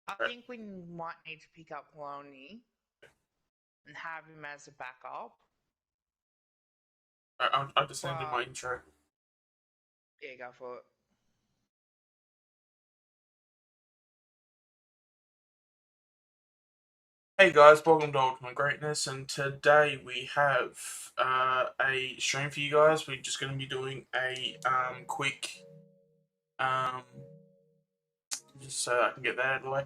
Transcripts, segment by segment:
I think we might need to pick up Loney and have him as a backup. I just need to do But my intro. yeah, go for it. Hey guys, welcome to Ultimate Greatness, and today we have a stream for you guys. We're just going to be doing a quick, um, just so I can get that out of the way.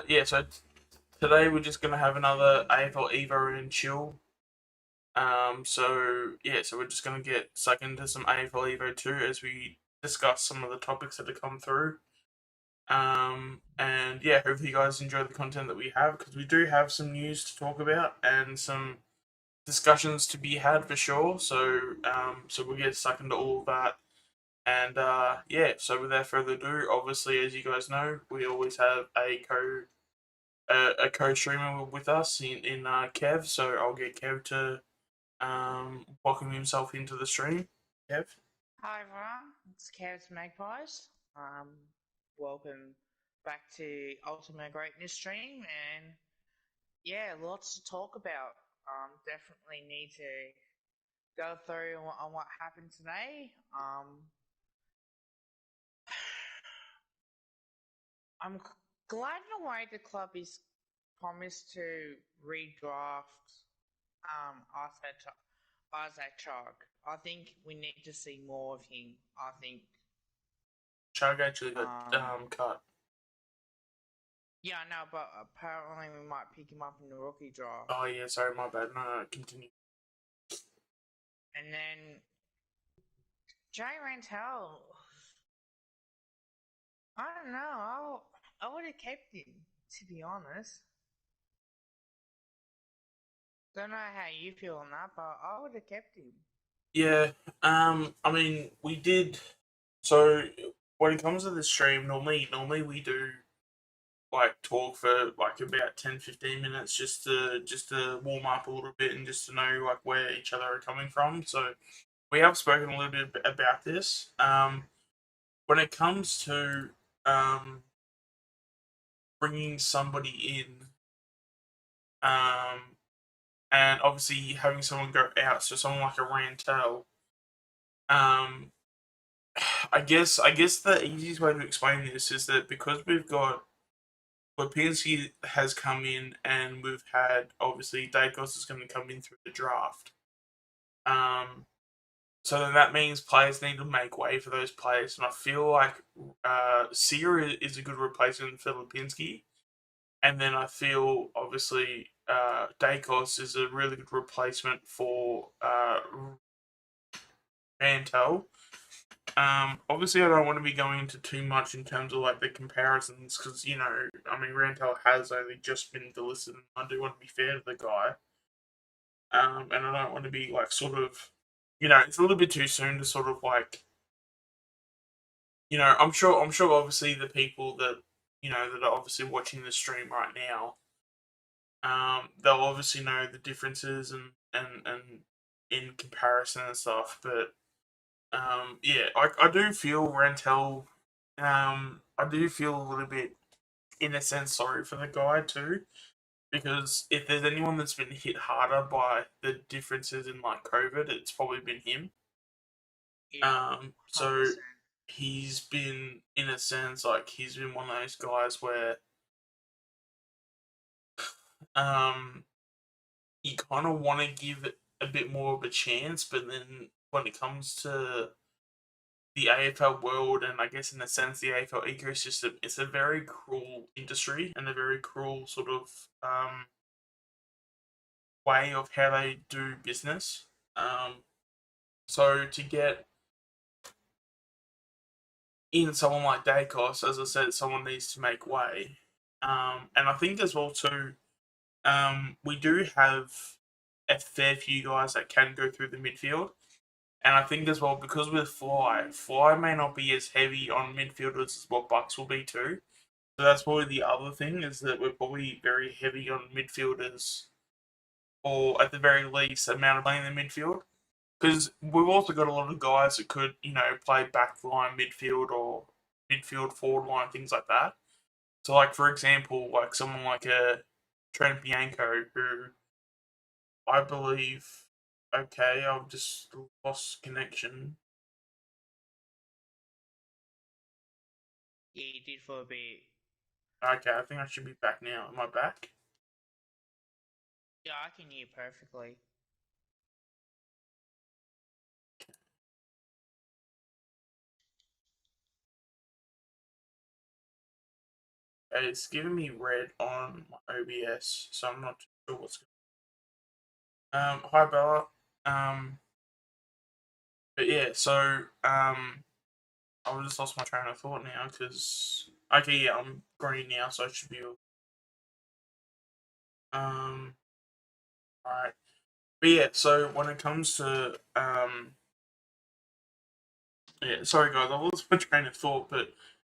Yeah, so today we're just going to have another AFL Evo and chill. So yeah, so we're just going to get stuck into some AFL Evo 2 as we discuss some of the topics that have come through. And yeah, hopefully you guys enjoy the content that we have because we do have some news to talk about and some discussions to be had for sure. So we'll get stuck into all of that. And yeah, so without further ado, obviously, as you guys know, we always have a co-streamer with us in Kev. So I'll get Kev to welcome himself into the stream. Kev. Hi everyone, it's Kev's Magpies. Welcome back to Ultimate Greatness stream, and yeah, lots to talk about. Definitely need to go through on what happened today. I'm glad in a way the club is promised to redraft Isaac Chug. I think we need to see more of him. I think Chug actually got um cut. yeah, no, but apparently we might pick him up in the rookie draft. Oh yeah, sorry, my bad. No, continue. And then Jay Rantel, I don't know. I would have kept him, to be honest. Don't know how you feel on that, but I would have kept him. Yeah, I mean, we did. So when it comes to the stream, normally we do like talk for like about 10-15 minutes just to warm up a little bit and just to know like where each other are coming from. So we have spoken a little bit about this. When it comes to um bringing somebody in, um, and obviously having someone go out, so someone like a Rantel, um, I guess the easiest way to explain this is that because we've got Lipinski has come in and we've had obviously Dacos is going to come in through the draft. Um, so then that means players need to make way for those players, and I feel like Sear is a good replacement for Lipinski, and then I feel obviously Dacos is a really good replacement for Rantel. Obviously, I don't want to be going into too much in terms of like the comparisons because I mean, Rantel has only just been delisted, and I do want to be fair to the guy. And I don't want to be like sort of, it's a little bit too soon to sort of like, I'm sure, obviously the people that that are obviously watching the stream right now, they'll obviously know the differences and in comparison and stuff, but yeah, I do feel Rantel. I do feel a little bit, in a sense, sorry for the guy too, because if there's anyone that's been hit harder by the differences in like COVID, it's probably been him. Yeah, So 100%. he's been, in a sense, like he's been one of those guys where um you kind of want to give it a bit more of a chance, but then when it comes to the AFL world and I guess in a sense the AFL ecosystem, it's a very cruel industry and a very cruel sort of way of how they do business. So to get in someone like Dacos, as I said, someone needs to make way. And I think as well too, we do have a fair few guys that can go through the midfield. And I think as well, because with Fly may not be as heavy on midfielders as what Bucks will be too. So that's probably the other thing is that we're probably very heavy on midfielders, or at the very least, amount of playing in the midfield. Because we've also got a lot of guys that could, play back line midfield or midfield forward line, things like that. So, like for example, like someone like a Trent Bianco, who I believe. Okay, I've just lost connection. Yeah, you did for a bit. Okay, I think I should be back now. Am I back? Yeah, I can hear perfectly. It's giving me red on my OBS, so I'm not sure what's going on. Hi Bella. Um, but yeah, so I just lost my train of thought now because okay, yeah, I'm green now, so I should be alright. But yeah, so when it comes to yeah, sorry guys, I lost my train of thought, but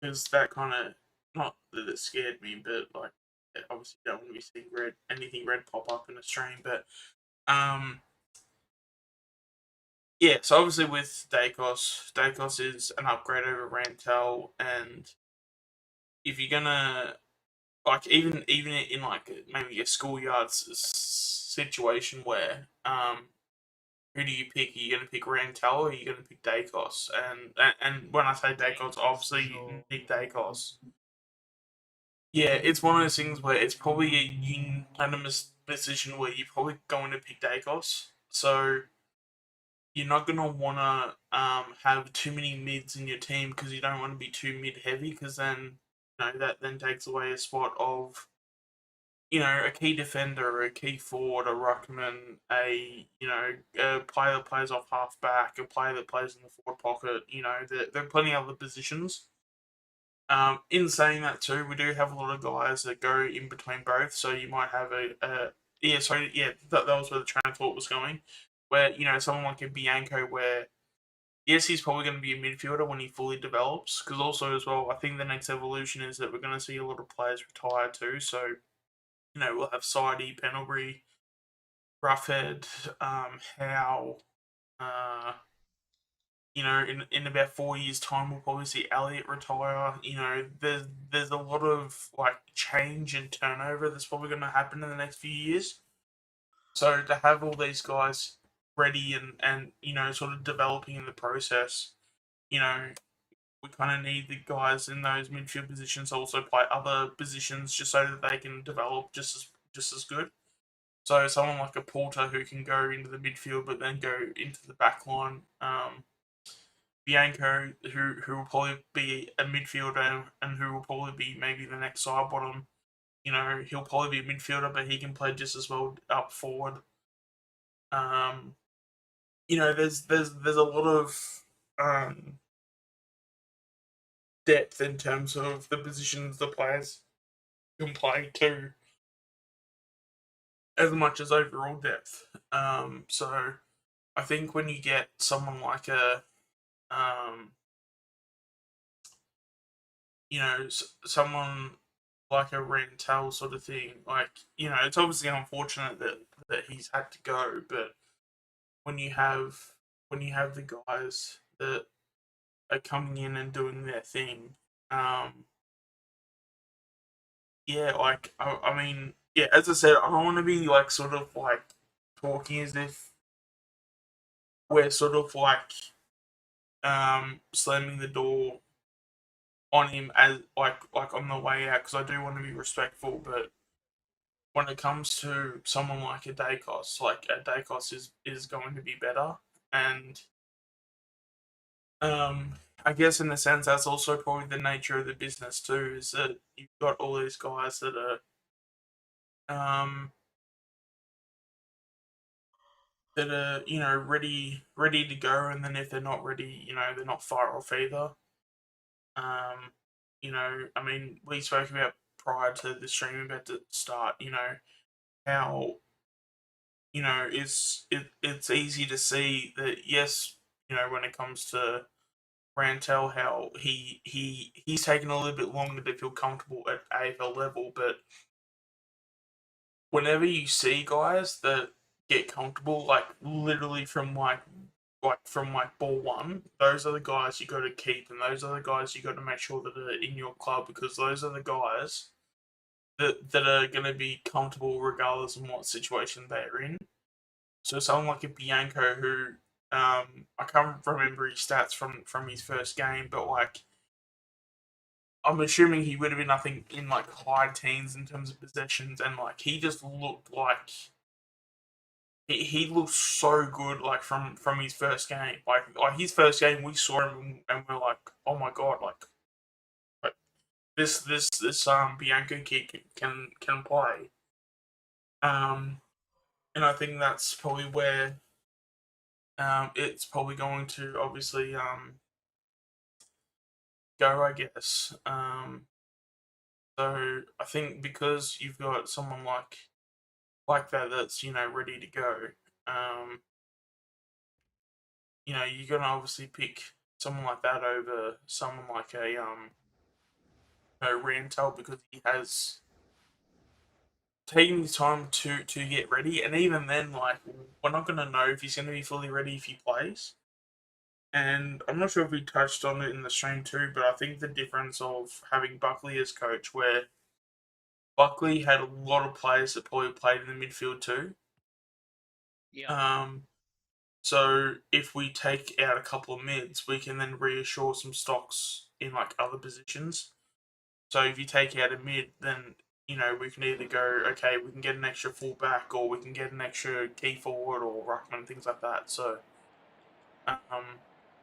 because that kind of not that it scared me, but like obviously don't want to be seeing anything red pop up in a stream, but um yeah, so obviously with Dacos is an upgrade over Rantel, and if you're gonna like even in like maybe a schoolyard situation where who do you pick? Are you gonna pick Rantel or are you gonna pick Dacos? And when I say Dacos, obviously you can pick Dacos. Yeah, it's one of those things where it's probably a unanimous decision where you're probably going to pick Dacos. So you're not gonna wanna have too many mids in your team because you don't want to be too mid heavy because then that then takes away a spot of a key defender, a key forward, a ruckman, a player that plays off half back, a player that plays in the forward pocket. There are plenty of other positions. In saying that too, we do have a lot of guys that go in between both. So you might have that was where the train of thought was going. Where someone like a Bianco, where yes, he's probably going to be a midfielder when he fully develops. Because also as well, I think the next evolution is that we're going to see a lot of players retire too. So we'll have Sidey, Pendlebury, Roughhead, Howe. Uh, in about 4 years' time, we'll probably see Elliot retire. There's a lot of like change and turnover that's probably going to happen in the next few years. So to have all these guys ready and sort of developing in the process, you know, we kind of need the guys in those midfield positions to also play other positions just so that they can develop just as good. So someone like a Porter who can go into the midfield but then go into the back line. Bianco, who will probably be a midfielder and who will probably be maybe the next side bottom. He'll probably be a midfielder, but he can play just as well up forward. Um, there's a lot of depth in terms of the positions the players can play too, as much as overall depth. So I think when you get someone like um, someone like a Rental sort of thing, like it's obviously unfortunate that he's had to go, but when you have the guys that are coming in and doing their thing, um, yeah, like I mean, yeah, as I said, I don't want to be like sort of like talking as if we're sort of like slamming the door on him as like on the way out because I do want to be respectful, but when it comes to someone like a Dacos is going to be better, and um, I guess in a sense that's also probably the nature of the business too. Is that you've got all these guys that are ready to go, and then if they're not ready, they're not far off either. Um, I mean, we spoke about prior to the stream about to start. How it's easy to see that yes, when it comes to Rantel, how he's taken a little bit longer to feel comfortable at AFL level, but whenever you see guys that get comfortable, like literally from like from ball one, those are the guys you got to keep, and those are the guys you got to make sure that are in your club, because those are the guys that are going to be comfortable regardless of what situation they're in. So someone like a Bianco, who I can't remember his stats from his first game, but I'm assuming he would have been, I think, in high teens in terms of possessions, and he just looked like he looked so good, from his first game. Like his first game, we saw him and we're like, oh my god, like this Bianco kid can play. And I think that's probably where it's probably going to obviously go, I guess. So I think because you've got someone like that that's ready to go, um, you're gonna obviously pick someone like that over someone like a Rantel, because he has taken his time to get ready, and even then, we're not gonna know if he's gonna be fully ready if he plays. And I'm not sure if we touched on it in the stream too, but I think the difference of having Buckley as coach, where Buckley had a lot of players that probably played in the midfield too. Yeah. So if we take out a couple of mids, we can then reassure some stocks in other positions. So if you take out a mid, then we can either go, okay, we can get an extra fullback, or we can get an extra key forward or ruckman, things like that. So,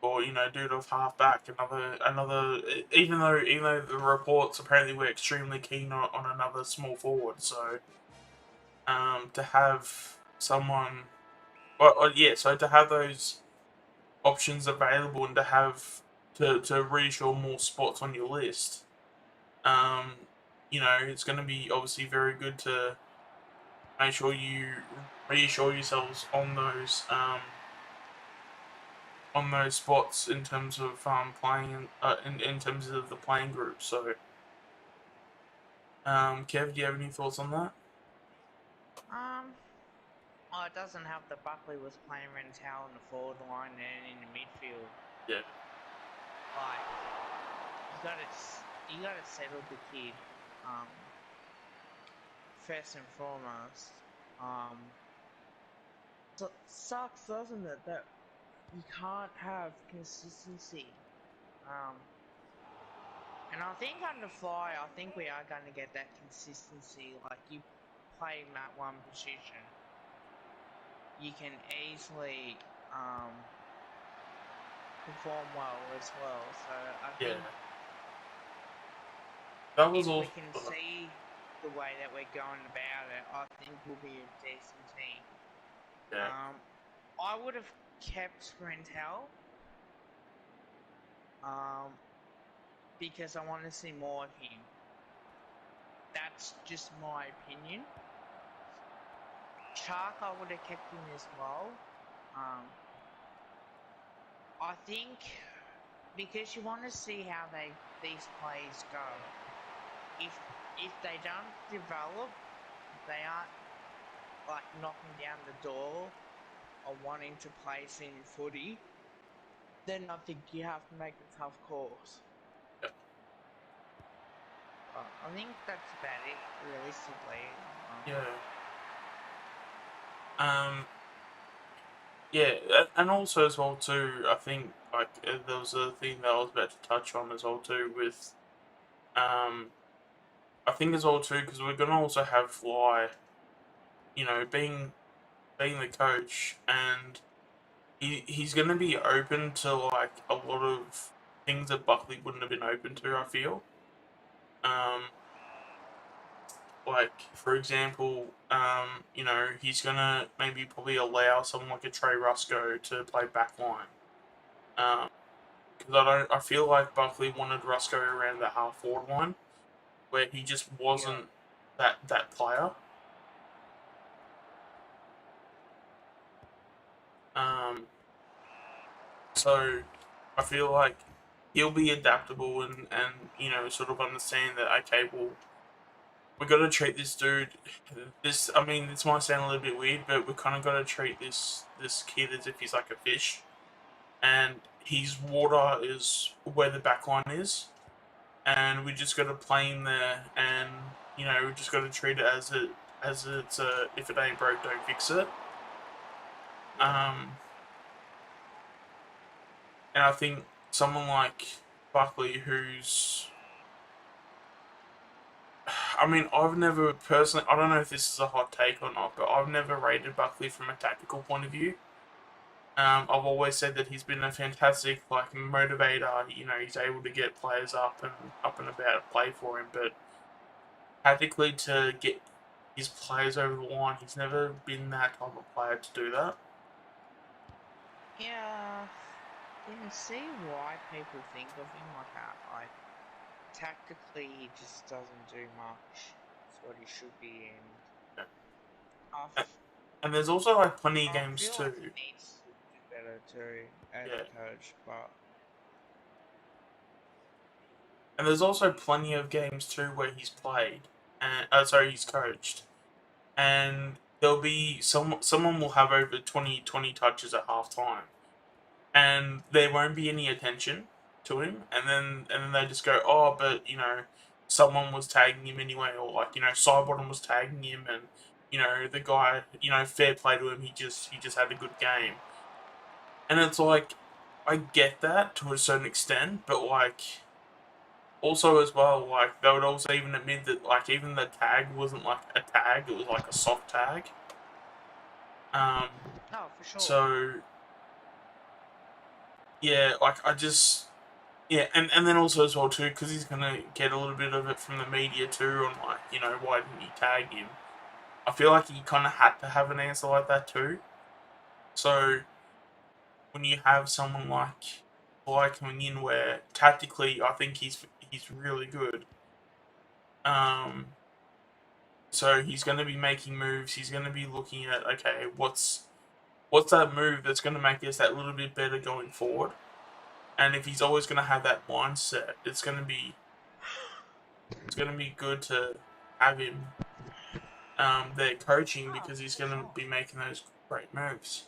or do it off halfback. Another. Even though the reports apparently were extremely keen on another small forward. So, to have someone, so to have those options available, and to have to reassure more spots on your list, it's going to be obviously very good to make sure you reassure yourselves on those spots in terms of playing in terms of the playing group. So, Kev, do you have any thoughts on that? Well, it doesn't help that Buckley was playing Rental in the forward line and in the midfield. Yeah. Like, you gotta settle the kid. First and foremost. So it sucks, doesn't it, that you can't have consistency. And I think under Fly, I think we are going to get that consistency. Like, you play that one position, you can easily perform well as well. So I think that was if all. we can see the way that we're going about it, I think we'll be a decent team. Yeah. I would have kept Rentel. Because I want to see more of him. That's just my opinion. Shark, I would have kept him as well. I think because you want to see how these plays go. If they don't develop, they aren't knocking down the door or wanting to play senior footy, then I think you have to make the tough calls. I think that's about it, realistically. Yeah, and also as well too, I think there was a thing that I was about to touch on as well too with, I think as well too, because we're gonna also have Fly, being the coach, and he's gonna be open to a lot of things that Buckley wouldn't have been open to, I feel. For example, he's gonna maybe probably allow someone like a Trey Rusco to play backline. Because I feel like Buckley wanted Rusco around the half forward line, where he just wasn't that player. So I feel like he'll be adaptable, and sort of understand that, okay, well, we got to treat this dude. I mean, this might sound a little bit weird, but we kind of got to treat this kid as if he's like a fish. and his water is where the back line is, and we just got to play him there, and we just got to treat it as it's if it ain't broke, don't fix it. And I think someone like Buckley, who's, I mean, I've never personally, I don't know if this is a hot take or not, but I've never rated Buckley from a tactical point of view. I've always said that he's been a fantastic motivator. He's able to get players up and about, play for him. But tactically, to get his players over the line, he's never been that type of player to do that. Yeah, you can see why people think of him like that. Like, tactically, he just doesn't do much. It's what he should be in. Yeah. And there's also plenty of I games feel too. like he needs to do better too as Yeah. a coach, but And there's also plenty of games too where he's played, and he's coached, and there'll be someone will have over 20 touches at half time, and there won't be any attention to him, and then they just go, oh, but someone was tagging him anyway, or Sidebottom was tagging him, and the guy, fair play to him, he just had a good game, and it's like, I get that to a certain extent, but also as well, they would also even admit that even the tag wasn't like a tag; it was like a soft tag. Um, oh, for sure. so yeah, and then also as well too, because he's gonna get a little bit of it from the media too, on why didn't you tag him? I feel like he kind of had to have an answer like that too. So when you have someone like coming in, where tactically I think he's really good. So he's going to be making moves. He's going to be looking at, okay, what's that move that's going to make us that little bit better going forward. And if he's always going to have that mindset, it's going to be good to have him there coaching, because he's going to be making those great moves.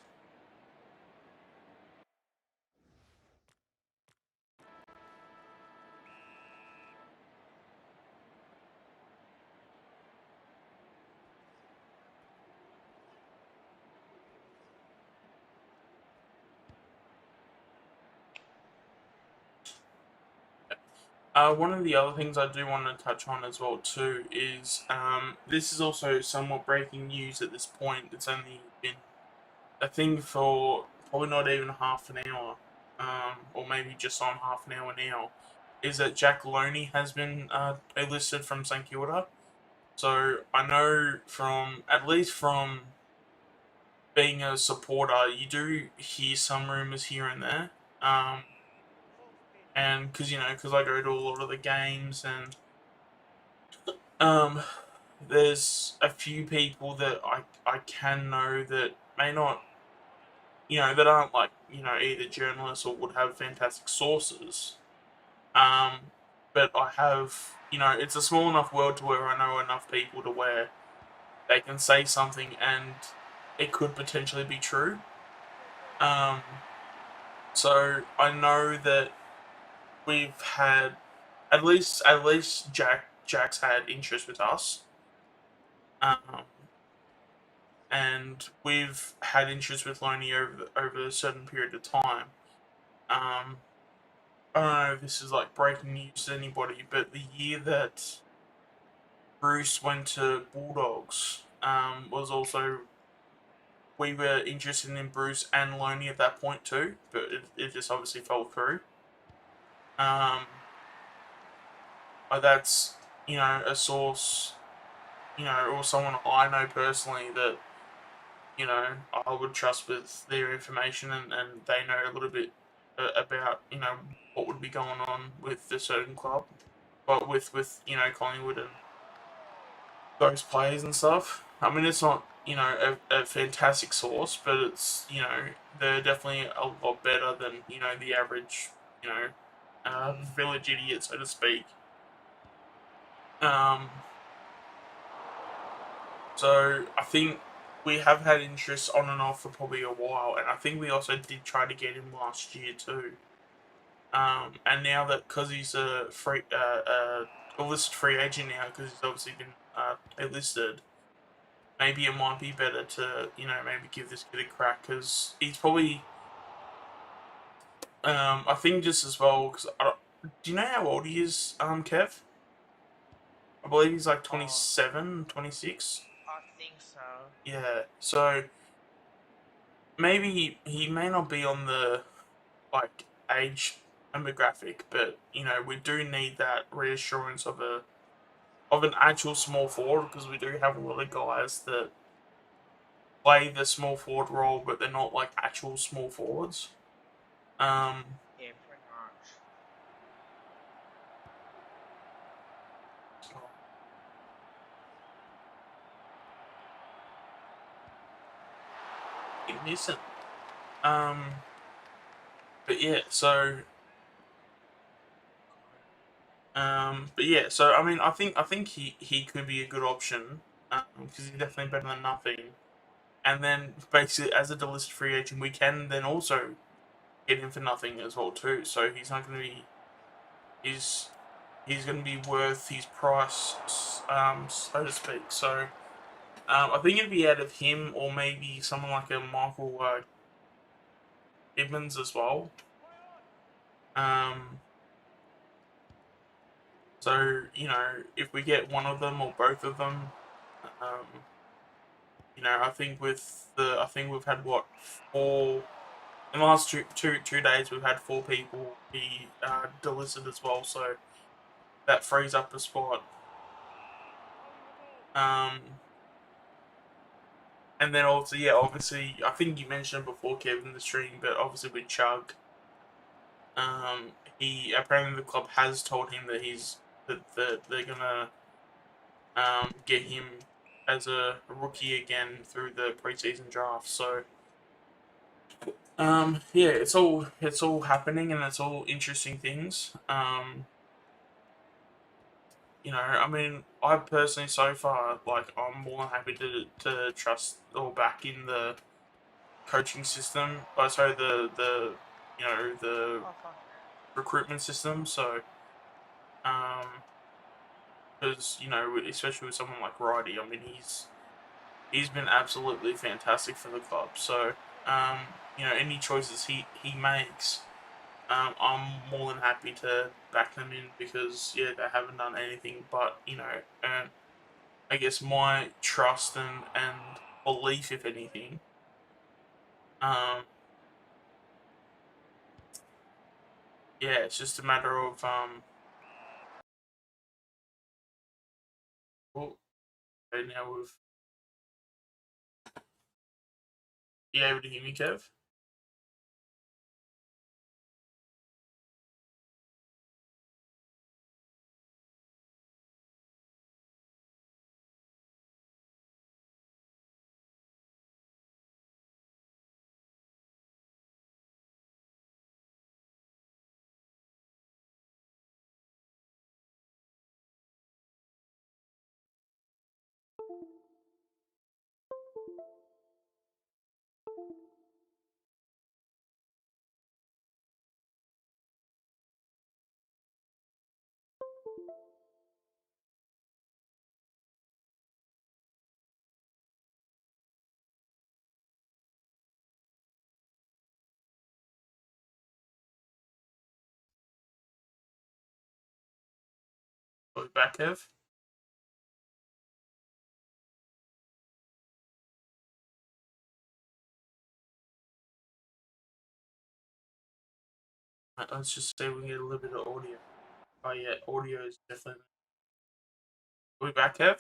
One of the other things I do want to touch on as well too is this is also somewhat breaking news at this point. It's only been a thing for probably not even half an hour, or maybe just on half an hour now, is that Jack Loney has been enlisted from St Kilda. So I know at least from being a supporter, you do hear some rumours here and there. And because I go to a lot of the games, and um, there's a few people that I can know that may not, that aren't either journalists or would have fantastic sources. But I have, it's a small enough world to where I know enough people to where they can say something and it could potentially be true. Um, so I know that we've had at least Jack's had interest with us. Um, and we've had interest with Loney over a certain period of time. Um, I don't know if this is breaking news to anybody, but the year that Bruce went to Bulldogs was also, we were interested in Bruce and Loney at that point too, but it just obviously fell through. But that's a source, or someone I know personally that I would trust with their information, and they know a little bit about what would be going on with the certain club, but with Collingwood and those players and stuff. I mean, it's not a fantastic source, but it's they're definitely a lot better than the average village idiot, so to speak. Um, so I think we have had interest on and off for probably a while, and I think we also did try to get him last year too. And now that because he's a listed free agent now, because he's obviously been enlisted, maybe it might be better to maybe give this kid a crack because he's probably I think just as well because do you know how old he is, Kev? I believe he's like Oh, 27, 26. I think so. Yeah, so maybe he may not be on the like age demographic, but we do need that reassurance of an actual small forward because we do have a lot of guys that play the small forward role, but they're not like actual small forwards. Um, Yeah, pretty much. keep missing. Um, but yeah, so but yeah, so I mean, I think he could be a good option because he's definitely better than nothing. And then basically, as a delisted free agent, we can then also get him for nothing as well too. So he's not going to be he's he's going to be worth his price, so to speak. So I think it'd be out of him or maybe someone like a Michael Gibbons as well. Um, so if we get one of them or both of them, um, I think we've had what four in the last two days we've had four people be delisted as well. So that frees up a spot. Um, and then also, yeah, obviously, I think you mentioned before, Kevin, the stream, but obviously with Chug, he apparently the club has told him that that they're gonna get him as a rookie again through the preseason draft. So yeah, it's all happening and it's all interesting things. I mean, I personally so far like I'm more than happy to trust or back in the coaching system. Oh, sorry, the Oh, fuck. recruitment system. So, um, because especially with someone like Righty, I mean, he's been absolutely fantastic for the club. So, any choices he makes, I'm more than happy to back them in because yeah, they haven't done anything but earn, I guess, my trust and belief, if anything. Um, yeah, it's just a matter of well, okay, now we've you able to hear me, Kev? Are we back, Kev? Right, let's just say we can get a little bit of audio. Oh yeah, audio is definitely. Are we back, Kev?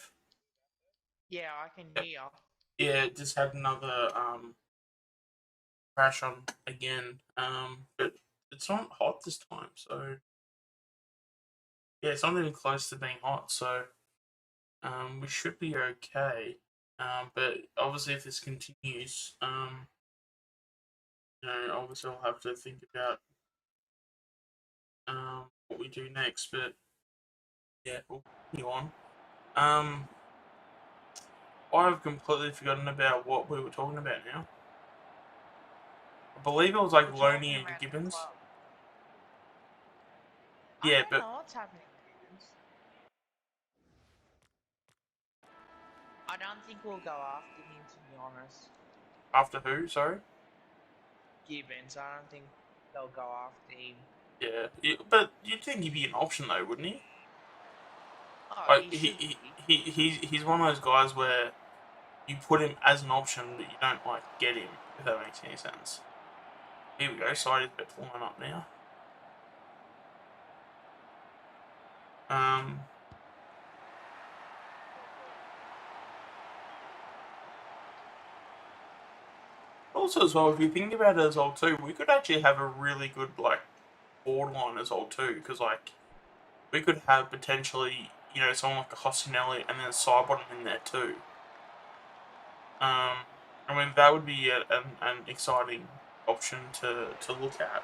Yeah, I can Yep. hear. Yeah, just had another crash on again. But it's not hot this time, so yeah, it's not even close to being hot, so we should be okay. But obviously, if this continues, obviously I'll have to think about what we do next. But yeah, we'll continue on. Um, I've completely forgotten about what we were talking about now. I believe it was like We're Loney talking and about the Gibbons. club. I Yeah, don't but know what's happening, Gibbons. I don't think we'll go after him, to be honest. after who? Sorry. Gibbons, I don't think they'll go after him. Yeah, but you'd think he'd be an option though, wouldn't he? Oh, Like he should be. he's one of those guys where you put him as an option, but you don't like get him. If that makes any sense. Here we go. Yeah. Side is a bit pulling up now. Um. Also, as well, if you think about it as well too, we could actually have a really good like board line as well too, because like we could have potentially someone like a Hostinelli and then a Sidebottom in there too. I mean that would be an exciting option to look at.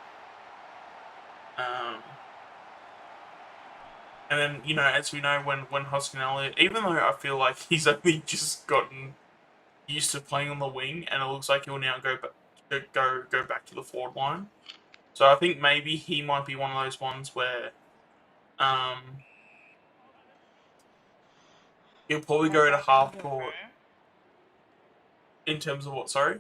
And then as we know, when Hostinelli, even though I feel like he's only just gotten used to playing on the wing, and it looks like he'll now go back to the forward line. So I think maybe he might be one of those ones where um, he'll probably Has go to that been half court confirmed? in terms of what. Sorry,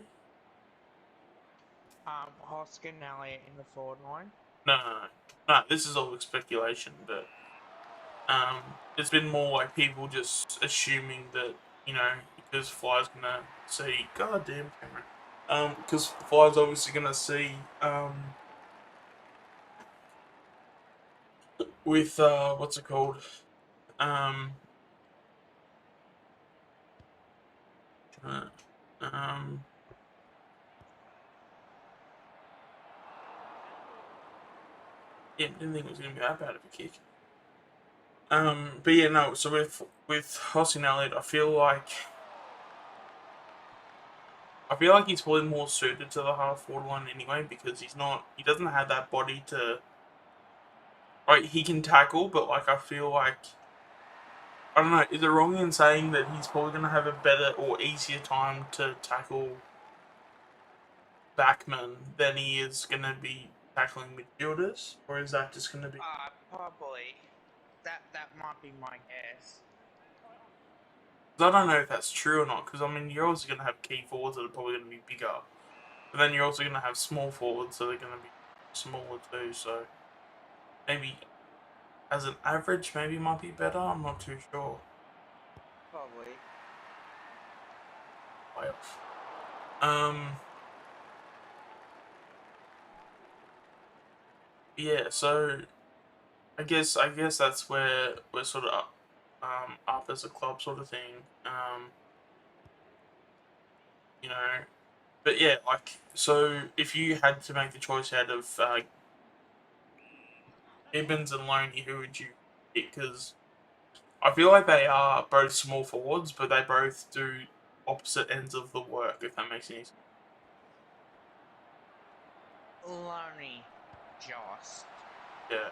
Hoskin and Elliott in the forward line. no. This is all speculation, but it's been more like people just assuming that because Fly's gonna see. Goddamn Cameron. Because Fly's obviously gonna see with what's it called um uh, um yeah, didn't think it was gonna be that bad of a kick. But yeah, no. So with Hossin Elliott, I feel like he's probably more suited to the half forward line anyway because he doesn't have that body to like he can tackle, but like I feel like I don't know. Is it wrong in saying that he's probably gonna have a better or easier time to tackle backmen than he is gonna be tackling midfielders, or is that just gonna be? Probably. That might be my guess. I don't know if that's true or not. Because I mean, you're also gonna have key forwards that are probably gonna be bigger, but then you're also gonna have small forwards that are gonna be smaller too. So maybe as an average, maybe might be better. I'm not too sure. Probably. Playoff. Um. Yeah. So I guess that's where we're sort of up as a club sort of thing. You know. But yeah, like so, if you had to make the choice out of Gibbons and Loney, who would you pick? Because I feel like they are both small forwards, but they both do opposite ends of the work. If that makes any sense. Lonely. Joss. Yeah.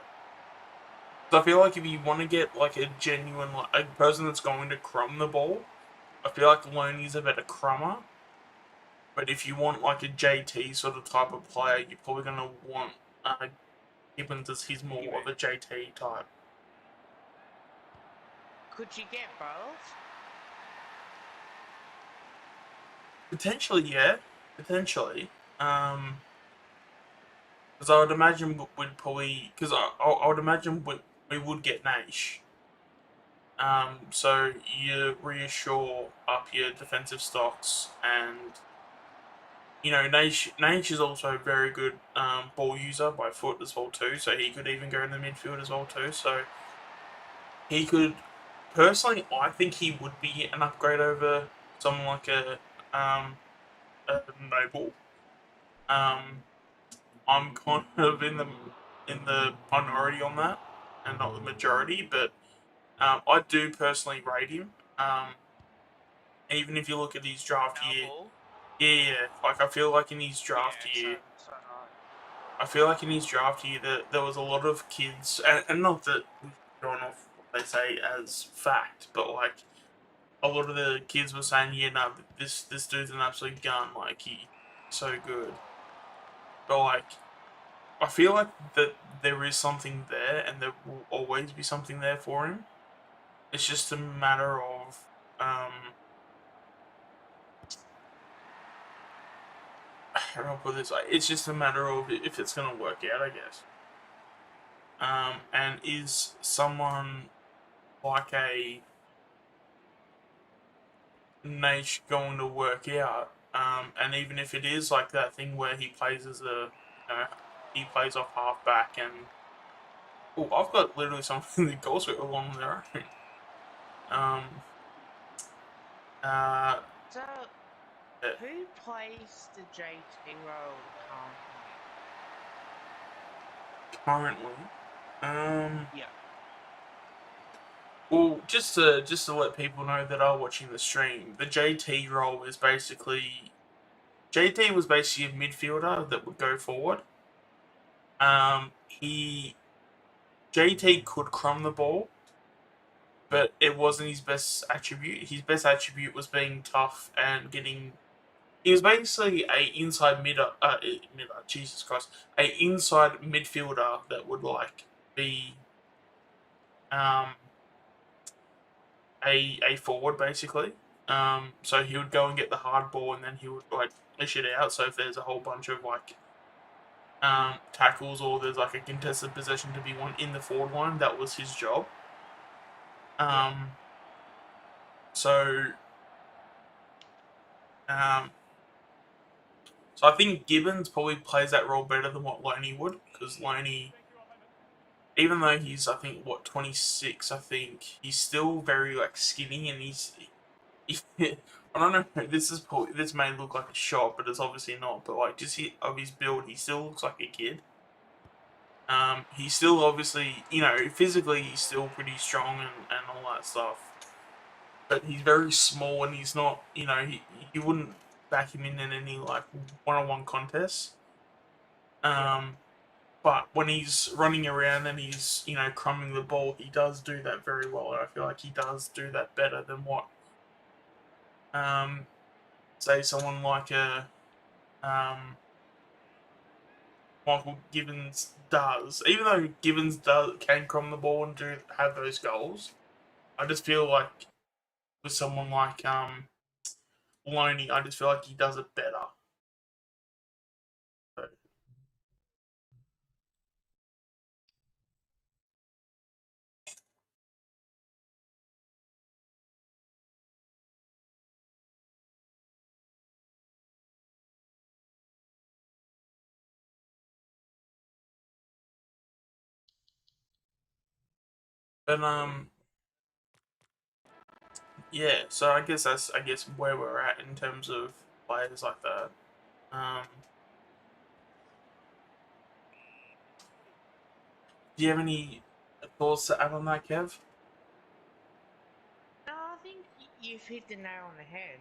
So I feel like if you want to get like a genuine like, a person that's going to crumb the ball, I feel like Loney's a better crummer. But if you want like a JT sort of type of player, you're probably gonna want Gibbons as he's more of a JT type. Could you get both? Potentially, yeah. Potentially. Because I would imagine we'd probably because I would imagine we would get Nash. So you reassure up your defensive stocks, and Nash is also a very good ball user by foot as well too. So he could even go in the midfield as well too. So he could personally, I think he would be an upgrade over someone like a Noble. Um, I'm kind of in the minority on that, and not the majority. But I do personally rate him. Even if you look at his draft year, Noble. yeah, like I feel like in his Yeah, draft so year, so not. I feel like in his draft year that there was a lot of kids, and not that we've gone off what they say as fact, but like a lot of the kids were saying, yeah, no, this dude's an absolute gun, like he's so good. But like, I feel like that there is something there, and there will always be something there for him. It's just a matter of how do I put this? It's just a matter of if it's gonna work out, I guess. And is someone like a Nate going to work out? And even if it is like that thing where he plays as a, he plays off halfback and oh, I've got literally something that goes with along there. um, uh, So, who plays the JT role currently, Yeah. well, just to let people know that are watching the stream, the JT role is basically JT was basically a midfielder that would go forward. He JT could crumb the ball, but it wasn't his best attribute. His best attribute was being tough and getting. He was basically a inside Jesus Christ, a inside midfielder that would like be um a forward basically. So he would go and get the hard ball and then he would like dish it out. So if there's a whole bunch of like tackles or there's like a contested possession to be won in the forward line, that was his job. So um, so I think Gibbons probably plays that role better than what Loney would, because Loney, even though he's I think what 26, I think he's still very like skinny and I don't know. This may look like a shot, but it's obviously not. But like just of his build, he still looks like a kid. He's still obviously, physically he's still pretty strong and all that stuff. But he's very small and he's not, he wouldn't back him in any like one-on-one contests. But when he's running around and he's, crumbing the ball, he does do that very well. And I feel like he does do that better than what, say, someone like a Michael Gibbons does. Even though can crumb the ball and have those goals, I just feel like with someone like Loney, I just feel like he does it better. So, but yeah. So I guess that's where we're at in terms of players like that. Um, do you have any thoughts to add on that, Kev? No, I think you've hit the nail on the head.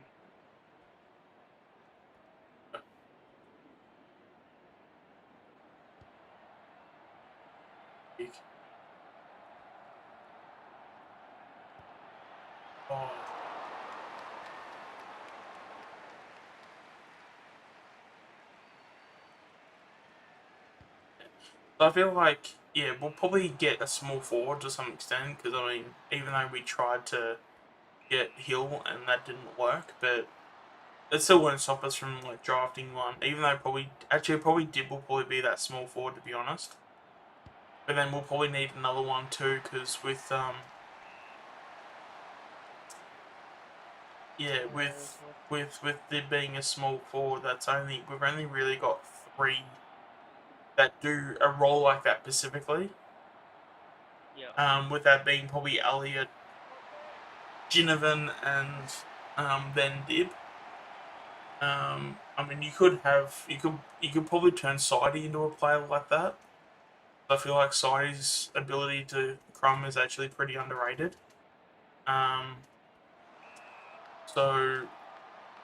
Oh. I feel like, yeah, we'll probably get a small forward to some extent because, I mean, even though we tried to get Hill and that didn't work, but it still won't stop us from like drafting one. Even though probably Dib will probably be that small forward to be honest. But then we'll probably need another one too because with yeah, with Dib being a small forward, we've only really got 3 that do a role like that specifically. Yeah. With that being probably Elliot, Ginnivan, and then Dib. I mean, you could probably turn Sidey into a player like that. I feel like Sidey's ability to crumb is actually pretty underrated. Um, so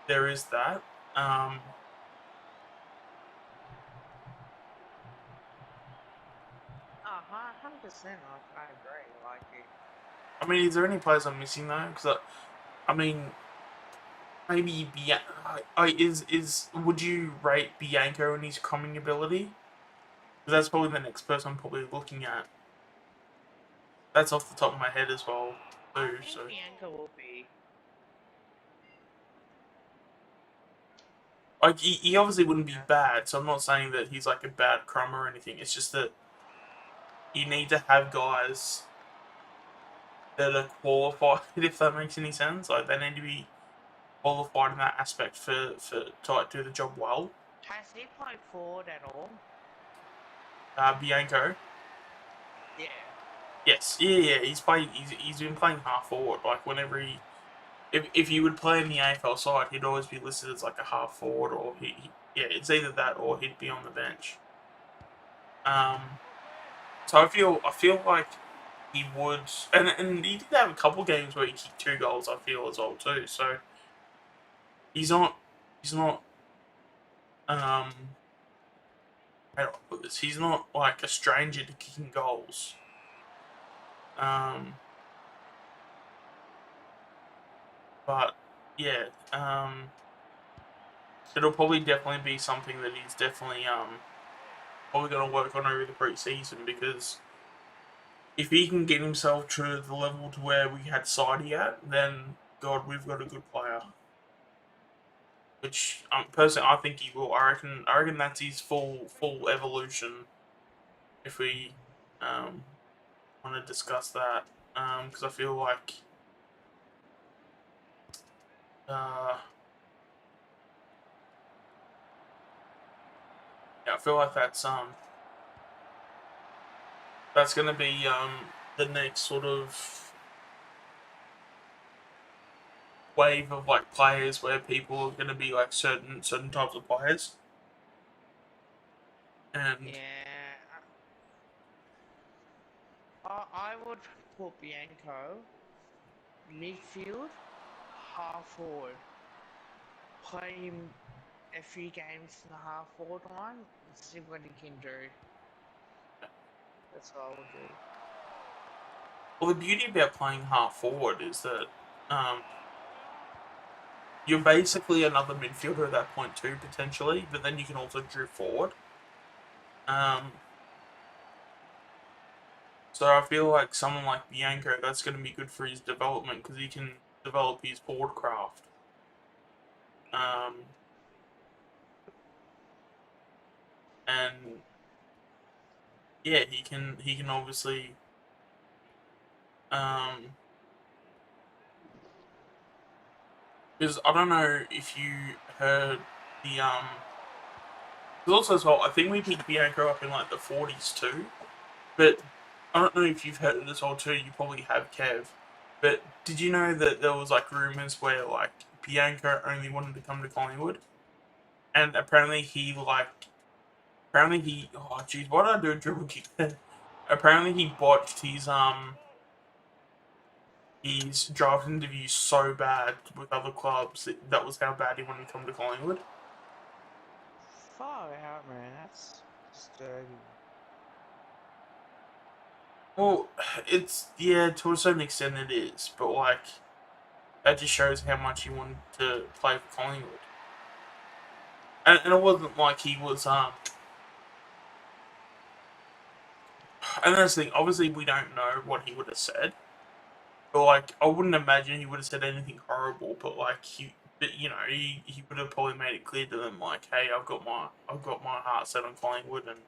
there is that. 100%. I agree. Like it. I mean, is there any players I'm missing though? Because I mean, maybe would you rate Bianco and his coming ability? Because that's probably the next person I'm probably looking at. That's off the top of my head as well, I too. think So, Bianca will be. like, he obviously wouldn't be Yeah. bad. So I'm not saying that he's like a bad crumb or anything. It's just that you need to have guys that are qualified, if that makes any sense. Like, they need to be qualified in that aspect to like do the job well. Has he played forward at all? Bianco, Yeah. yes, yeah. He's been playing half forward. Like whenever if you would play in the AFL side, he'd always be listed as like a half forward, or yeah, it's either that or he'd be on the bench. So I feel like he would, and he did have a couple games where he kicked 2 goals. I feel as well too. So he's not um how do I put this? He's not like a stranger to kicking goals. Um, but yeah, it'll probably definitely be something that he's definitely probably going to work on over the preseason, because if he can get himself to the level to where we had Sidey at, then God, we've got a good player. Which personally, I think he will. I reckon that's his full evolution. If we um, want to discuss that, because I feel like uh, yeah, I feel like that's going to be the next sort of wave of like players where people are going to be like certain types of players, and Yeah. I would put Bianco midfield, half forward. Play him a few games in the half forward line and see what he can do. That's what I would do. well, the beauty about playing half forward is that um, you're basically another midfielder at that point too, potentially, but then you can also drift forward. Um, so I feel like someone like Bianco, that's going to be good for his development because he can develop his forward craft. Um, and yeah, he can obviously um, because I don't know if you heard the because also as well, I think we picked Bianco up in like the 40s too. But I don't know if you've heard of this all too. You probably have, Kev. But did you know that there was like rumors where like Bianco only wanted to come to Collingwood, and apparently he oh jeez, why did I do a dribble kick there? Apparently he botched his draft interview so bad with other clubs that was how bad he wanted to come to Collingwood. Far out, man. That's disturbing. Well, it's yeah, to a certain extent it is, but like that just shows how much he wanted to play for Collingwood. And it wasn't like he was and that's the thing, obviously we don't know what he would have said. But like I wouldn't imagine he would have said anything horrible, but like he would have probably made it clear to them like, hey, I've got my heart set on Collingwood, and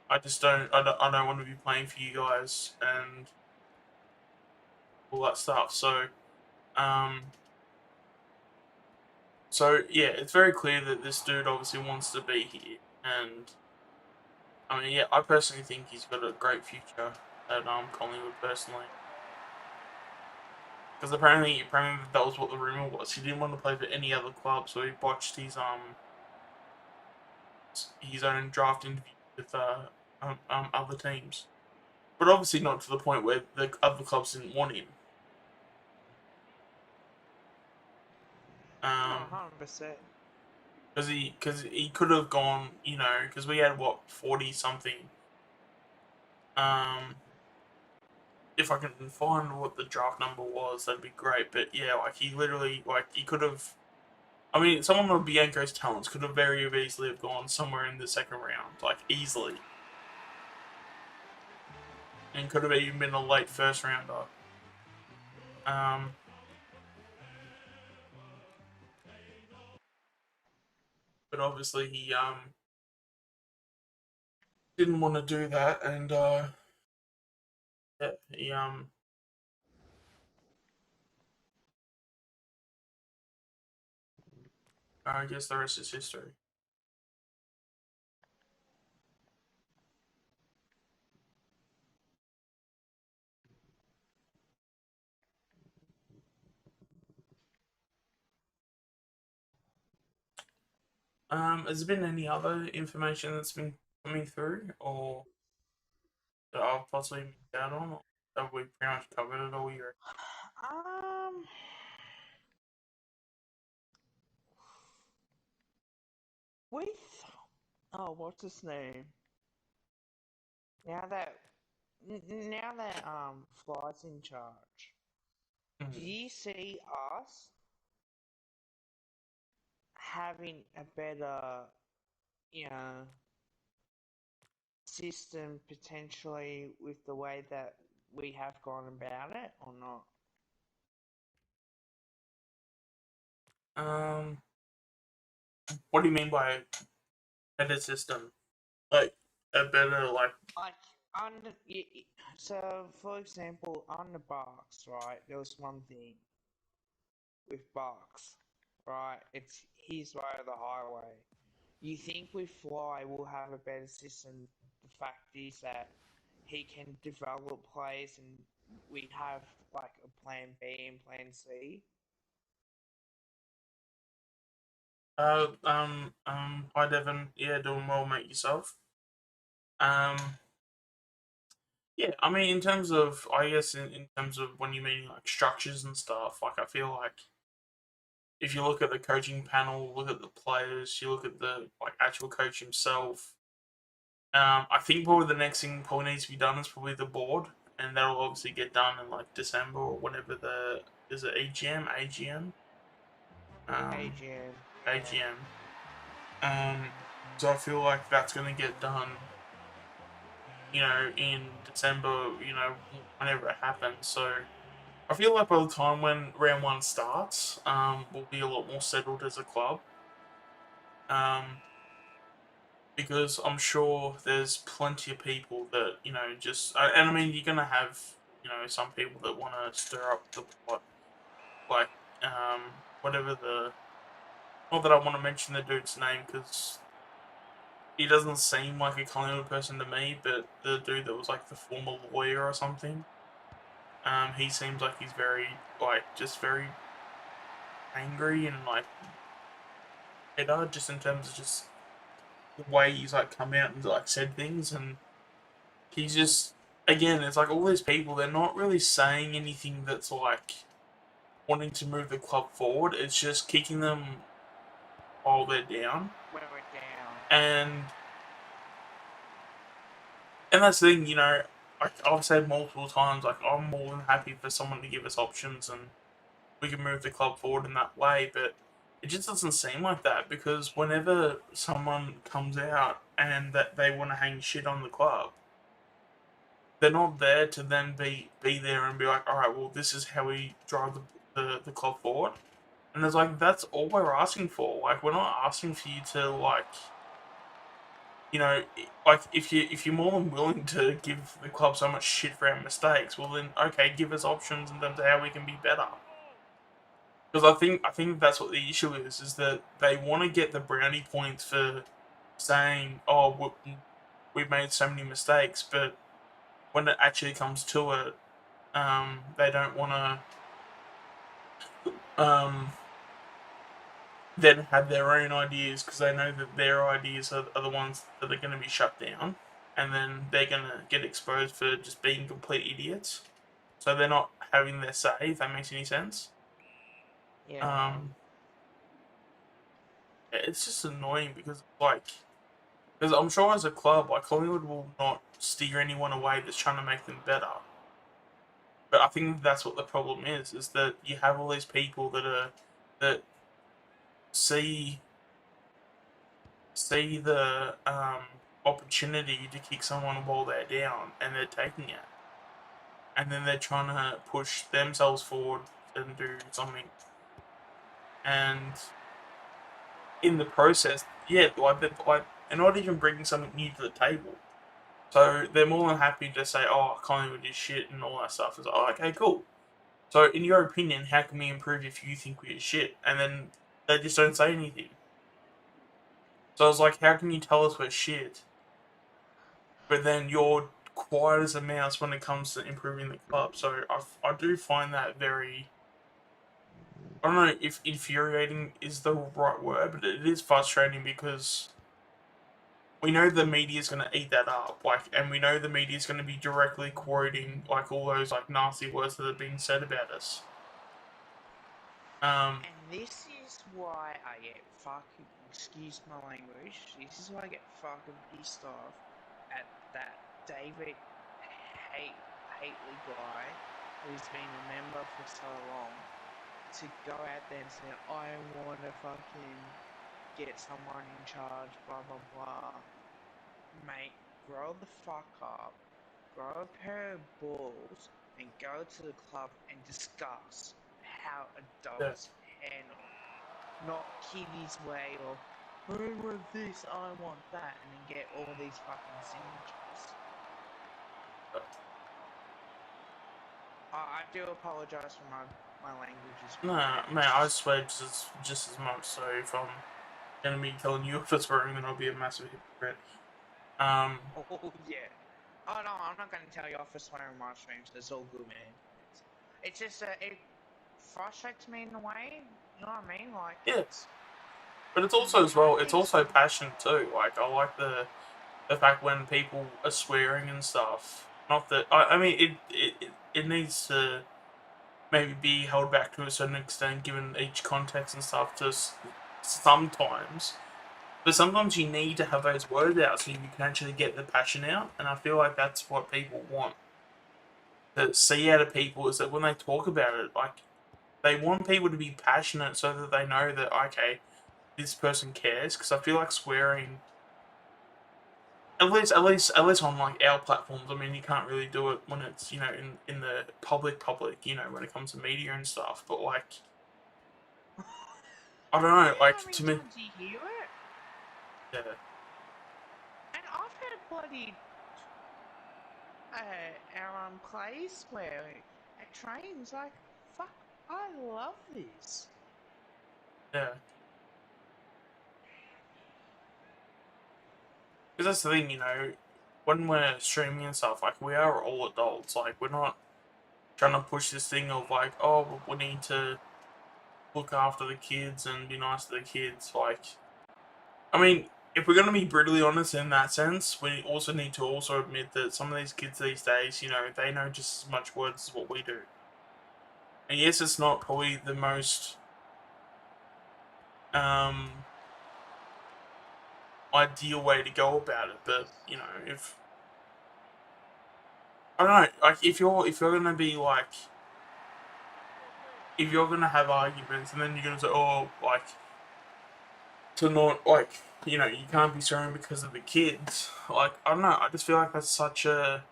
I don't want to be playing for you guys and all that stuff. Um so yeah, it's very clear that this dude obviously wants to be here, and I mean, yeah, I personally think he's got a great future at Collingwood personally, because apparently that was what the rumor was. He didn't want to play for any other club, so he botched his own draft interview with other teams, but obviously not to the point where the other clubs didn't want him. No, Um, 100%. because he could have gone, because we had what 40 something. Um, if I can find what the draft number was, that'd be great. But yeah, like he literally, like he could have. I mean, someone with Bianco's talents could have very easily have gone somewhere in the second round, like easily, and could have even been a late first rounder. Um, but obviously he didn't want to do that, and yeah, he I guess the rest is history. Has there been any other information that's been coming through, or that I've possibly missed out on, or have we pretty much covered it all? Year? Um, with what's his name? Now that Fly's in charge, do Mm. you see us having a better, you know, system potentially with the way that we have gone about it, or not? Um, what do you mean by better system? Like a better like? Like, so for example, on the box, right? There was one thing with box, right? It's his way or the highway. You think with Fly we'll have a better system? The fact is that he can develop players, and we have like a plan B and plan C. Hi Devon. Yeah, doing well, mate. Yourself? Um, yeah. I mean, in terms of, I guess, in terms of when you mean like structures and stuff, like I feel like if you look at the coaching panel, look at the players, you look at the like actual coach himself. I think probably the next thing probably needs to be done is probably the board, and that'll obviously get done in like December or whenever the is it AGM. Um, AGM, yeah. AGM. So I feel like that's going to get done, in December, whenever it happens. So I feel like by the time when round one starts, we'll be a lot more settled as a club. Um, because I'm sure there's plenty of people that, and I mean, you're going to have, some people that want to stir up the pot, like, whatever not that I want to mention the dude's name because he doesn't seem like a Collingwood person to me, but the dude that was like the former lawyer or something, he seems like he's very like just very angry and like bitter, just in terms of just the way he's like come out and like said things, and he's just again, it's like all these people, they're not really saying anything that's like wanting to move the club forward. It's just kicking them while they're down, When we're down. and that's the thing, like I've said multiple times, like I'm more than happy for someone to give us options and we can move the club forward in that way, but it just doesn't seem like that because whenever someone comes out and that they want to hang shit on the club, they're not there to then be there and be like, all right, well, this is how we drive the club forward. And it's like that's all we're asking for. Like we're not asking for you to like like if you're more than willing to give the club so much shit for our mistakes, well then okay, give us options in terms of how we can be better. Because I think that's what the issue is that they want to get the brownie points for saying, oh, we've made so many mistakes, but when it actually comes to it, they don't want to then have their own ideas because they know that their ideas are the ones that are going to be shut down, and then they're going to get exposed for just being complete idiots. So they're not having their say. If that makes any sense. Yeah. Um, it's just annoying because because I'm sure as a club, like Collingwood will not steer anyone away that's trying to make them better. But I think that's what the problem is that you have all these people that see the opportunity to kick someone while they're down, and they're taking it, and then they're trying to push themselves forward and do something, and in the process, yeah, they're not even bringing something new to the table. So they're more than happy to say, "Oh, Collingwood is shit" and all that stuff. It's like, oh, okay, cool. So, in your opinion, how can we improve if you think we're shit? And then they just don't say anything. So I was like, how can you tell us we're shit, but then you're quiet as a mouse when it comes to improving the club? So I do find that very, I don't know if infuriating is the right word, but it is frustrating because we know the media is going to eat that up, like, and we know the media is going to be directly quoting like all those like nasty words that are being said about us. And this is why I get fucking, excuse my language, this is why I get fucking pissed off at that David Hately guy who's been a member for so long to go out there and say, I want to fucking get someone in charge, blah blah blah. Mate, grow the fuck up, grow a pair of balls, and go to the club and discuss how Yeah. adults handle. Not kiddies way of, I want this, I want that, and then get all these fucking signatures. I do apologise for my language as well. Nah, man, I swear just as much. So if I'm gonna be telling you if it's wrong, then I'll be a massive hypocrite. Oh, yeah. Oh, no, I'm not going to tell you off for swearing my streams. It's all good, man. It's just, it frustrates me in a way. You know what I mean? Like, Yeah, it's... but it's You also as well. can't It's be... also passion too. Like I like the fact when people are swearing and stuff. Not that I mean it needs to maybe be held back to a certain extent given each context and stuff. Just sometimes. But sometimes you need to have those words out so you can actually get the passion out, and I feel like that's what people want to see out of people is that when they talk about it, like they want people to be passionate so that they know that okay, this person cares. Because I feel like swearing, at least on like our platforms. I mean, you can't really do it when it's in the public, when it comes to media and stuff. But like, I don't know, You know how like many to me, times you hear it? yeah, And I've heard bloody... our plays where at trains, like, fuck, I love this. yeah. Because that's the thing, when we're streaming and stuff, like we are all adults. Like we're not trying to push this thing of like, oh, we need to look after the kids and be nice to the kids. Like, I mean, if we're gonna be brutally honest in that sense, we also need to also admit that some of these kids these days, they know just as much words as what we do. And yes, it's not probably the most um ideal way to go about it, but if I don't know, like if you're gonna be like if you're gonna have arguments and then you're gonna say, oh, like to not like you can't be swearing because of the kids. Like I don't know, I just feel like that's such a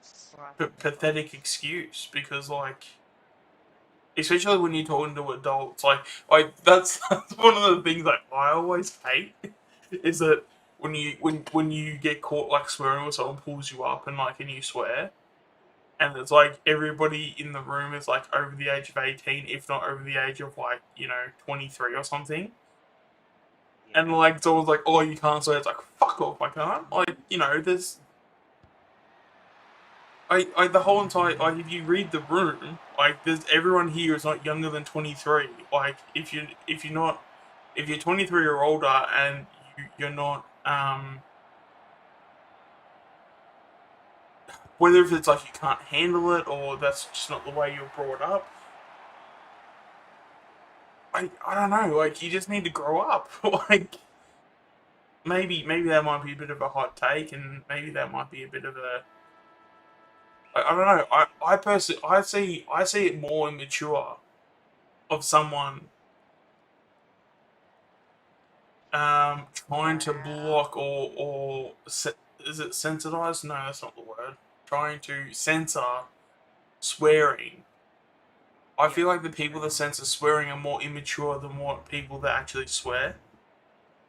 Slap in the pathetic face. excuse because like especially when you're talking to adults, like that's one of the things that I always hate is that when you get caught like swearing or someone pulls you up and you swear and it's like everybody in the room is like over the age of 18 if not over the age of 23 or something and Yeah. like someone's like oh you can't swear it's like fuck off I can't like there's the whole entire like if you read the room like there's everyone here is not younger than 23 like if you're 23 or older and you're not whether if it's like you can't handle it or that's just not the way you're brought up. I don't know. Like you just need to grow up. like maybe that might be a bit of a hot take, and maybe that might be a bit of I don't know. I personally I see it more immature of someone trying to block is it sensitize? No, that's not the word. Trying to censor swearing. I feel like the people that censor swearing are more immature than what people that actually swear.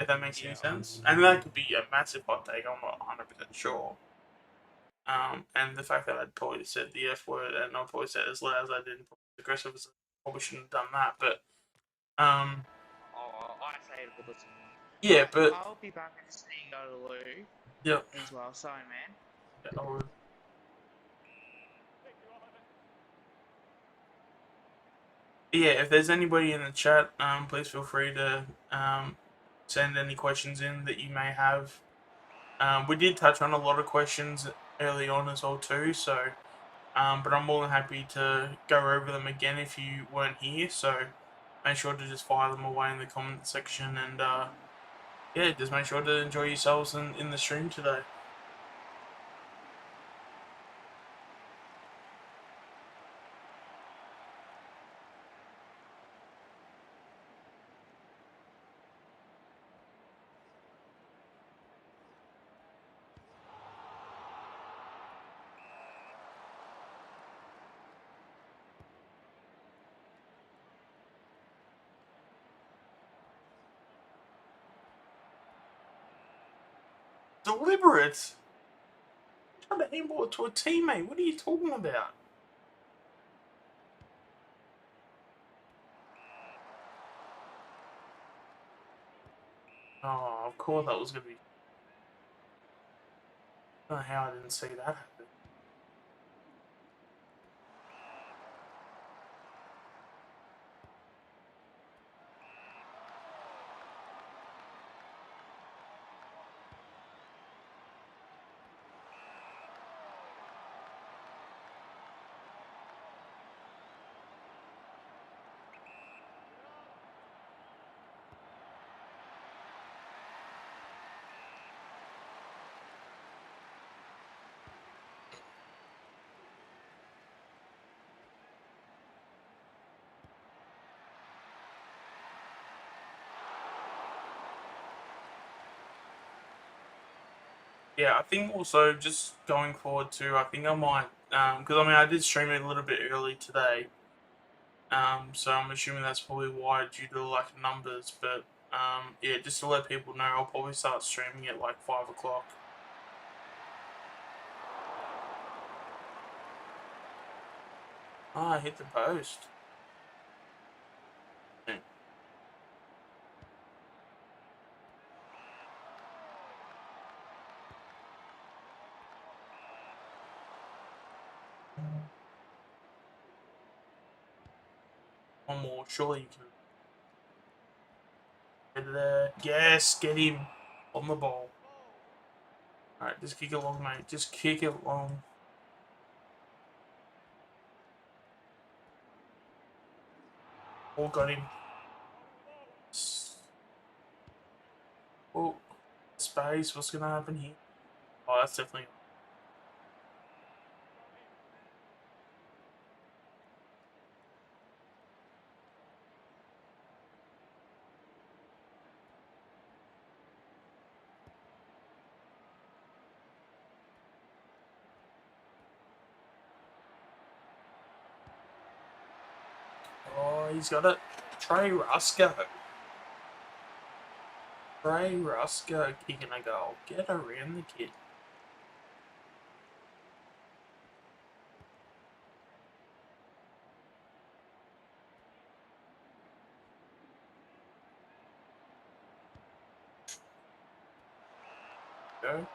If that makes any sense, and that could be a massive hot take. I'm not 100% sure. And the fact that I'd probably said the F word and I probably said it as loud as I did, aggressive as I probably shouldn't have done that. But I say it all the time. yeah, but I'll be back in a second and go to the loo yeah, as well. Sorry, man. I would. Yeah, if there's anybody in the chat, please feel free to send any questions in that you may have. We did touch on a lot of questions early on as well too, so but I'm more than happy to go over them again if you weren't here. So make sure to just fire them away in the comment section, and yeah, just make sure to enjoy yourselves in the stream today. Deliberate. Trying to aimball it to a teammate. What are you talking about? Oh, of course that was going to be. I don't know how I didn't see that happen. Yeah, I think also just going forward too, I think I might, because I mean I did stream it a little bit early today, so I'm assuming that's probably why due to the lack of numbers. But yeah, just to let people know, I'll probably start streaming at like 5 o'clock. Ah, I hit the post. Yeah. One more, surely you can get there. Yes, get him on the ball. Alright, just kick it along, mate. Just kick it along. Oh, got him. Oh, space. What's gonna happen here? Oh, that's definitely. Oh, he's got it. Trey Rusco. Trey Rusco kicking a goal. Get around the kid. Go.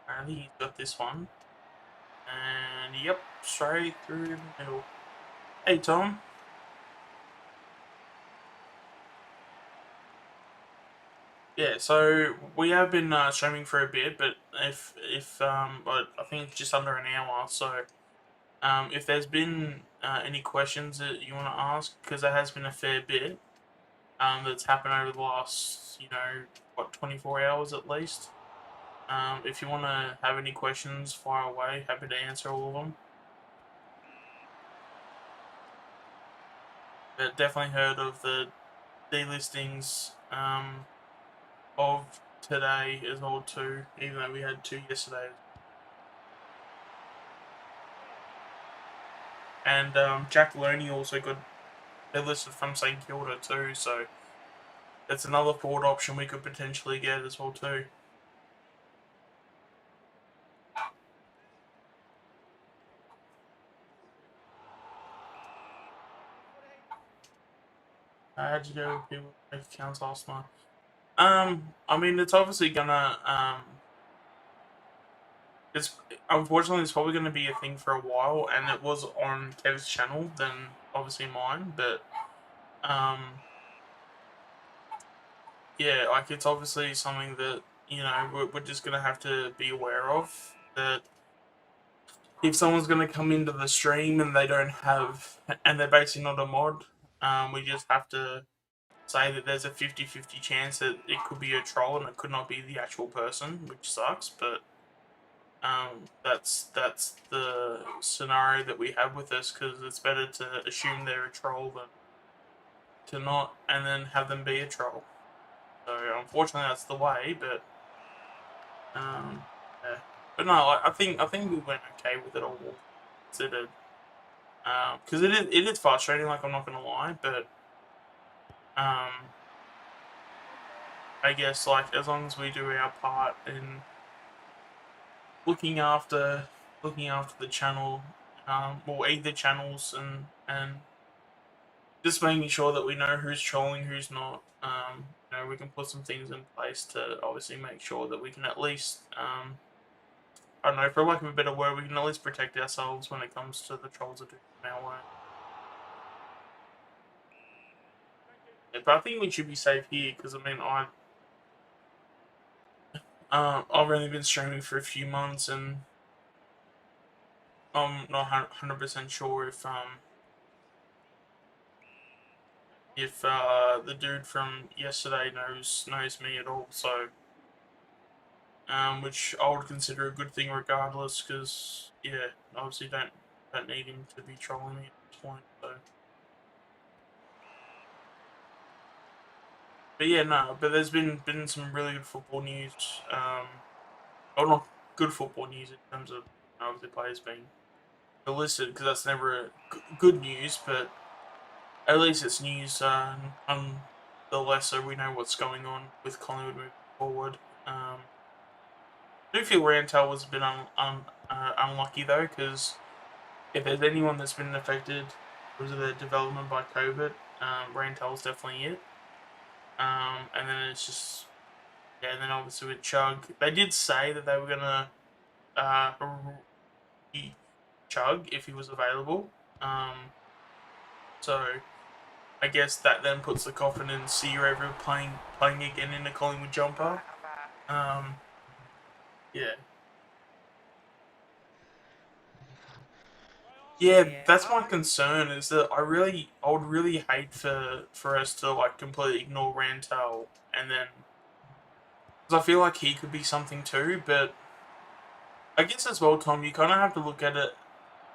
Apparently he's got this one. And yep, straight through the middle. Hey Tom. Yeah, so we have been streaming for a bit, but but I think it's just under an hour. So if there's been any questions that you want to ask, because there has been a fair bit, that's happened over the last, 24 hours at least. If you want to have any questions, fire away. Happy to answer all of them. But definitely heard of the delistings of today as well too, even though we had 2 yesterday. And Jack Looney also got delisted from St Kilda too, so that's another forward option we could potentially get as well too. How'd you go with people bank accounts last month? I mean, it's obviously gonna it's unfortunately it's probably gonna be a thing for a while, and it was on Kev's channel, then obviously mine, but yeah, like it's obviously something that we're just gonna have to be aware of. That if someone's gonna come into the stream and they don't have, and they're basically not a mod, we just have to say that there's a 50-50 chance that it could be a troll and it could not be the actual person, which sucks. But that's the scenario that we have with this, because it's better to assume they're a troll than to not, and then have them be a troll. So unfortunately, that's the way. But yeah. But no, I think we went okay with it all considered. Because it is frustrating. Like, I'm not gonna lie, but I guess, like, as long as we do our part in looking after the channel, or either channels, and just making sure that we know who's trolling, who's not. We can put some things in place to obviously make sure that we can at least, I don't know, for lack of a better word, we can at least protect ourselves when it comes to the trolls that do come our way. Yeah, but I think we should be safe here, because I mean, I've only been streaming for a few months, and I'm not 100% sure if the dude from yesterday knows me at all. So, which I would consider a good thing regardless, because yeah, obviously don't need him to be trolling me at this point. So, but yeah, no. But there's been some really good football news. Or not good football news in terms of the players being delisted, because that's never good news. But at least it's news on the lesser we know what's going on with Collingwood moving forward. I do feel Rantel was a bit unlucky though, because if there's anyone that's been affected because of their development by COVID, Rantel's definitely it. And then it's just, yeah, and then obviously with Chug, they did say that they were gonna Chug if he was available. So I guess that then puts the coffin in Sea Raver playing again in the Collingwood jumper. Yeah. Yeah, that's my concern, is that I would really hate for us to like completely ignore Rantel, and then, because I feel like he could be something too. But I guess as well, Tom, you kind of have to look at it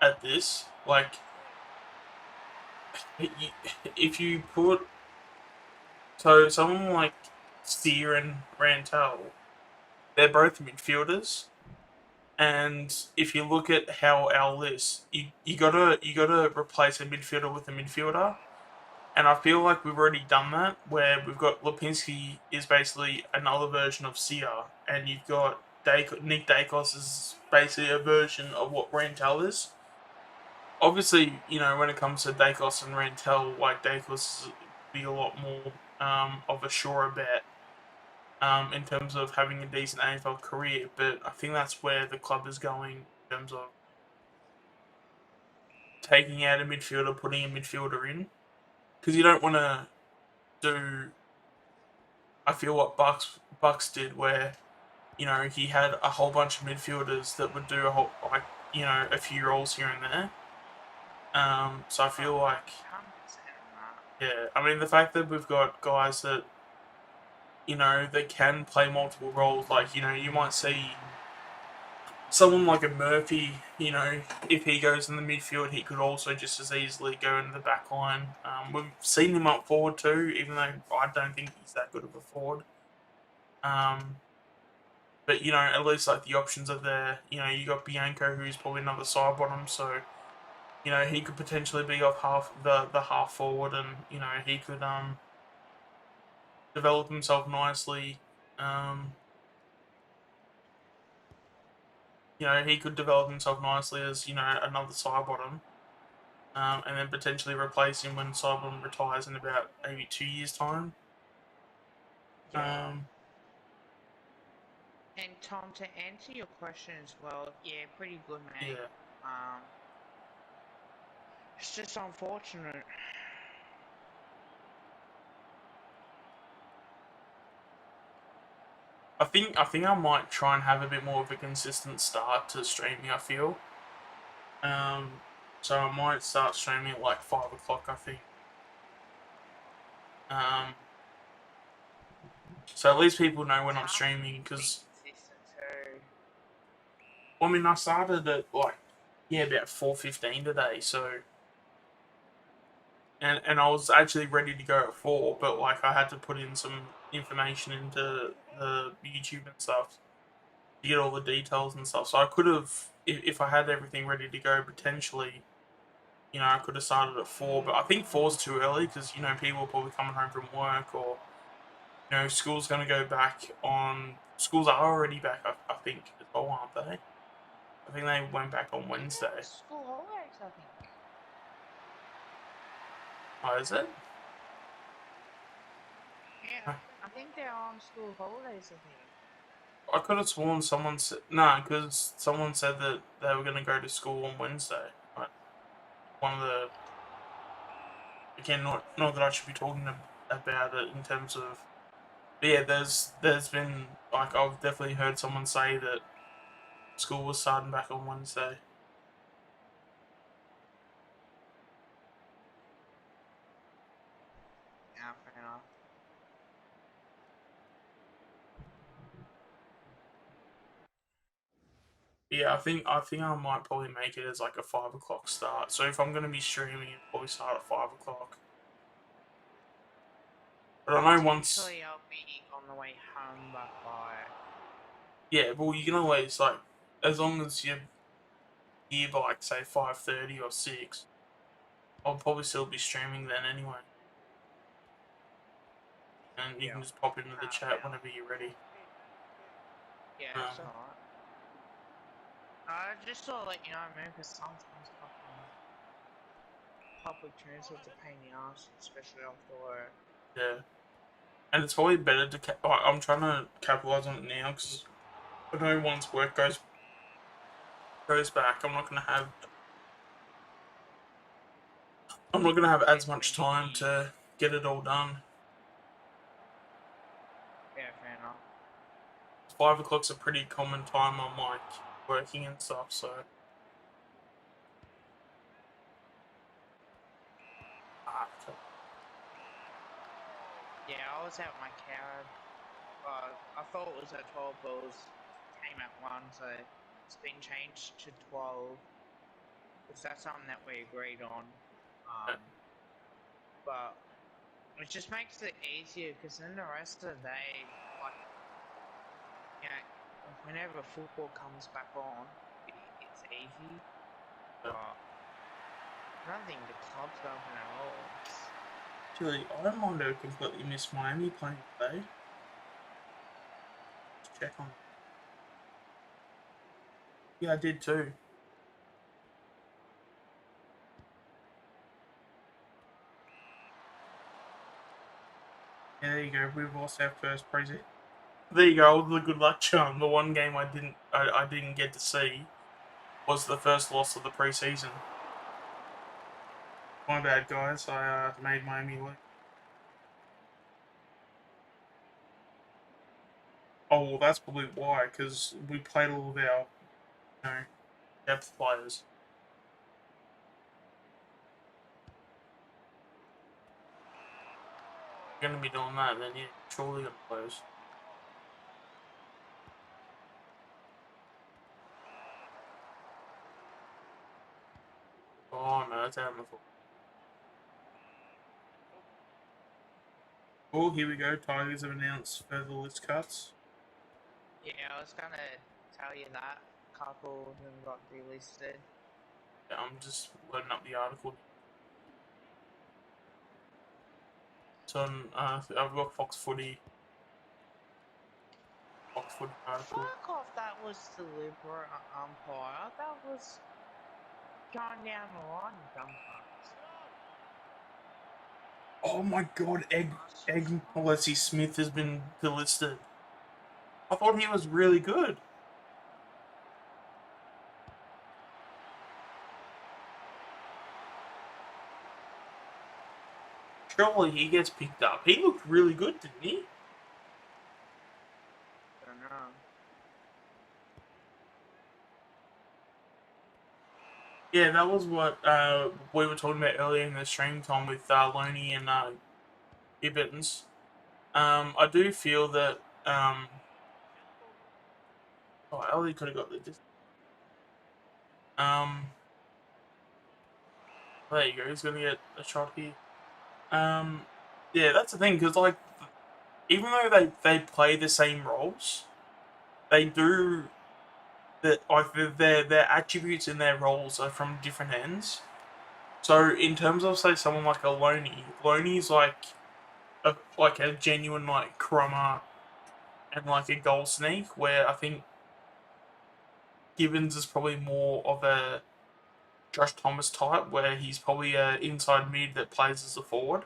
at this, like, if you put, so someone like Steer and Rantel, they're both midfielders. And if you look at how our list, you gotta replace a midfielder with a midfielder, and I feel like we've already done that, where we've got Lipinski is basically another version of Sia, and you've got Nick Dacos is basically a version of what Rantel is. Obviously, when it comes to Dacos and Rantel, like, Dacos would be a lot more of a surer bet in terms of having a decent AFL career. But I think that's where the club is going in terms of taking out a midfielder, putting a midfielder in, because you don't want to do. I feel what Bucks did, where he had a whole bunch of midfielders that would do a few roles here and there. So I feel like Yeah, I mean the fact that we've got guys that that can play multiple roles, like you might see someone like a Murphy, if he goes in the midfield, he could also just as easily go into the back line. We've seen him up forward too, even though I don't think he's that good of a forward. But at least like the options are there. You got Bianco, who's probably another side bottom, so he could potentially be off half the half forward, and he could develop himself nicely. Um, he could develop himself nicely as another side bottom, and then potentially replace him when side bottom retires in about maybe 2 years' time. Yeah. Um, And Tom, to answer your question as well, yeah, pretty good, mate. yeah, It's just unfortunate. I think I might try and have a bit more of a consistent start to streaming. I feel. So I might start streaming at like 5 o'clock. I think. Um, so at least people know when It's I'm hard for me streaming. to be Because consistent too. I mean, I started at like about 4:15 today. So and I was actually ready to go at 4, but like I had to put in some information into the YouTube and stuff to get all the details and stuff. So I could have, if I had everything ready to go, potentially, I could have started at 4. But I think 4's too early because people are probably coming home from work, or school's going to go back on. Schools are already back, I think, as well, aren't they? I think they went back on I think they're on Wednesday. school holidays, I think. Oh, is it? Yeah, I think they're on school holidays, I think. I could have sworn someone said no, because someone said that they were going to go to school on Wednesday. Like one of the again, not that I should be talking about it in terms of, but yeah, there's been like I've definitely heard someone say that school was starting back on Wednesday. Yeah, fair enough. Yeah, I think I might probably make it as like a 5 o'clock start. So if I'm going to be streaming, it'll probably start at 5 o'clock. But I know once, Potentially, I'll be on the way home, but by yeah, well you can always like as long as you're here by like say 5:30 or 6. I'll probably still be streaming then anyway, and you yeah, can just pop into the fair chat enough. whenever you're ready. Yeah, it's Um, alright. I just thought, like, man, because sometimes fucking public transport's a pain in the ass, especially after work. yeah, and it's probably better to. I'm trying to capitalize on it now because I know once work goes back, I'm not gonna have Get as too much many. time to get it all done. Yeah, fair enough. 5 o'clock's a pretty common time on like working and stuff, so. Ah, okay. Yeah, I was out my cab. I thought it was at 12, but it came at 1, so it's been changed to 12. Because that's something that we agreed on. Um, but it just makes it easier because then the rest of the day, like, whenever football comes back on, it's easy. But I don't think the club's open at all. Actually, I don't mind to completely miss Miami playing today. Just check on. Yeah, I did too. Yeah, there you go. We've lost our first preseason. There you go. The good luck charm. The one game I didn't get to see was the first loss of the preseason. My bad, guys. I made Miami lose. Oh well, that's probably why. Because we played all of our know depth players. you're going to be doing that, then yeah, surely going to lose. Oh no, that's out on the floor. Oh, here we go. Tigers have announced further list cuts. Yeah, I was gonna tell you that. Couple of them got delisted. Yeah, I'm just loading up the article. It's on, I've got Fox Footy article. Fuck off, that was deliberate umpire. That was going down the line, dumb fucks. Oh my god, Egg Leslie Smith has been delisted. I thought he was really good. Surely he gets picked up. He looked really good, didn't he? I don't know. Yeah, that was what we were talking about earlier in the stream time with Loney and Gibbons. I do feel that oh, Ellie could have got the there you go. He's gonna get a shot here. Yeah, that's the thing because like even though they play the same roles, they do that like their attributes in their roles are from different ends. So in terms of say someone like a Loney's like a genuine like crummer and like a goal sneak, where I think Gibbons is probably more of a Josh Thomas type, where he's probably a inside mid that plays as a forward.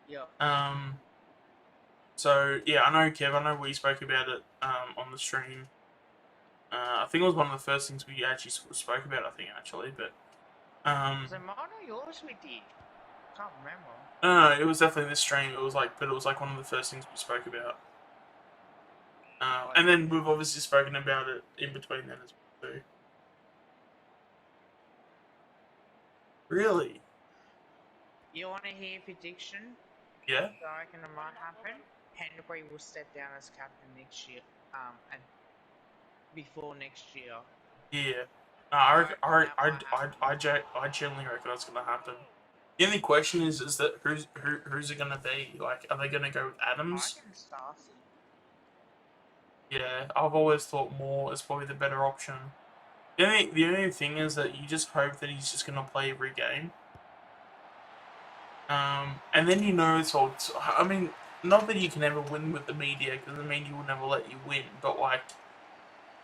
Yeah. So yeah, I know Kev. I know we spoke about it on the stream. I think it was one of the first things we actually spoke about. I think actually, but Was it mine or yours we did? Can't remember. no, it was definitely this stream. It was like one of the first things we spoke about. And then we've obviously spoken about it in between then as well too. Really? You want to hear prediction? Yeah. So I reckon it might happen. Pendlebury will step down as captain next year. And before next year. Yeah. No, I genuinely reckon that's gonna happen. The only question is that who's it gonna be? Like, are they gonna go with Adams? I reckon Starsy. Yeah, I've always thought Moore is probably the better option. The only thing is that you just hope that he's just gonna play every game. And then you know it's all. I mean, not that you can ever win with the media because the media will never let you win. But like,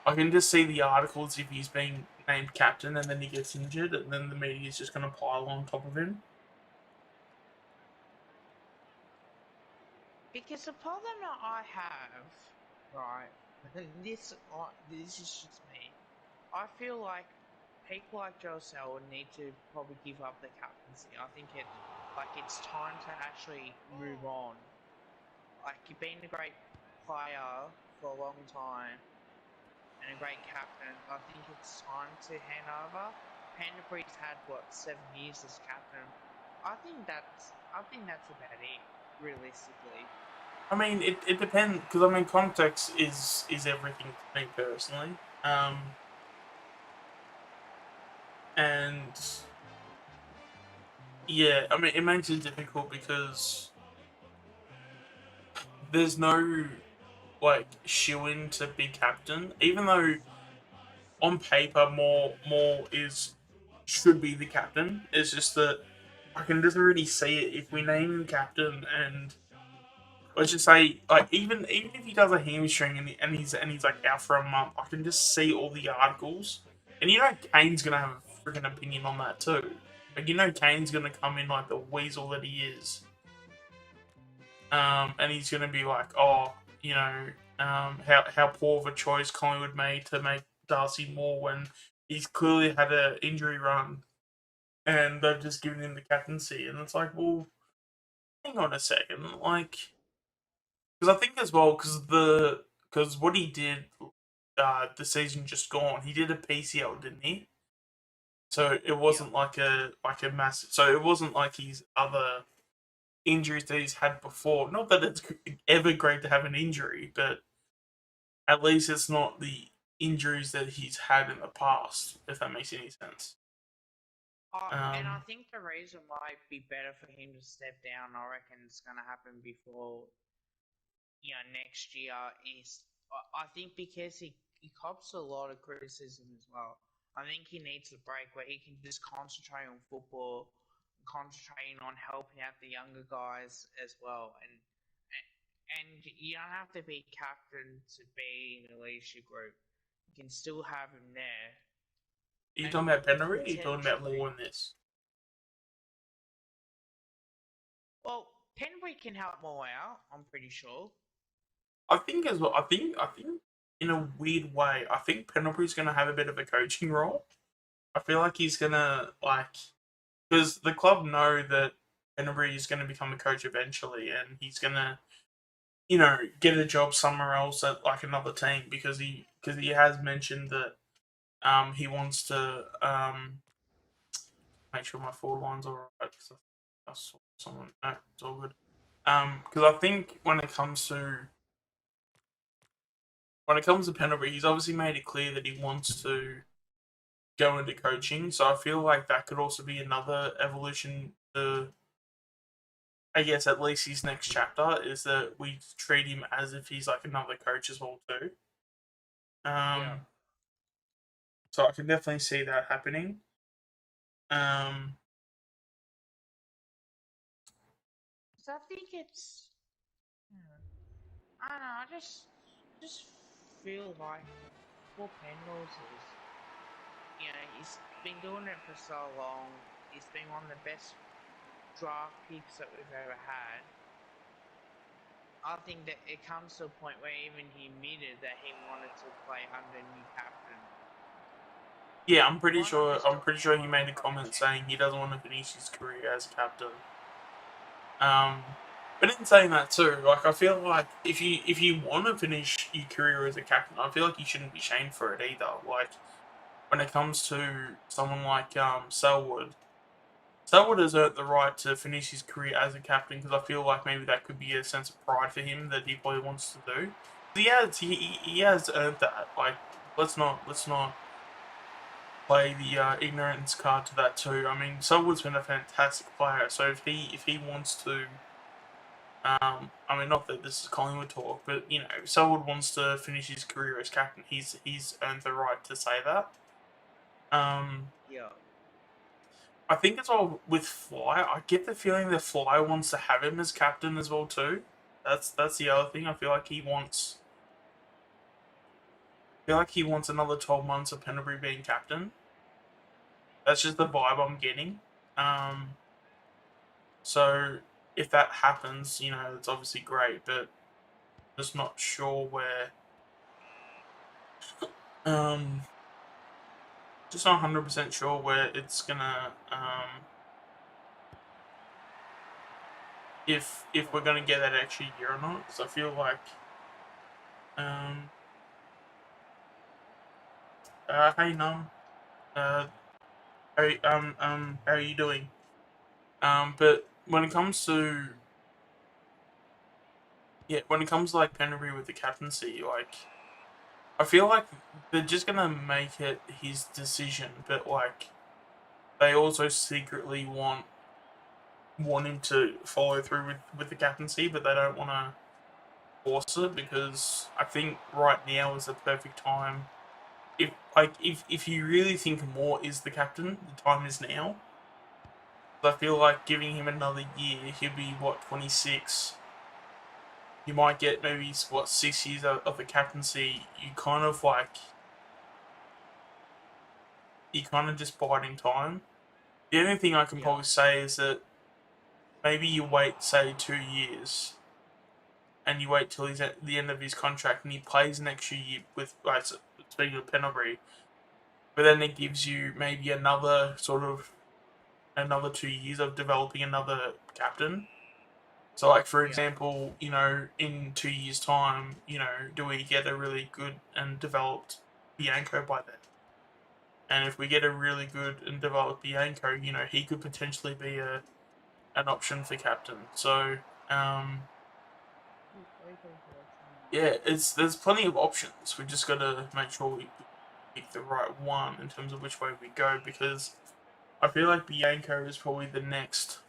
I can just see the articles if he's being named captain and then he gets injured, and then the media is just gonna pile on top of him. Because the problem that I have, right, this is just me. I feel like people like Joe Selwood need to probably give up the captaincy. I think it's time to actually move on. Like, you've been a great player for a long time and a great captain. I think it's time to hand over. Pendlebury's had 7 years as captain. I think that's about it, realistically. I mean, it depends because I mean context is everything to me personally. And yeah, I mean it makes it difficult because there's no like shoe-in to be captain, even though on paper more is should be the captain. It's just that I can just already see it if we name him captain and let's just say like even if he does a hamstring and he's like out for a month, I can just see all the articles. And you know Kane's gonna have a freaking opinion on that too. Like you know Kane's gonna come in like the weasel that he is. And he's gonna be like, oh, you know, how poor of a choice Collingwood made to make Darcy Moore when he's clearly had an injury run, and they've just given him the captaincy, and it's like, well, hang on a second, like, because I think as well, because what he did, the season just gone, he did a PCL, didn't he? So it wasn't like a massive. So it wasn't like his other injuries that he's had before. Not that it's ever great to have an injury, but at least it's not the injuries that he's had in the past, if that makes any sense. And I Um, think the reason why it'd be better for him to step down, I reckon it's going to happen before next year is I think because he cops a lot of criticism as well. I think he needs a break where he can just concentrate on football, concentrating on helping out the younger guys as well, and you don't have to be captain to be in a leadership group. You can still have him there, are you and talking about Penry? Or are you talking about more potentially, in this? well, Penbury can help more out. I'm pretty sure. I think as well. I think in a weird way, I think Pendlebury's going to have a bit of a coaching role. I feel like he's going to because the club know that Pendlebury is going to become a coach eventually, and he's going to get a job somewhere else at like another team because he has mentioned that he wants to make sure my forward line's all right. Because I saw someone. No, it's all good. Because I think when it comes to Pendlebury, he's obviously made it clear that he wants to go into coaching. So I feel like that could also be another evolution to, I guess, at least his next chapter is that we treat him as if he's like another coach as well too. Yeah. Um, so I can definitely see that happening. Um, So I think it's. I don't know. I just feel like poor Pendles is. He's been doing it for so long. He's been one of the best draft picks that we've ever had. I think that it comes to a point where even he admitted that he wanted to play under new captain. yeah, I'm pretty Why not sure. just I'm do pretty it sure now he and made a become a comment saying he champion? doesn't want to finish his career as captain. But in saying that too, like I feel like if you want to finish your career as a captain, I feel like you shouldn't be shamed for it either. Like when it comes to someone like Selwood has earned the right to finish his career as a captain because I feel like maybe that could be a sense of pride for him that he probably wants to do. He has earned that. Like let's not play the ignorance card to that too. I mean, Selwood's been a fantastic player, so if he wants to, I mean, not that this is Collingwood talk, but if Selwood wants to finish his career as captain, he's earned the right to say that. Um, Yeah. I think as well with Fly. I get the feeling that Fly wants to have him as captain as well too. That's the other thing. I feel like he wants. I feel like he wants another 12 months of Pendlebury being captain. That's just the vibe I'm getting. Um, so if that happens, it's obviously great, but just not sure where. Um, just not 100% sure where it's gonna. If we're gonna get that extra year or not, because I feel like. Um, hey Num. Uh, how are you doing? But when it comes to like Pendlebury with the captaincy, like I feel like they're just gonna make it his decision, but like they also secretly want him to follow through with the captaincy, but they don't want to force it because I think right now is the perfect time. If you really think Moore is the captain, the time is now. I feel like giving him another year, he'll be what 26. You might get maybe what 6 years of the captaincy. You kind of just biding time. The only thing I can Yeah. probably say is that maybe you wait say 2 years and you wait till he's at the end of his contract and he plays an extra year with speaking of Pendlebury, but then it gives you maybe another 2 years of developing another captain. So, like for Yeah. example, in 2 years' time, do we get a really good and developed Bianco by then? And if we get a really good and developed Bianco, he could potentially be an option for captain. So yeah, there's plenty of options. We just got to make sure we pick the right one in terms of which way we go, because I feel like Bianco is probably the next.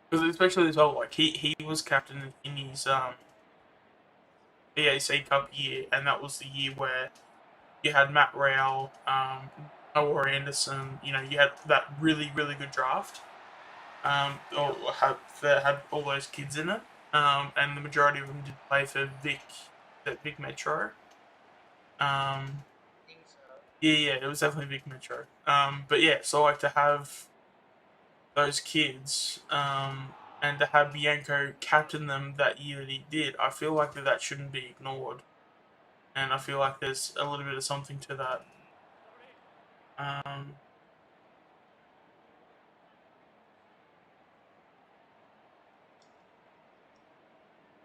Because especially as well, like he was captain in his BAC Cup year, and that was the year where you had Matt Rowell, Noah Anderson. You know, you had that really good draft. That had all those kids in it, and the majority of them did play for Vic Metro. Yeah, it was definitely Vic Metro. But yeah, so like to have those kids, and to have Bianco captain them that year that he did, I feel like that shouldn't be ignored, and I feel like there's a little bit of something to that. Um,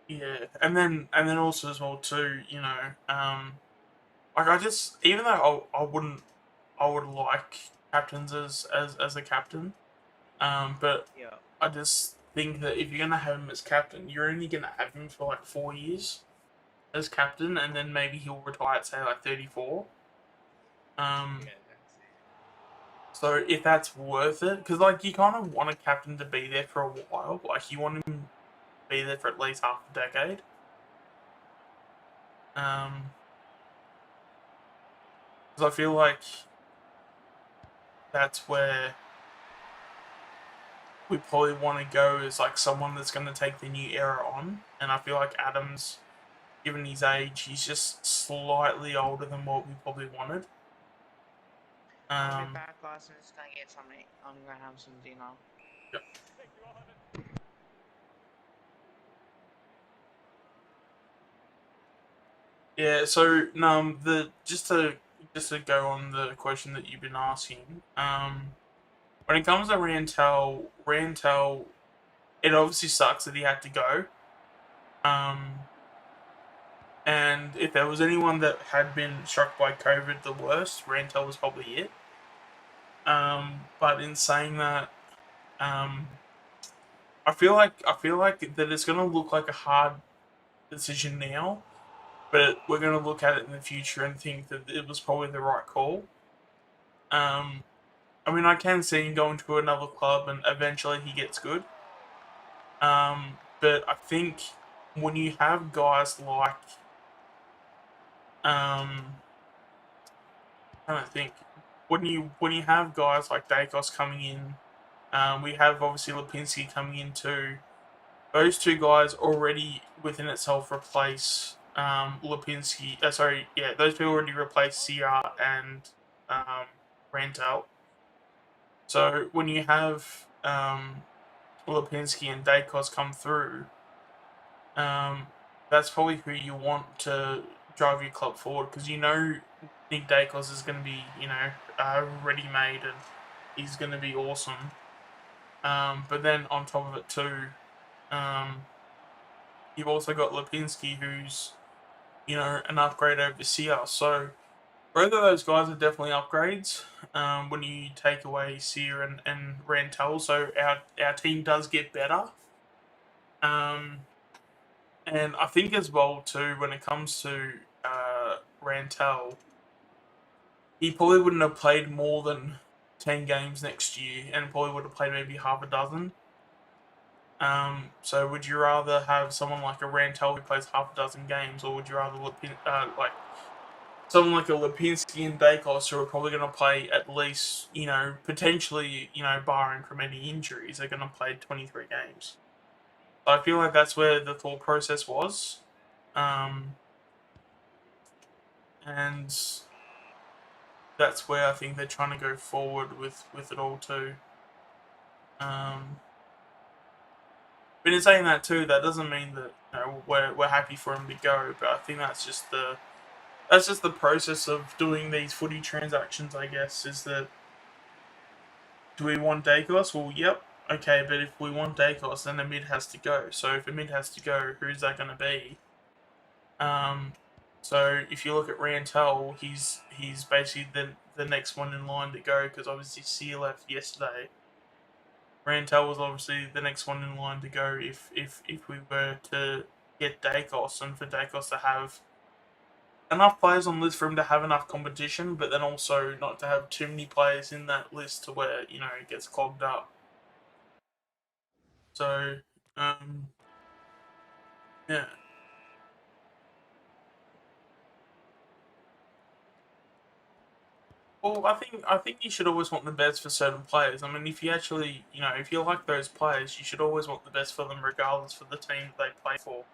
yeah, and then also as well too, you know, like I just, even though I would like captains as a captain, but Yeah. I just think that if you're gonna have him as captain, you're only gonna have him for like 4 years as captain, and then maybe he'll retire at say like 34. Um, Yeah, that's it. so if that's worth it, because like you kind of want a captain to be there for a while, like you want him to be there for at least half a decade. Because I feel like that's where we probably want to go, is like someone that's going to take the new era on, and I feel like Adams, given his age, he's just slightly older than what we probably wanted. I'll be Um, back, guys. I'm just gonna get something. I'm gonna have some dinner. yeah. Yeah, so the just to go on the question that you've been asking, when it comes to Rantel, it obviously sucks that he had to go. Um, and if there was anyone that had been struck by COVID the worst, Rantel was probably it. But in saying that, um, I feel like that it's gonna look like a hard decision now, but we're gonna look at it in the future and think that it was probably the right call. Um, I mean, I can see him going to another club and eventually he gets good. But I think when you have guys like, trying to think, when you have guys like Dacos coming in, we have obviously Lipinski coming in too. Those two guys already within itself replace Lipinski. Sorry, yeah, those people already replace CR and Rantel. So when you have Lipinski and Dacos come through, um, that's probably who you want to drive your club forward, because you know Nick Dacos is going to be, you know, ready made, and he's going to be awesome. But then on top of it too, um, you've also got Lipinski, who's, you know, an upgrade over Sear. So both of those guys are definitely upgrades. When you take away Sear and Rantel, so our team does get better. Um, and I think as well too, when it comes to Rantel, he probably wouldn't have played more than 10 games next year, and probably would have played maybe half a dozen. So would you rather have someone like a Rantel who plays half a dozen games, or would you rather like someone like a Lipinski and Dacos, who are probably going to play at least, you know, potentially, you know, barring from any injuries, they're going to play 23 games. So I feel like that's where the thought process was. Um, and that's where I think they're trying to go forward with it all too. Um, but in saying that too, that doesn't mean that, you know, we're happy for him to go. But I think that's just the process of doing these footy transactions. I guess, is that, do we want Dacos? Well, yep, okay. But if we want Dacos, then the mid has to go. So if the mid has to go, who's that going to be? Um, so if you look at Rantel, he's basically the next one in line to go, because obviously Sear left yesterday. Rantel was obviously the next one in line to go if we were to get Dacos, and for Dacos to have enough players on the list for him to have enough competition, but then also not to have too many players in that list to where, it gets clogged up. So, yeah. Well, I think you should always want the best for certain players. I mean, if you actually, if you like those players, you should always want the best for them, regardless for the team they play for.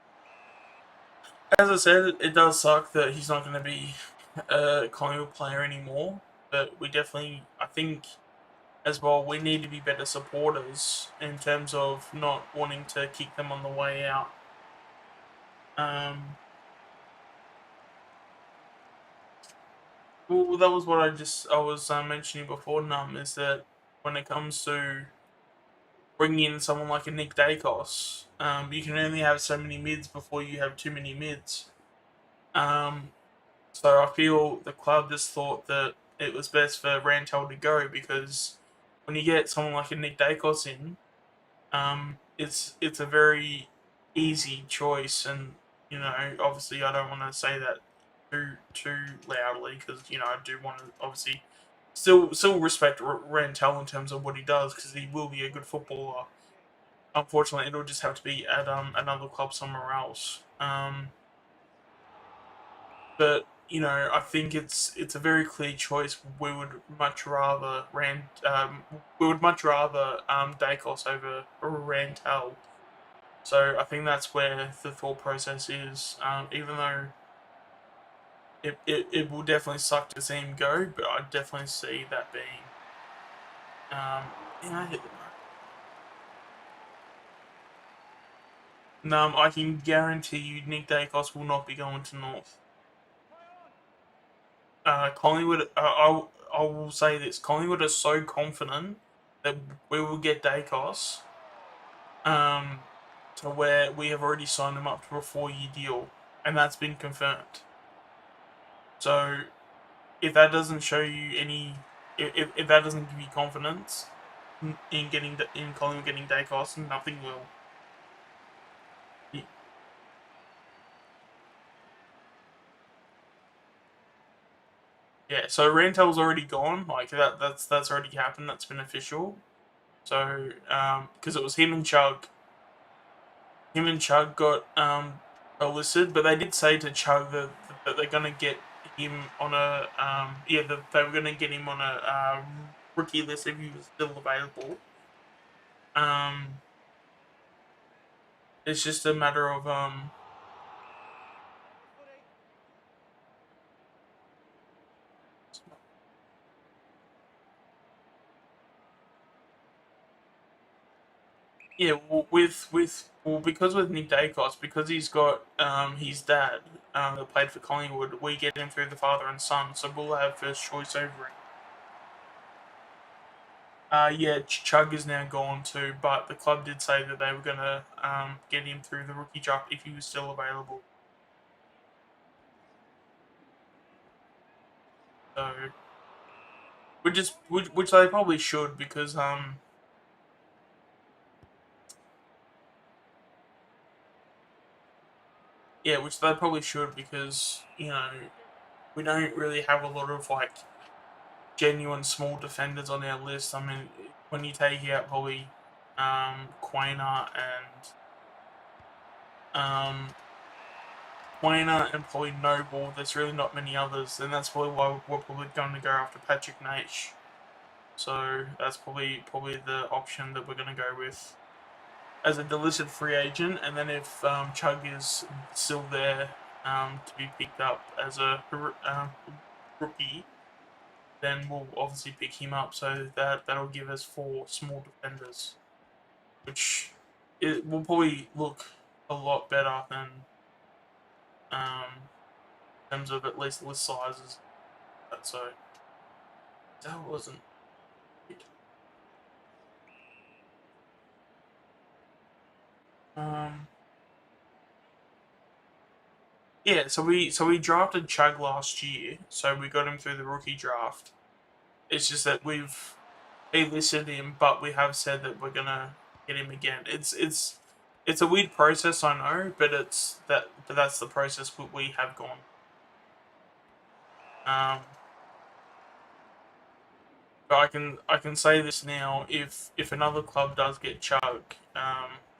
As I said, it does suck that he's not going to be a Collingwood player anymore. But we definitely, I think, as well, we need to be better supporters in terms of not wanting to kick them on the way out. Well, that was what I was mentioning before. Is that when it comes to bringing in someone like a Nick Dacos, you can only have so many mids before you have too many mids. Um, so I feel the club just thought that it was best for Rantel to go, because when you get someone like a Nick Dacos in, it's a very easy choice, and obviously I don't want to say that too loudly, because I do want to obviously still respect Rantel in terms of what he does, because he will be a good footballer. Unfortunately, it'll just have to be at another club somewhere else. But I think it's a very clear choice. We would much rather Dacos over Rantel. So I think that's where the thought process is. Even though it will definitely suck to see him go, but I definitely see that being. I hit the No, I can guarantee you Nick Dacos will not be going to North. Collingwood, I will say this: Collingwood are so confident that we will get Dacos, um, to where we have already signed him up to a 4-year deal, and that's been confirmed. So, if that doesn't show you if that doesn't give you confidence in Collingwood getting Dacos, nothing will. Yeah, so Rantel's already gone. Like that's already happened. That's been official. So, because it was him and Chug. Him and Chug got listed, but they did say to Chug that they're gonna get him on a that they were gonna get him on a rookie list if he was still available. Um, it's just a matter of yeah, because with Nick Dacos, because he's got his dad that played for Collingwood, we get him through the father and son, so we'll have first choice over him. Yeah, Chug is now gone too, but the club did say that they were gonna get him through the rookie draft if he was still available. So, which they probably should, because yeah, which they probably should, because we don't really have a lot of like genuine small defenders on our list. I mean, when you take out probably Quainer um, and probably Noble, there's really not many others, and that's probably why we're probably going to go after Patrick Naish. So that's probably the option that we're going to go with as a delisted free agent, and then if Chug is still there to be picked up as a rookie, then we'll obviously pick him up. So that'll give us 4 small defenders, which it will probably look a lot better than in terms of at least list sizes. So that wasn't it. Um, yeah, so we drafted Chug last year, so we got him through the rookie draft. It's just that delisted him, but we have said that we're gonna get him again. It's a weird process, I know, but that's the process we have gone. But I can say this now: if another club does get Chug,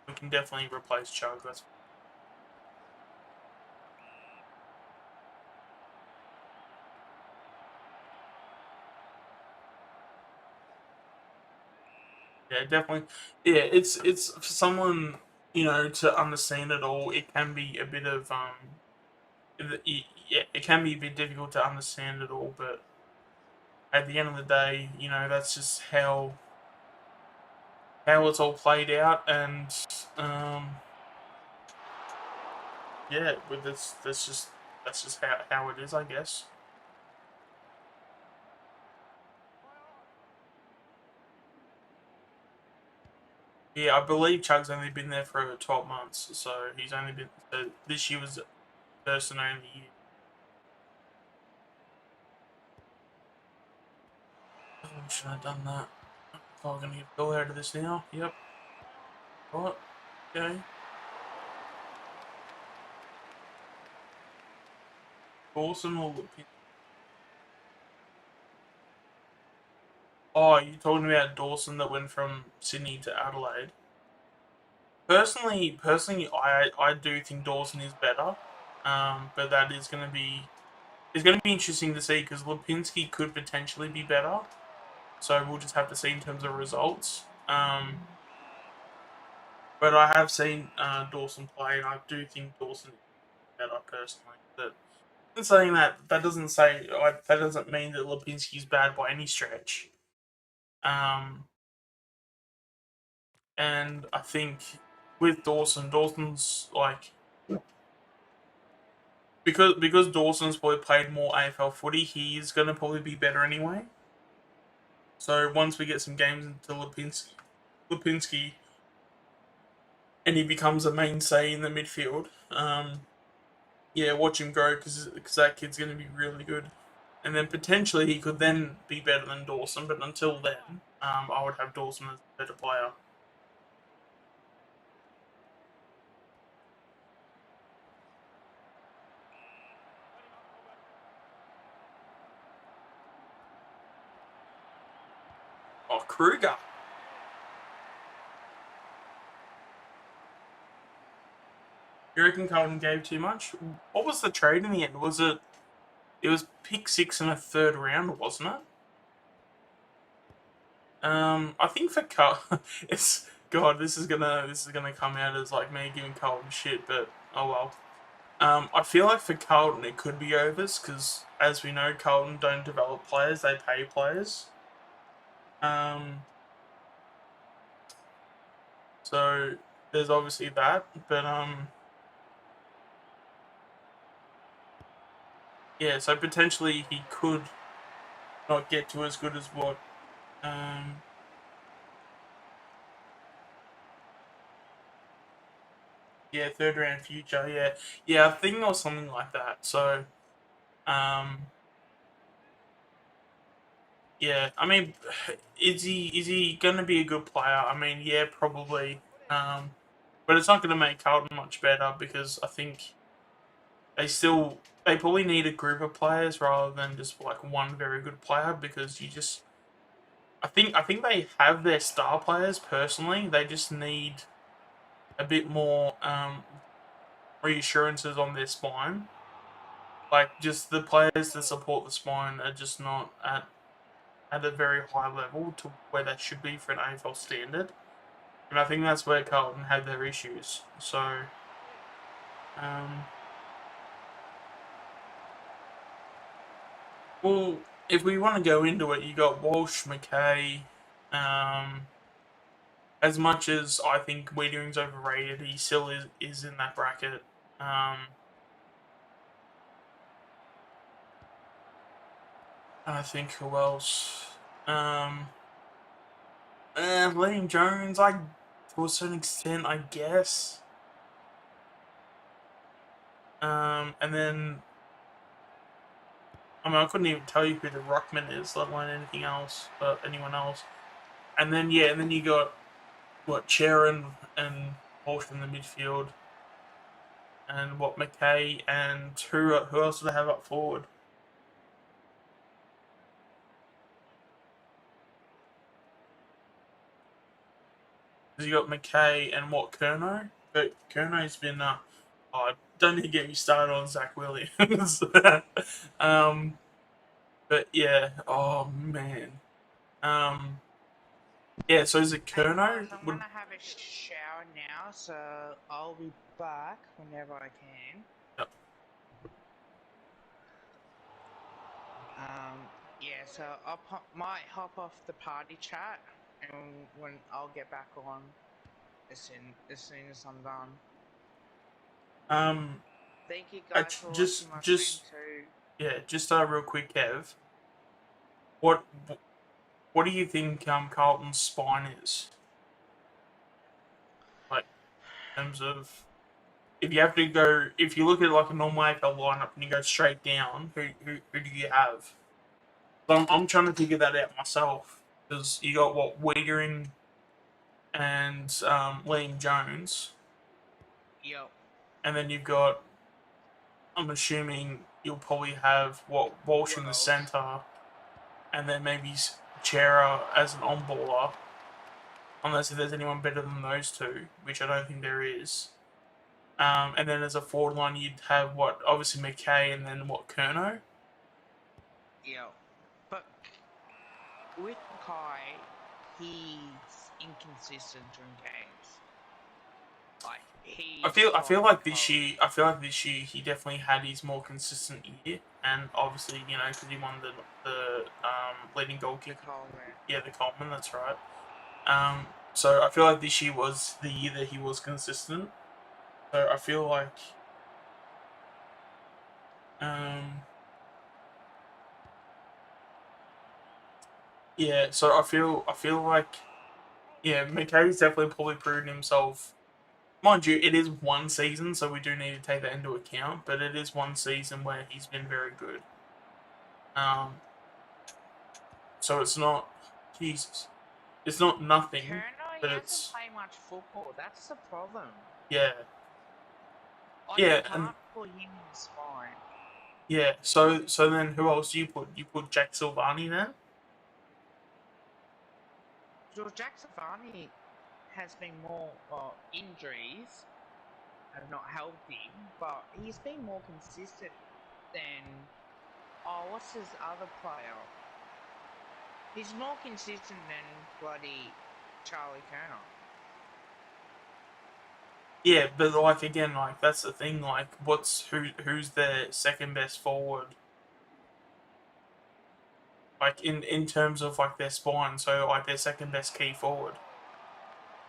we can definitely replace Chug. That's yeah, definitely. Yeah, it's for someone to understand it all. It can be a bit of yeah, it can be a bit difficult to understand it all, but at the end of the day, that's just how it's all played out, and um, yeah, with this, that's just how it is, I guess. Yeah, I believe Chug's only been there for 12 months, so he's only been. So this year was the first and only year. Oh, should I have done that? Oh, I'm gonna get Bill out of this now. Yep. What? Okay. Dawson or Lupin? Oh, you talking about Dawson that went from Sydney to Adelaide? Personally, I do think Dawson is better. But that is going to be it's going to be interesting to see because Lipinski could potentially be better. So we'll just have to see in terms of results. But I have seen Dawson play, and I do think Dawson is better personally. But in saying that, that doesn't mean that Lipinski is bad by any stretch. Um, and I think with Dawson's like because Dawson's probably played more AFL footy, he's gonna probably be better anyway. So once we get some games into Lipinski, and he becomes a mainstay in the midfield, yeah, watch him grow because that kid's gonna be really good. And then potentially he could then be better than Dawson, but until then, I would have Dawson as a better player. Oh, Kruger. You reckon Carlton gave too much? What was the trade in the end? Was it? It was pick six in a third round, wasn't it? I think for Carl, it's God. This is gonna come out as like me giving Carlton shit, but oh well. I feel like for Carlton it could be overs because, as we know, Carlton don't develop players; they pay players. Um, so there's obviously that, but yeah. So potentially he could not get to as good as what um yeah, third round future, yeah, yeah, I think or something like that. So um yeah, I mean, is he gonna be a good player? I mean, yeah, probably. But it's not gonna make Carlton much better because I think they probably need a group of players rather than just like one very good player because I think they have their star players personally. They just need a bit more reassurances on their spine. Like just the players that support the spine are just not at a very high level to where they should be for an AFL standard. And I think that's where Carlton had their issues. So, um, well, if we want to go into it, you got Walsh, McKay. Um, as much as I think Wiedering's overrated, he still is in that bracket. Um, I think who else? Um, Liam Jones, to a certain extent, I guess. And then I mean, I couldn't even tell you who the Ruckman is, let alone anything else, but anyone else. And then you got what Sharon and Walsh in the midfield, and what McKay and who else do they have up forward? Because you got McKay and what Kerno, but Kerno's been oh, don't need to get me started on Zach Williams. But yeah, oh man, yeah. So is it Hey guys, Kerno? I'm Would gonna have a shower now, so I'll be back whenever I can. yep. Yeah, so might hop off the party chat, and when I'll get back on as soon as I'm done. um, Thank you guys for watching my stream just too. yeah, just real quick, Kev. What what do you think Carlton's spine is? Like in terms of if you have to go, if you look at like a normal AFL lineup and you go straight down, who do you have? So I'm trying to figure that out myself because you got what Wiedering and Liam Jones, Yep. and then you've got. I'm assuming you'll probably have what Walsh in the Wells. centre, and then maybe Chera as an on-baller, unless if there's anyone better than those two, which I don't think there is. And then as a forward line, you'd have what obviously McKay, and then what Kerno. Yep. But with Kai, he's inconsistent during games. Like he's I feel top like this top. year, he definitely had his more consistent year, and obviously because he won the leading goal The kick. Coleman. Yeah, the Coleman. That's right. So I feel like this year was the year that he was consistent. So I feel like um, yeah. So I feel like yeah, McKay's definitely probably proven himself. Mind you, it is one season, so we do need to take that into account. But it is one season where he's been very good. Um, so it's not Jesus. It's not nothing, Kerno, he but hasn't it's played much football. That's the problem. yeah, Like you yeah, and can't put him in the spine. yeah. So then who else do you put? You put Jack Silvani then? George Savani has been more injuries have not helped him, but he's been more consistent than what's his other player? He's more consistent than bloody Charlie Kerner. Yeah, but like again, like that's the thing. Like, who's their second best forward? Like in terms of like their spine, so like their second best key forward.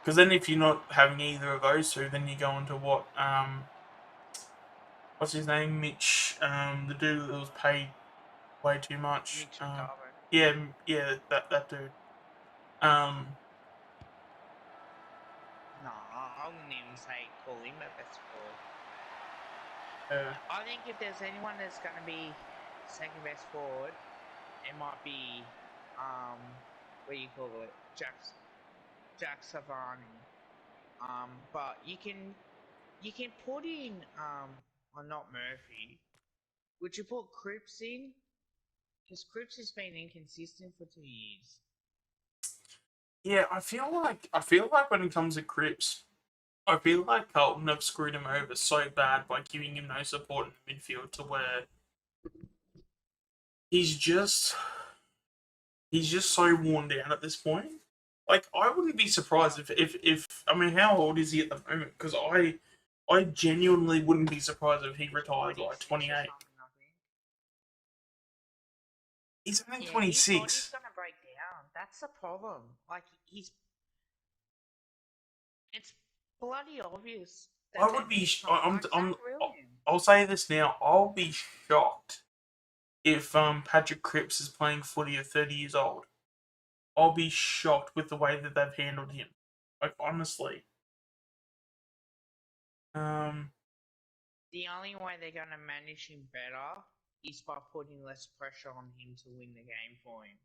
Because then if you're not having either of those two, then you go into what what's his name, Mitch, the dude that was paid way too much. Mitch McCarver. Yeah, yeah, that dude. Um, No, I wouldn't even say call him a best forward. uh, I think if there's anyone that's going to be second best forward, it might be what do you call it, Jack Savani. But you can put in or not Murphy. Would you put Cripps in? Because Cripps has been inconsistent for 2 years. yeah, I feel like when it comes to Cripps, I feel like Carlton have screwed him over so bad by giving him no support in the midfield to where he's just he's just so worn down at this point. Like I wouldn't be surprised if I mean how old is he at the moment? Because I genuinely wouldn't be surprised if he retired like 26 or 28. something, I think. He's only Yeah, his body's 26. gonna break down. That's the problem. Like it's bloody obvious I that they would be. need someone like Zach Williams. I'll say this now. I'll be shocked if Patrick Cripps is playing footy at 30 years old. I'll be shocked with the way that they've handled him. Like honestly. Um. The only way they're gonna manage him better is by putting less pressure on him to win the game for him.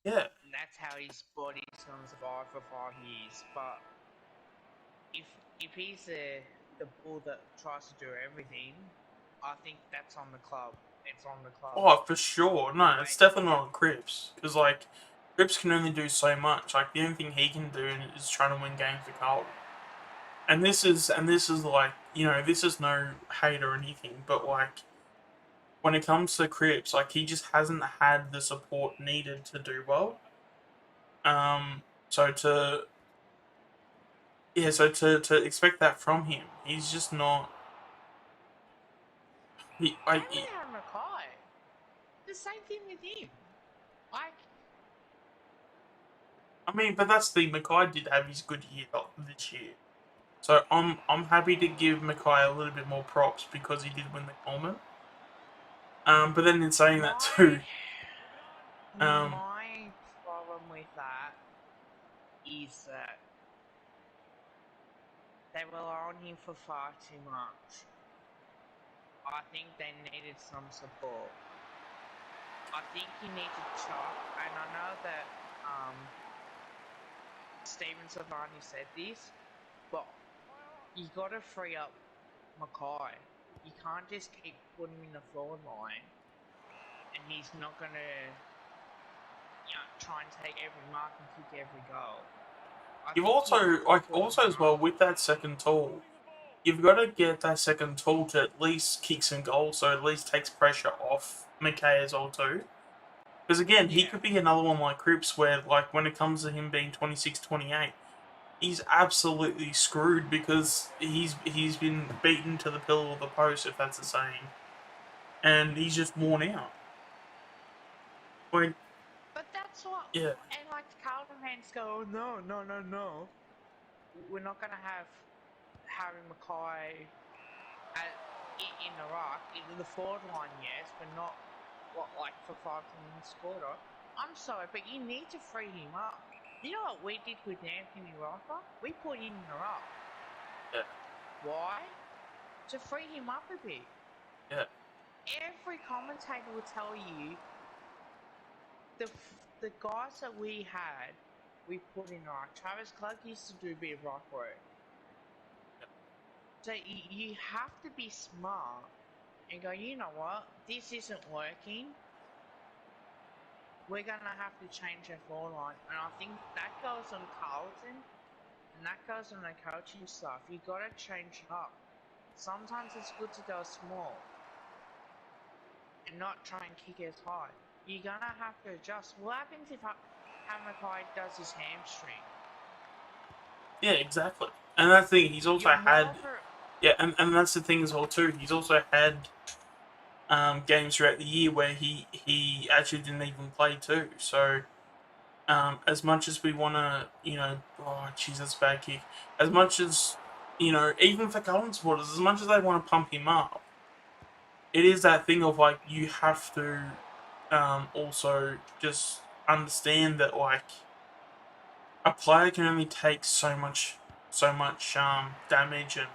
Yeah. And that's how his body's going to survive for 5 years. But if if he's the bull that tries to do everything, I think that's on the club. It's on the club. Oh, for sure. The No, way, it's definitely not on Cripps. Because, like, Cripps can only do so much. Like, the only thing he can do is trying to win games for Carlton. And this is like, this is no hate or anything, but like when it comes to Cripps, like he just hasn't had the support needed to do well. So to expect that from him, he's just not. same with Aaron Mackay. The same thing with him. Like, I mean, but that's the Mackay did have his good year this year. So I'm happy to give Mackay a little bit more props because he did win the Coleman. But then in saying that my too, um, my problem with that is that they rely on him for far too much. I think they needed some support. I think he needed chop, and I know that Stephen Savani said this, but you got to free up Mackay. You can't just keep putting him in the forward line, and he's not gonna, try and take every mark and kick every goal. I you've think you also have to like put him also as up. well with that second tool. You've got to get that second tool to at least kick some goals, so at least takes pressure off McKay as well too. Because again, he Yeah. could be another one like Cripps, where like when it comes to him being 26, 28, he's absolutely screwed because he's been beaten to the pillar of the post, if that's the saying, and he's just worn out. Like, But that's what, yeah, and like the Carlton fans go, oh, no, no, no, no. We're not going to have Harry Mackay in the ruck, in the forward line, yes, but not like for 5 minutes quarter. I'm sorry, but you need to free him up. You know what we did with Anthony Rocca? We put him in the ruck. yeah, Why? To free him up a bit. yeah. Every commentator will tell you the the guys that we had, we put in ruck. Travis Clark used to do a bit of ruck work. So you have to be smart and go, you know what, this isn't working. We're going to have to change our forward line. And I think that goes on Carlton and that goes on the coaching staff. You got to change it up. Sometimes it's good to go small and not try and kick as high. You're going to have to adjust. What happens if Hamakai does his hamstring? Yeah, exactly. And that's the thing, he's also You're more had. of a... Yeah, and that's the thing as well too. He's also had games throughout the year where he actually didn't even play too. So as much as we want to, oh jeez, that's a bad kick. As much as even for Carlton supporters, as much as they want to pump him up, it is that thing of like you have to also just understand that like a player can only take so much damage and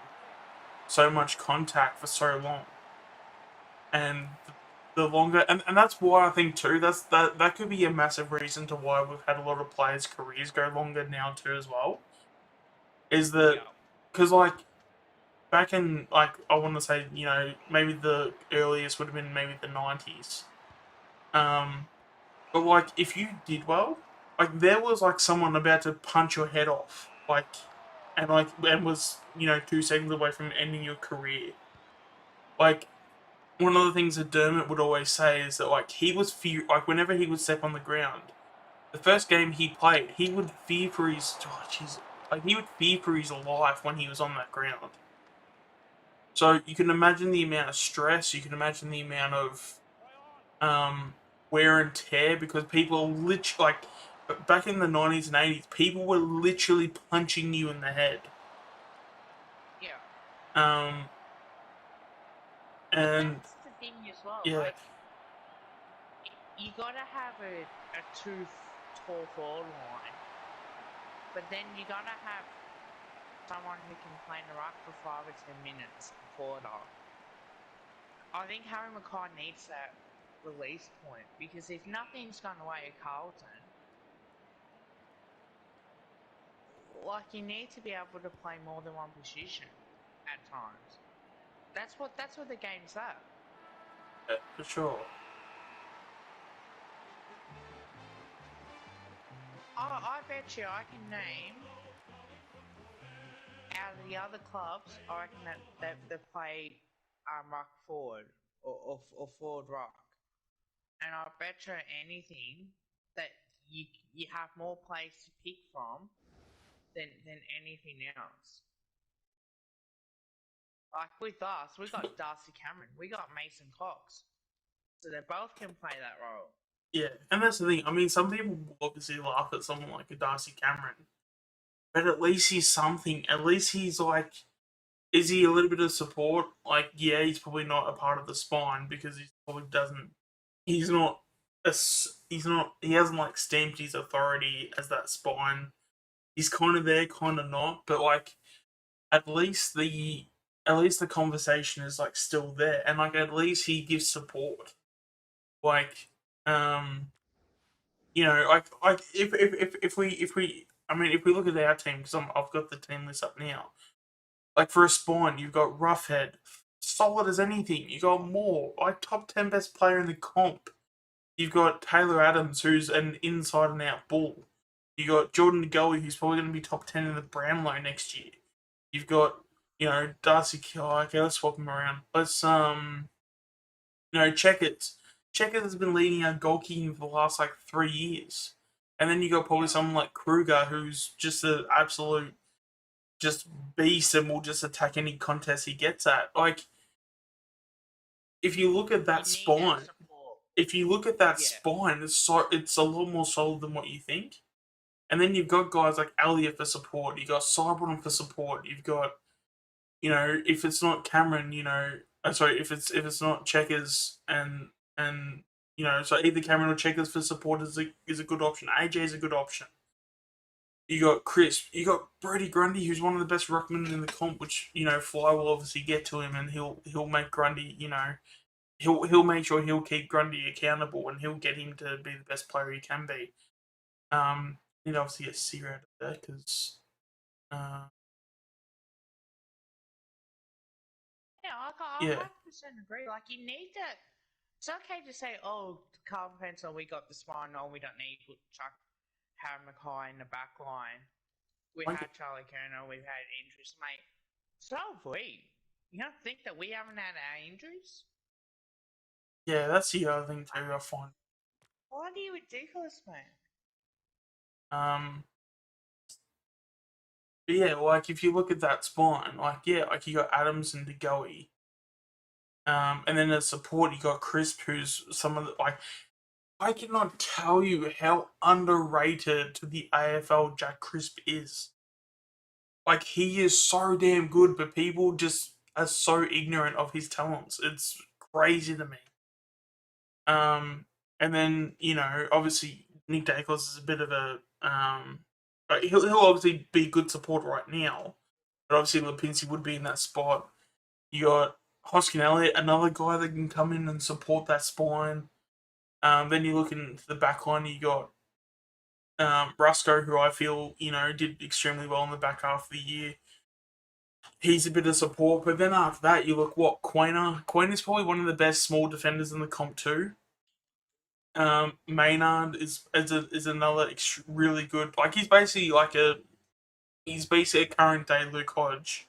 so much contact for so long, and the longer and that's why I think too that could be a massive reason to why we've had a lot of players' careers go longer now too as well. Is that Yeah. because like back in like I want to say maybe the earliest would have been maybe the 90s. Um, but like if you did well, like there was like someone about to punch your head off, and was 2 seconds away from ending your career. Like one of the things that Dermot would always say is that like he was like whenever he would step on the ground, the first game he played, he would fear for his like he would fear for his life when he was on that ground. So you can imagine the amount of stress, you can imagine the amount of um, wear and tear because people literally like back in the 90s and 80s, people were literally punching you in the head. Yeah. Um, But and that's the thing as well. yeah, Like, you got to have a too tall forward line. But then you got to have someone who can play in the ruck for 5 or 10 minutes before that. I think Harry Mackay needs that release point because if nothing's gone away at Carlton, like you need to be able to play more than one position at times. That's what the game's at. Yeah, for sure. I bet you I can name out of the other clubs. I reckon that they play ruck forward or forward ruck, and I bet you anything that you have more players to pick from than anything else. Like with us, we got Darcy Cameron, we got Mason Cox, so they both can play that role. Yeah, and that's the thing. I mean, some people will obviously laugh at someone like a Darcy Cameron, but at least he's something. At least he's like, is he a little bit of support? Like, yeah, he's probably not a part of the spine because he probably doesn't. He's not. He's not. He hasn't like stamped his authority as that spine. He's kind of there, kind of not. But like, at least the conversation is like still there, and like at least he gives support. Like, you know, like if we, I mean, if we look at our team, because I've got the team list up now. Like for a spine, you've got Roughhead, solid as anything. You got Moore, like top 10 best player in the comp. You've got Taylor Adams, who's an inside and out bull. You got Jordan Goey, who's probably going to be top 10 in the Brownlow next year. You've got, you know, Darcy. Okay, let's swap them around. Let's Checkers. Checkers has been leading our goalkeeping for the last like 3 years. And then you got probably someone like Kruger, who's just an absolute just beast and will just attack any contest he gets at. Like, if you look at that spine, it's a lot more solid than what you think. And then you've got guys like Elliot for support. You got Cyberton for support. You've got, you know, if it's not Cameron, you know, if it's not Checkers and you know, so either Cameron or Checkers for support is a good option. AJ is a good option. You got Crisp. You got Brody Grundy, who's one of the best ruckmen in the comp. Which, you know, Fly will obviously get to him, and he'll make Grundy. You know, he'll make sure he'll keep Grundy accountable, and he'll get him to be the best player he can be. He'd obviously get Sear out of there because. Yeah, I Yeah. 100% agree. Like, you need to. It's okay to say, oh, Carlton Pencil, we got the spine. No, we don't need to chuck Harry Mackay in the back line. We Like, had Charlie Kerner, we've had injuries, mate. So have we. You don't think that we haven't had our injuries? yeah, that's the other thing too. I find. Bloody ridiculous, mate. But yeah, like if you look at that spine, like yeah, like you got Adams and DeGoey. And then as support you got Crisp, who's some of the like. I cannot tell you how underrated to the AFL Jack Crisp is. Like he is so damn good, but people just are so ignorant of his talents. It's crazy to me. And then you know, obviously Nick Dacos is a bit of a like, he'll obviously be good support right now, but obviously Lipinski would be in that spot. You got Hoskin Elliott, another guy that can come in and support that spine. Then you look into the back line, you got Rusco, who I feel, you know, did extremely well in the back half of the year. He's a bit of support, but then after that, you look what Quainer. Quainer's probably one of the best small defenders in the comp too. Maynard is another really good. Like he's basically a current day Luke Hodge.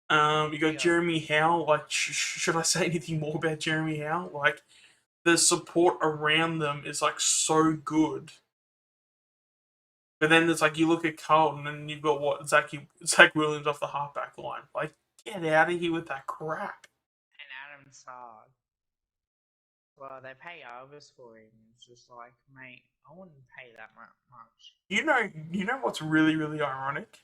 You got Jeremy Howe. Like, should I say anything more about Jeremy Howe? Like, the support around them is like so good. But then it's like you look at Carlton and you've got what Zach Williams off the halfback line. Like, get out of here with that crap. And Adam Sard. Well, they pay overs for him. It's just like, mate, I wouldn't pay that much. You know what's really, really ironic?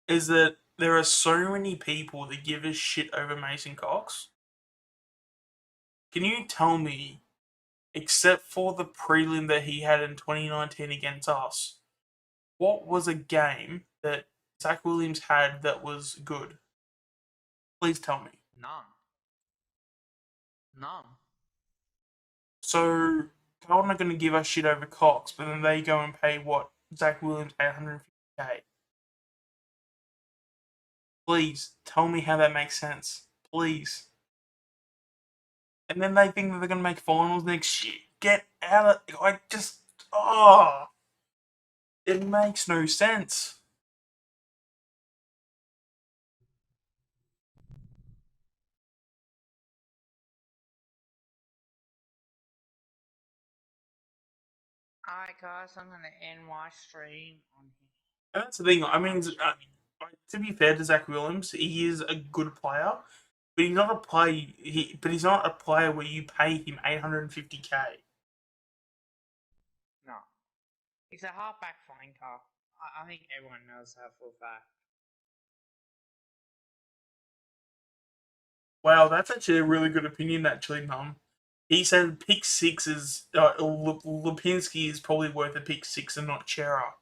Is that there are so many people that give a shit over Mason Cox. Can you tell me, except for the prelim that he had in 2019 against us, what was a game that Zach Williams had that was good? Please tell me. None. So, Carlton are going to give us shit over Cox, but then they go and pay what? Zach Williams 850k. Please tell me how that makes sense. Please. And then they think that they're gonna make finals next year. Get out of it makes no sense. Alright, guys, I'm gonna end my stream on here. And that's the thing. I mean, to be fair to Zach Williams, he is a good player, but he's not a play. But he's not a player where you pay him 850k. No. He's a halfback flanker. I think everyone knows that for a fact. Wow, that's actually a really good opinion, actually, Mum. He said pick six is Lipinski is probably worth a pick six and not Chera.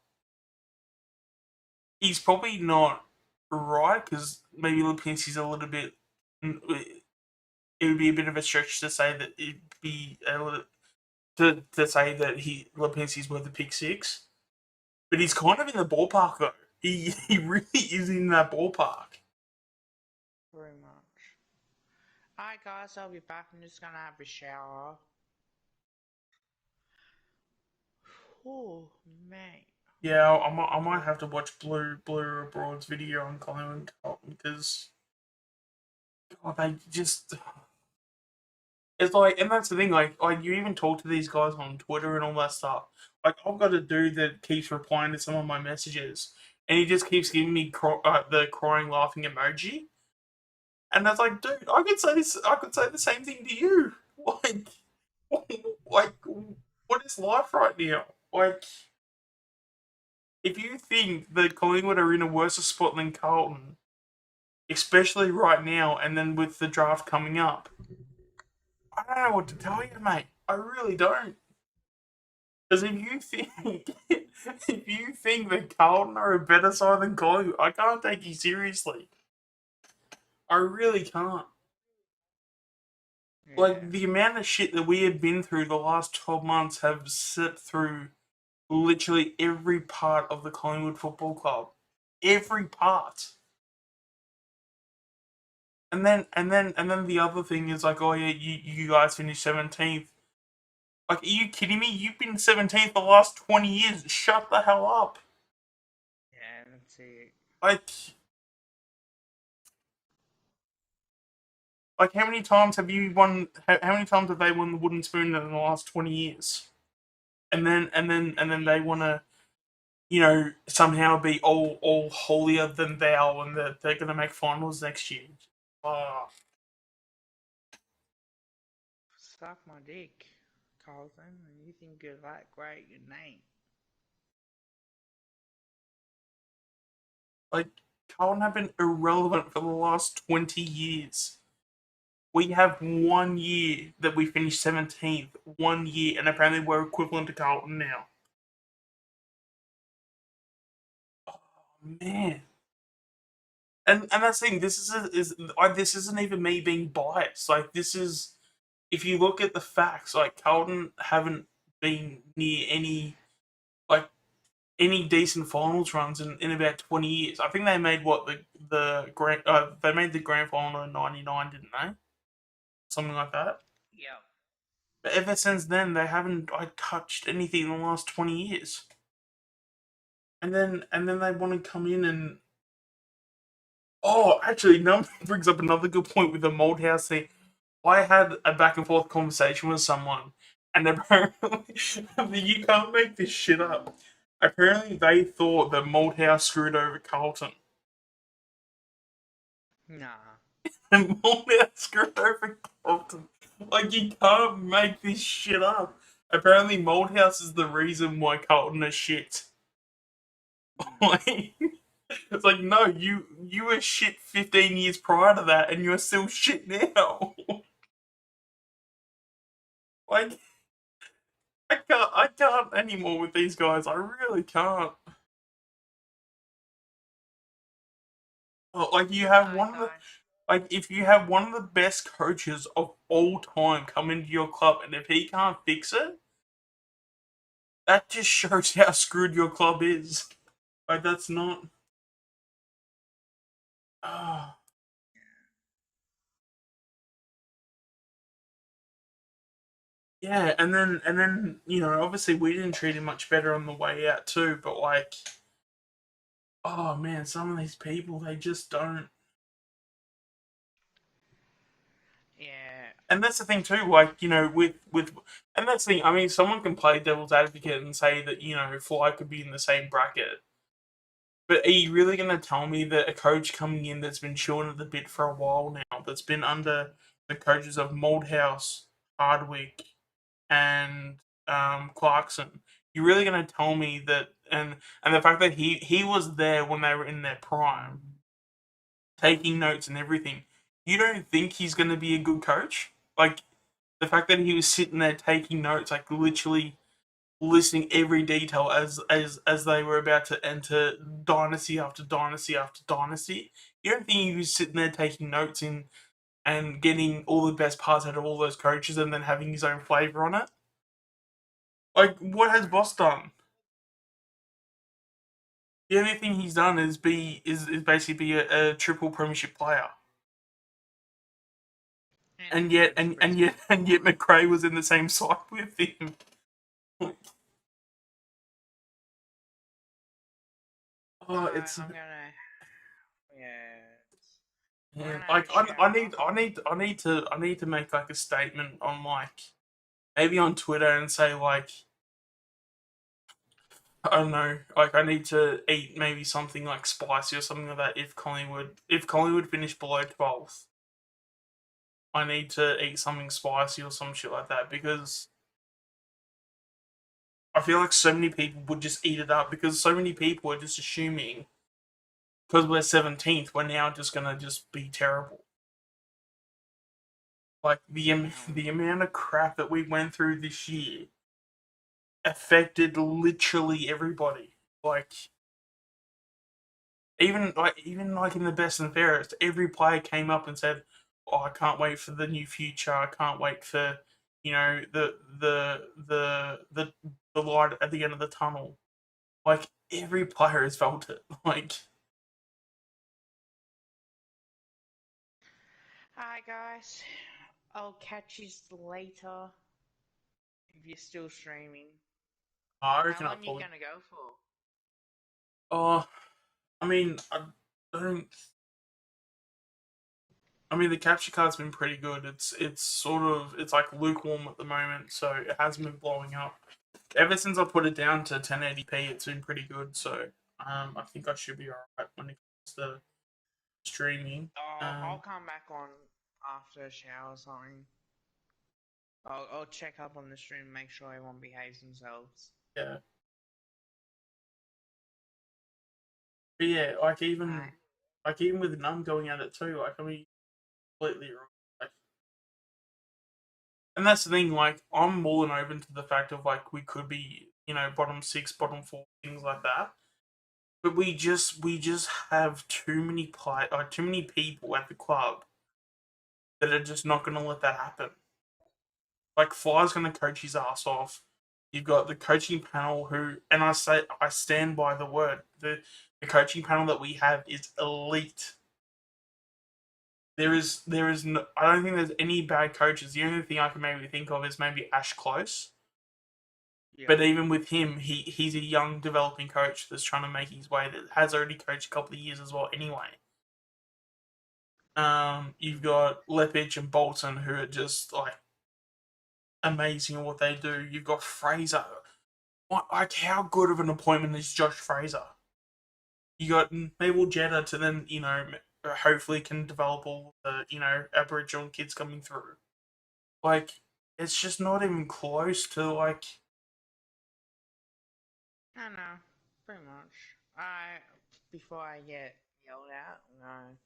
He's probably not right because maybe Lipinski's a little bit. It would be a bit of a stretch to say that it'd be to say that Lipinski's worth a pick six, but he's kind of in the ballpark though. He really is in that ballpark. Very much. Alright, guys, I'll be back. I'm just gonna have a shower. Oh, man. Yeah, I might have to watch Blue Abroad's video on Collingwood because they just. It's like, and that's the thing. Like you even talk to these guys on Twitter and all that stuff. Like I've got a dude that keeps replying to some of my messages, and he just keeps giving me the crying, laughing emoji. And that's like, dude, I could say this. I could say the same thing to you. Like, what is life right now? Like, if you think that Collingwood are in a worse spot than Carlton, especially right now, and then with the draft coming up, I don't know what to tell you, mate. I really don't. Because if you think that Carlton are a better side than Collingwood, I can't take you seriously. I really can't. Yeah. Like the amount of shit that we have been through the last 12 months have sit through literally every part of the Collingwood Football Club. Every part. And then the other thing is like, oh yeah, you guys finished 17th. Like, are you kidding me? You've been 17th the last 20 years. Shut the hell up. Yeah, let's see. Like how many times have you won? How many times have they won the wooden spoon in the last 20 years? And then they want to, somehow be all holier than thou, and that they're gonna make finals next year. Oh. Suck my dick, Carlton. You think you're that great, your name. Like, Carlton have been irrelevant for the last 20 years. We have 1 year that we finished 17th. 1 year, and apparently we're equivalent to Carlton now. Oh, man. And that's the thing. This this isn't even me being biased. Like, this is, if you look at the facts, like Carlton haven't been near any decent finals runs in about 20 years. I think they made they made the grand final in '99, didn't they? Something like that. Yeah. But ever since then, they haven't touched anything in the last 20 years. And then they want to come in and actually, no, brings up another good point with the Moldhouse thing. I had a back and forth conversation with someone, and apparently, you can't make this shit up. Apparently, they thought that Moldhouse screwed over Carlton. Nah. And Moldhouse screwed over Carlton. Like, you can't make this shit up. Apparently, Moldhouse is the reason why Carlton is shit. Like, it's like, no, you were shit 15 years prior to that, and you're still shit now. Like, I can't anymore with these guys. I really can't. Like, you have one of the, like, if you have one of the best coaches of all time come into your club, and if he can't fix it, that just shows how screwed your club is. Like that's not. Oh. Yeah, and then obviously we didn't treat him much better on the way out too. But like, oh man, some of these people they just don't. Yeah. And that's the thing too. Like with and that's the thing. I mean, someone can play devil's advocate and say that Fly could be in the same bracket. But are you really going to tell me that a coach coming in that's been chewing at the bit for a while now, that's been under the coaches of Moldhouse, Hardwick, and Clarkson, you're really going to tell me that, and the fact that he was there when they were in their prime, taking notes and everything, you don't think he's going to be a good coach? Like the fact that he was sitting there taking notes, like literally listing every detail as they were about to enter dynasty after dynasty after dynasty. You don't think he was sitting there taking notes in and getting all the best parts out of all those coaches and then having his own flavour on it? Like, what has Boss done? The only thing he's done is basically be a triple premiership player. And And he yet went to and, and Brisbane. yet and yet McRae was in the same side with him. Oh, it's I'm gonna. Yeah. We're yeah. gonna have Like a shower. I need to make like a statement on like maybe on Twitter and say like I don't know, like I need to eat maybe something like spicy or something like that if Collingwood finish below 12th. I need to eat something spicy or some shit like that because I feel like so many people would just eat it up because so many people are just assuming because we're 17th, we're now just gonna just be terrible. Like the Um, amount of crap that we went through this year affected literally everybody. Like even like in the best and fairest, every player came up and said, "Oh, I can't wait for the new future. I can't wait for the light at the end of the tunnel." Like every player has felt it. Like Alright, guys. I'll catch you later if you're still streaming. I How reckon I'll long you probably. gonna go for? Oh, I mean, don't. I mean, the capture card's been pretty good. It's sort of it's like lukewarm at the moment, so it hasn't been blowing up. Ever since I put it down to 1080p, it's been pretty good. So I think I should be alright when it comes to streaming. I'll come back on after a shower or something. I'll check up on the stream, make sure everyone behaves themselves. Yeah, but yeah, like Alright. even with Num going at it too, like I mean, completely wrong. Like, and that's the thing. Like I'm more than open to the fact of like we could be bottom six, bottom four, things like that. But we just have too many too many people at the club that are just not going to let that happen. Like Fly's going to coach his ass off. You've got the coaching panel who, and I stand by the word. The coaching panel that we have is elite. There is no, I don't think there's any bad coaches. The only thing I can maybe think of is maybe Ash Close. Yeah. But even with him, he's a young developing coach that's trying to make his way. That has already coached a couple of years as well. Anyway, you've got Lepage and Bolton who are just like amazing at what they do. You've got Fraser. Like, how good of an appointment is Josh Fraser? You got Mabel Jetta to then, hopefully can develop all the, Aboriginal kids coming through. Like, it's just not even close to, like, I know, pretty much. Before I get yelled at, I'm gonna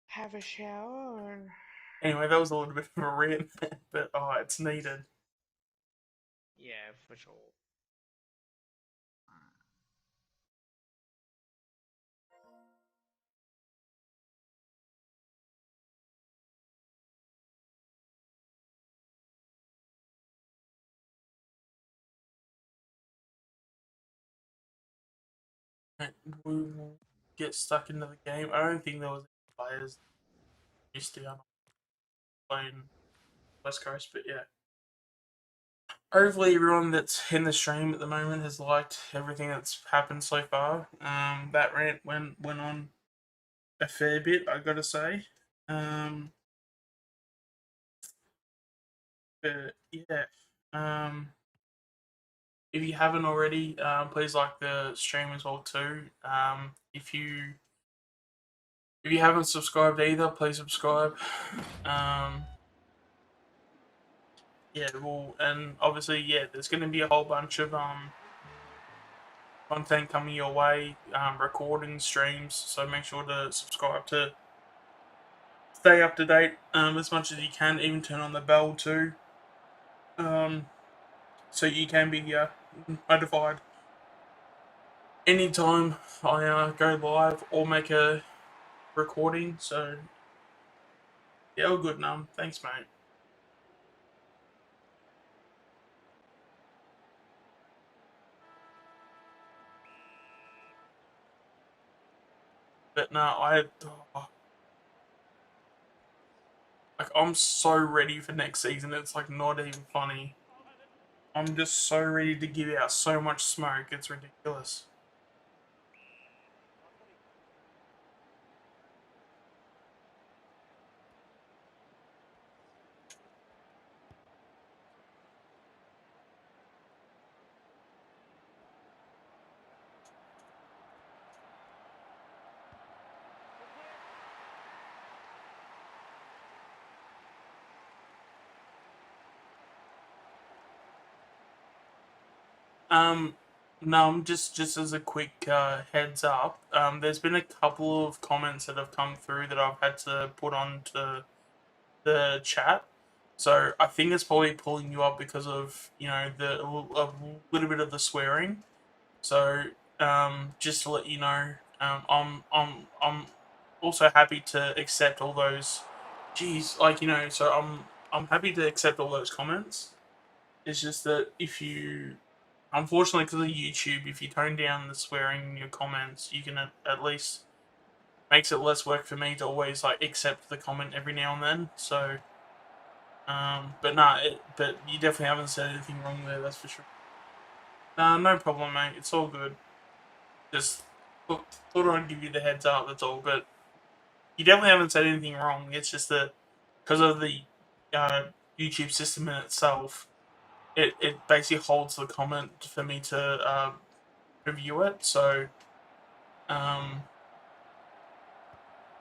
have a shower and anyway, that was a little bit of a rant, but, oh, it's needed. yeah, for sure. we will get stuck into the game. I don't think there was any players missed out on playing West Coast, but yeah. Hopefully, everyone that's in the stream at the moment has liked everything that's happened so far. That rant went on a fair bit, I gotta say. But yeah. If you haven't already, please like the stream as well too. If you haven't subscribed either, please subscribe. Yeah, well, and obviously, yeah, there's going to be a whole bunch of content coming your way, recording streams. So make sure to subscribe to stay up to date as much as you can. Even turn on the bell too, so you can be notified anytime I go live or make a recording. So yeah, all good, Num. Thanks, mate. But no, I'm so ready for next season. It's like not even funny. I'm just so ready to give out so much smoke. It's ridiculous. Um, no, just as a quick heads up, there's been a couple of comments that have come through that I've had to put onto the chat. So I think it's probably pulling you up because of a little bit of the swearing. So just to let you know, I'm also happy to accept all those. Geez, so I'm happy to accept all those comments. It's just that if you, unfortunately, because of YouTube, if you tone down the swearing in your comments, you can at least makes it less work for me to always like accept the comment every now and then. So, but you definitely haven't said anything wrong there. That's for sure. No problem, mate. It's all good. Just thought I'd give you the heads up. That's all. But you definitely haven't said anything wrong. It's just that because of the uh, YouTube system in itself, it basically holds the comment for me to review it. So, um,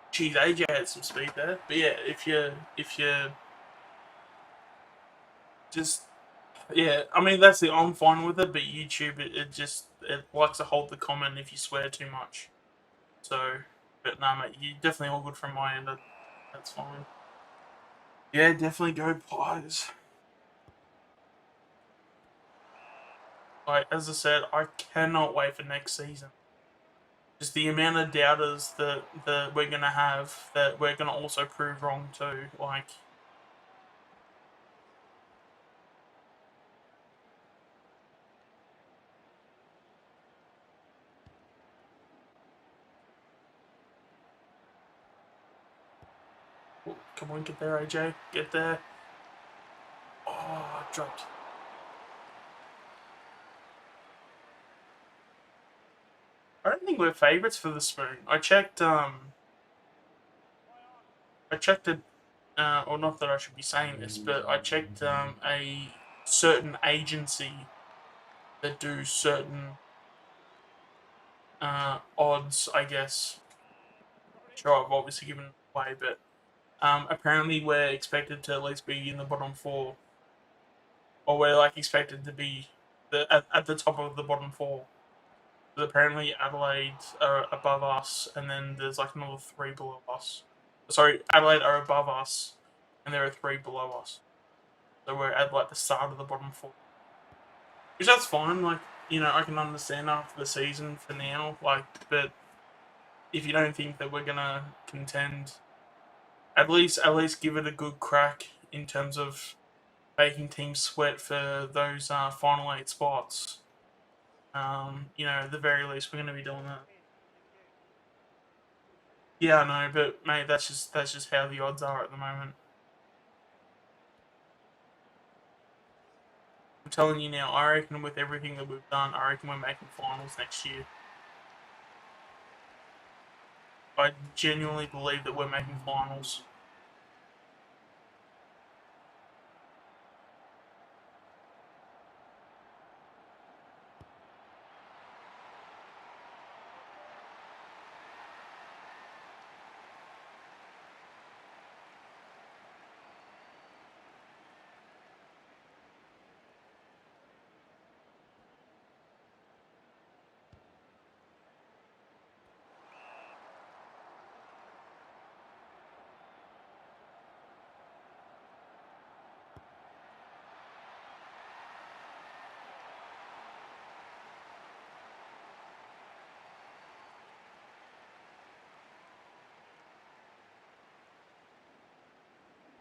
geez, AJ had some speed there. But yeah, if you just yeah, I mean that's it. I'm fine with it. But YouTube, it likes to hold the comment if you swear too much. So, but no, mate, you definitely all good from my end. That's fine. Yeah, definitely go Pies. Like as I said, I cannot wait for next season. Just the amount of doubters that we're gonna have that we're gonna also prove wrong too. Like, oh, come on, get there, AJ, get there. Oh, dropped. I don't think we're favourites for the spoon. I checked it, or not that I should be saying this, but I checked a certain agency that do certain odds, I guess. Sure, I've obviously given it away, but apparently we're expected to at least be in the bottom four, or we're like expected to be at the top of the bottom four. But apparently Adelaide are above us, and then there's like another three below us. Sorry, Adelaide are above us, and there are three below us. So we're at like the start of the bottom four, which that's fine. Like I can understand after the season for now. Like, but if you don't think that we're gonna contend, at least give it a good crack in terms of making teams sweat for those final eight spots. At the very least, we're going to be doing that. Yeah, I know, but mate, that's just how the odds are at the moment. I'm telling you now, I reckon with everything that we've done, I reckon we're making finals next year. I genuinely believe that we're making finals.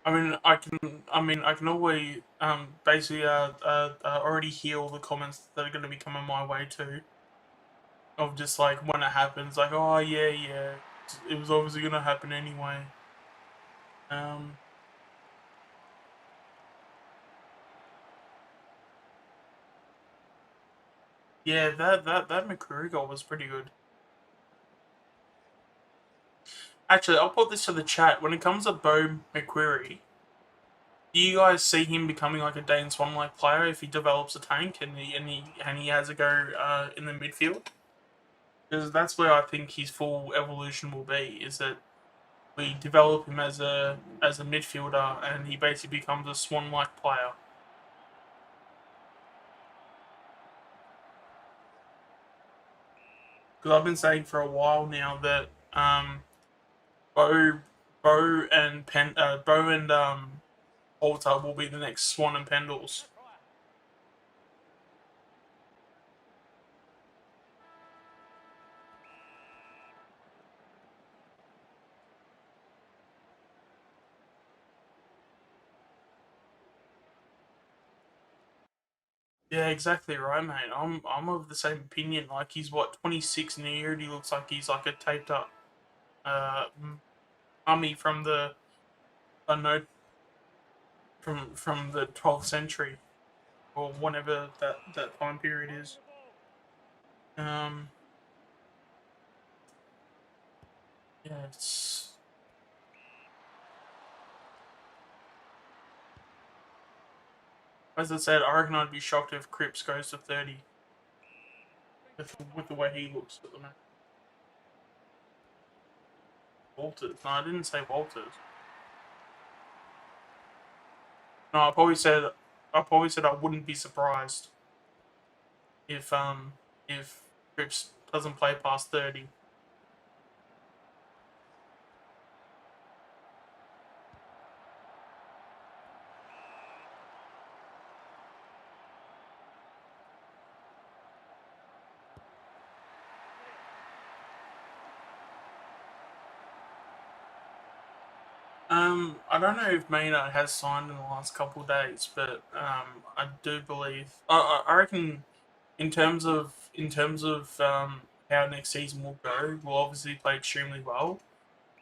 I can always basically already hear all the comments that are going to be coming my way too. Of just like when it happens, like, oh yeah, it was obviously going to happen anyway. Um, yeah, that McCreary goal was pretty good. Actually, I'll put this to the chat. When it comes to Bo McQuarrie, do you guys see him becoming like a Dane Swan like player if he develops a tank and he has a go in the midfield? Because that's where I think his full evolution will be. Is that we develop him as a midfielder and he basically becomes a Swan like player. Because I've been saying for a while now that Bo Bo and Alter will be the next Swan and Pendles. Yeah, exactly right, mate. I'm of the same opinion. Like he's what 26 and he already looks like he's like a taped up uh mummy from the I know from the 12th century or whenever that time period is. Um, yeah, it's as I said. I reckon I'd be shocked if Cripps goes to 30 with the way he looks at the moment. Walters? No, I didn't say Walters. No, I wouldn't be surprised if Cripps doesn't play past 30. I don't know if Maynard has signed in the last couple of days, but I do believe. I reckon in terms of how next season will go, we'll obviously play extremely well,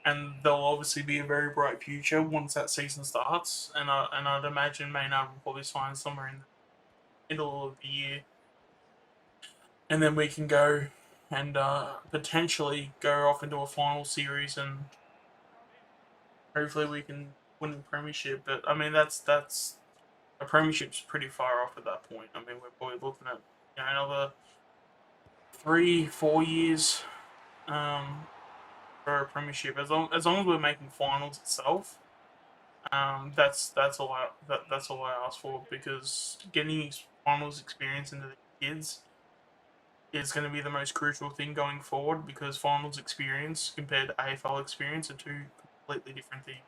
and there'll obviously be a very bright future once that season starts. And I'd imagine Maynard will probably sign somewhere in the middle of the year, and then we can go and potentially go off into a final series and hopefully we can win the premiership. But I mean, that's a premiership's pretty far off at that point. I mean, we're probably looking at another 3-4 years um, for a premiership. As long as we're making finals itself, that's all that's all I ask for because getting finals experience into the kids is going to be the most crucial thing going forward because finals experience compared to AFL experience are two completely different things.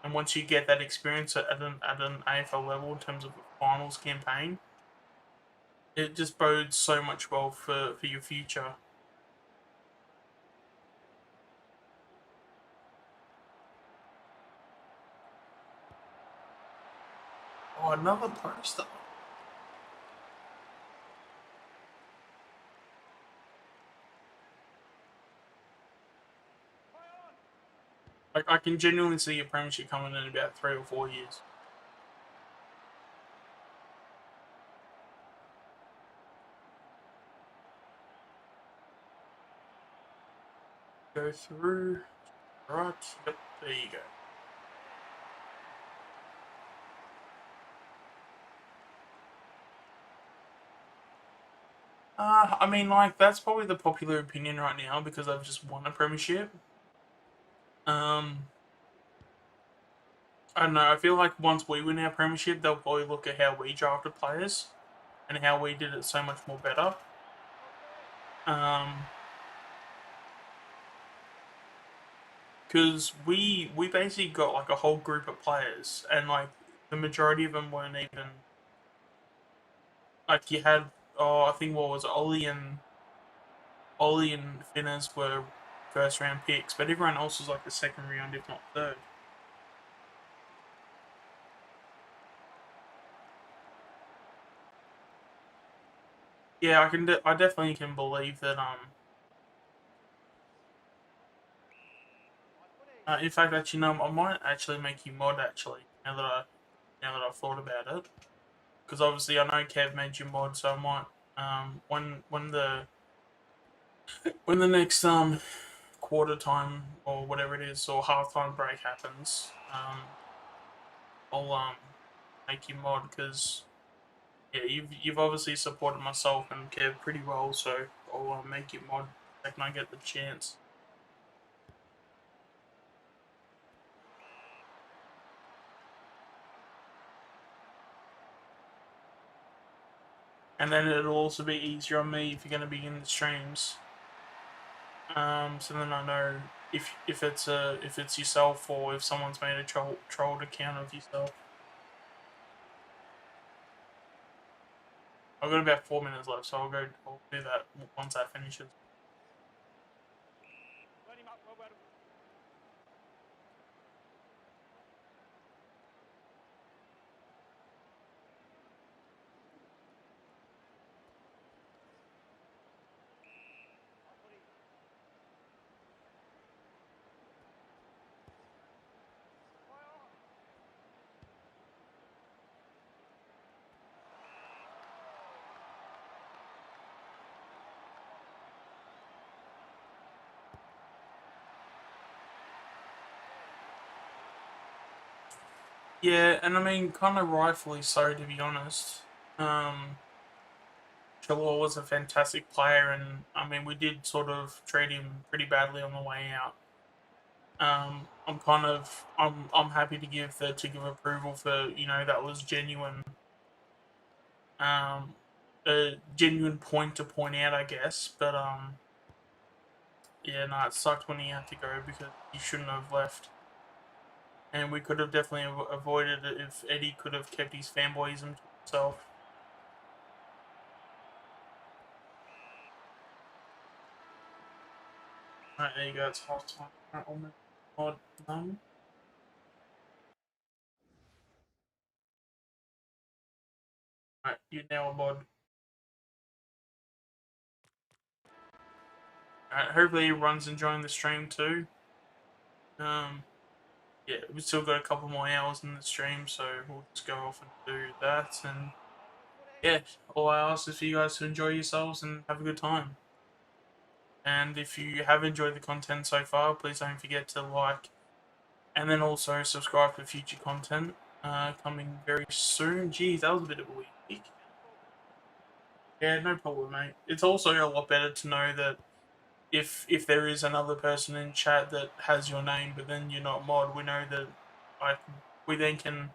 And once you get that experience at an AFL level in terms of a finals campaign, it just bodes so much well for your future. Oh, another poster. Like, I can genuinely see a premiership coming in about 3 or 4 years. Go through. Right. Yep. There you go. I mean, like, that's probably the popular opinion right now because I've just won a premiership. I don't know. I feel like once we win our premiership, they'll probably look at how we drafted players and how we did it so much more better. Because we basically got like a whole group of players, and like the majority of them weren't even like you had. Oh, I think what was Ollie and Finners were first round picks, but everyone else was like the second round, if not third. Yeah, I definitely can believe that. In fact, actually, no, I might actually make you mod. Actually, now that I've thought about it, because obviously I know Kev made you mod, so I might when the next quarter time or whatever it is or halftime break happens, I'll make you mod because yeah, you've obviously supported myself and Kev pretty well, so I'll make you mod the second I get the chance. And then it'll also be easier on me if you're going to be in the streams. So then I know if it's yourself or if someone's made a trolled account of yourself. I've got about 4 minutes left, so I'll do that once that finishes. Yeah, and I mean, kind of rightfully so, to be honest. Chalor was a fantastic player, and I mean, we did sort of treat him pretty badly on the way out. I'm happy to give the tick of approval for that was genuine, a genuine point to point out, I guess. But yeah, no, it sucked when he had to go because he shouldn't have left. And we could have definitely avoided it if Eddie could have kept his fanboyism to himself. Right, there you go, it's half time. Right, I'll make mod none. Right, you're now a mod. Alright, hopefully everyone's enjoying the stream too. Yeah, we've still got a couple more hours in the stream, so we'll just go off and do that. And yeah, all I ask is for you guys to enjoy yourselves and have a good time. And if you have enjoyed the content so far, please don't forget to like and then also subscribe for future content coming very soon. Geez, that was a bit of a week. Yeah, no problem, mate. It's also a lot better to know that if there is another person in chat that has your name, but then you're not mod, we know that like we then can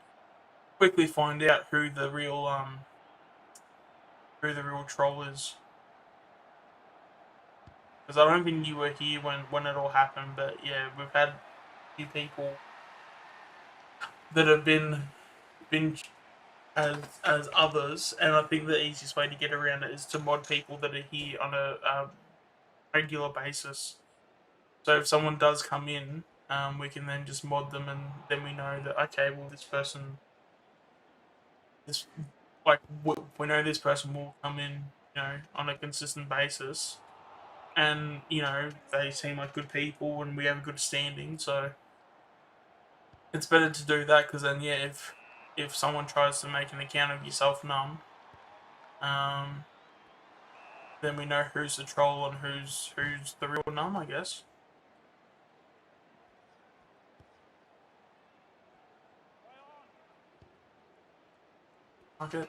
quickly find out who the real troll is. Because I don't think you were here when it all happened, but yeah, we've had a few people that have been as others, and I think the easiest way to get around it is to mod people that are here on a regular basis. So if someone does come in, we can then just mod them, and then we know that okay, well this like we know this person will come in, on a consistent basis, and they seem like good people, and we have a good standing. So it's better to do that, because then, yeah, if someone tries to make an account of yourself none, then we know who's the troll and who's the real num, I guess. Okay.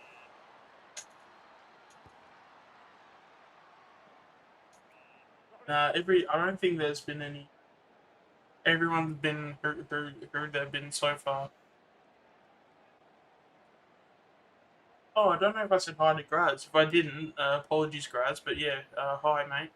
I don't think there's been any. Everyone's been who they've been so far. Oh, I don't know if I said hi to Graz. If I didn't, apologies, Graz. But yeah, hi, mate.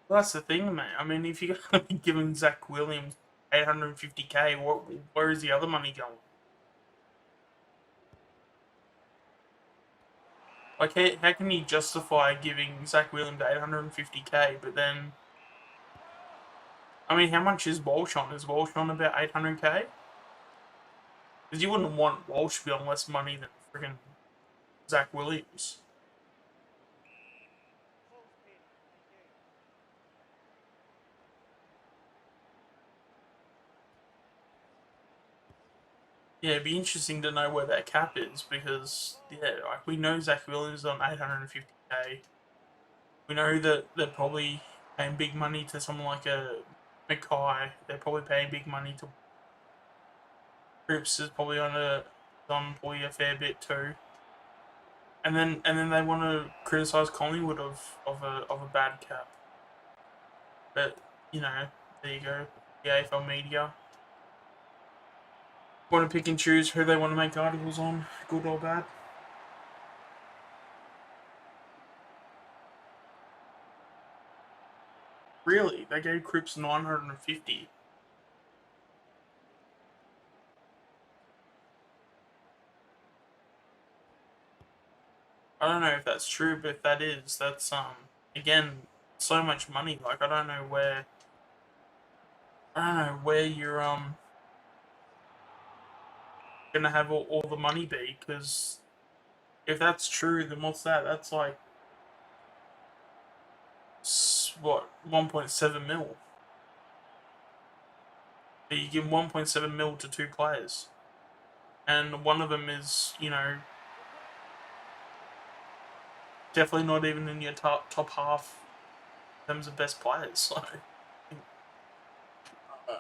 Well, that's the thing, mate. I mean, if you're going to be giving Zach Williams 850k, where is the other money going? Like, how can you justify giving Zach Williams 850k, but then, I mean, how much is Walsh on? Is Walsh on about 800k? Because you wouldn't want Walsh to be on less money than freaking Zach Williams. Yeah, it'd be interesting to know where that cap is, because yeah, like, we know Zach Williams is on 850k. We know that they're probably paying big money to someone like a Mackay. They're probably paying big money to Cripps is probably on probably a fair bit too. And then they want to criticise Collingwood of a bad cap. But you know, there you go. The AFL media want to pick and choose who they want to make articles on, good or bad. Really, they gave Cripps 950. I don't know if that's true, but if that is, that's again so much money. Like, I don't know where you're gonna have all the money be, because if that's true, then what's that? That's like what, 1.7 mil. So you give 1.7 mil to two players, and one of them is, definitely not even in your top half in terms of best players. So,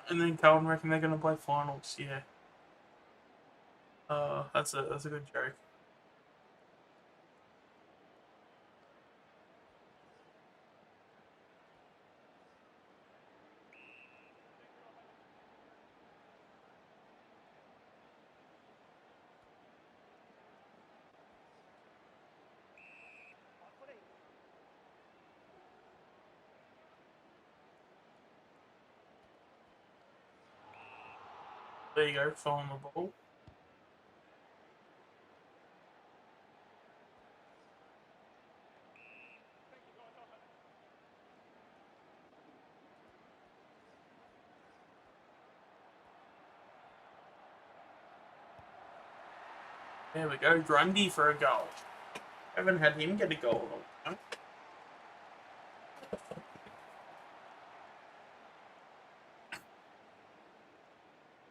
and then Carlton reckon they're gonna play finals. Yeah, that's a good joke. There you go, following the ball. There we go, Grundy for a goal. Haven't had him get a goal in a while.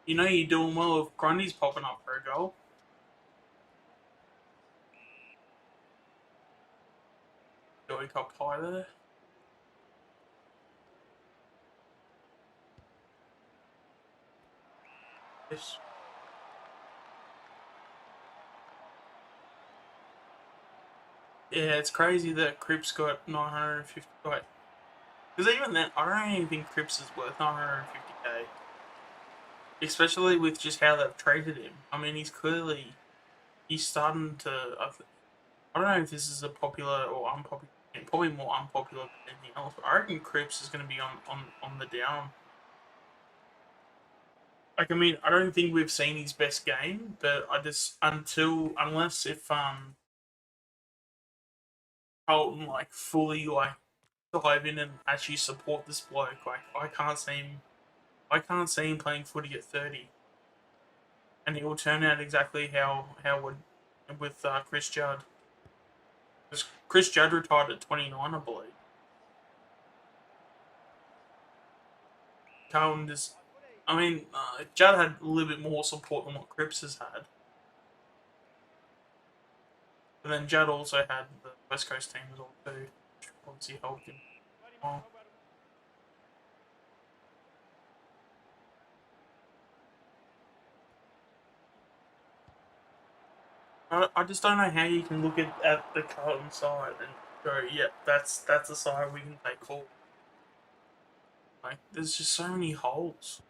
You know you're doing well if Grundy's popping up for a goal. Joey Cup high there. Yes. Yeah, it's crazy that Cripps got 950. Like, because even then, I don't even think Cripps is worth 950k. Especially with just how they've traded him. I mean, he's starting to. I don't know if this is a popular or unpopular. Probably more unpopular than anything else. But I reckon Cripps is going to be on the down. Like, I mean, I don't think we've seen his best game, but I just unless if Colton like fully like dive in and actually support this bloke, like I can't see him I can't see him playing footy at 30. And it will turn out exactly how would with Chris Judd. Because Chris Judd retired at 29, I believe. Carlton is, I mean, Judd had a little bit more support than what Cripps has had. But then Judd also had the West Coast team as well too, which obviously helped him. Well, I just don't know how you can look at the Carlton side and go, yep, that's the side we can take forward. Like, there's just so many holes.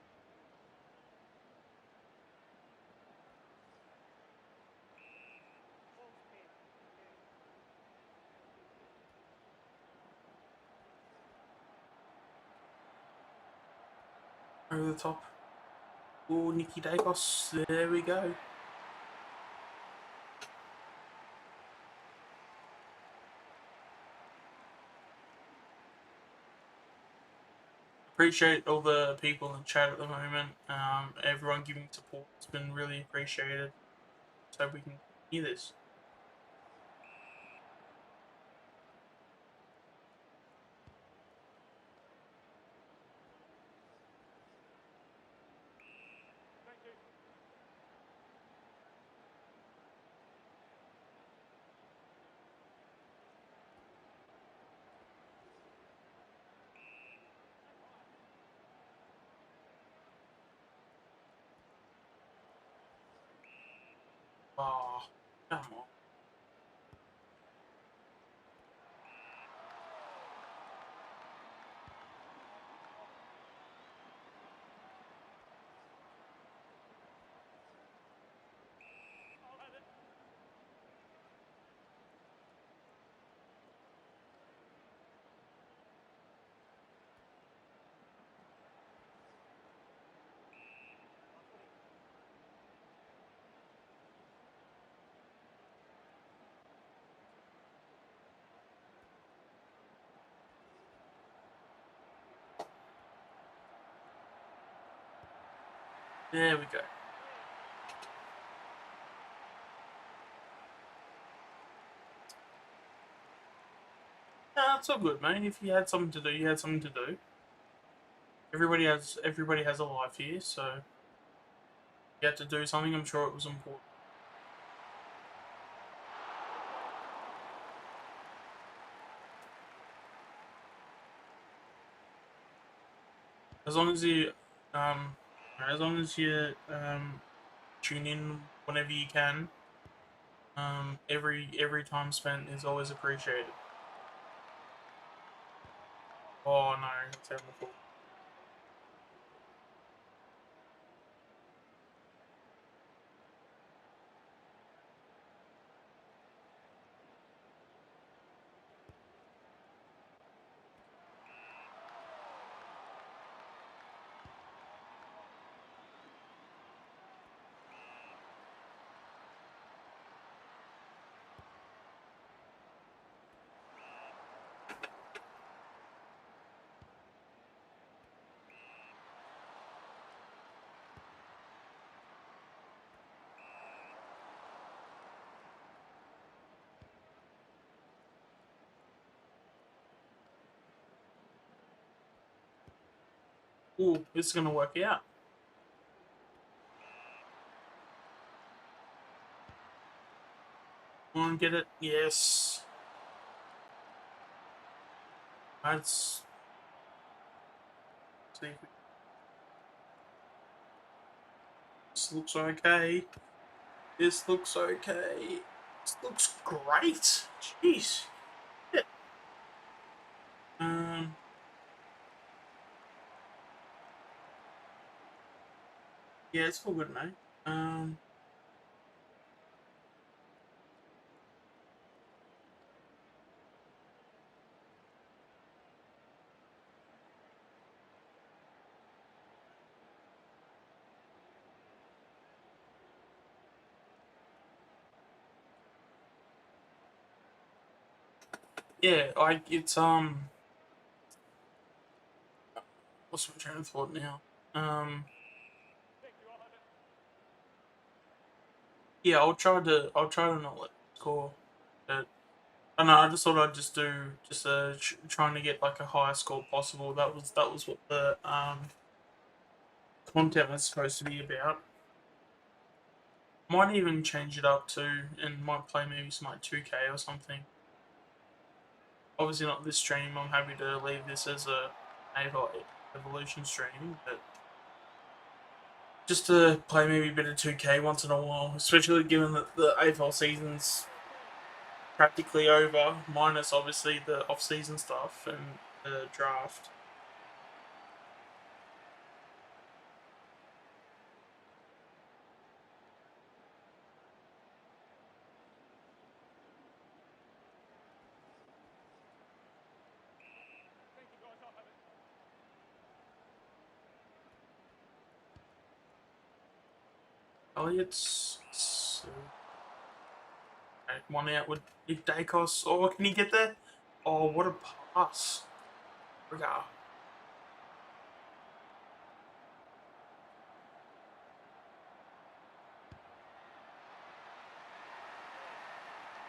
Over the top. Oh, Nicky Dacos. There we go. Appreciate all the people in chat at the moment. Everyone giving support has been really appreciated. So we can hear this. Oh, come on. There we go. Nah, it's all good, mate. If you had something to do, you had something to do. Everybody has a life here, so you had to do something. I'm sure it was important. As long as you, um, as long as you tune in whenever you can. Every time spent is always appreciated. Oh no, it's out the Ooh, this is gonna work out. Come on, get it. Yes. That's. See if we... This looks okay. This looks okay. This looks great. Jeez. Yeah. Yeah, it's all good, mate. Yeah, it's what's my train of thought now? Yeah, I'll try to not let score. But I know. I just thought I'd just do just trying to get like a highest score possible. That was what the content was supposed to be about. Might even change it up too, and might play maybe some like 2K or something. Obviously not this stream. I'm happy to leave this as a AFL Evolution stream, but just to play maybe a bit of 2K once in a while, especially given that the AFL season's practically over, minus obviously the off-season stuff and the draft. Elliott's one out with Dacos. Oh, can he get there? Oh, what a pass! Riga.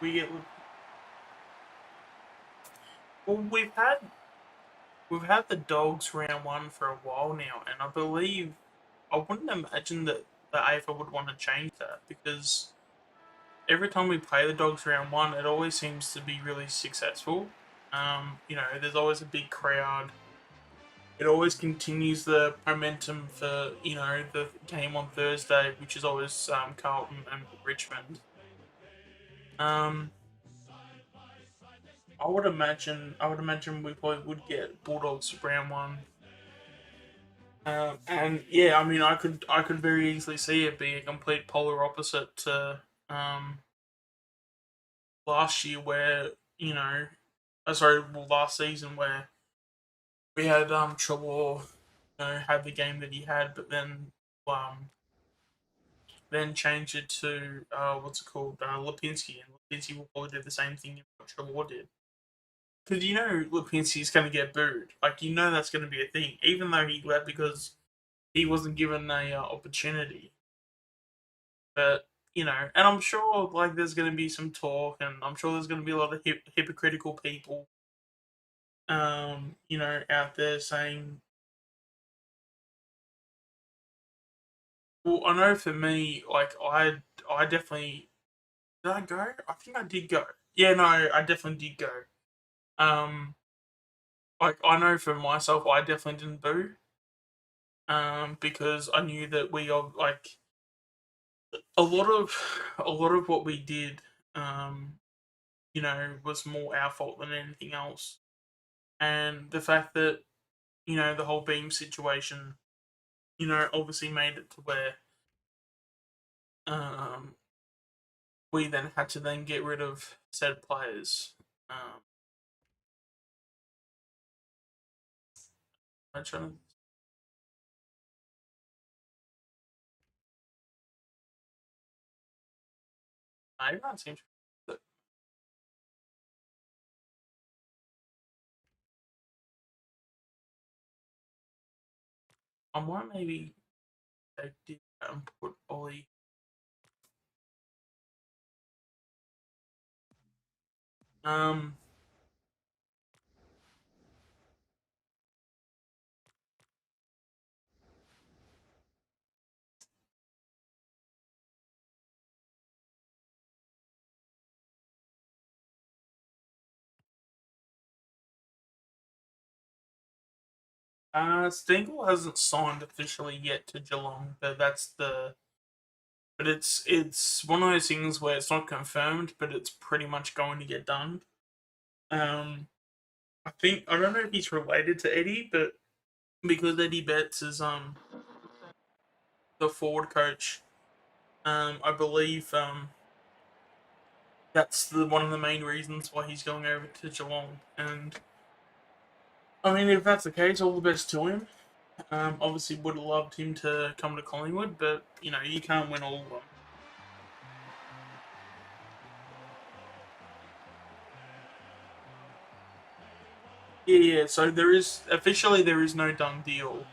We get. Well, we've had the Dogs round one for a while now, and I believe I wouldn't imagine that the AFL would want to change that because every time we play the Dogs round one, it always seems to be really successful. There's always a big crowd. It always continues the momentum for the game on Thursday, which is always Carlton and Richmond. Um, I would imagine we probably would get Bulldogs round one. And yeah, I mean, I could very easily see it be a complete polar opposite to last year, where last season where we had Trelaw, had the game that he had, but then change it to what's it called, Lipinski, and Lipinski will probably do the same thing what Trelaw did. Because Lipinski's going to get booed. Like that's going to be a thing, even though he left because he wasn't given a opportunity. But and I'm sure like there's going to be some talk, and I'm sure there's going to be a lot of hypocritical people, out there saying, well, I know for me, like I definitely did I go? I think I did go. Yeah, no, I definitely did go. Um, like I know for myself, I definitely didn't boo. Because I knew that we are like a lot of what we did, was more our fault than anything else. And the fact that the whole beam situation, obviously made it to where um we then had to then get rid of said players. Um, I'm trying to. Everyone seems. I might maybe take it and put Ollie. Um, Stengel hasn't signed officially yet to Geelong, but it's one of those things where it's not confirmed, but it's pretty much going to get done. Um, I don't know if he's related to Eddie, but because Eddie Betts is the forward coach, I believe that's the one of the main reasons why he's going over to Geelong. And I mean, if that's the case, all the best to him. Obviously, would have loved him to come to Collingwood, but you can't win all of them. Yeah, yeah. So there is no done deal.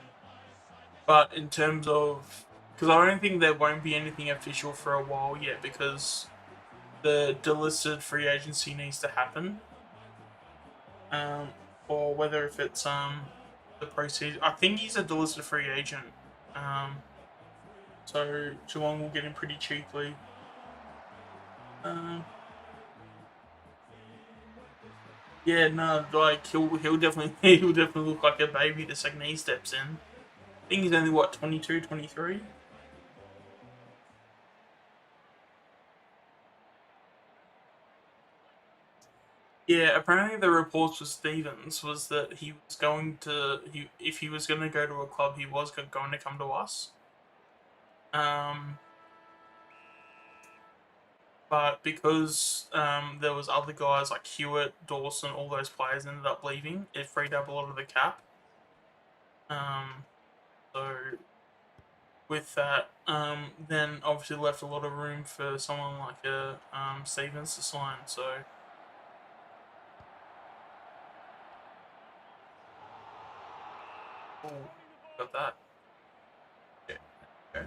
But in terms of, because I don't think there won't be anything official for a while yet, because the delisted free agency needs to happen. Um, or whether if it's the proceeds. I think he's a delisted free agent. Um, so Geelong will get him pretty cheaply. Um, yeah, no, like he'll definitely he'll definitely look like a baby the second he steps in. I think he's only what 22, 23. Yeah, apparently the reports with Stevens was that he was going to if he was going to go to a club, he was going to come to us. Um, but because there was other guys like Hewitt, Dawson, all those players ended up leaving, it freed up a lot of the cap. So with that, then obviously left a lot of room for someone like a Stevens to sign. So. Oh, got that. Yeah. Okay.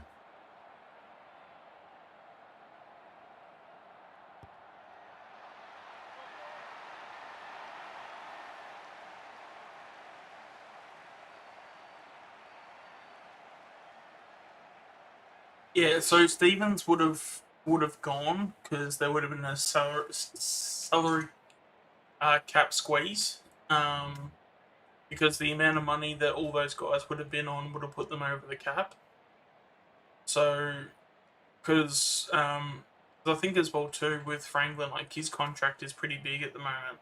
Yeah, so Stevens would have gone because there would have been a salary cap squeeze. Because the amount of money that all those guys would have been on would have put them over the cap. So, because I think as well too with Franklin, like his contract is pretty big at the moment.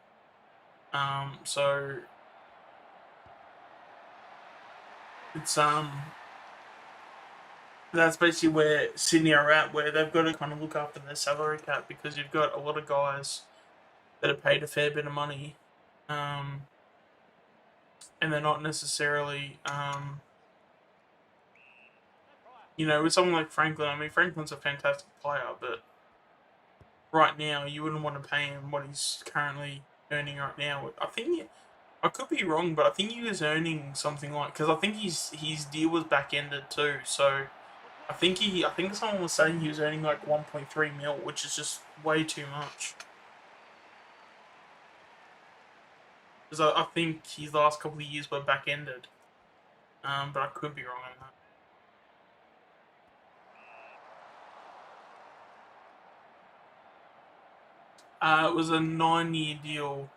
So it's that's basically where Sydney are at, where they've got to kind of look after their salary cap because you've got a lot of guys that are paid a fair bit of money, um, and they're not necessarily, with someone like Franklin. I mean, Franklin's a fantastic player, but right now you wouldn't want to pay him what he's currently earning right now. I think I could be wrong, but I think he was earning something like because I think his deal was back ended too. So I think someone was saying he was earning like 1.3 mil, which is just way too much. Because I think his last couple of years were back ended. But I could be wrong on that. It was a 9-year deal.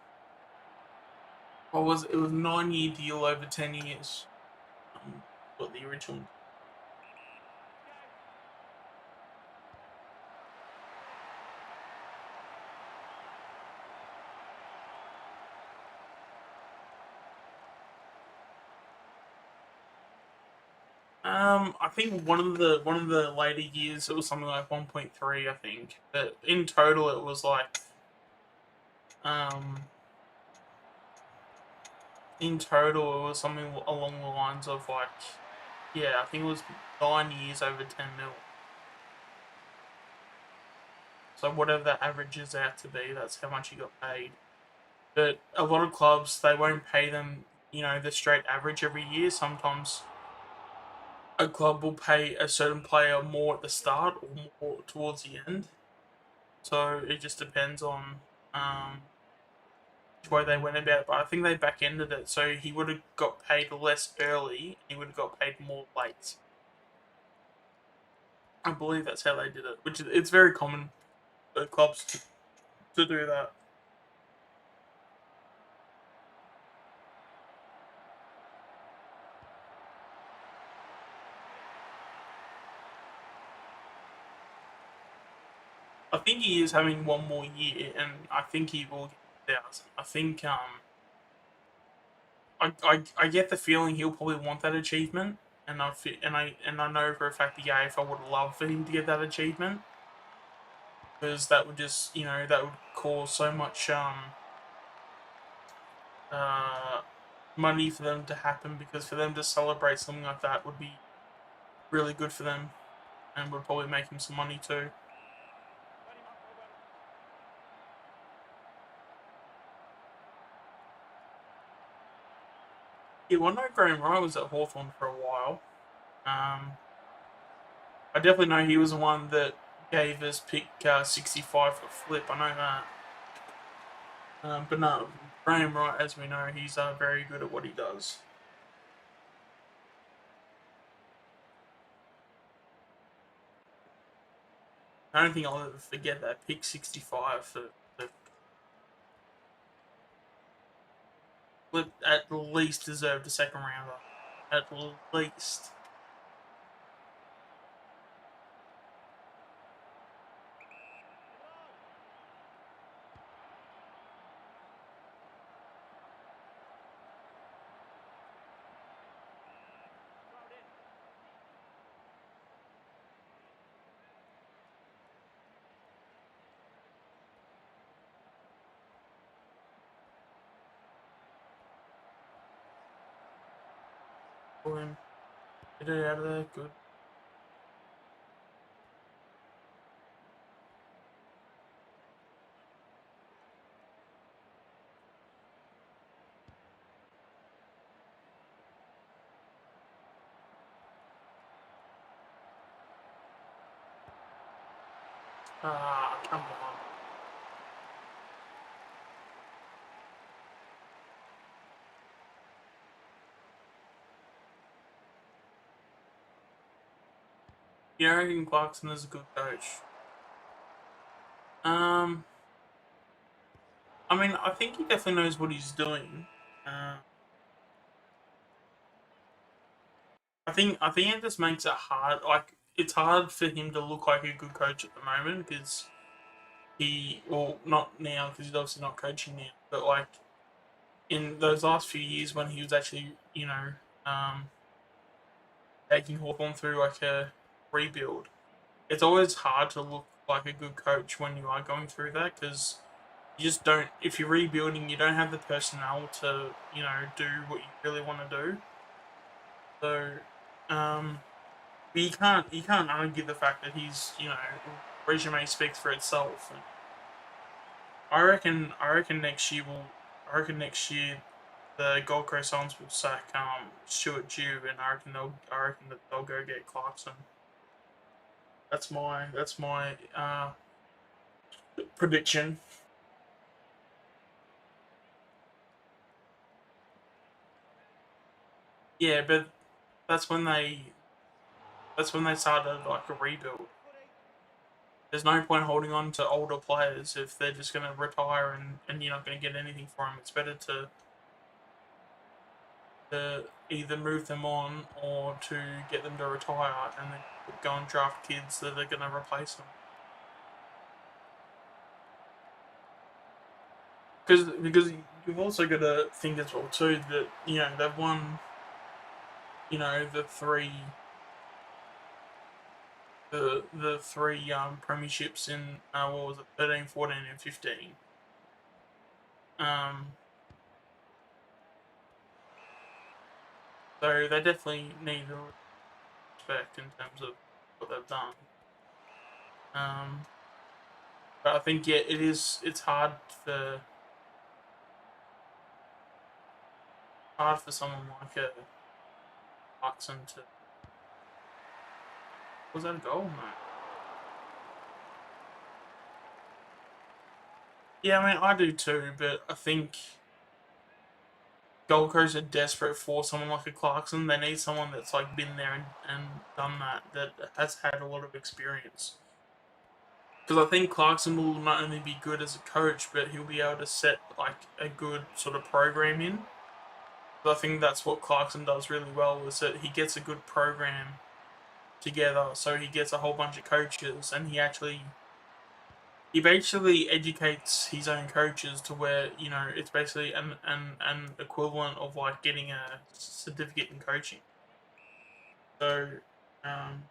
What was it? Was a 9-year deal over 10 years. What the original. I think one of the later years it was something like 1.3. I think, but in total it was like um in total it was something along the lines of like yeah, I think it was 9 years over 10 mil. So whatever that averages out to be, that's how much he got paid. But a lot of clubs they won't pay them, the straight average every year. Sometimes a club will pay a certain player more at the start or more towards the end. So it just depends on which way they went about it. But I think they back ended it, so he would have got paid less early and he would have got paid more late. I believe that's how they did it, which it's very common for clubs to do that. I think he is having one more year, and I think he will get 1,000. I think I get the feeling he'll probably want that achievement, and I know for a fact the AFL would love for him to get that achievement because that would just that would cause so much uh money for them to happen because for them to celebrate something like that would be really good for them and would probably make him some money too. Yeah, well, I know Graham Ryan was at Hawthorn for a while. I definitely know he was the one that gave us pick 65 for flip. I know that. But no, Graham Wright, as we know, he's very good at what he does. I don't think I'll ever forget that pick 65 for flip. At least deserved a second rounder. At least. For him. Get it out of there. Good. Ah, come on. Yeah, I reckon Clarkson is a good coach. I mean, I think he definitely knows what he's doing. Uh, I think it just makes it hard. Like it's hard for him to look like a good coach at the moment because well, not now because he's obviously not coaching now, but like in those last few years when he was actually, um, taking Hawthorn through like a rebuild, it's always hard to look like a good coach when you are going through that because you just don't. If you're rebuilding, you don't have the personnel to do what you really want to do. So, you can't argue the fact that his resume speaks for itself. And I reckon next year the Gold Coast Suns will sack Stuart Dew, and I reckon that they'll go get Clarkson. That's my prediction. Yeah, but that's when they that's when they started like a rebuild. There's no point holding on to older players if they're just going to retire and you're not going to get anything for them. It's better to either move them on or to get them to retire and then go and draft kids that are going to replace them. Because you've also got to think as well too that they've won the three premierships in what was it 13, 14 and 15. Um, so they definitely need respect in terms of what they've done. Um, but I think yeah, it's hard for someone like a Clarkson to. Was that a goal? No. Yeah, I mean I do too, but I think Gold Coast are desperate for someone like a Clarkson. They need someone that's like been there and done that has had a lot of experience. Because I think Clarkson will not only be good as a coach, but he'll be able to set like a good sort of program in. I think that's what Clarkson does really well is that he gets a good program together. So he gets a whole bunch of coaches, and he basically educates his own coaches to where it's basically an equivalent of like getting a certificate in coaching. So um,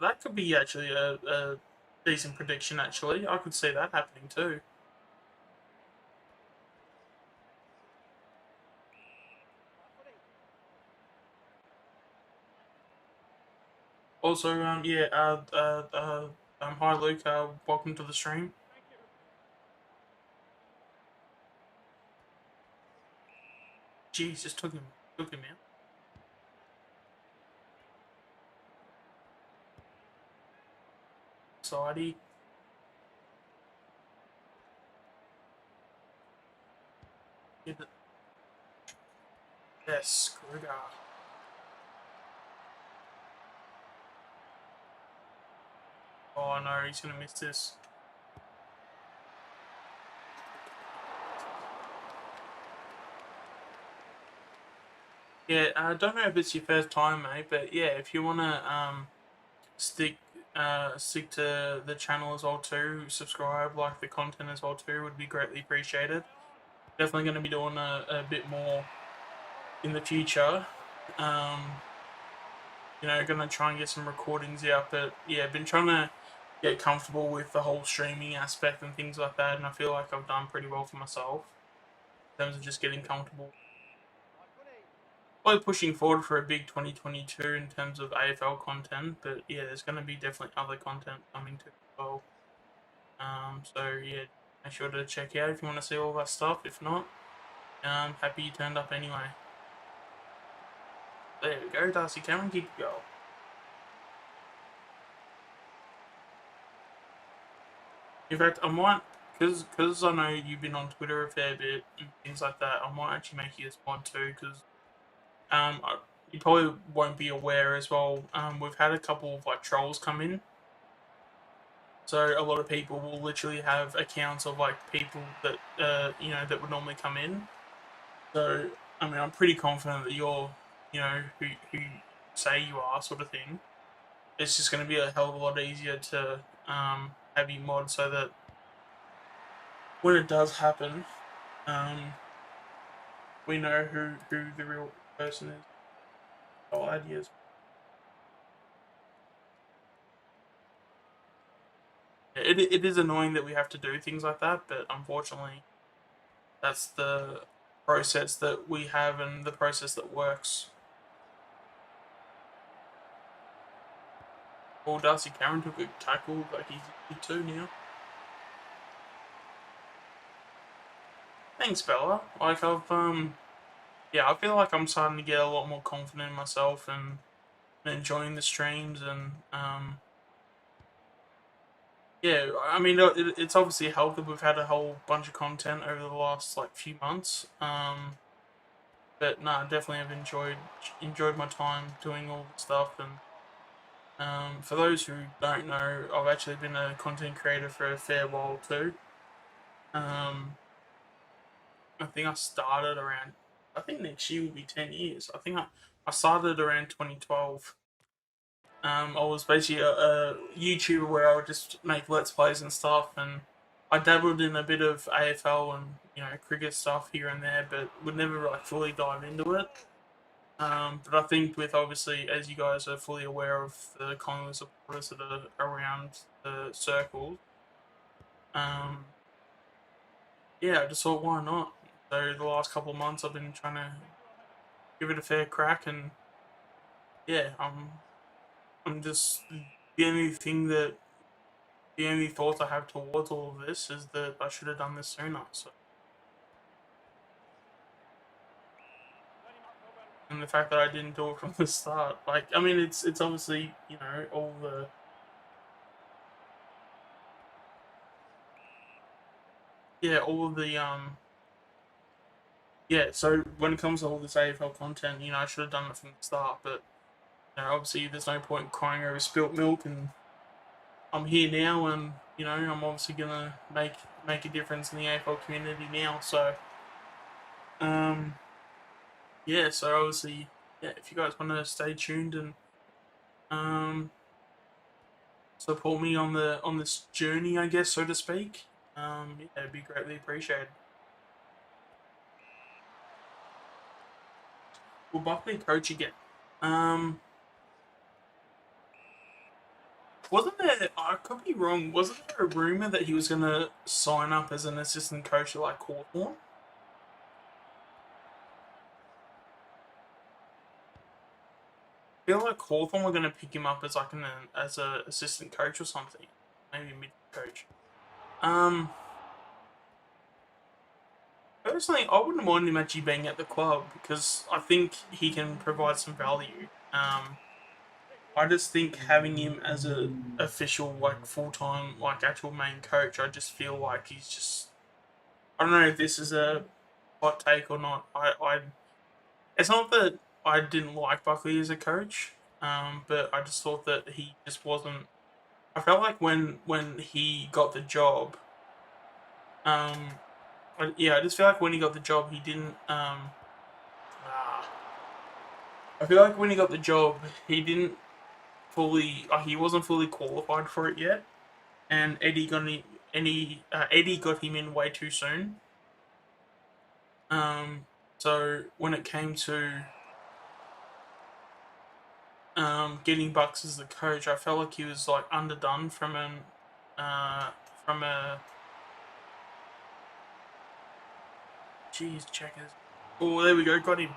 that could be actually a decent prediction. Actually, I could see that happening too. Also, yeah, hi Luke, welcome to the stream. Jeez, just took him out. Sidey. Yes, Kruger. Oh no, he's gonna miss this. Yeah, I don't know if it's your first time, mate, but yeah, if you wanna stick to the channel as well too, subscribe, like the content as well too, would be greatly appreciated. Definitely gonna be doing a bit more in the future. Gonna try and get some recordings out, but yeah, been trying to get comfortable with the whole streaming aspect and things like that, and I feel like I've done pretty well for myself in terms of just getting comfortable. Probably pushing forward for a big 2022 in terms of AFL content, but yeah, there's going to be definitely other content coming too as well. So yeah, make sure to check out if you want to see all that stuff. If not, happy you turned up anyway. There we go, Darcy Cameron, keep it going. In fact, I might, because I know you've been on Twitter a fair bit and things like that, I might actually make you a mod too, because you probably won't be aware as well. We've had a couple of like trolls come in. So a lot of people will literally have accounts of like people that that would normally come in. So I mean, I'm pretty confident that you're who you say you are, sort of thing. It's just going to be a hell of a lot easier to have you mod so that when it does happen, um, we know who the real person is. All ideas. It is annoying that we have to do things like that, but unfortunately, that's the process that we have and the process that works. Well, Darcy Cameron took a tackle like he's 2 now. Thanks, Bella. Like I feel like I'm starting to get a lot more confident in myself and enjoying the streams and yeah, I mean it's obviously helped that we've had a whole bunch of content over the last like few months. But no, definitely have enjoyed my time doing all the stuff and for those who don't know, I've actually been a content creator for a fair while too. Um, I think I started around. I think next year will be 10 years. I started around 2012. I was basically a YouTuber where I would just make let's plays and stuff, and I dabbled in a bit of AFL and cricket stuff here and there, but would never like fully dive into it. But I think with obviously, as you guys are fully aware of the Collingwood supporters that are around the circles, um, yeah, I just thought why not. So the last couple of months, I've been trying to give it a fair crack, and yeah, I'm just the only thing that the only thoughts I have towards all of this is that I should have done this sooner. So, and the fact that I didn't do it from the start, like, I mean, it's obviously all the all of the yeah. So when it comes to all this AFL content, I should have done it from the start, but obviously there's no point crying over spilt milk, and I'm here now, and I'm obviously gonna make a difference in the AFL community now. So, um, yeah. So obviously, yeah. If you guys want to stay tuned and um support me on this journey, I guess, so to speak, yeah, it'd be greatly appreciated. Will Buckley coach again? Um, wasn't there? I could be wrong. Wasn't there a rumor that he was gonna sign up as an assistant coach at like Hawthorn? I feel like Hawthorn were gonna pick him up as like as a assistant coach or something, maybe a mid coach. Um, Personally, I wouldn't mind him actually being at the club because I think he can provide some value. I just think having him as a official, like full time, like actual main coach, I just feel like he's just. I don't know if this is a hot take or not. It's not that I didn't like Buckley as a coach, but I just thought that he just wasn't. I felt like when he got the job, um, I just feel like when he got the job, he didn't. Ah, I feel like when he got the job, he didn't fully. He wasn't fully qualified for it yet, and Eddie got him in way too soon. Um, so when it came to getting Bucks as the coach, I felt like he was like underdone uh from a checkers. Oh, there we go, got him.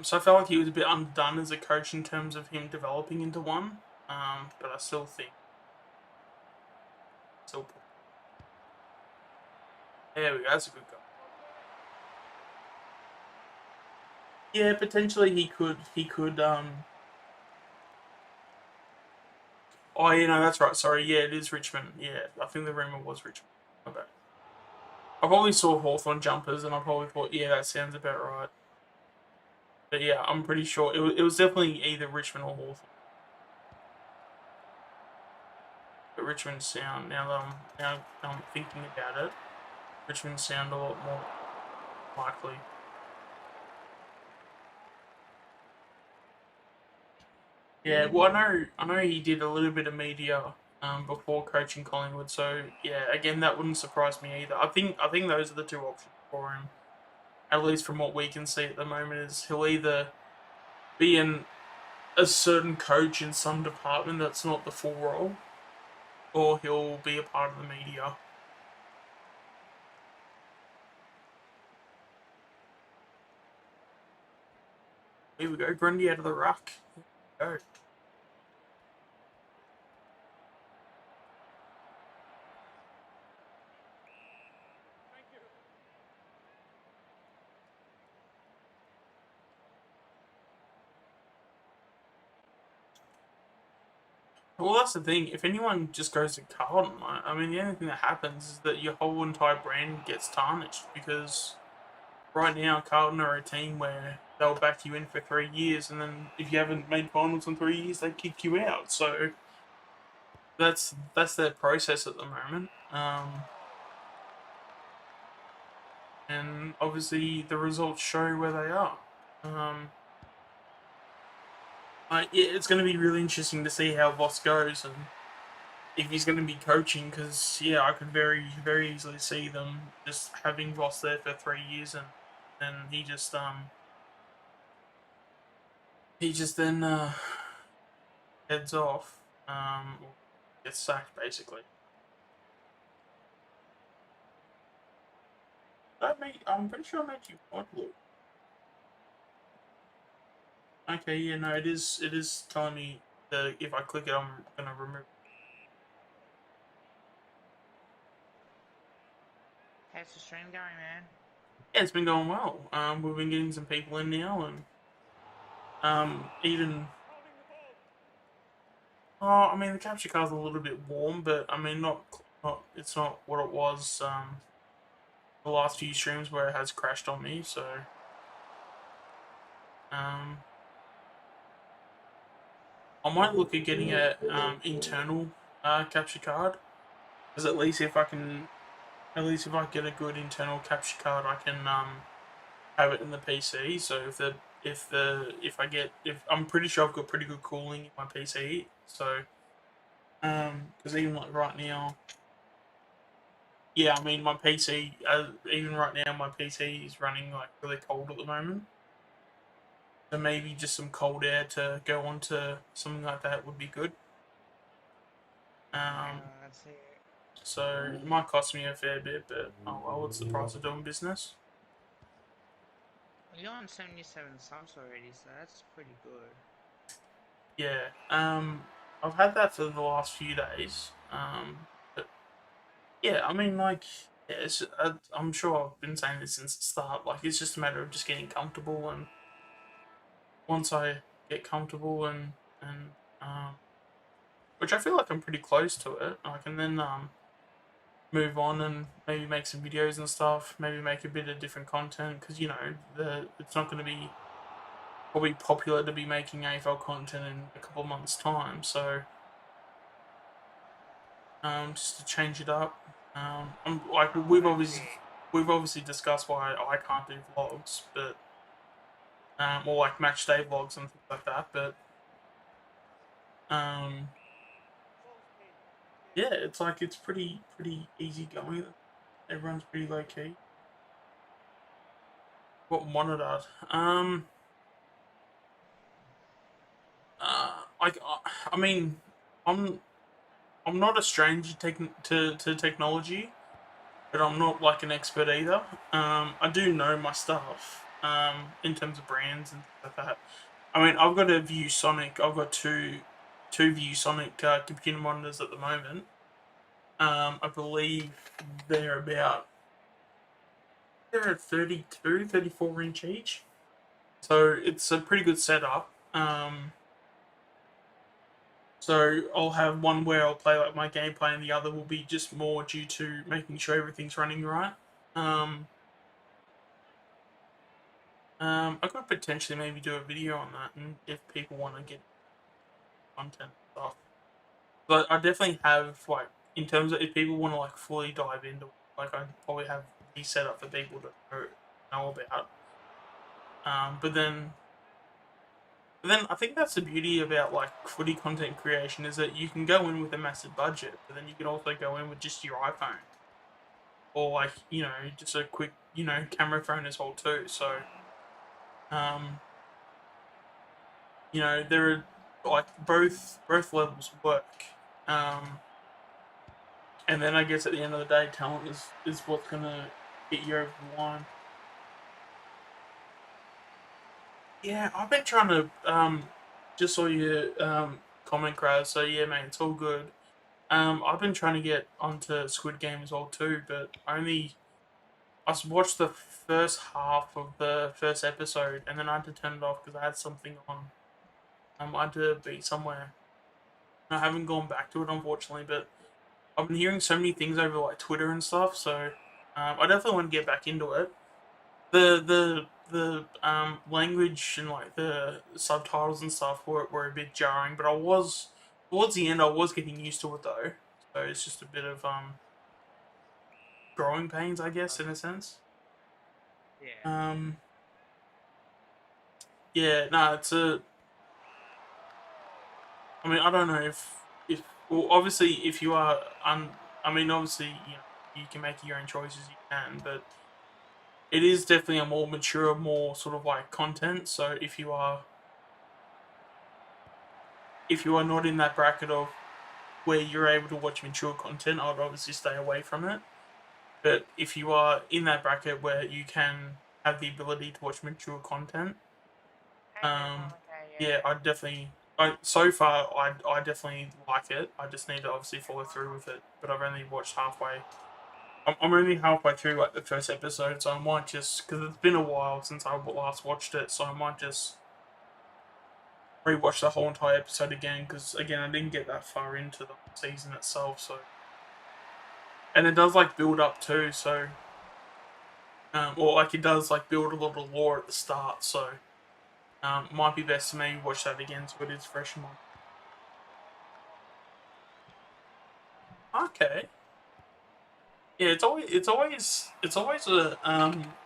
So I felt like he was a bit underdone as a coach in terms of him developing into one. But I still think still there we go. That's a good guy. Yeah, potentially he could. He could. Oh, that's right. Sorry. Yeah, it is Richmond. Yeah, I think the rumor was Richmond. My bad. I probably saw Hawthorn jumpers, and I probably thought, yeah, that sounds about right. But yeah, I'm pretty sure it was definitely either Richmond or Hawthorn. But Richmond sound now I'm thinking about it. Richmond sound a lot more likely. Yeah, well, I know he did a little bit of media before coaching Collingwood, so yeah, again, that wouldn't surprise me either. I think those are the two options for him, at least from what we can see at the moment. Is he'll either be a certain coach in some department that's not the full role, or he'll be a part of the media. Here we go, Grundy out of the ruck. Here we go. Well, that's the thing. If anyone just goes to Carlton, I mean, the only thing that happens is that your whole entire brand gets tarnished because right now Carlton are a team where they'll back you in for 3 years, and then if you haven't made finals in 3 years, they kick you out. So that's their process at the moment. And obviously the results show where they are. It's going to be really interesting to see how Voss goes and if he's going to be coaching, because I could very very easily see them just having Voss there for 3 years, and then he just then heads off, or gets sacked basically. I'm pretty sure I made you mod look. Okay, yeah, no, it is telling me that if I click it, I'm gonna remove. How's the stream going, man? Yeah, it's been going well. We've been getting some people in now, and even I mean, the capture card's a little bit warm, but I mean, not it's not what it was the last few streams where it has crashed on me. So um, I might look at getting a internal capture card, because at least if I get a good internal capture card, I can have it in the PC. So if I'm pretty sure I've got pretty good cooling in my PC. So because even like right now, yeah, I mean my PC, even right now my PC is running like really cold at the moment. So maybe just some cold air to go onto something like that would be good. Yeah, Um, that's it. so it might cost me a fair bit, but oh well, it's the price of doing business. You're on 77 subs already, so that's pretty good. Yeah. I've had that for the last few days. But yeah, I mean, like, Yeah, I'm sure I've been saying this since the start. Like, it's just a matter of just getting comfortable, and once I get comfortable and which I feel like I'm pretty close to it, I can then move on and maybe make some videos and stuff. Maybe make a bit of different content because it's not going to be probably popular to be making AFL content in a couple of months' time. So just to change it up. Like Oh, that's it. we've obviously discussed why I can't do vlogs, but or like match day vlogs and things like that. But um, yeah, it's like it's pretty easy going. Everyone's pretty low key. What monitored? Like I mean, I'm I'm not a stranger to technology, but I'm not like an expert either. I do know my stuff. In terms of brands and things like that. I mean, I've got a ViewSonic. I've got two ViewSonic computer monitors at the moment. I believe they're about they're 32, 34 inch each. So it's a pretty good setup. So I'll have one where I'll play like my gameplay, and the other will be just more due to making sure everything's running right. Um, I could potentially maybe do a video on that, and if people want to get content and stuff. But I definitely have like in terms of if people want to like fully dive into it, like I probably have the setup for people to know about. But then I think that's the beauty about like footy content creation is that you can go in with a massive budget, but then you can also go in with just your iPhone or like just a quick camera phone as well too. So um, there are like both levels work. Um, and then I guess at the end of the day, talent is what's gonna get you over the line. Yeah, I've been trying to just saw your comment, Kraz. So yeah, mate, it's all good. I've been trying to get onto Squid Game as well too, but I watched the first half of the first episode, and then I had to turn it off because I had something on. I had to be somewhere. I haven't gone back to it unfortunately, but I've been hearing so many things over like Twitter and stuff, so I definitely want to get back into it. The language and like the subtitles and stuff were a bit jarring, but I was towards the end I was getting used to it though. So it's just a bit of growing pains, I guess, in a sense. Yeah. Um, yeah, no, it's a. I mean, I don't know if well, obviously if you are I mean, obviously you can make your own choices, you can, but it is definitely a more mature, more sort of like content. So if you are not in that bracket of where you're able to watch mature content, I would obviously stay away from it. But if you are in that bracket where you can have the ability to watch mature content, Okay, yeah, yeah. I definitely. So far, I definitely like it. I just need to obviously follow through with it. But I've only watched halfway. I'm only halfway through like the first episode, so I might just because it's been a while since I last watched it, so I might just rewatch the whole entire episode again because again I didn't get that far into the season itself. So and it does like build up too. So or like it does like build a lot of lore at the start. So might be best to maybe watch that again so it is fresh in my. Okay. Yeah, it's always a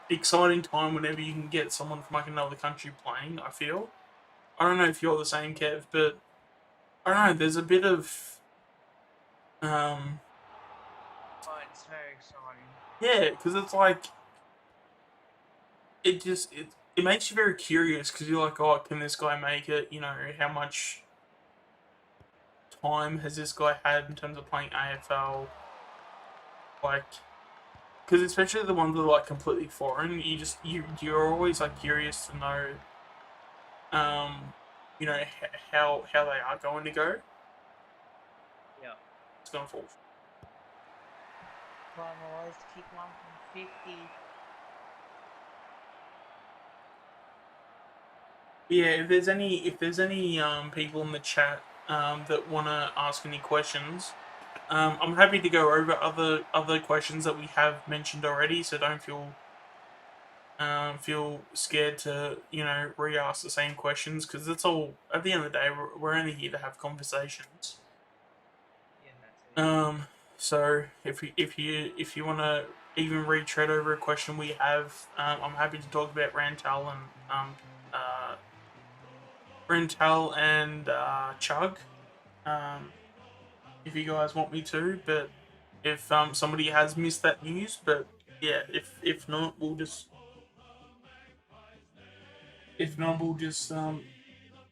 exciting time whenever you can get someone from like another country playing. I feel I don't know if you're the same, Kev, but I don't know. There's a bit of um Oh, it's very exciting. yeah, because it's like it makes you very curious because you're like, oh, can this guy make it? How much time has this guy had in terms of playing AFL? Like, because especially the ones that are like completely foreign, you're always like curious to know, um, how they are going to go. Yeah. It's going to fall. Finalised kick one from 50. Yeah, if there's any people in the chat that want to ask any questions, I'm happy to go over other questions that we have mentioned already. So don't feel scared to re-ask the same questions, because it's all, at the end of the day, we're only here to have conversations. Yeah, that's it. So if you want to even retread over a question we have, I'm happy to talk about uh, Rental and Chug, if you guys want me to. But if somebody has missed that news, but yeah, if not, we'll just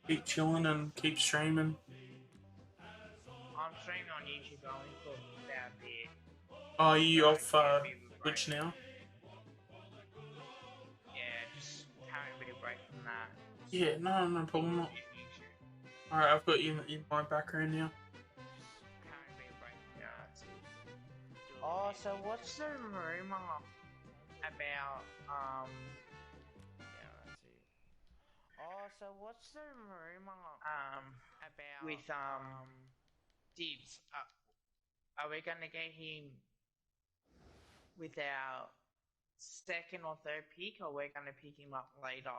keep chilling and keep streaming. I'm streaming on YouTube only for about a bit. Are So, you off yeah, a bit of a break. Twitch now? Yeah, just having a bit of break from that. Yeah, no problem. Alright, I've got you in my background now. Having a bit of break from that. Oh, so what's the rumor about yeah, let's see. Oh, so what's the rumor about with Dibs? Are we gonna get him with our second or third pick, or we're gonna pick him up later?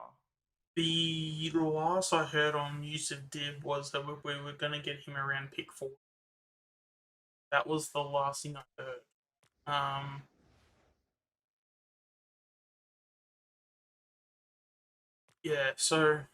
The last I heard on Yusuf Dib was that we were going to get him around pick 4. That was the last thing I heard. Yeah, so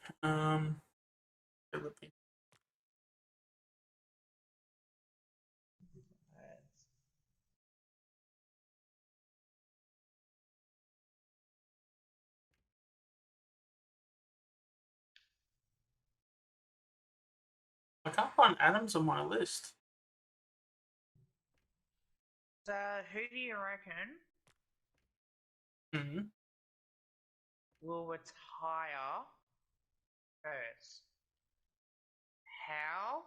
I can't find Adams on my list. So, who do you reckon will retire first? How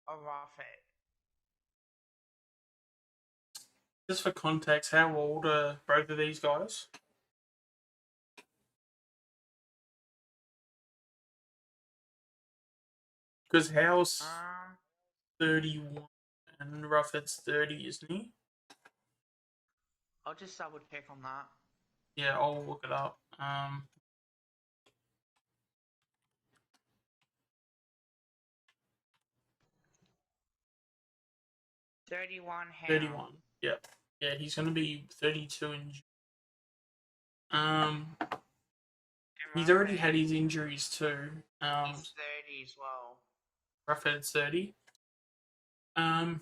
or Ruffett? Just for context, how old are both of these guys? Because Howe's 31 and Ruffett's 30, isn't he? I'll just double check on that. Yeah, I'll look it up. 31 how? 31. Yep. Yeah, he's going to be 32 in he's already had his injuries too. He's 30 as well. Ruffett's 30. I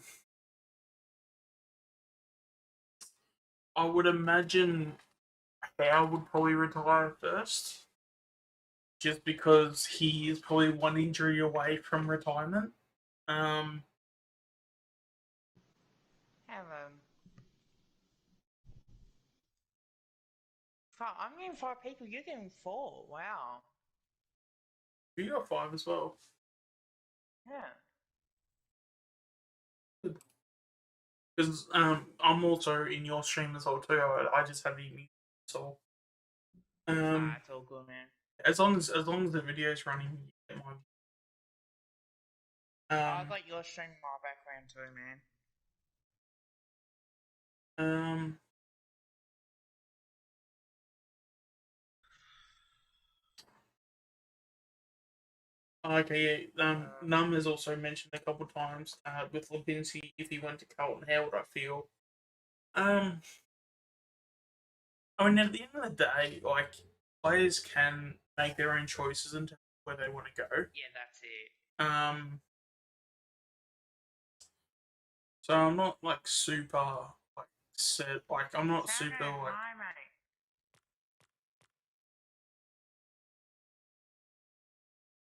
would imagine Howe would probably retire first, just because he is probably one injury away from retirement. Helen. I'm getting 5 people, you're getting 4. Wow. You got 5 as well. Yeah. Because I'm also in your stream as well too. I just have the mute, so it's all good, man. as long as the video's running, you get my I got your stream in my background too, man. Okay, yeah. Num has also mentioned a couple times with Lipinski, if he went to Carlton, how would I feel? I mean, at the end of the day, like, players can make their own choices into where they want to go. Yeah, that's it. So I'm not like super like set. Like I'm not super like. Hi, mate.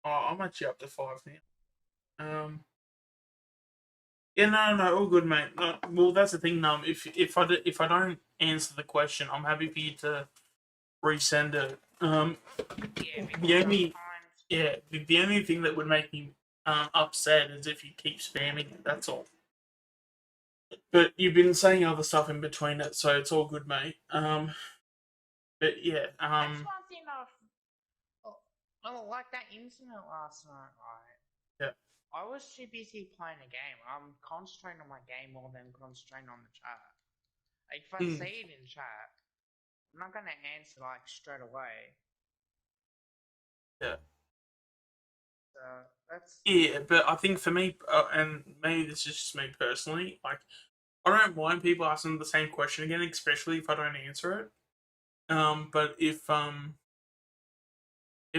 Oh, I'm actually up to 5 now. Yeah, no, all good, mate. No, well, that's the thing, If I don't answer the question, I'm happy for you to resend it. The only thing that would make me upset is if you keep spamming it. That's all. But you've been saying other stuff in between it, so it's all good, mate. But yeah, That's one thing like that incident last night, right? yeah. I was too busy playing a game. I'm concentrating on my game more than concentrating on the chat. Like, if I Mm, see it in chat, I'm not gonna answer like straight away. yeah. So that's Yeah, but I think for me, and maybe this is just me personally, like I don't mind people asking the same question again, especially if I don't answer it. But if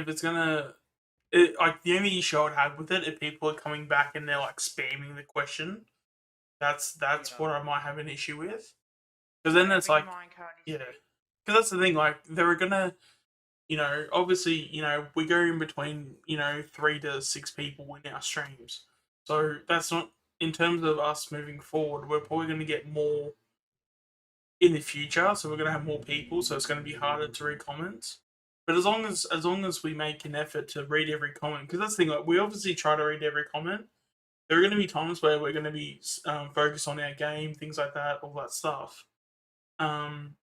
it's gonna, like the only issue I would have with it, if people are coming back and they're like spamming the question, that's yeah. what I might have an issue with. Because then it's Whatever your like, mind card is, yeah, Steve. because that's the thing. Like they're gonna, obviously, we go in between, 3 to 6 people in our streams. So that's not in terms of us moving forward. We're probably going to get more in the future, so we're going to have more people. So it's going to be harder to read comments. But as long as we make an effort to read every comment, because that's the thing. Like, we obviously try to read every comment. There are going to be times where we're going to be focused on our game, things like that, all that stuff. Um,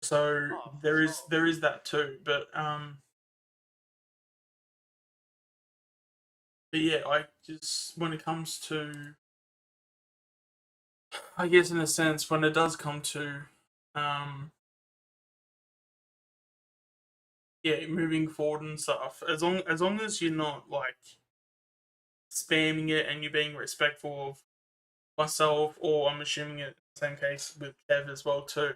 so Oh, for there is sure. there is that too. But yeah, I just when it comes to, I guess in a sense, when it does come to, um, yeah, moving forward and stuff, as long as you're not like spamming it and you're being respectful of myself, or I'm assuming it same case with Kev as well too.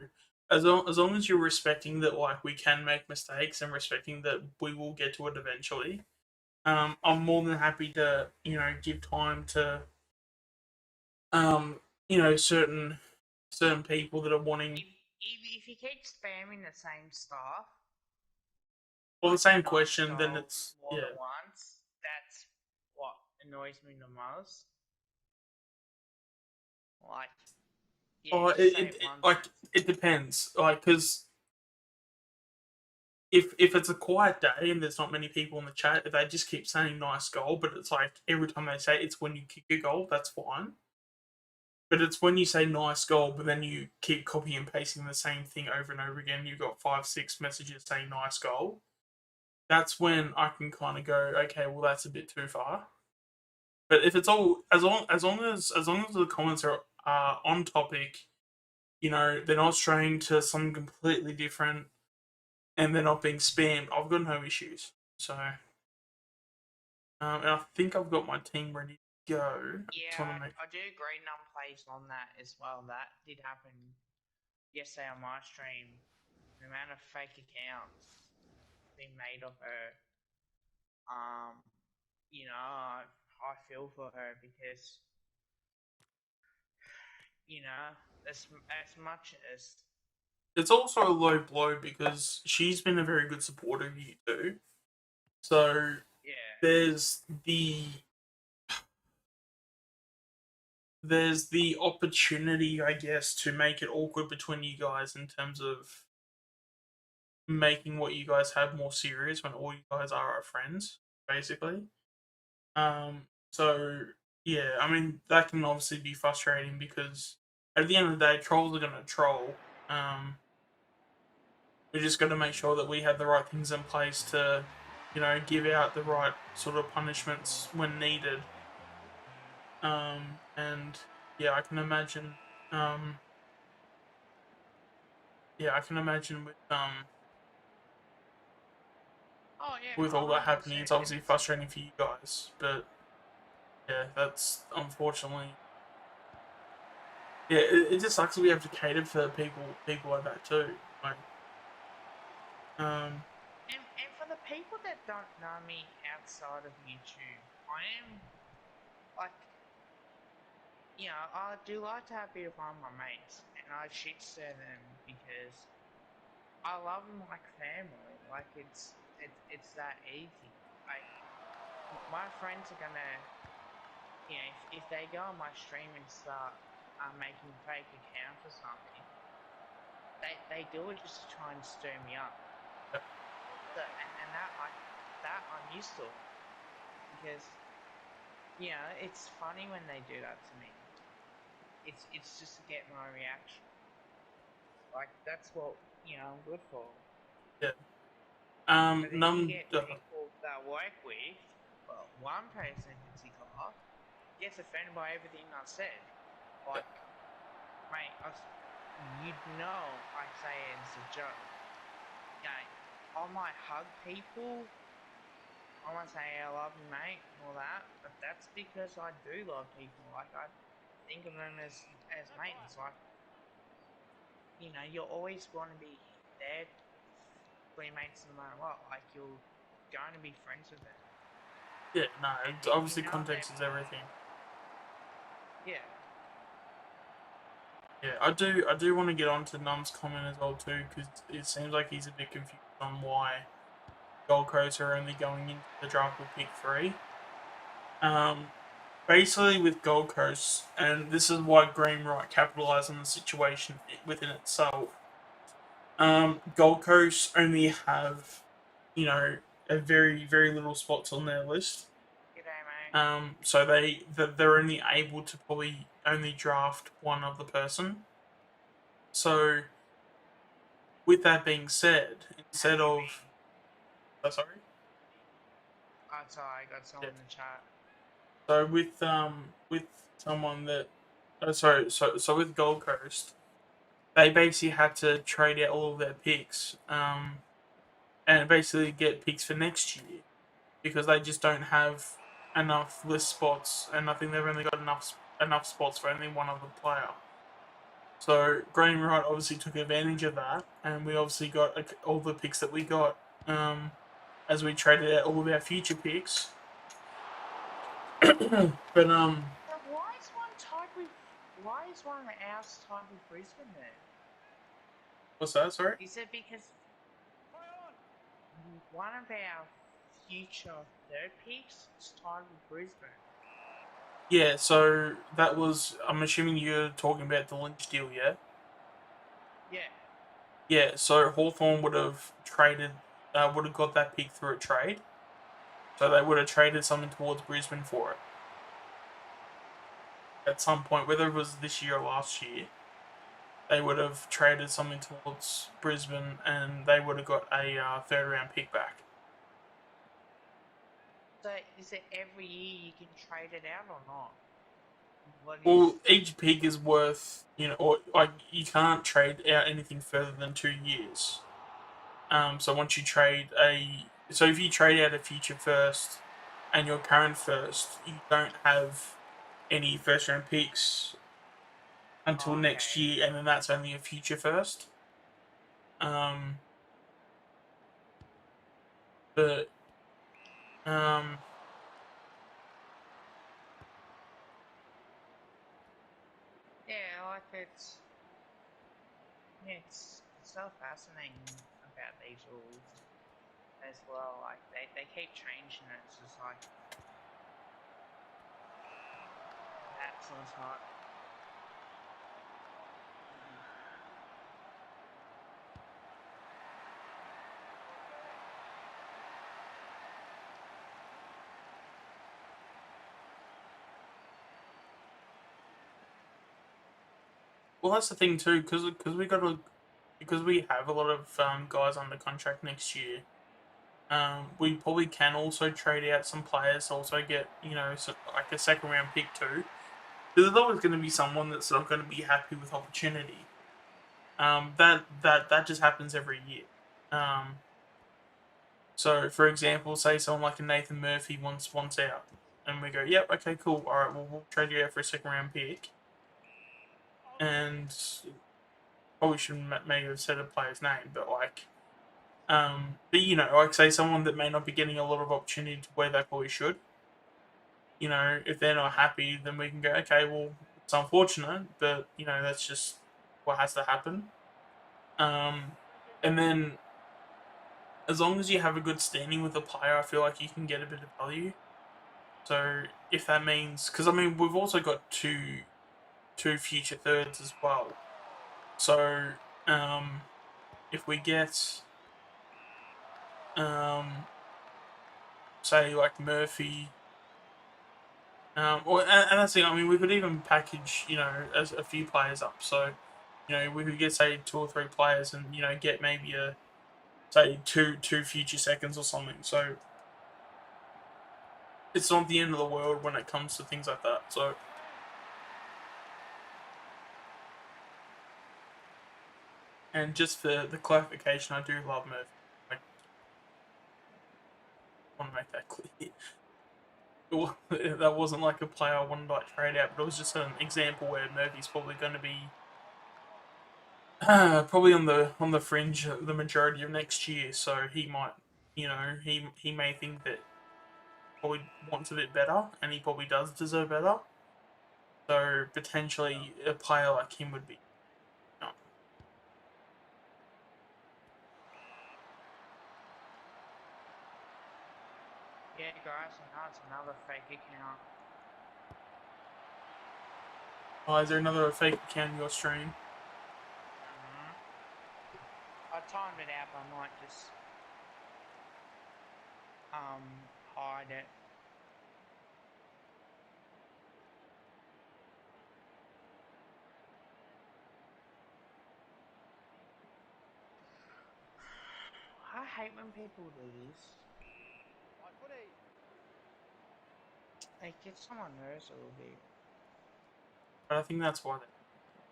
As long as you're respecting that, like we can make mistakes and respecting that we will get to it eventually. I'm more than happy to give time to um certain people that are wanting If you keep spamming the same stuff, or the like same nice question, then goal it's more than yeah. once, that's what annoys me the most. Like, yeah, Oh, just say it once. like it depends, like because if it's a quiet day and there's not many people in the chat, if they just keep saying nice goal, but it's like every time they say it's when you kick a goal, that's fine. But it's when you say nice goal, but then you keep copying and pasting the same thing over and over again. You've got 5, 6 messages saying nice goal. That's when I can kind of go, okay, well that's a bit too far. But if it's all as long as the comments are on topic, they're not straying to something completely different, and they're not being spammed, I've got no issues. So, and I think I've got my team ready to go. I just want Yeah, to make I do agree. None plays on that as well. That did happen yesterday on my stream. The amount of fake accounts being made of her. Um, I feel for her because you know, as much as it's also a low blow because she's been a very good supporter of you too. So yeah, there's the there's the opportunity, I guess, to make it awkward between you guys in terms of making what you guys have more serious when all you guys are friends, basically. So yeah, I mean that can obviously be frustrating because at the end of the day, trolls are gonna troll. Um, we just got to make sure that we have the right things in place to, give out the right sort of punishments when needed. And yeah, I can imagine. Um, yeah, I can imagine oh yeah, with all that happening, 100%. it's And obviously frustrating for you guys. But yeah, that's unfortunately. Yeah, it just sucks that we have to cater for people like that too. Like, um, and for the people that don't know me outside of YouTube, I am like, I do like to have a bit of fun with my mates, and I shit stir them because I love them like family. Like it's that easy. Like my friends are gonna, if they go on my stream and start making fake accounts or something, they do it just to try and stir me up. And that I'm used to because it's funny when they do that to me. it's just to get my reaction. Like that's what I'm good for. Yeah. But then you Num. get people that I work with. Well, one person in particular gets offended by everything I said. Like, mate, I say it as a joke. I might hug people. I might say I love you, mate, and all that. But that's because I do love people. Like I think of them as mates. Like you're always going to be there for your mates no matter what. Like you're going to be friends with them. Yeah, no. And if you Obviously, know them, context is everything. yeah, Yeah, I do want to get on to Num's comment as well too, because it seems like he's a bit confused on why Gold Coast are only going into the draft with pick 3. Um, Basically with Gold Coast, and this is why Green Wright capitalised on the situation within itself. Gold Coast only have, you know, a very very little spots on their list. g'day, mate. So they're only able to probably only draft one other person. So with that being said, How instead you of been? sorry, Oh, sorry, I got yeah. someone in the chat. So with someone that, so with Gold Coast, they basically had to trade out all of their picks, and basically get picks for next year because they just don't have enough list spots, and I think they've only got enough spots for only one other player. So Graham Wright obviously took advantage of that, and we obviously got all the picks that we got, as we traded out all of our future picks. But So why is one else tied with Brisbane then? what's that? Sorry. Is it because one of our future third picks is tied with Brisbane? Yeah. So that was. I'm assuming you're talking about the Lynch deal, yeah. Yeah. Yeah. So Hawthorn would have got that pick through a trade. So they would have traded something towards Brisbane for it at some point, whether it was this year or last year. They would have traded something towards Brisbane, and they would have got a third round pick back. So is it every year you can trade it out or not? What is? Well, each pick is worth, or like you can't trade out anything further than 2 years. So once you so if you trade out a future first and your current first, you don't have any first round picks until Oh, next okay. year, and then that's only a future first. Um, but um, Yeah, like it's so fascinating about these rules as well. Like they keep changing it. It's just like that sort of type. well, that's the thing too, because we have a lot of guys under contract next year. We probably can also trade out some players to also get like a second round pick too. Because there's always going to be someone that's not going to be happy with opportunity. That just happens every year. Um, so for example, say someone like a Nathan Murphy wants out, and we go, yep, okay, cool, all right, well we'll trade you out for a second round pick, and probably shouldn't maybe have said a player's name, but like, but like say someone that may not be getting a lot of opportunity to where they probably should. If they're not happy, then we can go, okay, well, it's unfortunate, but that's just what has to happen. Um, and then as long as you have a good standing with the player, I feel like you can get a bit of value. So if that means, because I mean, we've also got two future thirds as well. So if we get say like Murphy, And that's the thing. I mean, we could even package, as a few players up. So, we could get say 2 or 3 players, and get maybe a say two future seconds or something. So it's not the end of the world when it comes to things like that. So, and just for the clarification, I do love Murphy. I want to make that clear. That wasn't like a player I wanted to like trade out, but it was just an example where Murphy's probably going to be probably on the fringe the majority of next year. So he might, he may think that probably wants a bit better, and he probably does deserve better. So potentially a player like him would be. Yeah, guys, and that's another fake account. Oh, is there another fake account in your stream? I timed it out, but I might just hide it. I hate when people do this. It gets on my nerves a little bit. But I think that's why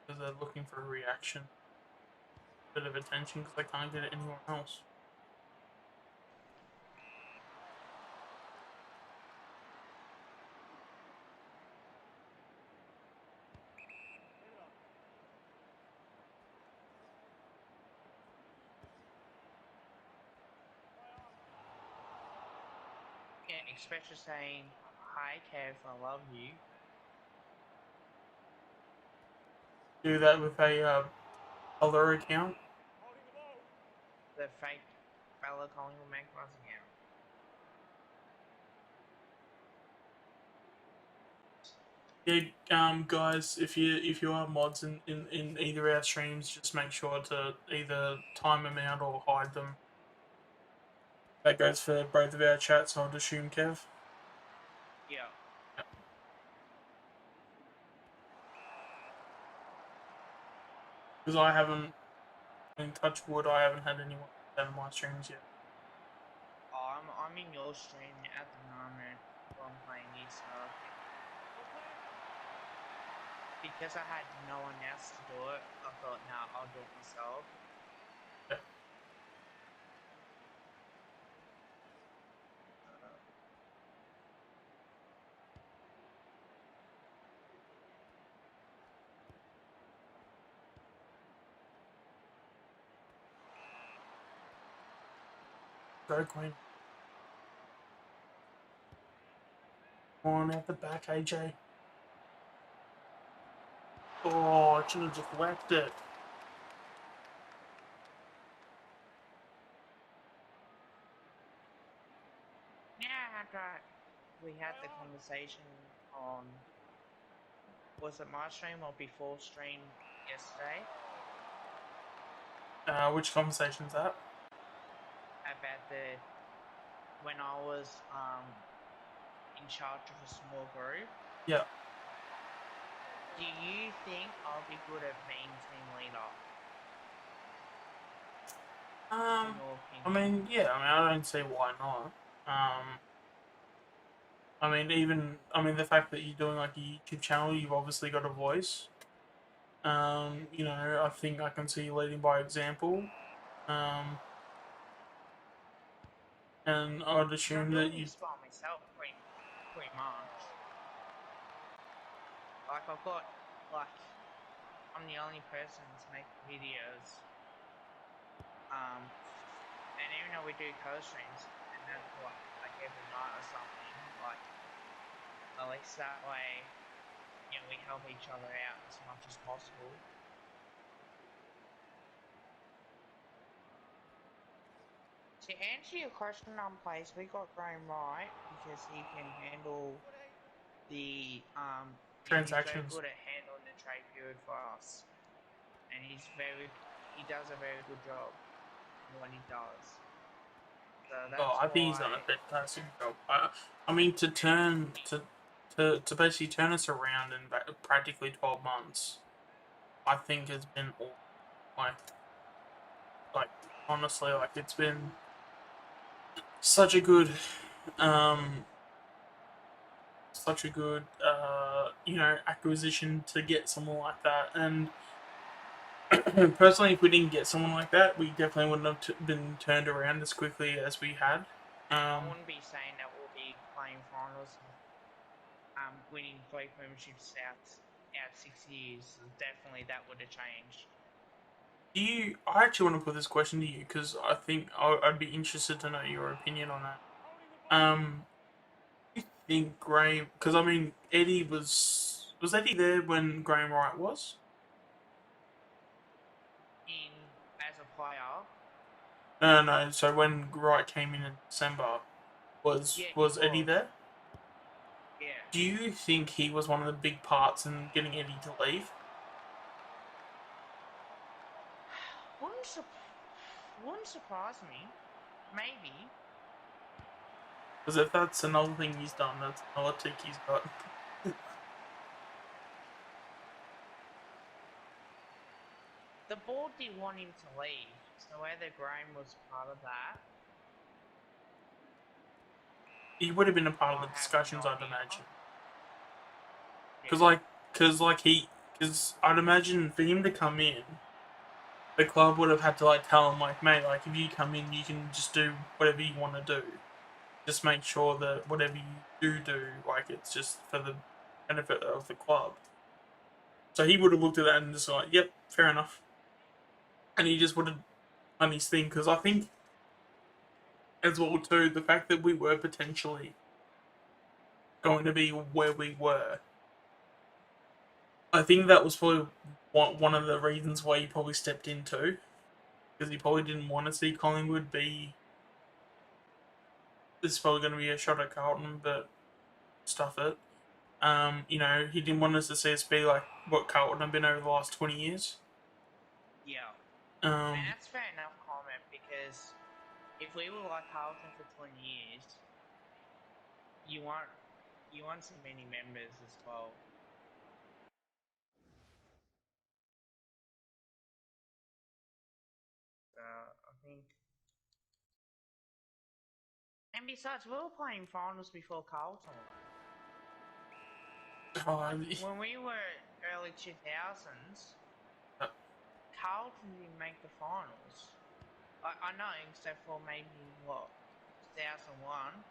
because they're looking for a reaction, bit of attention, because they can't get it anywhere else. Yeah, especially saying, "Hi, Kev, I love you." Do that with a lure account. The fake fella calling the Magpies account. Yeah, guys, if you are mods in either of our streams, just make sure to either time them out or hide them. That goes for both of our chats, I'd assume, Kev. Yeah. Because I haven't, in touch wood, I haven't had anyone out of my streams yet. I'm in your stream at the moment while I'm playing this, so because I had no one else to do it, I thought, nah, I'll do it myself. Yeah. Go Queen. On at the back, AJ. Oh, I should have just whacked it. Yeah, after we had the conversation on, was it my stream or before stream yesterday? Which conversation's that? About when I was in charge of a small group. Yeah. Do you think I'll be good at being team leader? In your opinion? I mean, yeah. I mean, I don't see why not. I mean, the fact that you're doing like a YouTube channel, you've obviously got a voice. I think I can see you leading by example. And I'd assume that you. by myself, pretty much. Like I'm the only person to make videos. And even though we do co-streams, and that's like every night or something, like at least that way, we help each other out as much as possible. To answer your question on place, we got Graham right because he can handle the Transactions. He's very good at handling the trade period for us, and he does a very good job when he does. So that's I think he's done a fantastic job. I mean, to turn to basically turn us around in practically 12 months, I think has been like honestly, like it's been such a good acquisition to get someone like that. And personally, if we didn't get someone like that, we definitely wouldn't have been turned around as quickly as we had. I wouldn't be saying that we'll be playing finals, winning 3 premierships out 6 years. Definitely, that would have changed. I actually want to put this question to you because I think I'd be interested to know your opinion on that. You think Graham? Because I mean, Eddie was Eddie there when Graham Wright was? As a player. No. So when Wright came in December, was Yeah, he Eddie was. there? Yeah. Do you think he was one of the big parts in getting Eddie to leave? Wouldn't surprise me. Maybe. Because if that's another thing he's done, that's another tick he's got. The board didn't want him to leave, so whether Graham was part of that, He would have been a part of I the have discussions, no I'd idea. imagine. Yeah. Because I'd imagine for him to come in, the club would have had to like tell him like, mate, like if you come in, you can just do whatever you want to do. Just make sure that whatever you do, like it's just for the benefit of the club. So he would have looked at that and just like, yep, fair enough. And he just would have done his thing because I think as well too the fact that we were potentially going to be where we were. I think that was probably one of the reasons why he probably stepped into, because he probably didn't want to see Collingwood be. This is probably going to be a shot at Carlton, but stuff it. He didn't want us to see us be like what Carlton have been over the last 20 years. Yeah. Um, And that's fair enough comment, because if we were like Carlton for 20 years, you want so many members as well. I think. And besides, we were playing finals before Carlton. When we were early 2000s, Carlton didn't make the finals. I know, except for maybe, 2001?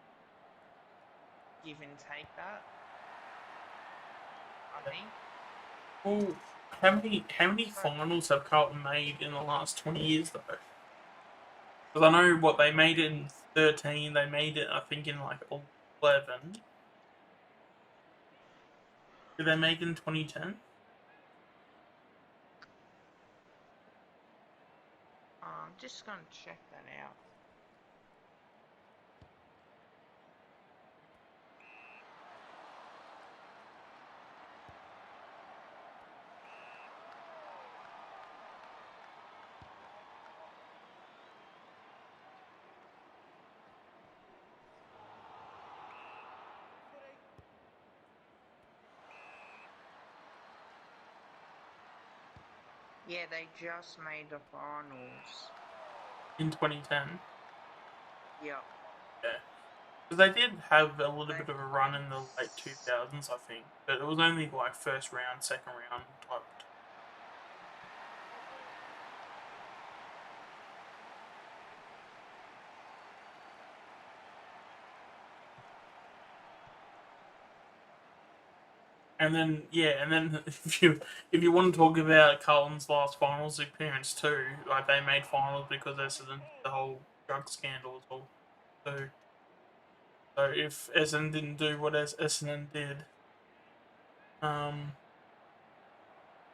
Give and take that, I think. well, how many finals have Carlton made in the last 20 years though? Because I know what they made it in 13. They made it, I think, in like 11. Did they make it in 2010? I'm just gonna check that out. Yeah, they just made the finals. In 2010. Yep. Yeah. Because they did have a little They bit of a run in the late 2000s, I think. But it was only like first round, second round type. And then if you want to talk about Carlton's last finals appearance too, like they made finals because Essendon the whole drug scandal as well. So if Essendon didn't do what Essendon did,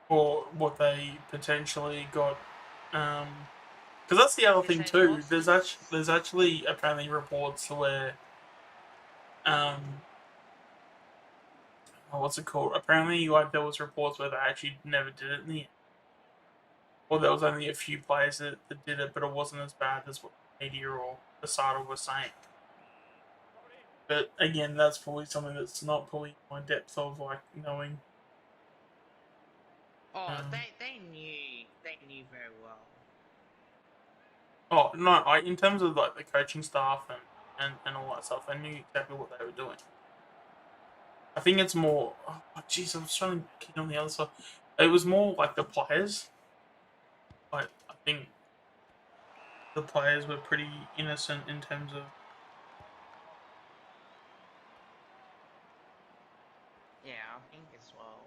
or what they potentially got, because that's the other thing they too. lost. There's actually apparently reports where, what's it called? Apparently, like there was reports where they actually never did it in the end. Well, there was only a few players that did it, but it wasn't as bad as what the media or the Asada was saying. But again, that's probably something that's not probably my depth of like knowing. Oh, they knew very well. Oh no, in terms of like the coaching staff and all that stuff, they knew exactly what they were doing. I think it's more. Oh, jeez, I was trying to kick on the other side. It was more like the players. Like I think the players were pretty innocent in terms of. Yeah, I think as well.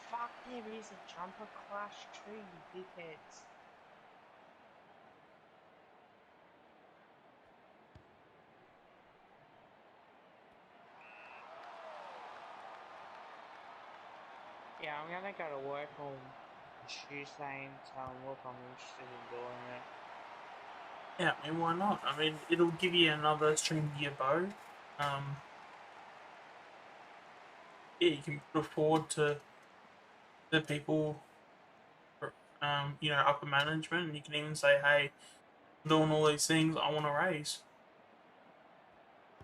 Fuck, there is a jumper clash too, you dickheads. Yeah, I'm gonna go to work on Tuesday and tell them, look, I'm interested in doing it. Yeah, I mean, why not? I mean, it'll give you another string to your bow. Yeah, you can put forward to the people, upper management, and you can even say, "Hey, I'm doing all these things. I want to raise."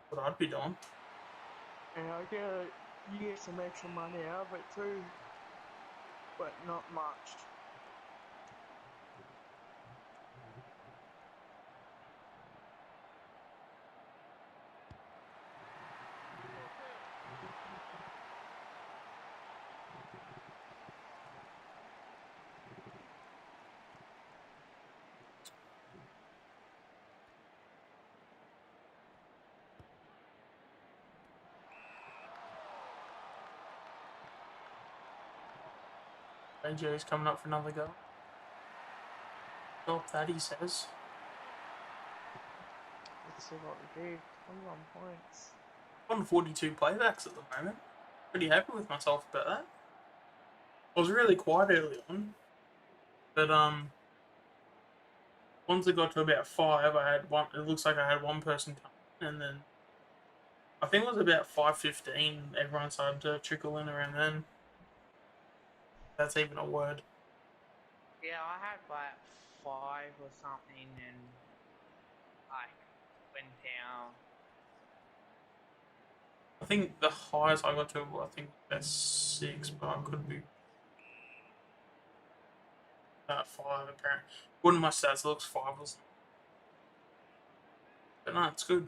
What I'd be doing. And you get some extra money out of it too, but not much. AJ's coming up for another go. Stop that, he says. Let's see what we do. 21 points. I'm on 42 playbacks at the moment. Pretty happy with myself about that. I was really quiet early on, but once it got to about 5, I had one. It looks like I had one person come in, and then I think it was about 5:15. Everyone started to trickle in around then. That's even a word. Yeah, I had like 5 or something and like went down. I think the highest I got to, I think, was about 6, but I could be about 5 apparently. According to my stats, it looks 5 or something. But no, it's good.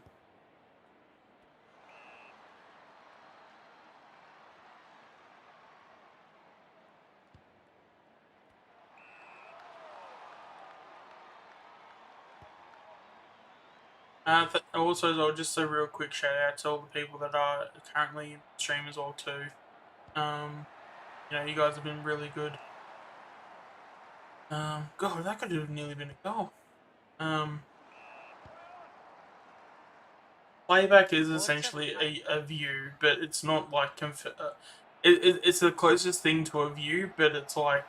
Also, just a real quick shout out to all the people that are currently in the stream as well too. You guys have been really good. God, that could have nearly been a goal. Playback is essentially a view, but it's not like it's the closest thing to a view, but it's like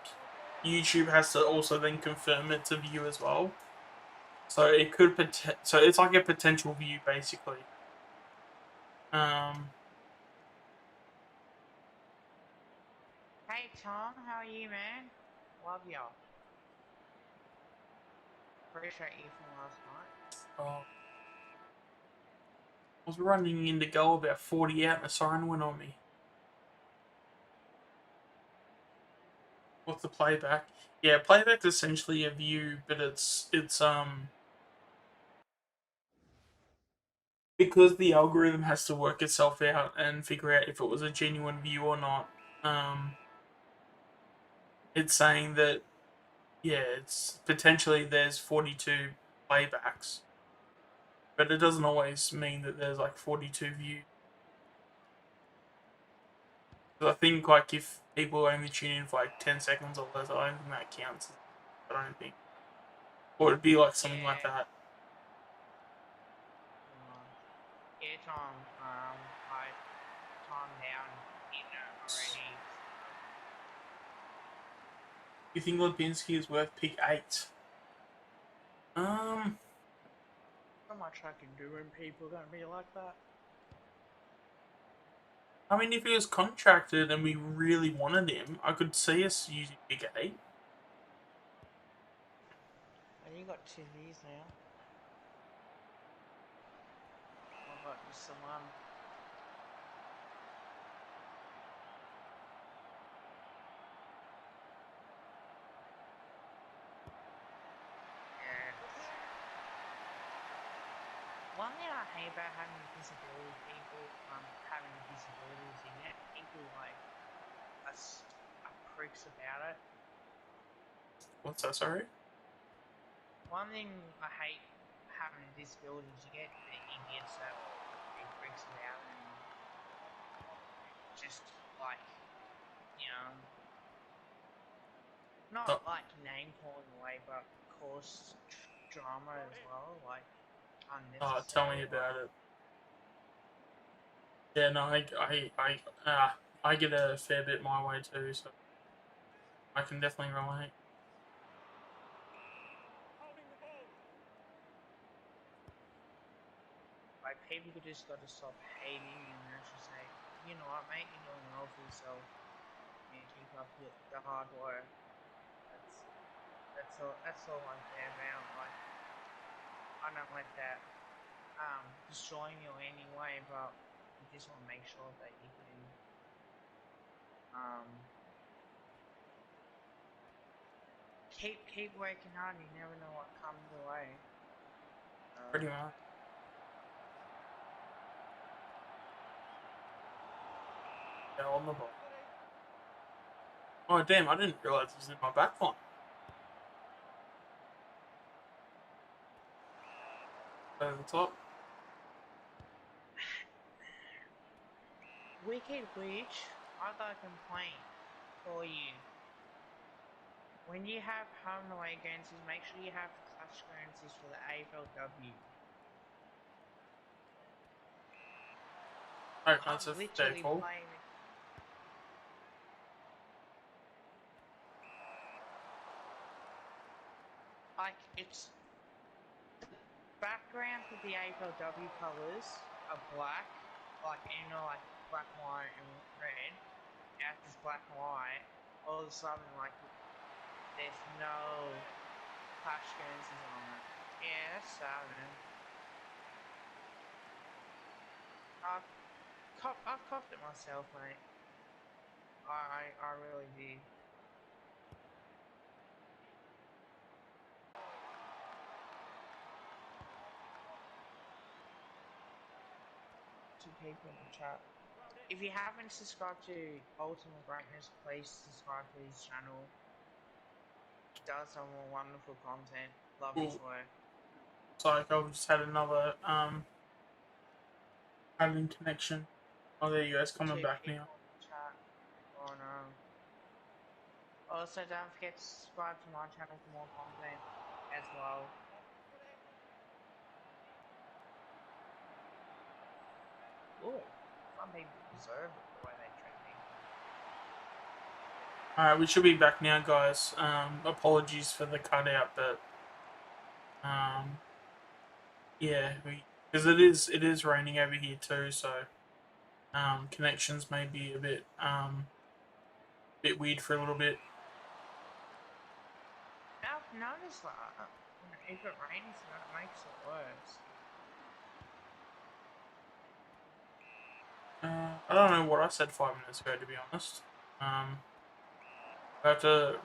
YouTube has to also then confirm it's a view as well. So it could so it's like a potential view basically. Hey Tom, how are you, man? Love y'all. Appreciate you from last night. Oh, I was running in to go about 40 out and a siren went on me. What's the playback? Yeah, playback's essentially a view, but it's because the algorithm has to work itself out and figure out if it was a genuine view or not. It's saying that it's potentially there's 42 playbacks, but it doesn't always mean that there's like 42 views. I think like if people only tune in for like 10 seconds or less, I don't think that counts. I don't think, or it'd be like something like that. Yeah, Tom. I calmed down already. You think Lipinski is worth pick 8? Not much I can do when people are gonna be like that. I mean, if he was contracted and we really wanted him, I could see us using pick 8. And you got 2 years now. What about just the one? Yeah. One thing I hate about having disability people, having disabilities, you get people like us are pricks about it. What's that, sorry? One thing I hate having disabilities, you get the idiots that be pricks about it and just like, you know, not like name calling away, but cause drama as well, like Oh, unnecessary. tell me about it. Yeah, no, I get a fair bit my way too, so I can definitely relate. Like people just got to stop hating and actually say, you know what, mate, you're doing well for yourself. You keep up the hard work. That's all I care about. Like I don't let that destroy you anyway, but you just want to make sure that you can keep working hard. You never know what comes away. Pretty much. Yeah, on the ball. Oh, damn, I didn't realise this was in my back line. Over the top. Wicked Witch, I got a complaint for you. When you have home and away games, make sure you have clutch currencies for the AFLW. Oh, that's a fair call. Like, it's the background for the AFLW colours are black, like, you know, like black, white, and red. As it's black and white, all of a sudden, like, there's no clutch currencies on it. Yeah, that's sad, man. I've copped it myself, mate. I really did. To people in the chat. If you haven't subscribed to Ultimate Greatness, please subscribe to his channel. He does some wonderful content. Love his work. Sorry, I've just had another having connection. Oh, there you go. It's coming back now. Oh no. Also, don't forget to subscribe to my channel for more content as well. Good. Some people deserve it the way they treat me. Alright, we should be back now, guys. Apologies for the cutout, but yeah, because it is raining over here too, so connections may be a bit weird for a little bit. I've noticed that if it rains, it makes it worse. I don't know what I said 5 minutes ago, to be honest. I have to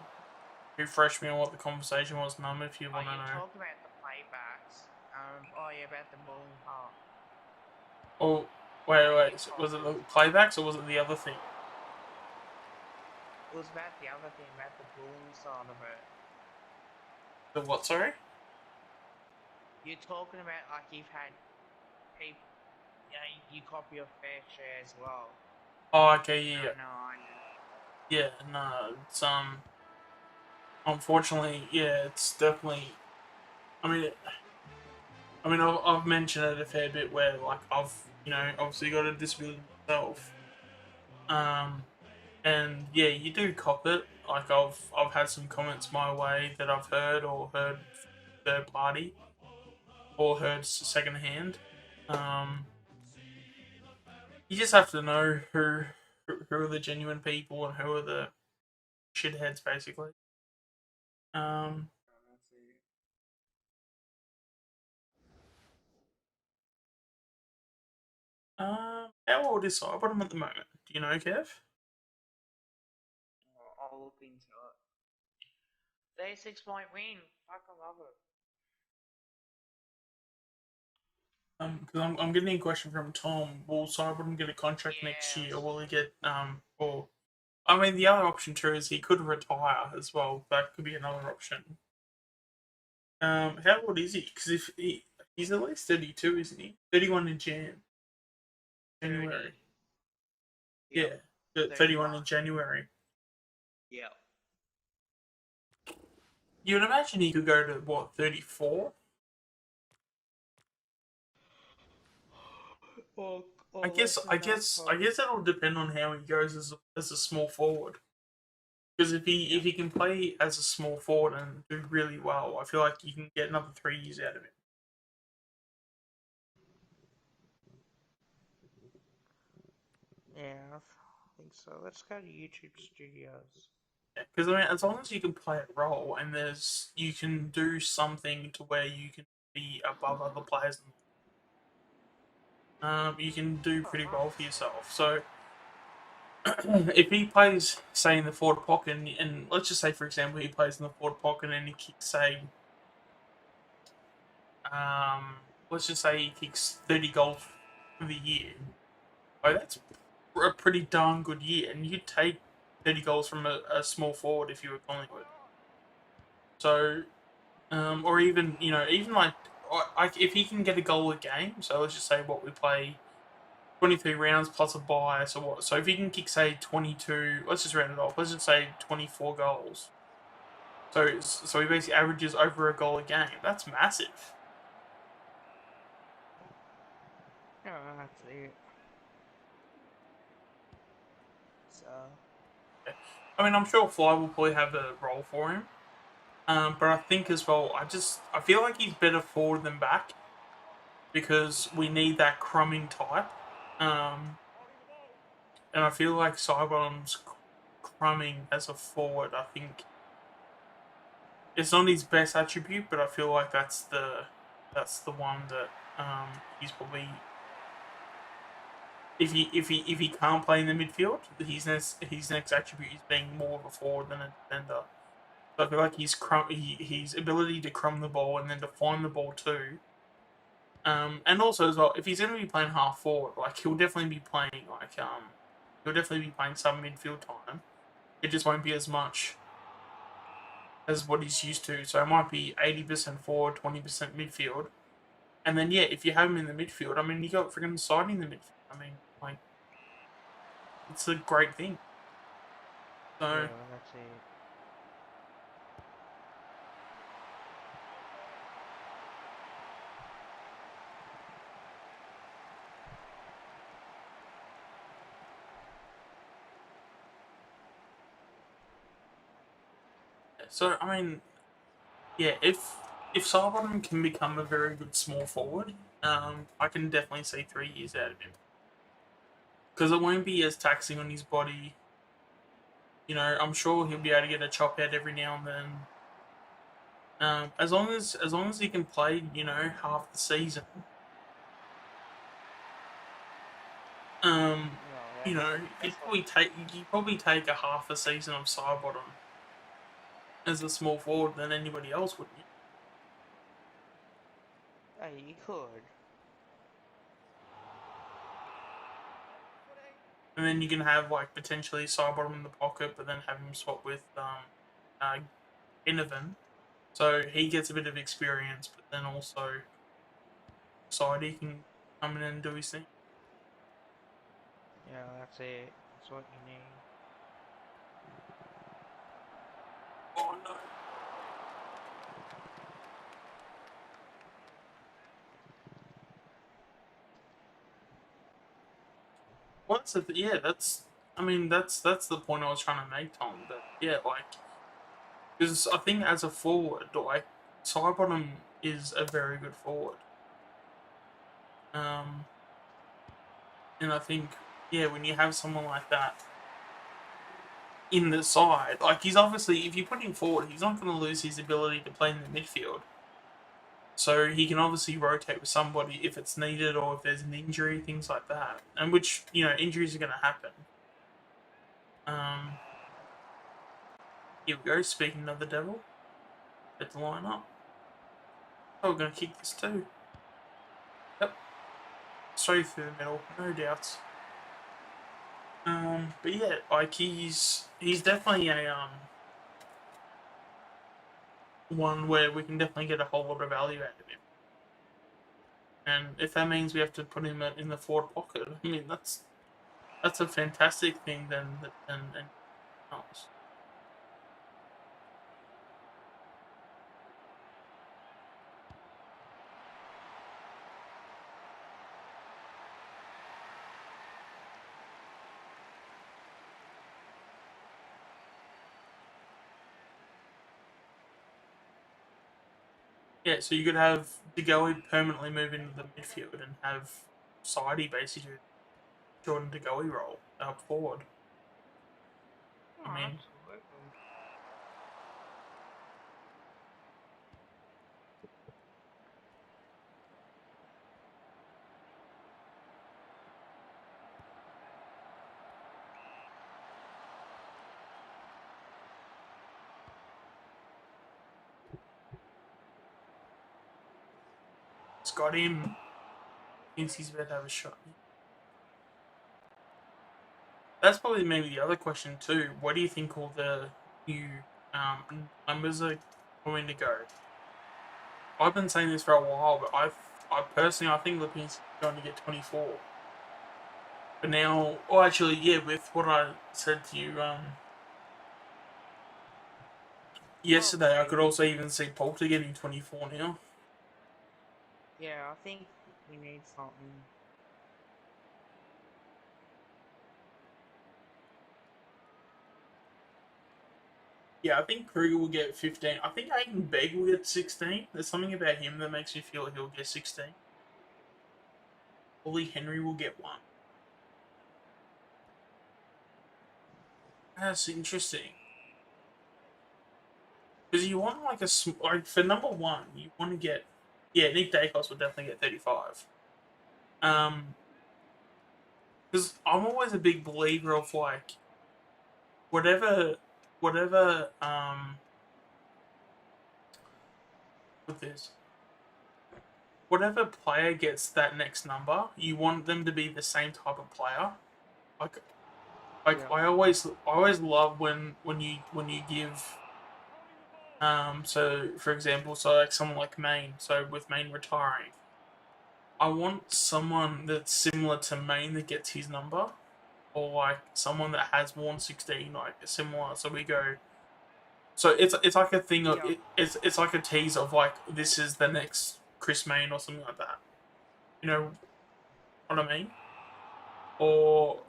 refresh me on what the conversation was, Mum, if you want to know. You talked about the playbacks. Yeah, about the bullying part. Oh, wait. Was it the playbacks or was it the other thing? It was about the other thing, about the bullying side of it. The what, sorry? You're talking about like you've had people, you copy your fair share as well. Oh, okay, yeah. No, I know. Yeah, no, it's unfortunately, yeah, it's definitely. I mean, I've mentioned it a fair bit where like I've obviously got a disability himself. And yeah, you do cop it. Like I've had some comments my way that I've heard or heard third party or heard secondhand. Um, you just have to know who are the genuine people and who are the shitheads, basically. Um, how old is Cyberman at the moment? Do you know, Kev? I'll look into it. 36-point win. Fucking love it. Because I'm getting a question from Tom. Will Cyberman get a contract next year, or Yes. will he get or I mean, the other option too is he could retire as well. That could be another option. How old is he? Because if he's at least 32, isn't he? 31 in January. 30. Yeah, Yep. 31 in 31. January. Yep. You would imagine he could go to what 34. Or, I or guess less than I that, guess I probably. guess it'll depend on how he goes as a small forward. Because if Yep. he can play as a small forward and do really well, I feel like you can get another 3 years out of him. Yeah, I think so. Let's go to YouTube Studios. Because I mean, as long as you can play a role and you can do something to where you can be above other players, you can do Oh, pretty well for nice. yourself. So if he plays, say, in the forward pocket, and let's just say, for example, he plays in the forward pocket and he kicks, say, let's just say he kicks 30 goals for the year. Oh, that's a pretty darn good year, and you'd take 30 goals from a small forward if you were Collingwood. So, or even even like if he can get a goal a game. So let's just say what we play 23 rounds plus a bye. So what? So if he can kick say 22, let's just round it off. Let's just say 24 goals. So he basically averages over a goal a game. That's massive. Yeah, that's it. So, I mean, I'm sure Fly will probably have a role for him. But I think as well, I feel like he's better forward than back because we need that crumbing type. Um, and I feel like Sidebottom's crumbing as a forward. I think it's not his best attribute, but I feel like that's the one that he's probably if he can't play in the midfield, his next attribute is being more of a forward than a defender. So I feel like his ability to crumb the ball and then to find the ball too. And also as well, if he's going to be playing half forward, like he'll definitely be playing he'll definitely be playing some midfield time. It just won't be as much as what he's used to. So it might be 80% forward, 20% midfield. And then yeah, if you have him in the midfield, I mean you got freaking side in the midfield. I mean, like it's a great thing. So yeah, that's it. I mean, yeah, if Sidebottom can become a very good small forward, I can definitely see 3 years out of him because it won't be as taxing on his body. I'm sure he'll be able to get a chop out every now and then. As long as he can play, half the season. Um, No, that's what. you'd probably take a half a season of Sidebottom as a small forward than anybody else, wouldn't you? Hey, you could. And then you can have like potentially Sidebottom in the pocket, but then have him swap with uh, Inovan, so he gets a bit of experience, but then also Sidey can come in and do his thing. Yeah, that's it. That's what you need. Oh no! Well, that's. I mean, that's the point I was trying to make, Tom. That yeah, like, because I think as a forward, like, Sidebottom is a very good forward. Um, and I think yeah, when you have someone like that in the side, like he's obviously if you put him forward, he's not going to lose his ability to play in the midfield. So he can obviously rotate with somebody if it's needed or if there's an injury, things like that. And which, injuries are going to happen. Um, Here we go, speaking of the devil. Let's line up. Oh, we're going to kick this too. Yep. Straight through the middle, no doubts. But yeah, like he's definitely a one where we can definitely get a whole lot of value out of him. And if that means we have to put him in the forward pocket, I mean that's a fantastic thing than else. Yeah, so you could have DeGoey permanently move into the midfield and have Sidey basically Jordan DeGoey role up forward. Oh, I mean, absolutely. it's got him. Thinks he's about to have a shot. That's probably maybe the other question too. Where do you think all the new numbers are going to go? I've been saying this for a while, but I personally I think Lipin's going to get 24. But now, oh, actually, yeah, with what I said to you yesterday, I could Probably. also even see Poulter getting 24 now. Yeah, I think we need something. Yeah, I think Kruger will get 15. I think Aiden Begg will get 16. There's something about him that makes me feel he'll get 16. Ollie Henry will get 1. That's interesting. Because you want like for number 1, you want to get Nick Dacos will definitely get 35. Because I'm always a big believer of like whatever with this whatever player gets that next number, you want them to be the same type of player. Like Yeah. I always love when you give so for example, so like someone like Maine, so with Maine retiring, I want someone that's similar to Maine that gets his number, or like someone that has worn 16, like similar. So we go. So it's like a thing of Yeah. it's like a tease of like this is the next Chris Maine or something like that. You know what I mean? Or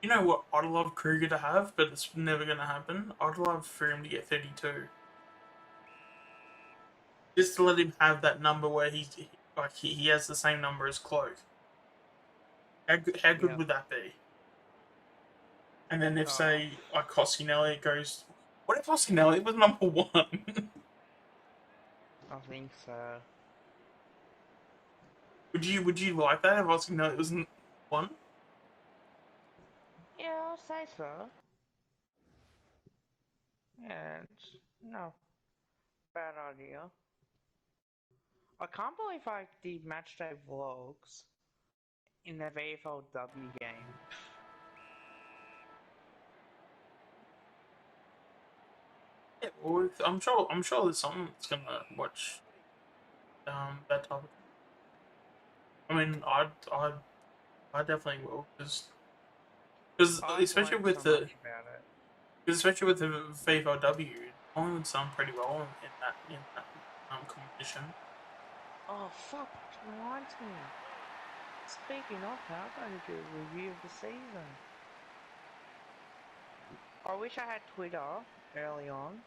you know what I'd love Kruger to have, but it's never gonna happen. I'd love for him to get 32, just to let him have that number where he has the same number as Cloak. How good Yeah. would that be? And then if Uh, say like Hoskin Elliott goes, what if Hoskin Elliott was number 1? I think so. Would you like that if Hoskin Elliott was 1? Yeah, I'll say so. Yeah, it's no bad idea. I can't believe I did matchday vlogs in the VFLW game. Yeah, well, I'm sure there's someone that's gonna watch that type of. I mean, I definitely will because I've learned so much about it. especially with the VFLW, Collingwood's done pretty well in that competition. Oh, fuck, 19. Speaking of that, I gotta do a review of the season. I wish I had Twitter early on.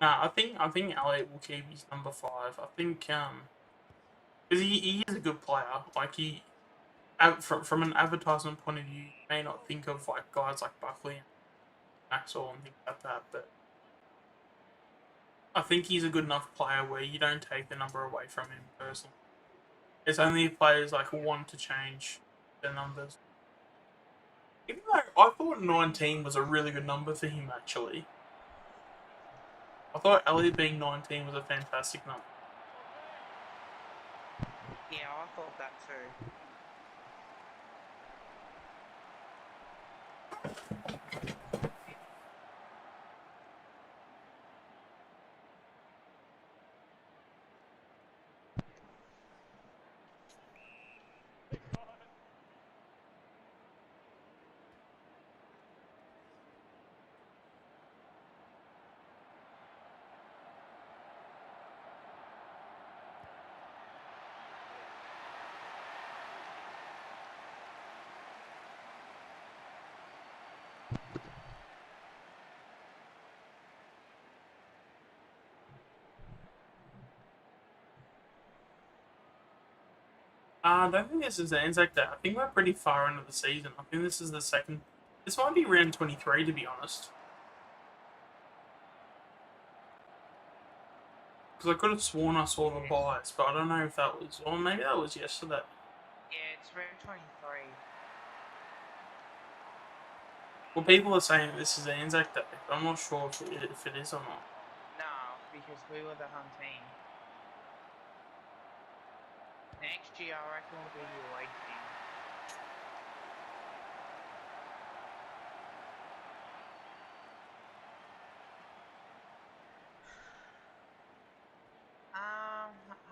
Nah, I think Elliot will keep his number 5. I think because he is a good player. Like from an advertisement point of view, you may not think of like guys like Buckley and Maxwell and things like that, but I think he's a good enough player where you don't take the number away from him personally. It's only if players like want to change their numbers. Even though I thought 19 was a really good number for him actually. I thought Elliot being 19 was a fantastic number. Yeah, I thought that too. I don't think this is the Anzac Day. I think we're pretty far into the season. I think this is the second. This might be round 23, to be honest. Because I could have sworn I saw the bias, but I don't know if that was. Or maybe that was yesterday. Yeah, it's round 23. Well, people are saying this is the Anzac Day. I'm not sure if it is or not. No, because we were the home team. Next year, I reckon we'll be the away team.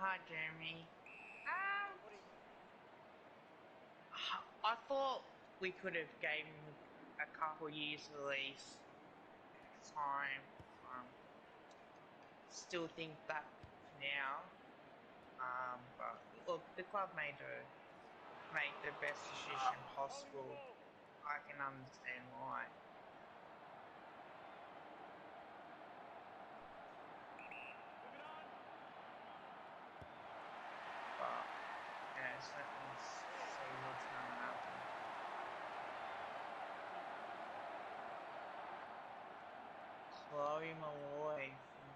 Hi, Jeremy. I thought we could have gave him a couple years at least time. Still think that now. But look, the club made the best decision possible. I can understand why. But yeah, let's see what's going to happen. Chloe Malloy from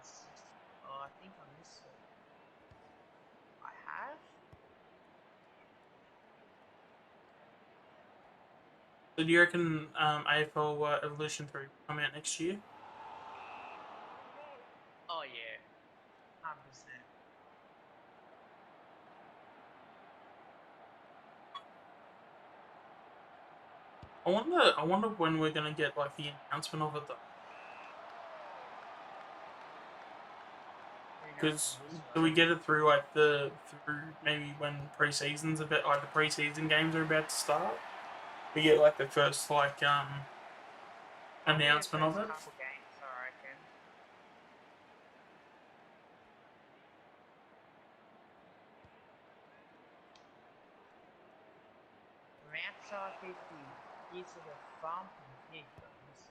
oh, I think I missed it. I have? So do you reckon AFL Evolution 3 will come out next year? Oh yeah, 100%. I wonder when we're gonna get like the announcement of it though. Because do we get it through like through maybe when preseason's a bit like the preseason games are about to start? We get like the first like announcement of it. Couple games, I reckon. From outside 50, gives it a thump and kick, but misses.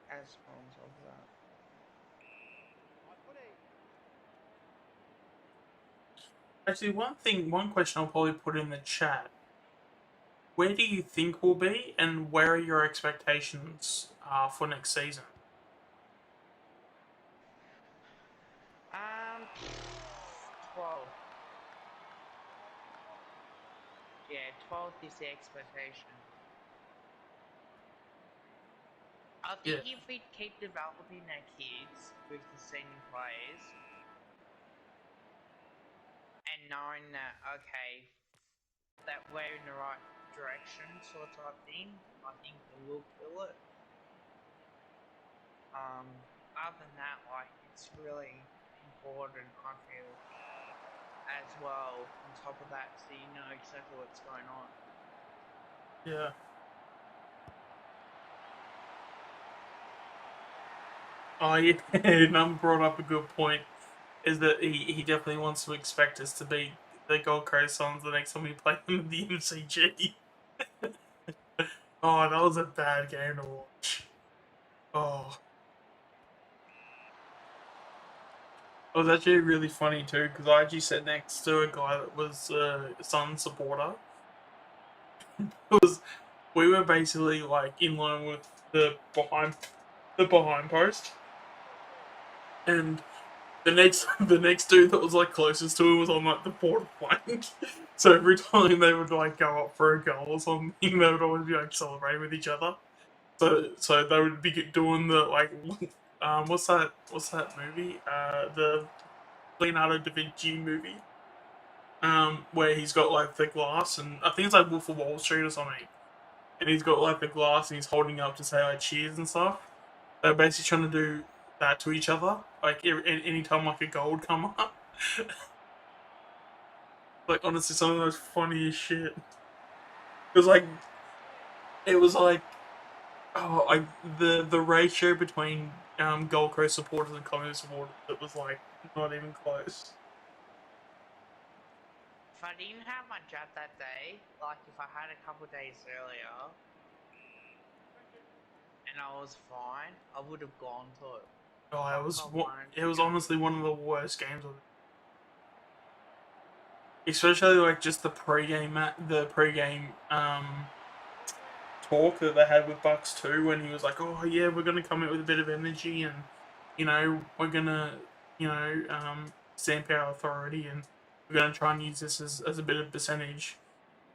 As spawns of that. Actually, one question I'll probably put in the chat. Where do you think we'll be, and where are your expectations for next season? 12. Yeah, 12 is the expectation. I think if we keep developing our kids with the senior players and knowing that, okay, that we're in the right direction sort of thing, I think we will kill it. Other than that, like, it's really important, I feel, as well, on top of that, so you know exactly what's going on. Yeah. Oh, yeah, Num brought up a good point, is that he definitely wants to expect us to be the Gold Coast Suns the next time we play them in the MCG. Oh, that was a bad game to watch. Oh. It was actually really funny too, because I actually sat next to a guy that was a Sun supporter. We were basically like in line with the behind post, and the next dude that was like closest to him was on like the forward flank. So every time they would like go up for a goal or something, they would always be like celebrating with each other. So they would be doing the like what's that movie? The Leonardo da Vinci movie. Where he's got like the glass, and I think it's like Wolf of Wall Street or something. And he's got like the glass and he's holding it up to say like cheers and stuff. They're basically trying to do that to each other. Like anytime like a goal would come up. Like honestly, some of the most funniest shit. It was like oh like the ratio between Gold Coast supporters and Collingwood supporters, it was like not even close. If I didn't have my job that day, like if I had a couple of days earlier and I was fine, I would have gone to it. Oh, I wanted it to was go. honestly one of the worst games of especially like just the pre-game talk that they had with Bucks too, when he was like, "Oh yeah, we're gonna come in with a bit of energy, and we're gonna stamp our authority, and we're gonna try and use this as a bit of percentage."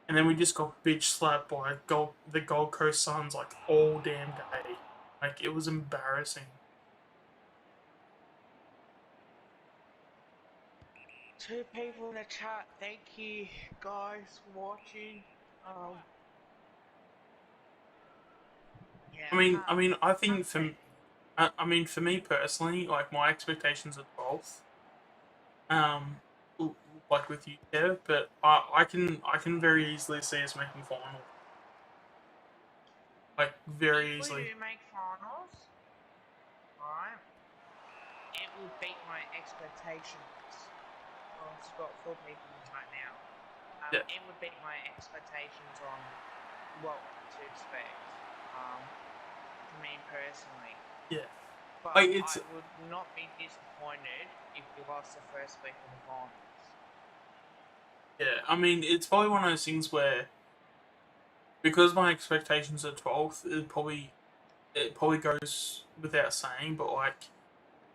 And then we just got bitch slapped by the Gold Coast Suns like all damn day. Like it was embarrassing. Two people in the chat, thank you guys for watching. Yeah, I I think can't say. for me personally, like my expectations are 12th. Um, like with you, Kev, but I can very easily see us making final. Like If very we easily. do make finals, right, it will beat my expectations. Well, it's got 4 people in the chat now. Yeah. It would beat my expectations on what to expect. For me personally. Yeah. But Like I it's would not be disappointed if we lost the first week of the finals. yeah. I mean, it's probably one of those things where because my expectations are 12th, it probably goes without saying, but like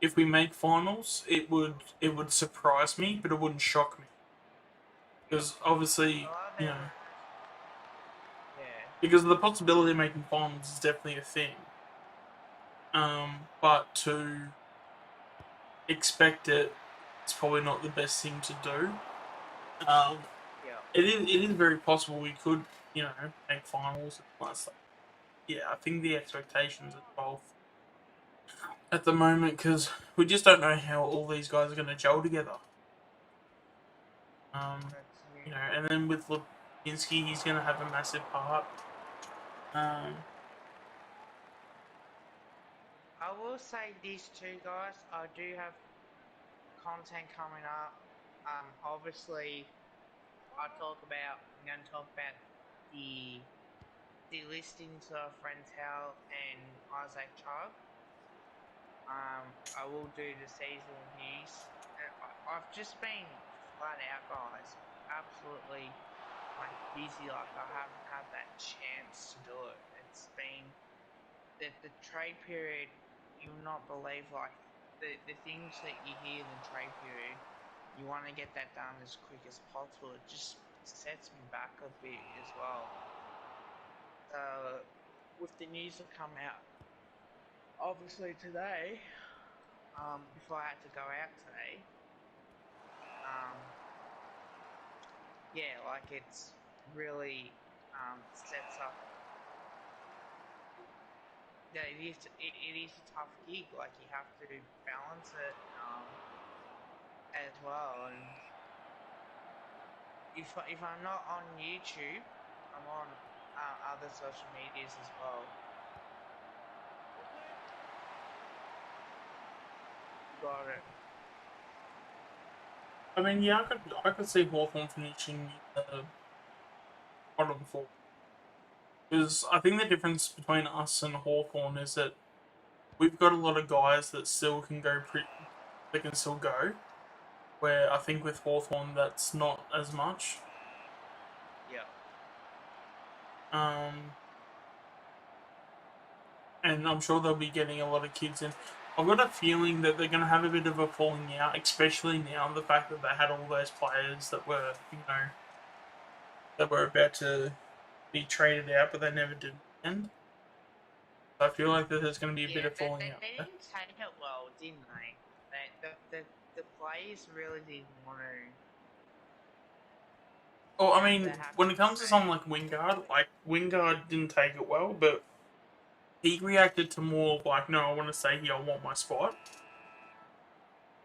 if we make finals, it would surprise me, but it wouldn't shock me because obviously Yeah. because the possibility of making finals is definitely a thing. But to expect it, it's probably not the best thing to do. Um, it is very possible we could, make finals and all that stuff. Yeah, I think the expectations are 12 at the moment because we just don't know how all these guys are going to gel together. And then with Lipinski, he's going to have a massive part. I will say this too, guys. I do have content coming up. Obviously, I'm going to talk about the listings of Friends Hal and Isaac Chug. I will do the seasonal news. I've just been flat out, guys. Absolutely, like busy. Like I haven't had that chance to do it. It's been the trade period. You'll not believe, like the things that you hear in the trade period, you want to get that done as quick as possible. It just sets me back a bit as well. With the news that come out, obviously today, before I had to go out today, yeah, like it's really sets up. Yeah, it is a tough gig. Like you have to balance it as well. And if I'm not on YouTube, I'm on other social medias as well. Got it. I mean, yeah, I could see Hawthorn finishing bottom four. Because I think the difference between us and Hawthorn is that we've got a lot of guys that still can go they can still go. Where I think with Hawthorn that's not as much. Yeah. And I'm sure they'll be getting a lot of kids in. I've got a feeling that they're going to have a bit of a falling out, especially now the fact that they had all those players that were, that were about to be traded out, but they never did end. So I feel like that there's going to be a bit of falling out they there. didn't take it well, didn't they? The players really didn't want to. Oh, I mean, when it comes to someone like Wingard didn't take it well, but he reacted to more like, no, I want to stay here, I want my spot.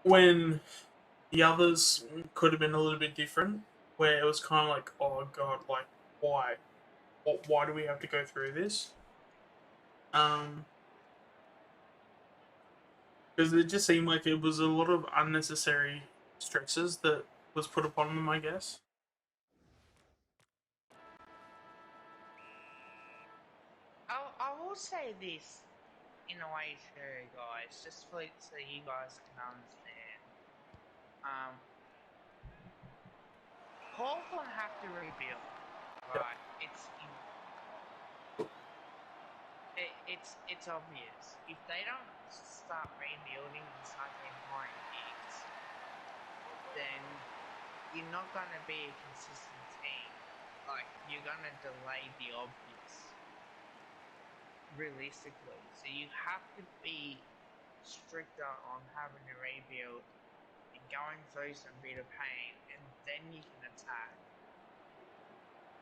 When the others could have been a little bit different, where it was kind of like, oh god, like why? Why do we have to go through this? Because it just seemed like it was a lot of unnecessary stresses that was put upon them, I guess. I will say this in a way too, guys, just so you guys can understand. Hawthorn have to rebuild, Yep. right? It's obvious. If they don't start rebuilding and start getting hiring gigs, then you're not going to be a consistent team. Like, you're going to delay the obvious, realistically. So you have to be stricter on having to rebuild and going through some bit of pain, and then you can attack.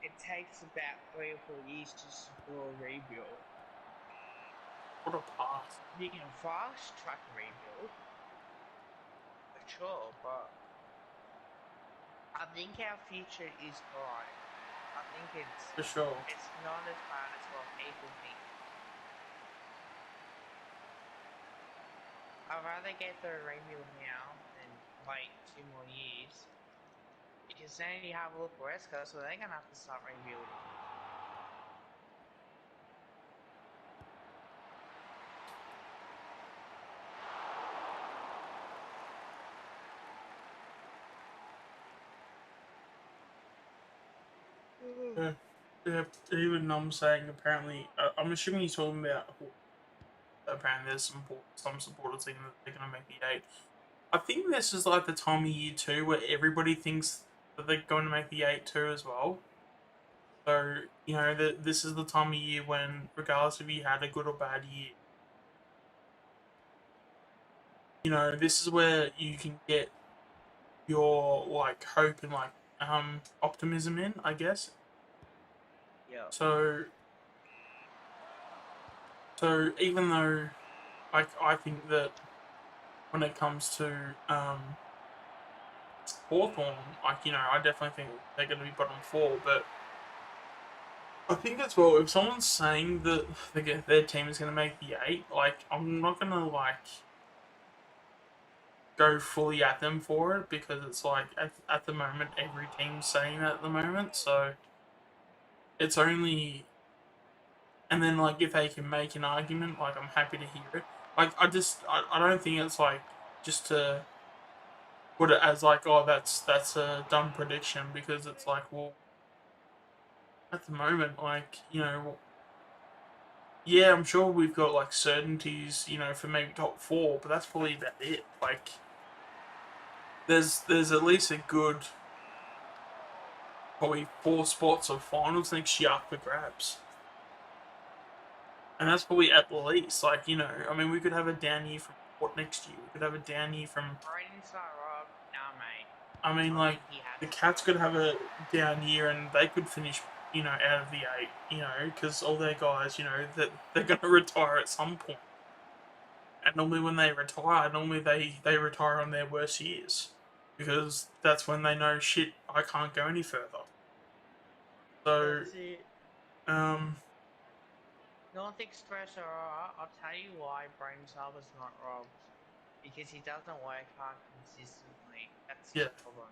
It takes about 3 or 4 years to secure a rebuild. What a pass. You can fast track a rebuild, for sure, but I think our future is bright. I think For sure. it's not as bad as what people think. I'd rather get the rebuild now than wait 2 more years. Because then you have a look at West Coast, so they're gonna have to start rebuilding. Yeah, even I'm saying apparently, I'm assuming he's talking about. Apparently, there's some supporters thinking that they're going to make the 8. I think this is like the time of year too where everybody thinks that they're going to make the 8 too as well. So this is the time of year when, regardless if you had a good or bad year, this is where you can get your like hope and like optimism in, I guess. Yeah. So even though I think that when it comes to Hawthorn, I definitely think they're going to be bottom 4, but I think as well, if someone's saying that their team is going to make the 8, like, I'm not going to, like, go fully at them for it, because it's like, at the moment, every team's saying that at the moment, so it's only... And then, like, if they can make an argument, like, I'm happy to hear it. Like, I don't think it's, like, just to put it as, like, oh, that's a dumb prediction, because it's like, well, at the moment, like, yeah, I'm sure we've got like certainties, for maybe top four, but that's probably about it. Like, there's at least a good probably 4 spots of finals next year up for grabs. And that's probably at least, like, I mean, we could have a down year from Port next year. We could have a down year from. Braden's not Rob. Nah, mate. I mean, I like, think he has the to Cats go. could have a down year and they could finish, out of the 8, because all their guys, that they're going to retire at some point. And normally when they retire, they retire on their worst years. Because that's when they know, shit, I can't go any further. So, That's it. um, North Express, alright. I'll tell you why Braden Salva's not robbed. Because he doesn't work hard consistently. That's his yeah. problem.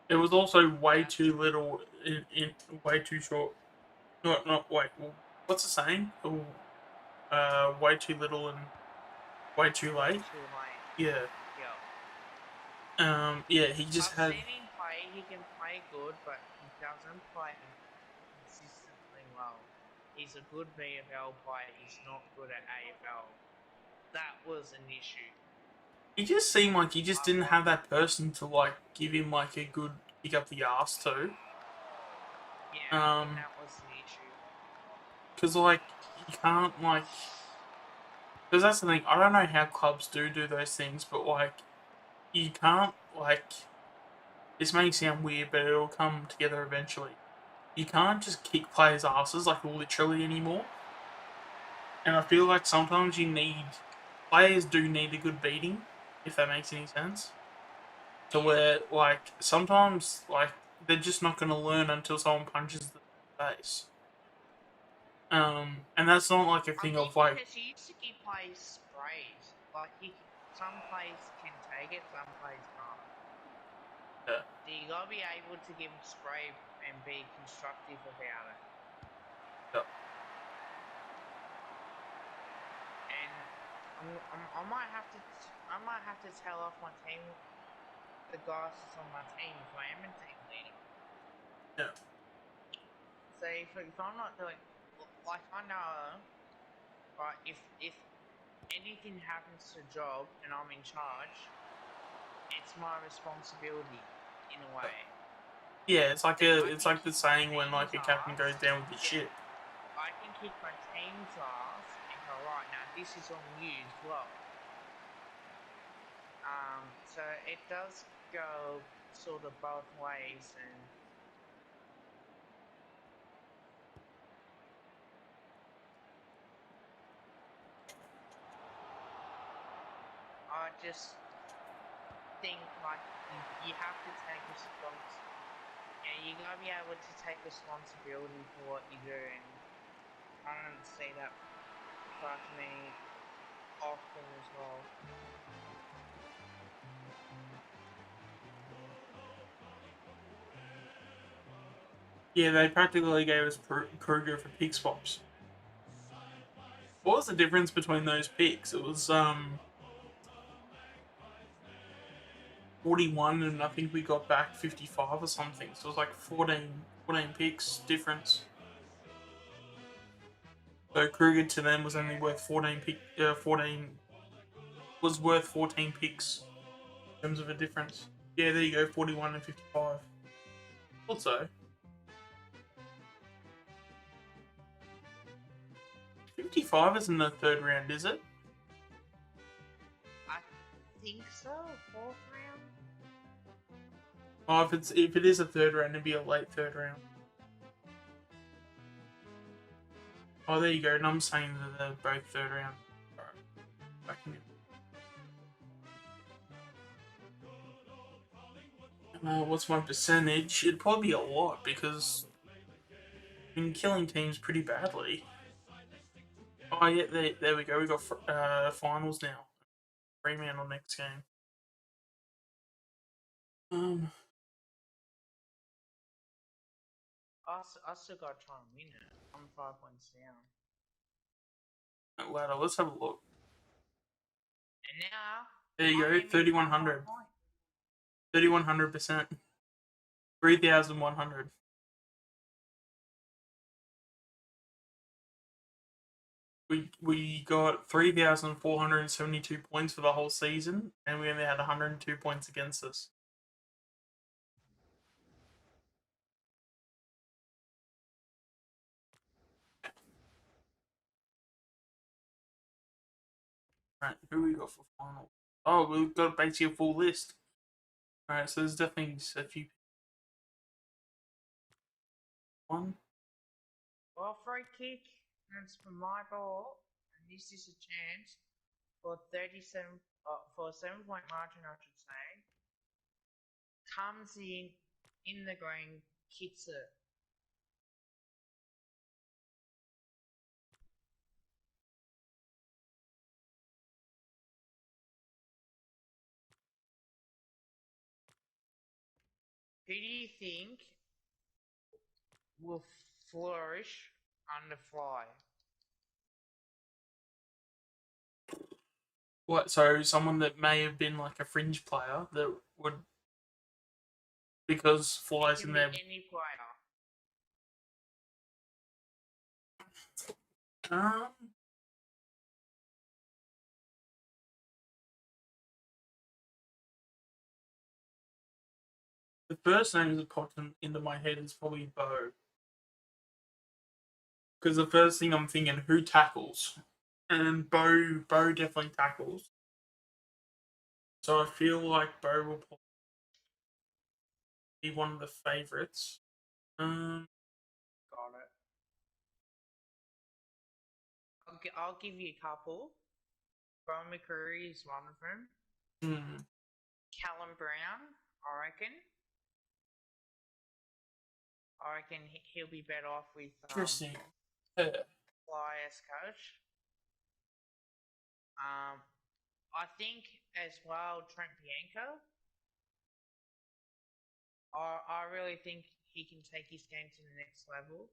It was also way That's too little in way too short. Not wait. What's the saying? Way too little and way too way late. too late. Yeah. Yep. Yeah. He just I've had. seen him play. He can play good, but he doesn't play consistently well. He's a good VFL player. He's not good at AFL. That was an issue. He just seemed like he just I didn't like. have that person to like give him like a good kick up the ass to. Yeah, I think that was the issue. Because like you can't like. Because that's the thing. I don't know how clubs do those things, but like you can't like. This may sound weird, but it'll come together eventually. You can't just kick players' asses like literally anymore. And I feel like sometimes players do need a good beating, if that makes any sense. To where like sometimes like they're just not going to learn until someone punches them in the face. And that's not like a I thing think of like because he used to give players sprays. Like some players can take it, some players can't. yeah, So you gotta be able to give him spray and be constructive about it. yeah. And I might have to tell off my team, the guys that's on my team, if I am a team leader. Yeah. So if I'm not doing, like I know, right? If anything happens to the job and I'm in charge, it's my responsibility in a way. Yeah, it's like So I it's can like the kick my saying when like team's a captain goes ass. down with the Yeah, ship. I can kick my team's ass and go, right, now this is on you as well. So it does go sort of both ways, and I just think like you have to take you gotta be able to take responsibility for what you do, and I don't see that far to me often as well. Yeah, they practically gave us Kruger for pick swaps. What was the difference between those picks? It was 41 and I think we got back 55 or something. So it was like 14 picks difference. So Kruger to them was only worth 14 was worth 14 picks in terms of a difference. Yeah, there you go, 41 and 55. Also, 55 isn't the third round, is it? I think so. Fourth round. Oh, if it is a third round, it'd be a late third round. Oh, there you go. And I'm saying that they're both third round. Alright, back in. What's my percentage? It'd probably be a lot because I've been killing teams pretty badly. Oh yeah, there we go. We got finals now. Fremantle next game. Um, I still got to try and win it. I'm 5 points down. ladder. Let's have a look. And now There you I go. am in front by 3,100. a point. 3,100%. 3,100. we got 3,472 points for the whole season, and we only had 102 points against us. Right, who we got for final? Oh, we've got basically a full list. Alright, so there's definitely a few. One. Well, free kick, and it's for my ball, and this is a chance for 37, for a 7 point margin, I should say. Comes in the green, kicks it. Who do you think will flourish under fly? What? So someone that may have been like a fringe player that would, because It flies can in be there. any player. Um, the first name that popped into my head is probably Bo, because the first thing I'm thinking, who tackles, and Bo definitely tackles. So I feel like Bo will probably be one of the favourites. Got it. I'll give you a couple. Brian McCreary is one of them. Callum Brown, I reckon. I reckon he'll be better off with Interesting. Fly as coach. I think as well Trent Bianco. I really think he can take his game to the next level.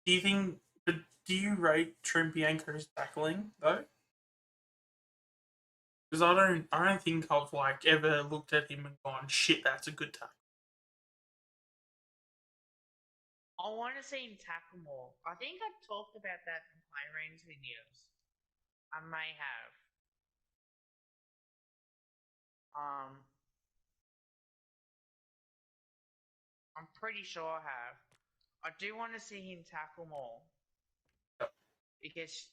Do you think? But do you rate Trent Bianco's tackling though? Because I don't think I've like ever looked at him and gone, shit, that's a good tackle. I want to see him tackle more. I think I talked about that in Play Range videos. I may have. I'm pretty sure I have. I do want to see him tackle more because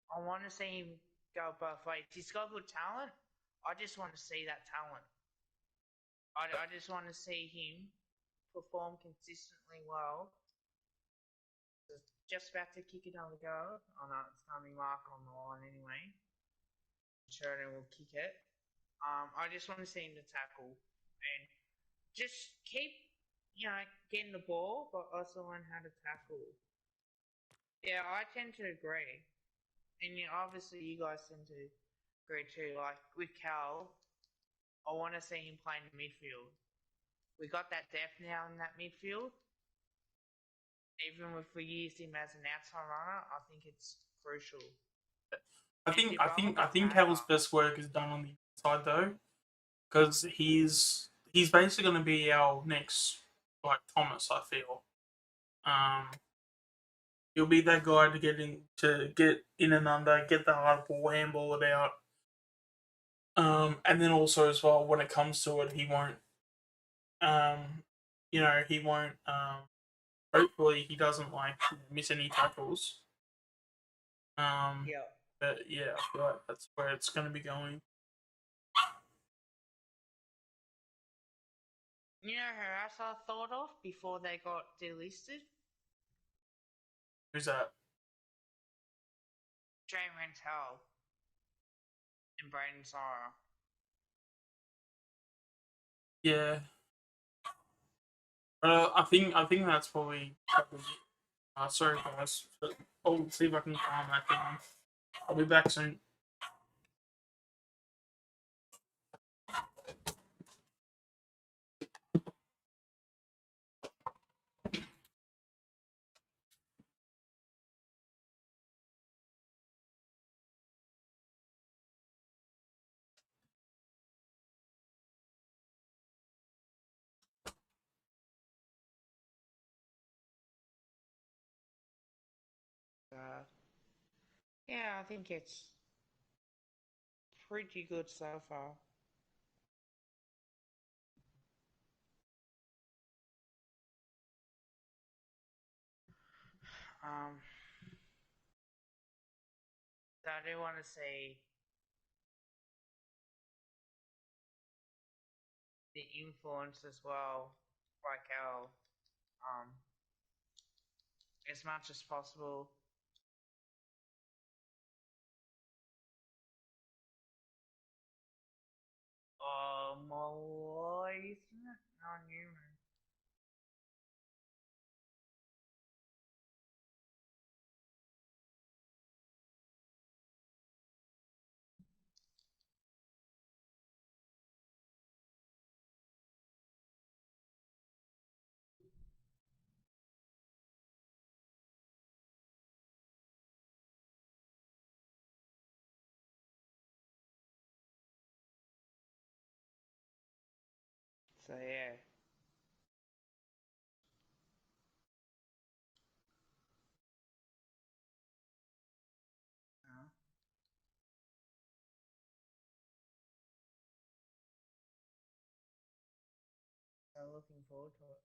I want to see him go both ways. He's got good talent. I just want to see that talent. I just want to see him perform consistently well. Just about to kick another go. Oh no, it's coming Mark on the line anyway. Sheridan will kick it. I just want to see him to tackle and just keep, getting the ball, but also learn how to tackle. Yeah, I tend to agree, and obviously you guys tend to agree too. Like with Cal, I want to see him play in the midfield. We got that depth now in that midfield. Even if we used him as an outside runner, I think it's crucial. I think Cal's best work is done on the inside though, because he's basically going to be our next like Thomas. I feel. He'll be that guy to get in and under, get the hard ball, handball it out. And then also as well, when it comes to it, he won't. He won't. Hopefully, he doesn't like miss any tackles. Yeah. But yeah, I feel like that's where it's going to be going. You know who else I thought of before they got delisted? Who's that? Jay Rantel and Braden Sara. Yeah. I think that's probably. Sorry guys. I'll see if I can calm that down. I'll be back soon. Uh, Yeah, I think it's pretty good so far. Um, so I do want to see the influence as well, like how, um, as much as possible. Oh, Malloy, isn't it? Non-human. So yeah. Uh, so looking forward to it.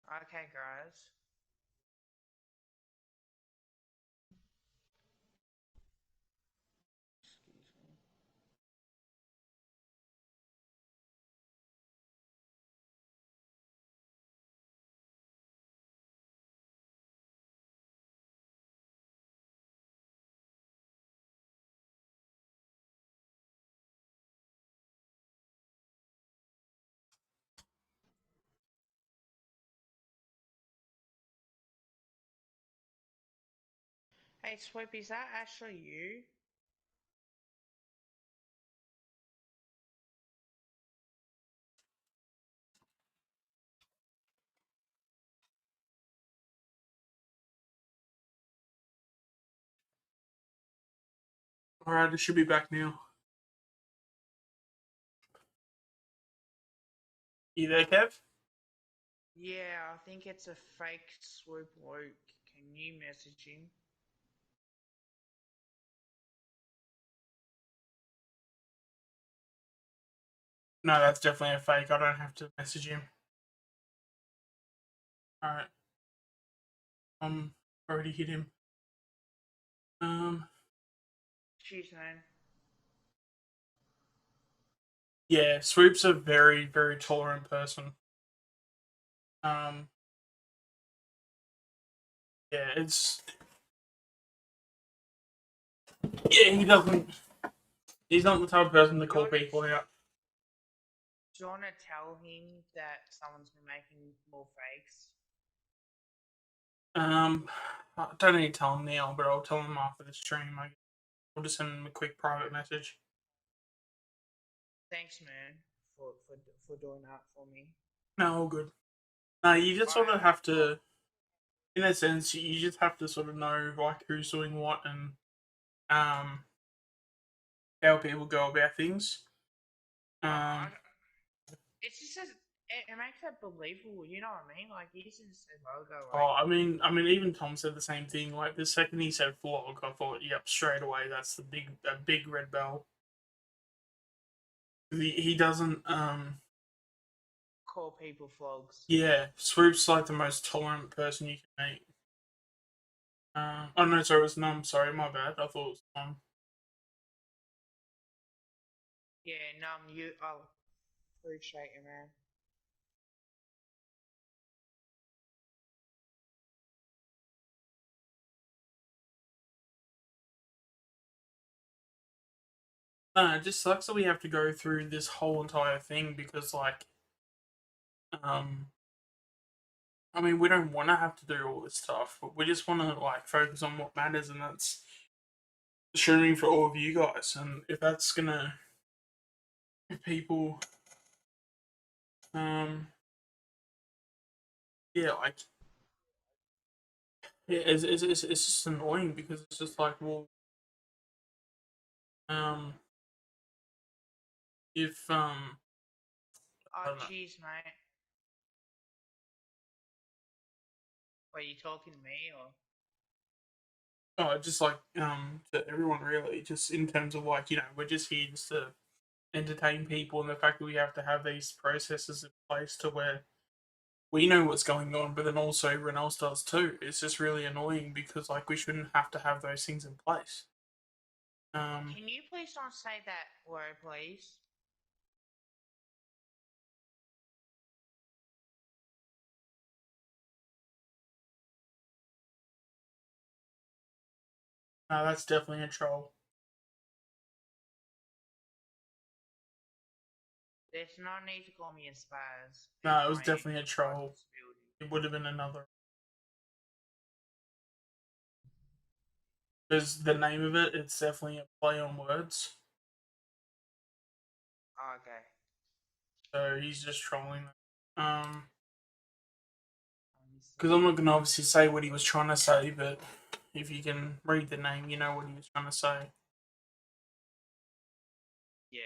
Okay, guys. Excuse me. Hey, Swoop, is that actually you? Alright, it should be back now. You there, Kev? Yeah, I think it's a fake Swoop Luke. Can you message him? No, that's definitely a fake. I don't have to message him. Alright. Already hit him. Cheers, man. Yeah, Swoop's a very, very tolerant person. Um, yeah, it's yeah, he doesn't. He's not the type of person to Do you call want to, people out. do you want to tell him that someone's been making more fakes? I don't need to tell him now, but I'll tell him after the stream. I'll just send him a quick private message. Thanks, man, for doing that for me. No, all good. No, you just sort of Alright, have well, to, in a sense, you just have to sort of know like who's doing what and um how people go about things. I, Um, it's just it makes it believable. You know what I mean? Like, he just said logo, like, oh, even Tom said the same thing. Like the second he said vlog, I thought, yep, straight away that's a big red bell. He doesn't call people flogs. yeah, Swoop's like the most tolerant person you can meet. Oh no, sorry, it was Num. Sorry, my bad. I thought it was Num. Yeah, I appreciate you, man. No, it just sucks that we have to go through this whole entire thing because, like, um, we don't want to have to do all this stuff, but we just want to like focus on what matters, and that's streaming for all of you guys. And if that's gonna people, yeah, like, yeah, it's just annoying because it's just like, well, if I Oh, don't know. jeez, mate. Are you talking to me or? Oh, just like to everyone really, just in terms of like, we're just here just to entertain people, and the fact that we have to have these processes in place to where we know what's going on, but then also everyone else does too. It's just really annoying because like we shouldn't have to have those things in place. Can you please not say that word, please? No, that's definitely a troll. There's no need to call me a spaz. No, it was My definitely a troll. responsibility. It would have been another. Because the name of it, it's definitely a play on words. Oh, okay. So he's just trolling. Because Let me see. I'm not going to obviously say what he was trying to say, but if you can read the name, you know what he was trying to say. Yeah.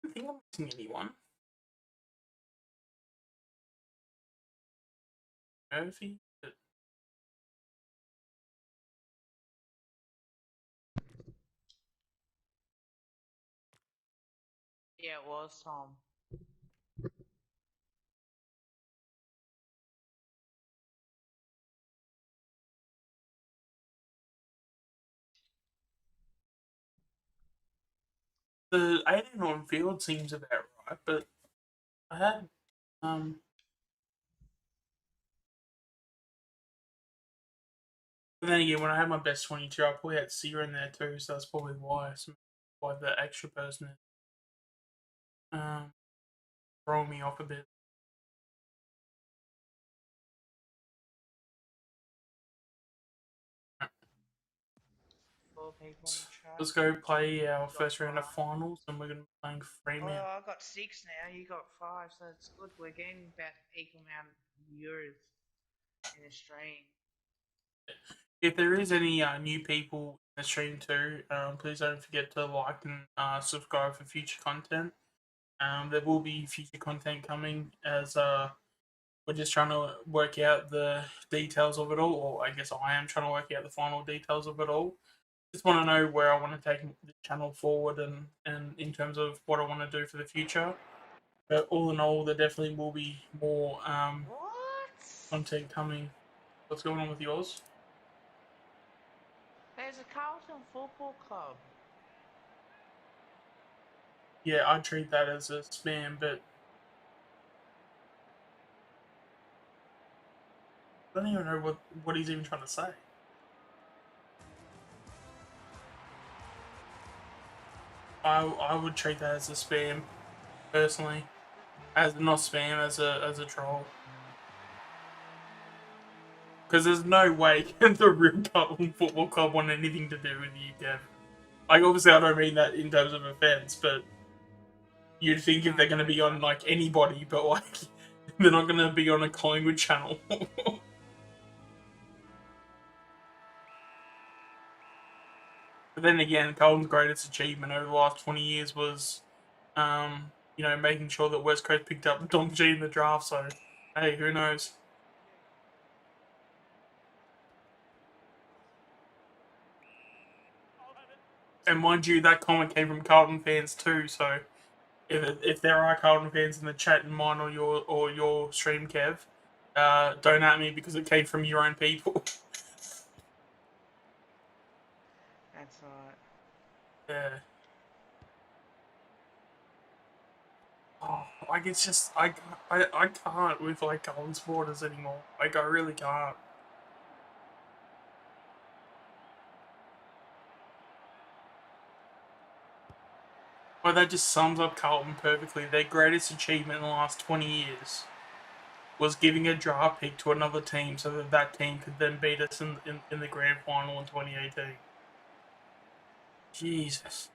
I don't think I'm missing anyone. Murphy? Yeah, it was Tom. The 18 on field seems about right, but I had but then again, when I had my best 22, I probably had Sear in there too, so that's probably why. Why the extra person is throwing me off a bit. 4 people in the chat. Let's go play our You got first round of 5. finals, and we're going to be playing Oh, Fremantle. I got 6 now. You got 5, so that's good. We're getting about equal amount of viewers in the stream. If there is any new people in the stream too, please don't forget to like and subscribe for future content. There will be future content coming as we're just trying to work out the details of it all, or I guess I am trying to work out the final details of it all. Just want to know where I want to take the channel forward and in terms of what I want to do for the future. But all in all, there definitely will be more What? content coming. What's going on with yours? There's a Carlton Football Club. Yeah, I treat that as a spam, but I don't even know what he's even trying to say. I would treat that as a spam, personally, as not spam, as a troll. Because there's no way the real Carlton Football Club want anything to do with you, Dev. Like, obviously, I don't mean that in terms of offense, but you'd think if they're going to be on like anybody, but like they're not going to be on a Collingwood channel. But then again, Carlton's greatest achievement over the last 20 years was, making sure that West Coast picked up Dom G in the draft. So, hey, who knows? And mind you, that comment came from Carlton fans too. So, if there are Carlton fans in the chat in mine or your stream, Kev, don't at me because it came from your own people. That's right. Yeah. Oh, like it's just I can't with like Carlton supporters anymore. Like I really can't. Well, that just sums up Carlton perfectly. Their greatest achievement in the last 20 years was giving a draft pick to another team so that that team could then beat us in the grand final in 2018. Jesus.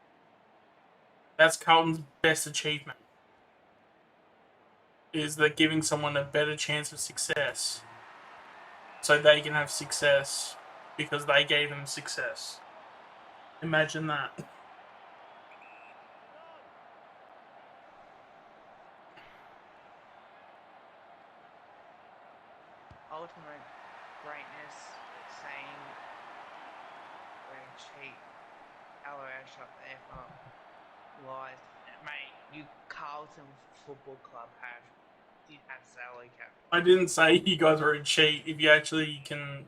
That's Carlton's best achievement. Is that giving someone a better chance of success so they can have success because they gave them success. Imagine that. Ultimate greatness, saying we're cheap. LOL, shut the F up. Lies. Mate, you Carlton Football Club did have salary cap. I didn't say you guys were a cheat. If you actually can,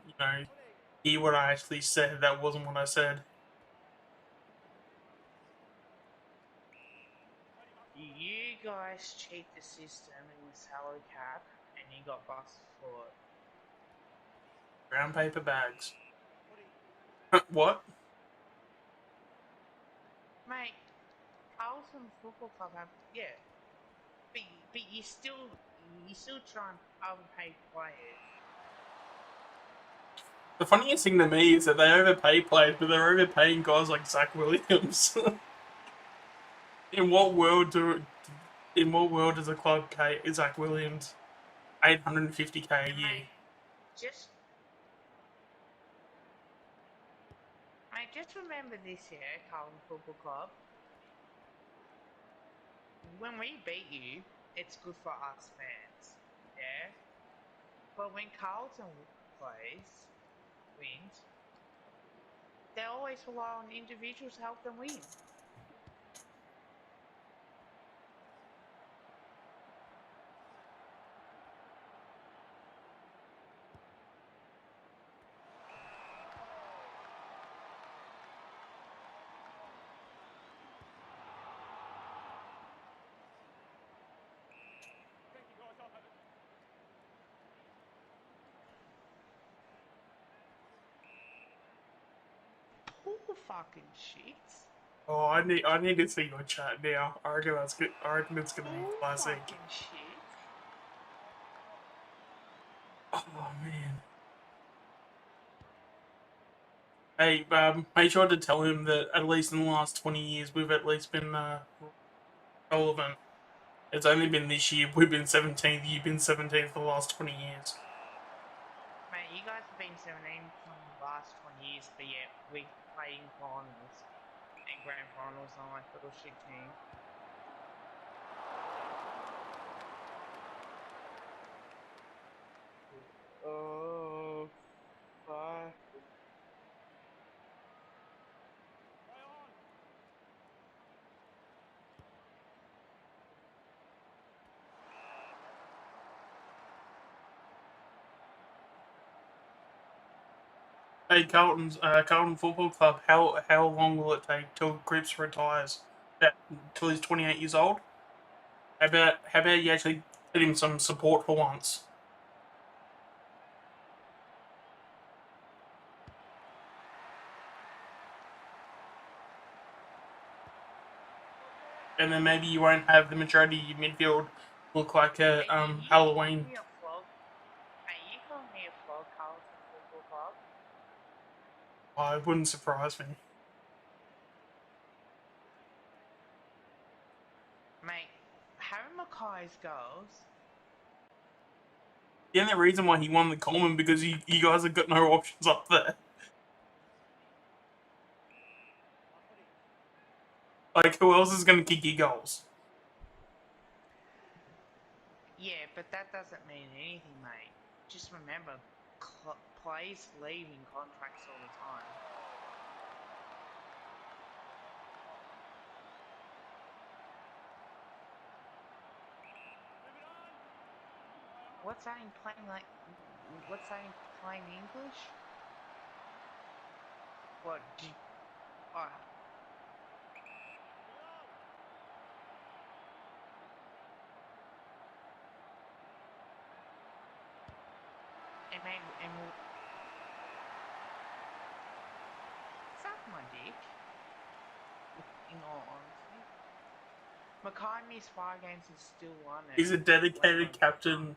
hear what I actually said, that wasn't what I said. You guys cheat the system in the salary cap, and you got busted for it. Brown paper bags. What? Mate, Carlton Football Club yeah, but you still try and overpay players. The funniest thing to me is that they overpay players, but they're overpaying guys like Zach Williams. In what world does a club pay Zach Williams $850K a year? Mate, just remember this here, Carlton Football Club. When we beat you, it's good for us fans, yeah? But when Carlton wins, they always rely on individuals to help them win. Poor fucking shits. Oh, I need to see your chat now. I reckon that's good. I reckon it's gonna be classic. Fucking shit. Oh man. Hey, make sure to tell him that at least in the last 20 years we've at least been relevant. It's only been this year we've been 17th. You've been 17th for the last 20 years. Mate, you guys have been 17 for the last 20 years, but yet we play in finals and grand finals on like little shit team. Oh, fuck. Hey, Carlton Football Club. How long will it take till Cripps retires? Till he's 28 years old. How about you actually get him some support for once? And then maybe you won't have the majority of your midfield look like a Halloween. Are you calling me a flog, Carlton Football Club? Oh, it wouldn't surprise me. Mate, Harry Mackay's goals. The only reason why he won the Coleman because you guys have got no options up there. Like, who else is going to kick your goals? Yeah, but that doesn't mean anything, mate. Just remember, players leaving contracts all the time. What's that in plain English? What? Oh. And suck my dick. In all honesty, Mackay missed 5 games and still won it. He's a dedicated captain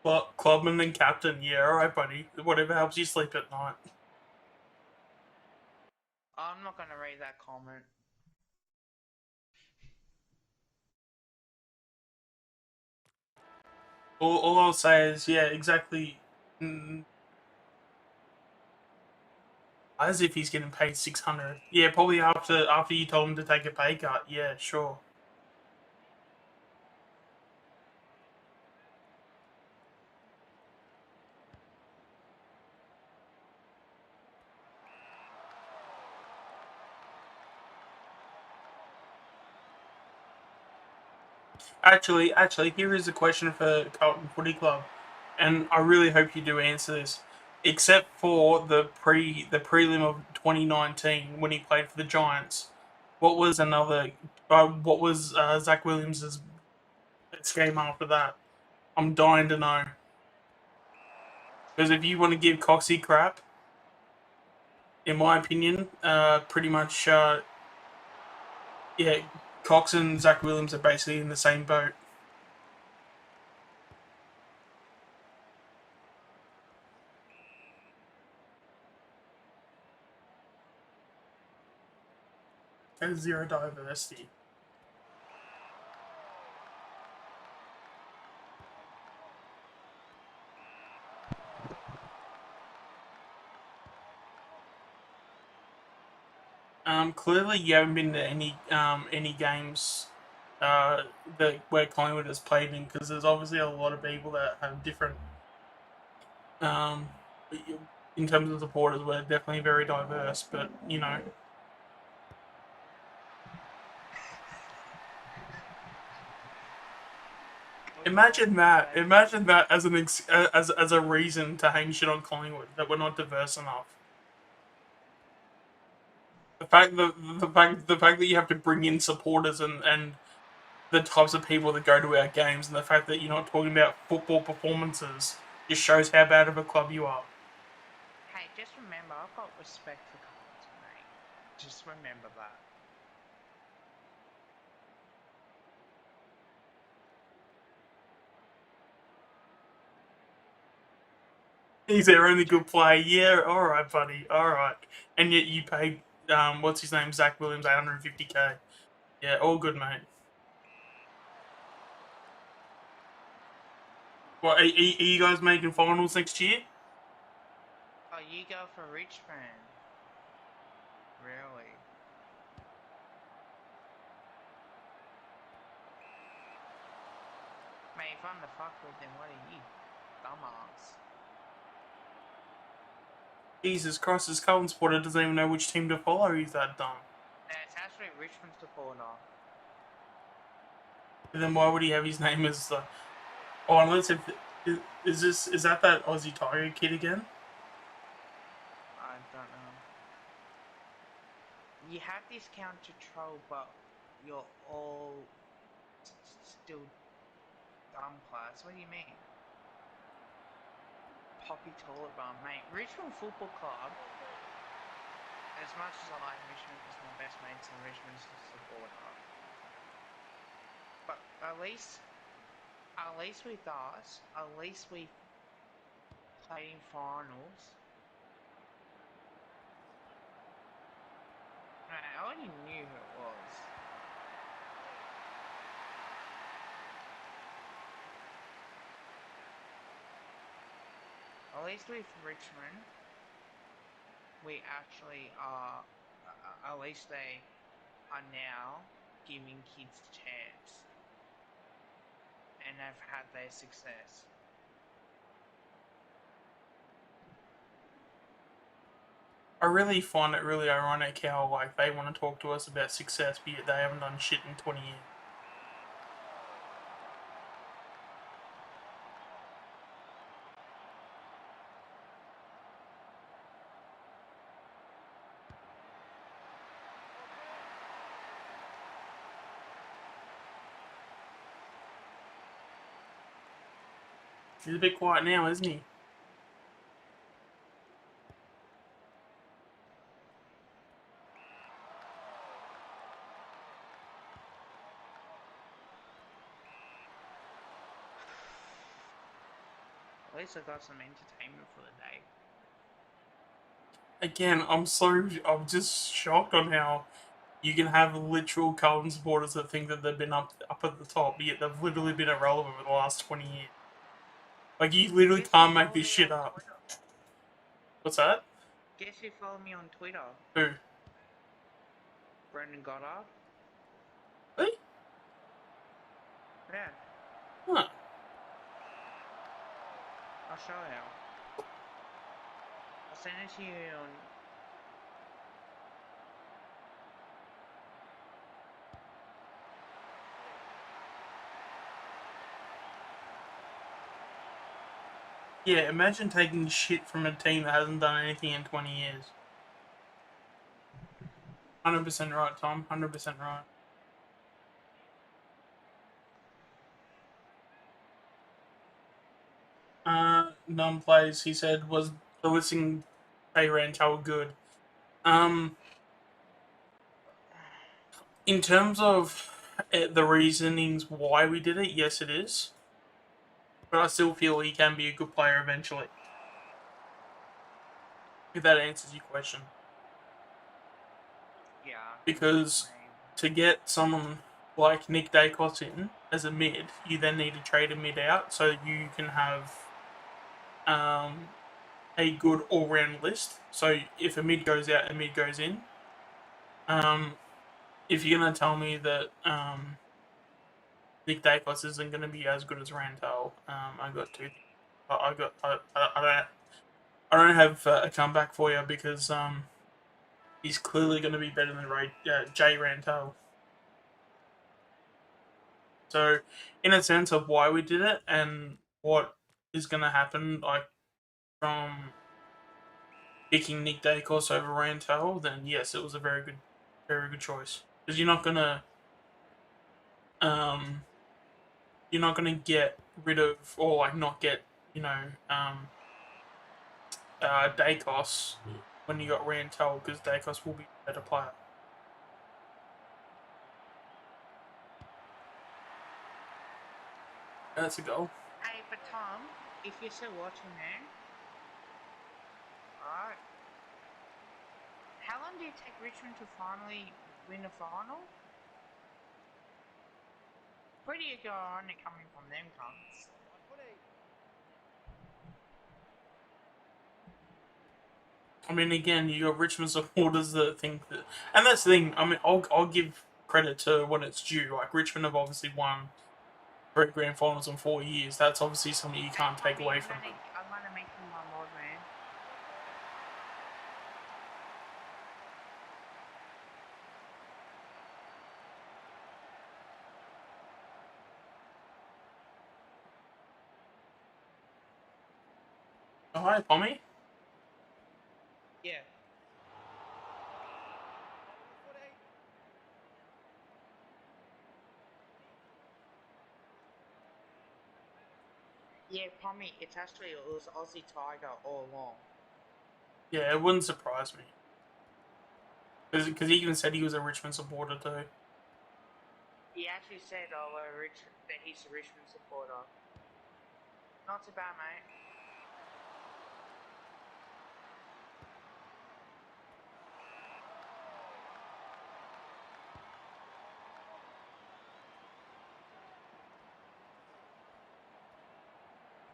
Clubman and captain, yeah, alright, buddy. Whatever helps you sleep at night. I'm not going to read that comment. All I'll say is, yeah, exactly. As if he's getting paid 600. Yeah, probably after you told him to take a pay cut. Yeah, sure. Actually, here is a question for Carlton Footy Club, and I really hope you do answer this. Except for the prelim of 2019 when he played for the Giants, what was Zach Williams's best game after that? I'm dying to know. Because if you want to give Coxie crap, in my opinion, pretty much, yeah, Cox and Zach Williams are basically in the same boat. There's zero diversity. Clearly you haven't been to any games that where Collingwood has played in, because there's obviously a lot of people that have different um, in terms of supporters. We're definitely very diverse, but you know. Imagine that. Imagine that as as a reason to hang shit on Collingwood, that we're not diverse enough. The fact that you have to bring in supporters and the types of people that go to our games, and the fact that you're not talking about football performances just shows how bad of a club you are. Hey, just remember, I've got respect for Carlton, mate. Just remember that. He's their only good player. Yeah, all right, buddy. All right, and yet you pay what's his name, Zach Williams, 850K. Yeah, all good, mate. What are you guys making finals next year? Oh, you go for Richmond? Really? Mate, if I'm the fuck with them, what are you? Dumbass. Jesus Christ, this Carlton supporter doesn't even know which team to follow. He's that dumb. It's actually Richmond supporter. And then why would he have his name as the? Oh, unless if is that Aussie Tiger kid again? I don't know. You have this counter troll, but you're all still dumb players. What do you mean? Poppy toilet bum, mate. Richmond Football Club. As much as I like Richmond, because my best mate's in Richmond's supporter. But at least with us, at least we played in finals. I already knew who it was. At least with Richmond, we actually are. At least they are now giving kids a chance, and have had their success. I really find it really ironic how like they want to talk to us about success, but yet they haven't done shit in 20 years. He's a bit quiet now, isn't he? At least I got some entertainment for the day. Again, I'm just shocked on how you can have literal Carlton supporters that think that they've been up at the top, yet they've literally been irrelevant for the last 20 years. Like, you literally Guess who can't make followed this me shit on up. Twitter? What's that? Guess who followed me on Twitter? Who? Brendan Goddard. Really? Yeah, Huh. I'll show you. I'll send it to you on. Yeah, imagine taking shit from a team that hasn't done anything in 20 years. 100% right, Tom. 100% right. None plays, he said, was the listing Ray Rantel good. In terms of the reasonings why we did it, yes, it is. But I still feel he can be a good player eventually. If that answers your question. Yeah. Because to get someone like Nick Dacos in as a mid, you then need to trade a mid out so you can have a good all-round list. So if a mid goes out, a mid goes in. If you're gonna tell me that Nick Dacos isn't gonna be as good as Rantel, I got two. I don't have a comeback for you because he's clearly going to be better than Jay Rantel. So, in a sense of why we did it and what is going to happen, like from picking Nick Dacos over Rantel, then yes, it was a very good choice because um, you're not gonna get rid of or like not get you know Dacos when you got Rantel because Dacos will be a better player. That's a goal. Hey, but Tom, if you're still watching there, alright. How long did it take Richmond to finally win a final? Pretty good only coming from them cunts. I mean, again, you got Richmond supporters that think that, and that's the thing. I mean, I'll give credit to when it's due. Like Richmond have obviously won 3 grand finals in 4 years. That's obviously something you Hey, can't take Poppy, away from them. I'm gonna make you my mod, man. Oh, hi, Pommy. Yeah. Yeah, Pommy, it's actually it was Aussie Tiger all along. Yeah, it wouldn't surprise me because he even said he was a Richmond supporter too. He actually said, that he's a Richmond supporter. Not too bad, mate.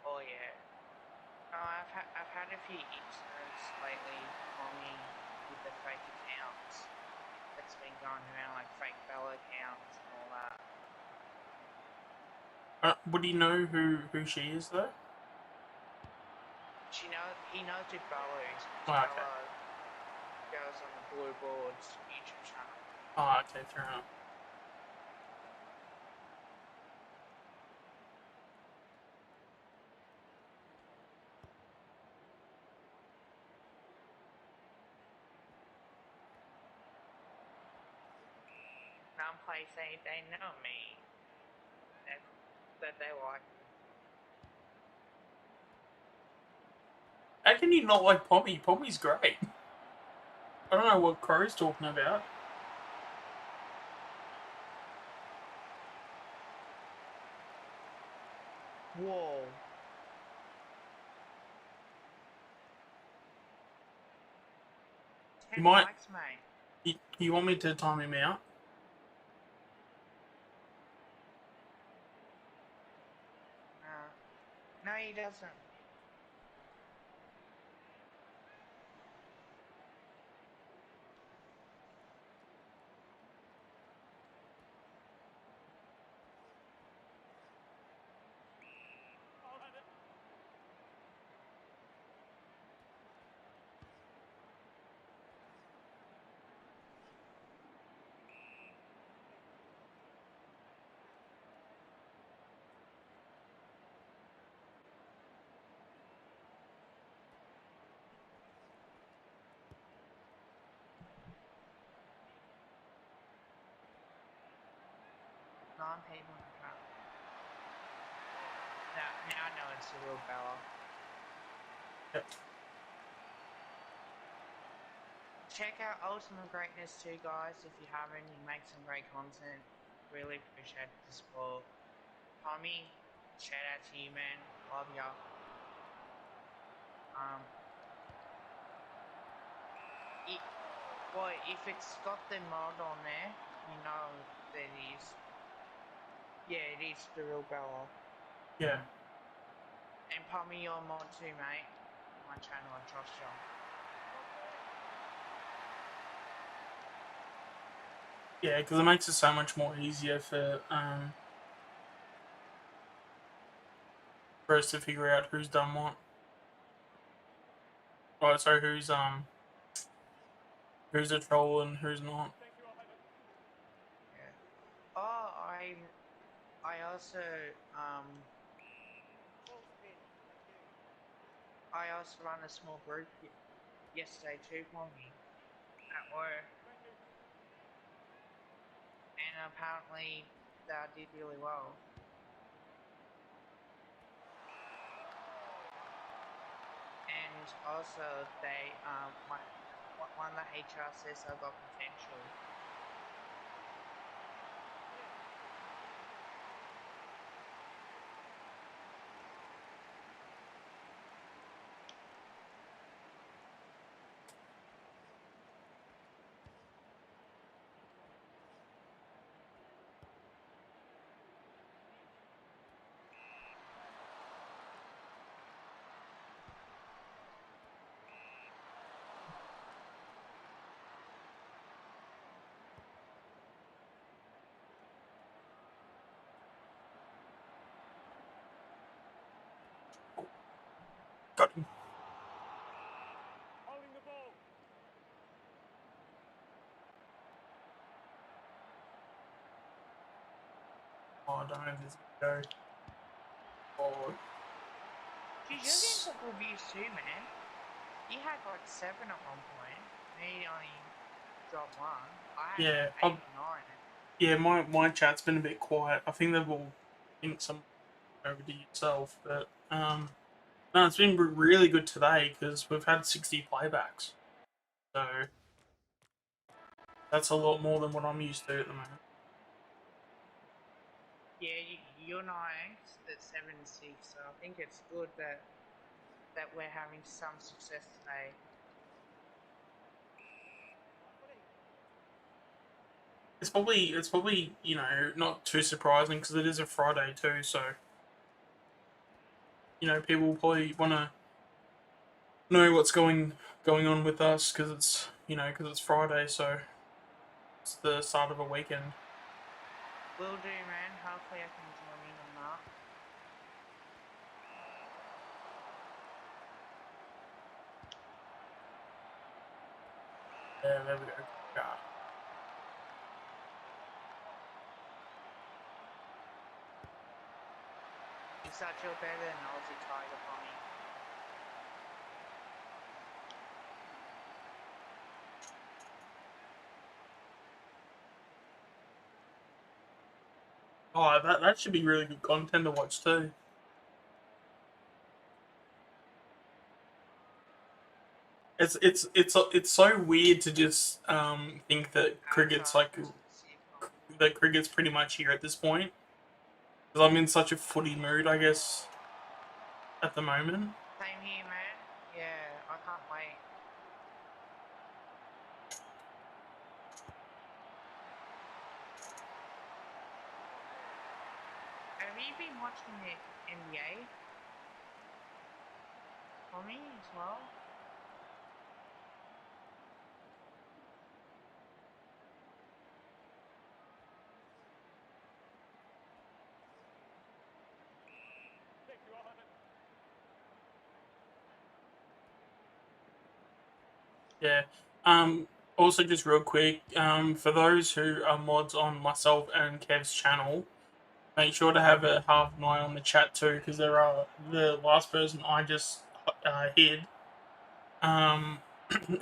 Oh yeah. No, I've had a few incidents lately, Pommy, with the fake accounts that's been going around, like fake Bell accounts and all that. Would he know who she is though? He knows who Bella is. Oh, okay. Bella goes on the Blue Boards YouTube channel. Oh, okay, fair enough. Some place they know me. That they like me. How can you not like Pommy? Pommy's great. I don't know what Crow's talking about. Whoa. 10 might. likes, mate. You want me to time him out? No, he doesn't. Non-people in the front. Now I know it's a real Bella. Yep. Check out Ultimate Greatness too, guys. If you haven't, he makes some great content. Really appreciate the support. Tommy, shout out to you, man. Love ya. Well, if it's got the mod on there, you know that it is. Yeah, it is the real Bella. Yeah. And Pommy, you're a mod too, mate. My channel, I trust you. Yeah, because it makes it so much more easier for us to figure out who's done what. Oh, sorry, who's a troll and who's not. Yeah. Oh, I also run a small group yesterday too, Pommy, at work. And apparently that did really well. And also they one of the HR says I've got potential. Got him. Holding the ball. Oh, I don't know if this go. Oh. Geez, you're getting some good views too, man. You had like 7 at one point. Me only dropped 1. I had 8 or 9. Yeah, my chat's been a bit quiet. I think they've all think some over to yourself, but no, it's been really good today because we've had 60 playbacks, so that's a lot more than what I'm used to at the moment. Yeah, you're nice at 7 and 6, so I think it's good that we're having some success today. It's probably not too surprising because it is a Friday too, so people probably want to know what's going on with us because it's Friday, so it's the start of a weekend. Will do, man. Hopefully I can join in on that. Yeah, there we go. Yeah. You such a better than Aussie Tiger, Pommy. Oh, that should be really good content to watch too. It's so weird to just think that cricket's pretty much here at this point. Because I'm in such a footy mood, I guess, at the moment. Same here, man. Yeah, I can't wait. have you been watching the NBA for me as well? Yeah. Also, just real quick, for those who are mods on myself and Kev's channel, make sure to have a half an eye on the chat too, because there are the last person I just hid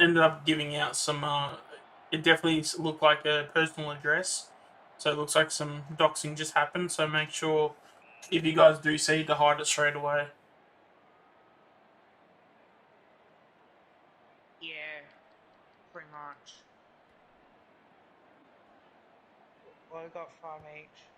ended up giving out some. It definitely looked like a personal address, so it looks like some doxing just happened. So make sure if you guys do see to hide it straight away. Yeah, pretty much. Well, I got 5 each.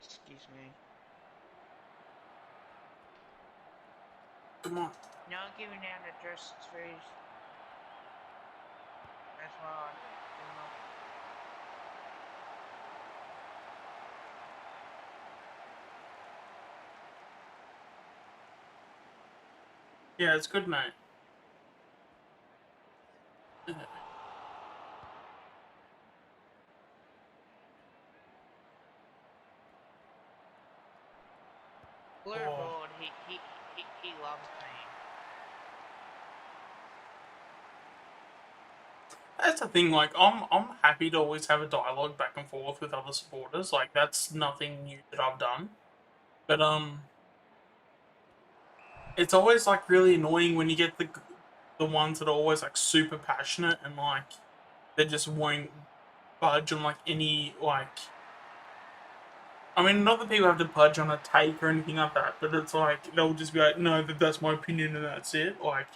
Excuse me. Come on. No giving out addresses first. That's right. Yeah, it's good, mate. Blue Oh. Board, he loves me. That's the thing. Like, I'm happy to always have a dialogue back and forth with other supporters. Like, that's nothing new that I've done. But it's always like really annoying when you get the ones that are always like super passionate and like they just won't budge on like any like. I mean, not that people have to budge on a take or anything like that, but it's like they'll just be like, no, that's my opinion and that's it. Like,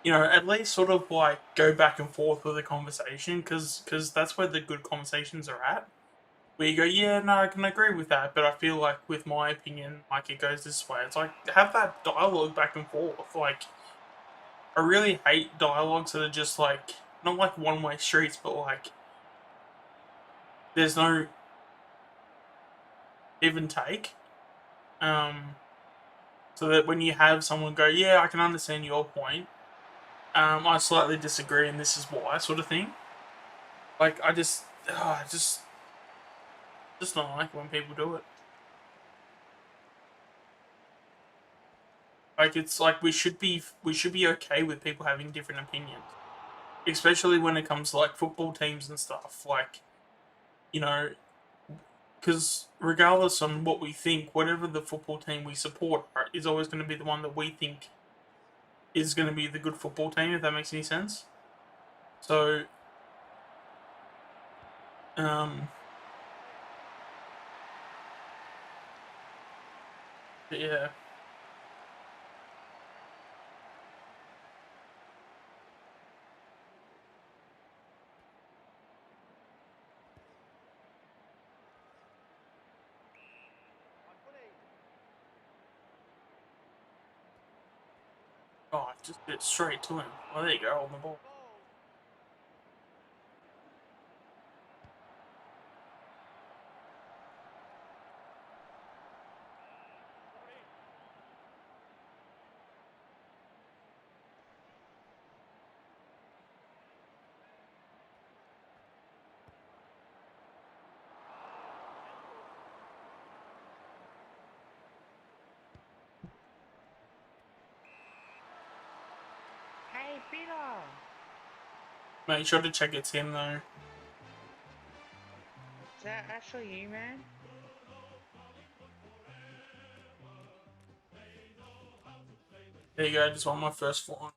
at least sort of like go back and forth with the conversation because that's where the good conversations are at. Where you go, yeah, no, I can agree with that, but I feel like with my opinion, like it goes this way. It's like have that dialogue back and forth. Like I really hate dialogues that are just like not like one way streets, but like there's no give and take. Um, so that when you have someone go, yeah, I can understand your point. I slightly disagree, and this is why, sort of thing. Like I just don't like when people do it. Like it's like we should be okay with people having different opinions, especially when it comes to like football teams and stuff. Like you know, because regardless on what we think, whatever the football team we support is always going to be the one that we think is going to be the good football team. If that makes any sense. So, um, yeah. Oh, just get straight to him. Oh, there you go, on the ball. Hey, Peter! Make sure to check it's him though. Is that actually you, man? There you go. Just want my first one.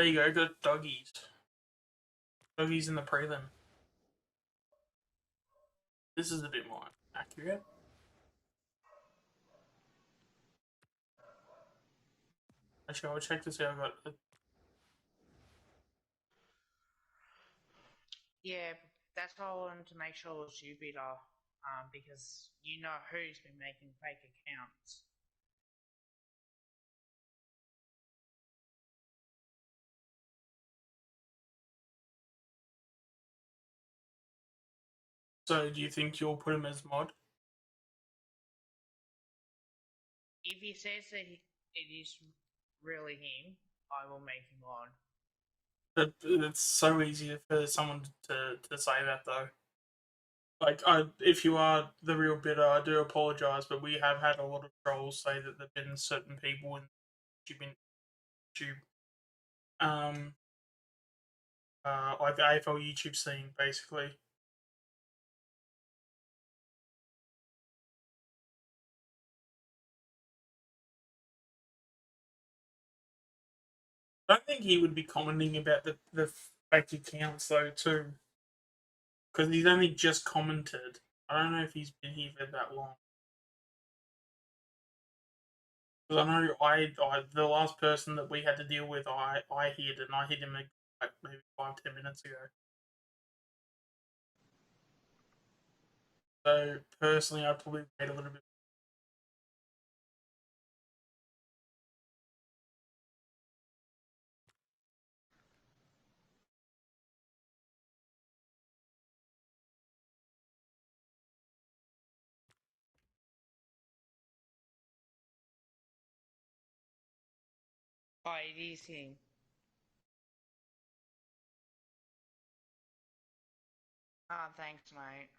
There you go. Got doggies. Doggies in the prelim. This is a bit more accurate. Actually, I'll check to see. I got. Yeah, that's why I wanted to make sure it was you, Peter, because you know who's been making fake accounts. So, do you think you'll put him as mod? If he says that it is really him, I will make him on. But it's so easy for someone to say that though. Like, if you are the real bidder, I do apologize, but we have had a lot of trolls say that there've been certain people in YouTube, like the AFL YouTube scene, basically. I don't think he would be commenting about the fake accounts though, too, because he's only just commented. I don't know if he's been here for that long. Because I know the last person that we had to deal with, I hit, and I hit him like maybe 5-10 minutes ago. So personally, I'd probably wait a little bit. Oh, it is him. Oh, thanks, mate.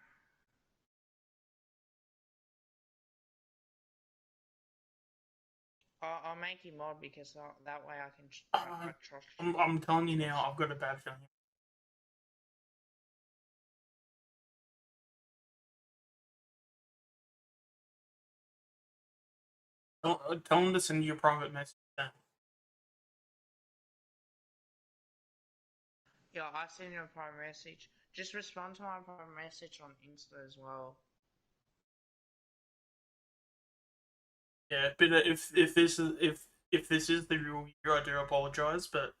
I'll make him mod because that way I can I trust you. I'm telling you now, I've got a bad feeling. Tell him to send you a private message. Then. Yeah, I send you a private message. Just respond to my private message on Insta as well. Yeah, but if this is if this is the real you, I do apologize. But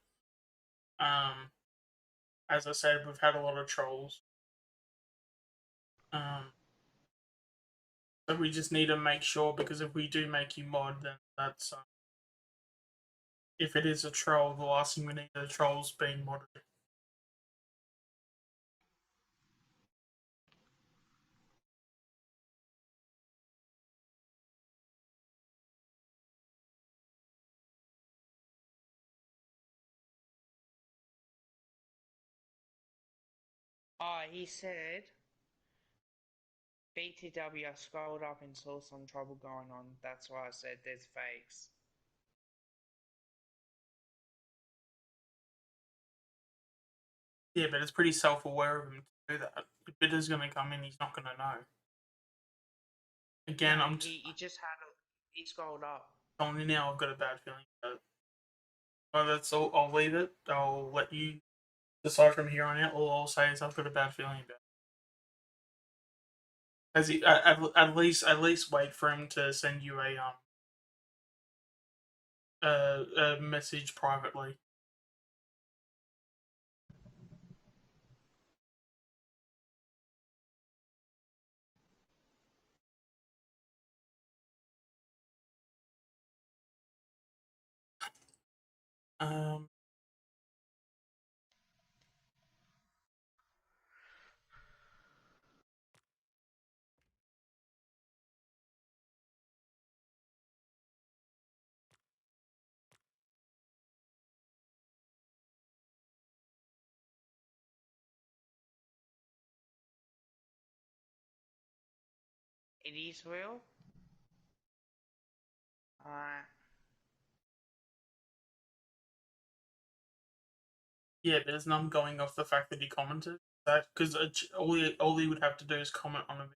as I said, we've had a lot of trolls. So we just need to make sure, because if we do make you mod, then that's if it is a troll, the last thing we need are trolls being modded. Oh, he said BTW, I scrolled up and saw some trouble going on. That's why I said there's fakes. Yeah, but it's pretty self-aware of him to do that. If bidder's going to come in, he's not going to know. Again, No, he just had he scrolled up. telling you now, I've got a bad feeling about it. Well, that's all. I'll leave it. I'll let you decide from here on out. All I'll say is I've got a bad feeling about it. As he at least wait for him to send you a message privately. Um, It is real. Alright. yeah, but there's none going off the fact that he commented that, because all he would have to do is comment on a video.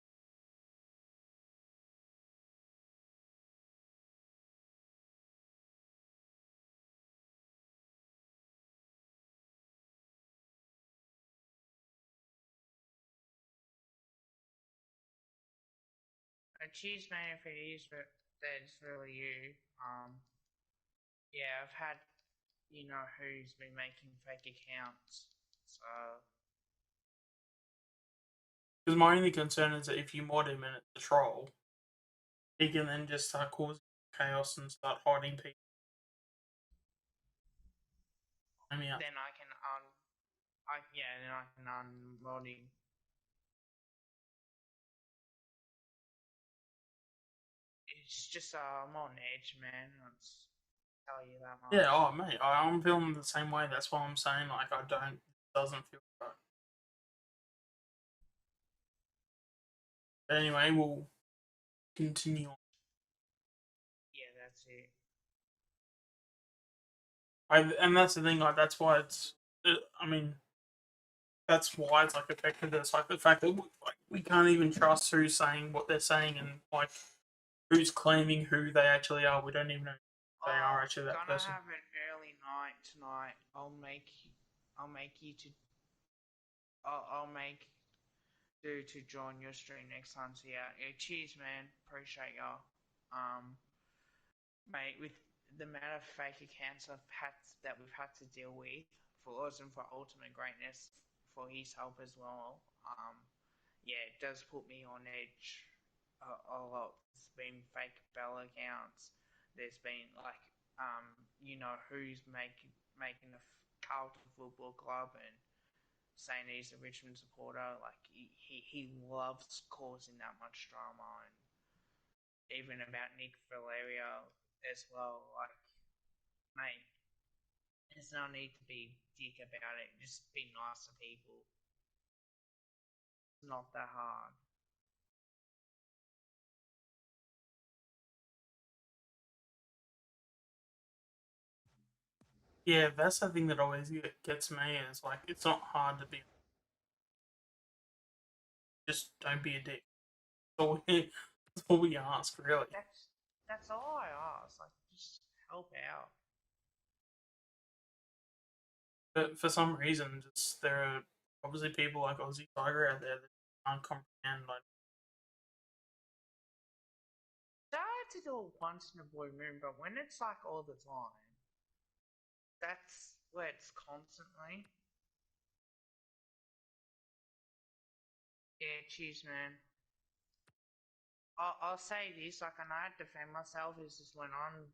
cheers, man, if it is, but that's really you. Yeah, I've had, who's been making fake accounts. So, Because my only concern is that if you mod him and it's a troll, he can then just start causing chaos and start hiding people. I mean, then I can then I can unmod him. It's just I'm on edge, man. Let's tell you that much. yeah, oh mate, I'm feeling the same way. That's why I'm saying like it doesn't feel right. But anyway, we'll continue on. Yeah, that's it. And that's the thing, like that's why I mean, that's why it's like affected us. Like the fact that we can't even trust who's saying what they're saying and like who's claiming who they actually are. We don't even know if they are actually that person. Gonna have an early night tonight. I'll make you to. I'll make do to join your stream next time. So yeah, cheers, man. Appreciate y'all. Mate, with the amount of fake accounts that we've had to deal with for us and for Ultimate Greatness for his help as well. Yeah, it does put me on edge a lot. There's been fake Bell accounts. There's been like, who's making a Carlton Football Club and saying he's a Richmond supporter. Like he loves causing that much drama, and even about Nick Valerio as well. Like, mate, there's no need to be dick about it. Just be nice to people. It's not that hard. Yeah, that's the thing that always gets me is like it's not hard to be. Just don't be a dick. That's all we ask, really. That's all I ask. Like, just help out. But for some reason, just there are obviously people like Aussie Tiger out there that can't comprehend. Like, I had to do it once in a blue moon, but when it's like all the time, that's where it's constantly. Yeah, cheers, man. I'll say this, like, I know I defend myself, is just when I'm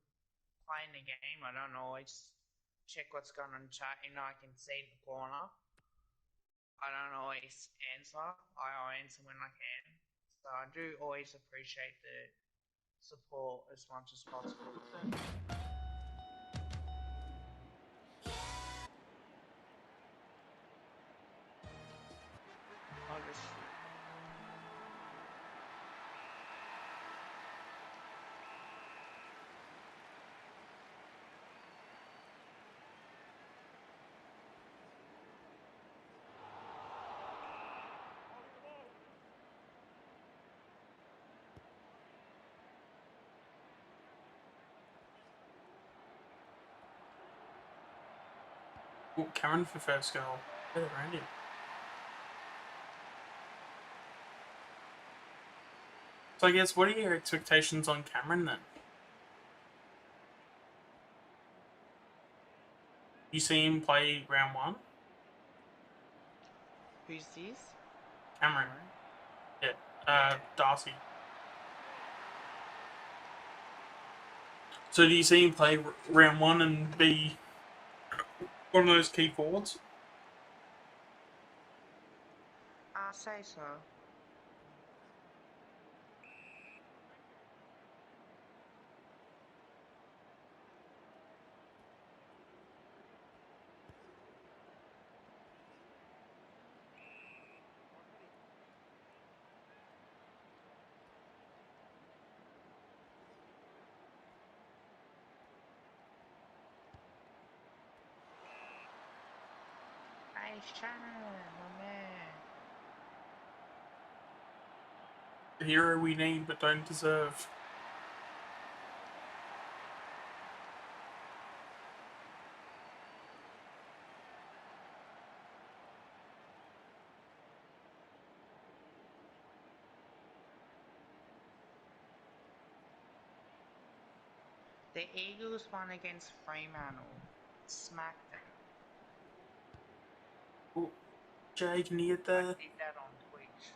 playing the game, I don't always check what's going on in chat, I can see in the corner. I don't always answer. I'll answer when I can. So I do always appreciate the support as much as possible. I'll just Cameron for first goal. Yeah, around him. So I guess what are your expectations on Cameron then? You see him play round one? Who's this? Cameron. Yeah. Yeah. Darcy. So do you see him play round one and be one of those key forwards? I'll say so. Hey, Shannon, my man. The hero we need but don't deserve. The Eagles won against Fremantle. Smacked them. Oh, Jay, can you get I that? did that on Twitch.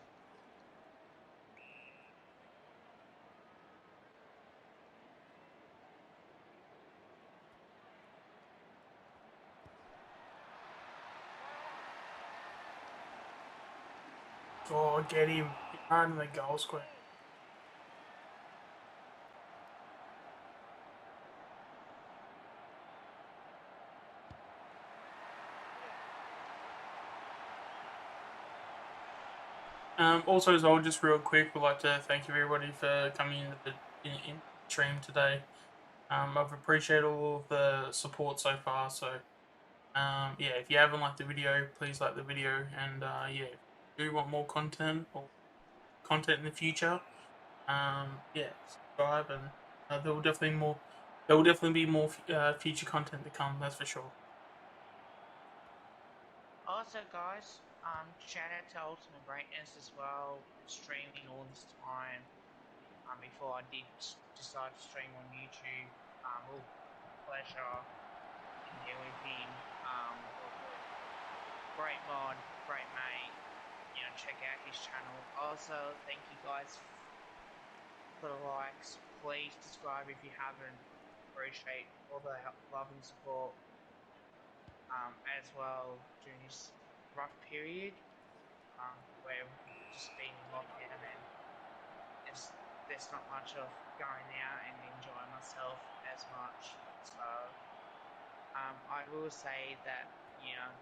Oh, get him. He's right in the goal square. Also, as well, just real quick, we'd like to thank everybody for coming into the in stream today. I've appreciated all of the support so far. So, yeah, if you haven't liked the video, please like the video, and yeah, if you do want more content or content in the future, yeah, subscribe, and there will definitely be more future content to come. That's for sure. Also, guys, shout out to Ultimate Greatness as well, streaming all this time. Before I did decide to stream on YouTube, real pleasure in here with him. Great mod, great mate. Check out his channel. Also, thank you guys for the likes. Please subscribe if you haven't. Appreciate all the love and support. As well during this rough period, where we've just been in lockdown and there's not much of going out and enjoying myself as much. So I will say that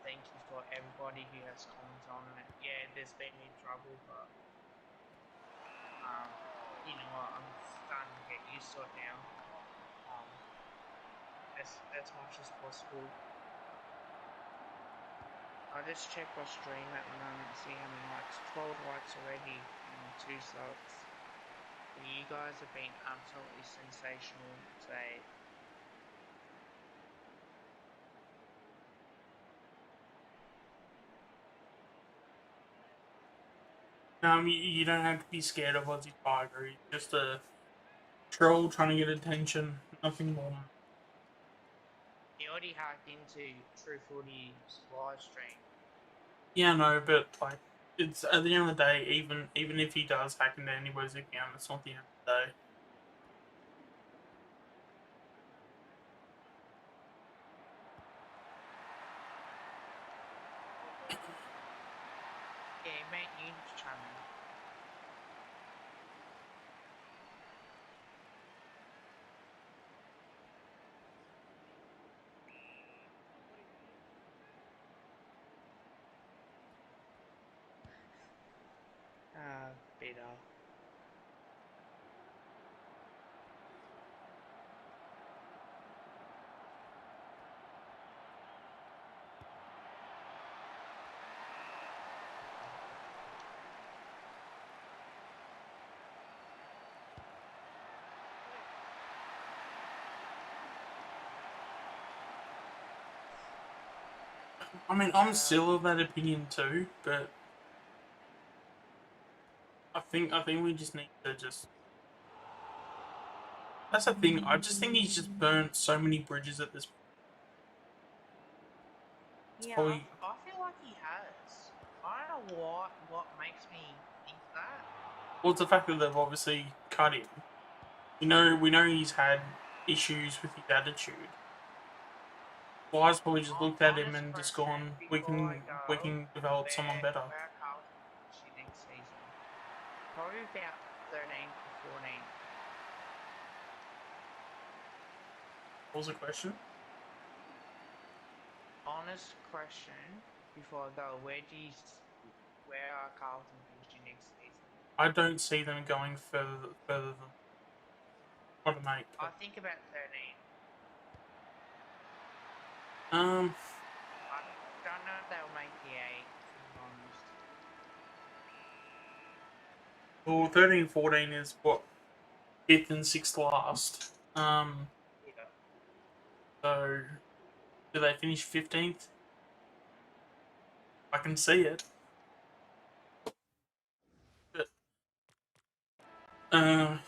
thank you for everybody who has commented on it. Yeah, there's been trouble, but you know what? I'm starting to get used to it now. As much as possible. I just checked my stream at the moment to see how many likes. 12 likes already and 2 subs. You guys have been absolutely sensational today. You don't have to be scared of Aussie Tiger. He's just a troll trying to get attention. Nothing more. He already hacked into True Footy's live stream. Yeah, no, but like, it's at the end of the day, even if he does hack into anybody's account, it's not the end of the day. Yeah, he made new channel. Bitter. I mean, I'm still of that opinion too, but I think we just need to just. That's the thing. I just think he's just burnt so many bridges at this point. Yeah, Probably, I feel like he has. I don't know what makes me think that. well, it's the fact that they've obviously cut him. We know he's had issues with his attitude. Wise probably just looked at him Honest and just question gone, before I we go, can develop someone better. where Carlton finish next season? Probably about 13 to 14. What was the question? Honest question before I go, where are Carlton finishing next season? I don't see them going further than what am I? I think about 13. Um, I don't know if they'll make the 8, to be honest. well, 13, 14 is what 5th and 6th last. Yeah. So do they finish 15th? I can see it. But,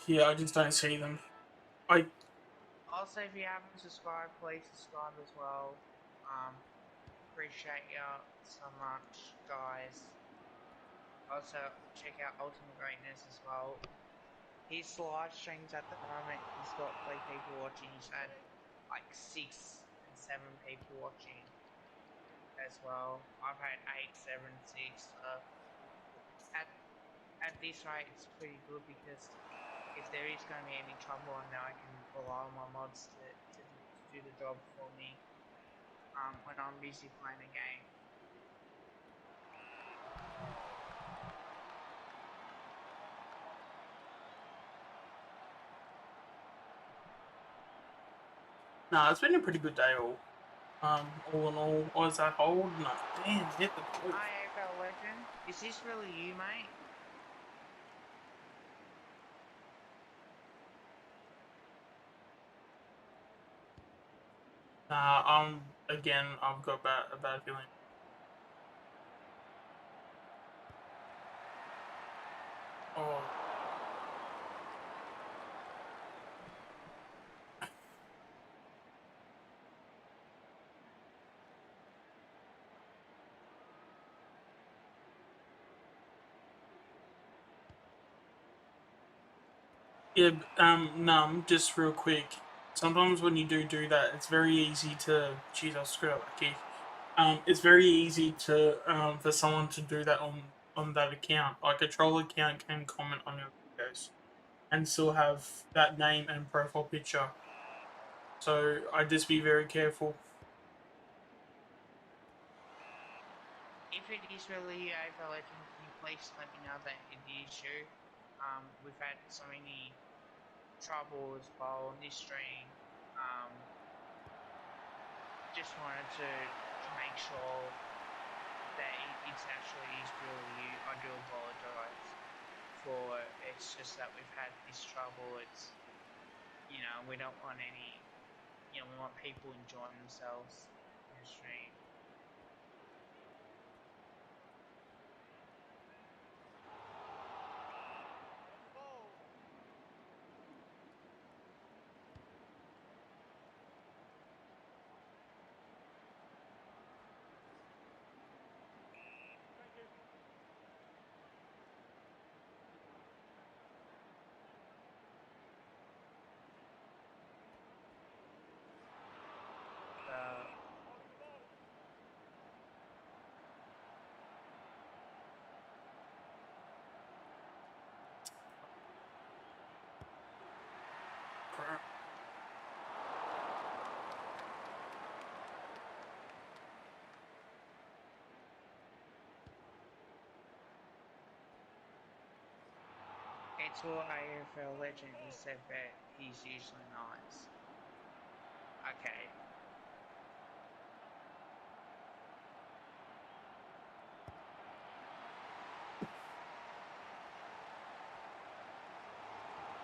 yeah, I just don't see them. I Also, if you haven't subscribed, please subscribe as well. Appreciate you so much, guys. Also, check out Ultimate Greatness as well. His live streams at the moment, he's got 3 people watching. He's had like 6 and 7 people watching as well. I've had 8, 7, 6. At this rate, it's pretty good because if there is going to be any trouble, I know I can rely on my mods to do the job for me when I'm busy playing a game. Nah, it's been a pretty good day all in all. Or is that hold? No, damn, hit the ball. Hi, AFL Legend. Is this really you, mate? Nah, again, I've got a bad feeling. Oh. Yeah, just real quick. Sometimes when you do that, it's very easy to. Jeez, I'll screw up that kick. It's very easy to for someone to do that on that account. Like a troll account can comment on your videos and still have that name and profile picture. So I'd just be very careful. If it is really you, AFL Legend, can you please let me know that it is you? We've had so many trouble as well on this stream. Just wanted to make sure that it's actually is really you. I do apologise for it's just that we've had this trouble. It's we don't want any we want people enjoying themselves in the stream. It's all AFL Legend said that he's usually nice. Okay.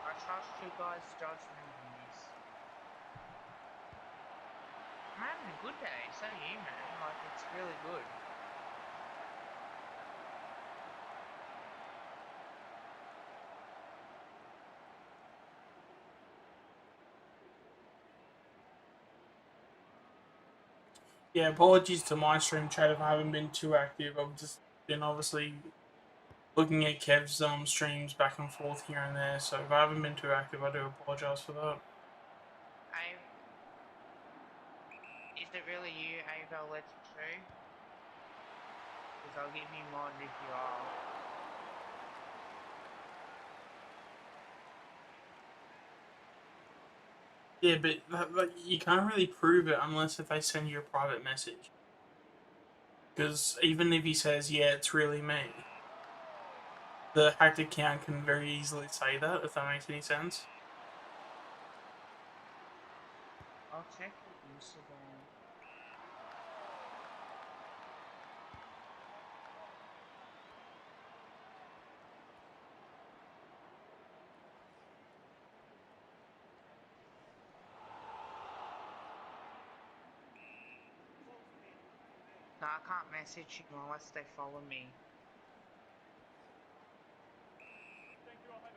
I trust you guys' judgment on this. I'm having a good day, so are you, man. Like, it's really good. Yeah, apologies to my stream chat if I haven't been too active. I've just been obviously looking at Kev's streams back and forth here and there. So if I haven't been too active, I do apologise for that. Is it really you, AFL Legend 2? Because I'll give you mod if you are. Yeah, but you can't really prove it unless if they send you a private message. Because even if he says, yeah, it's really me, the hacked account can very easily say that, if that makes any sense. I'll check your Instagram. No, I can't message you unless they follow me.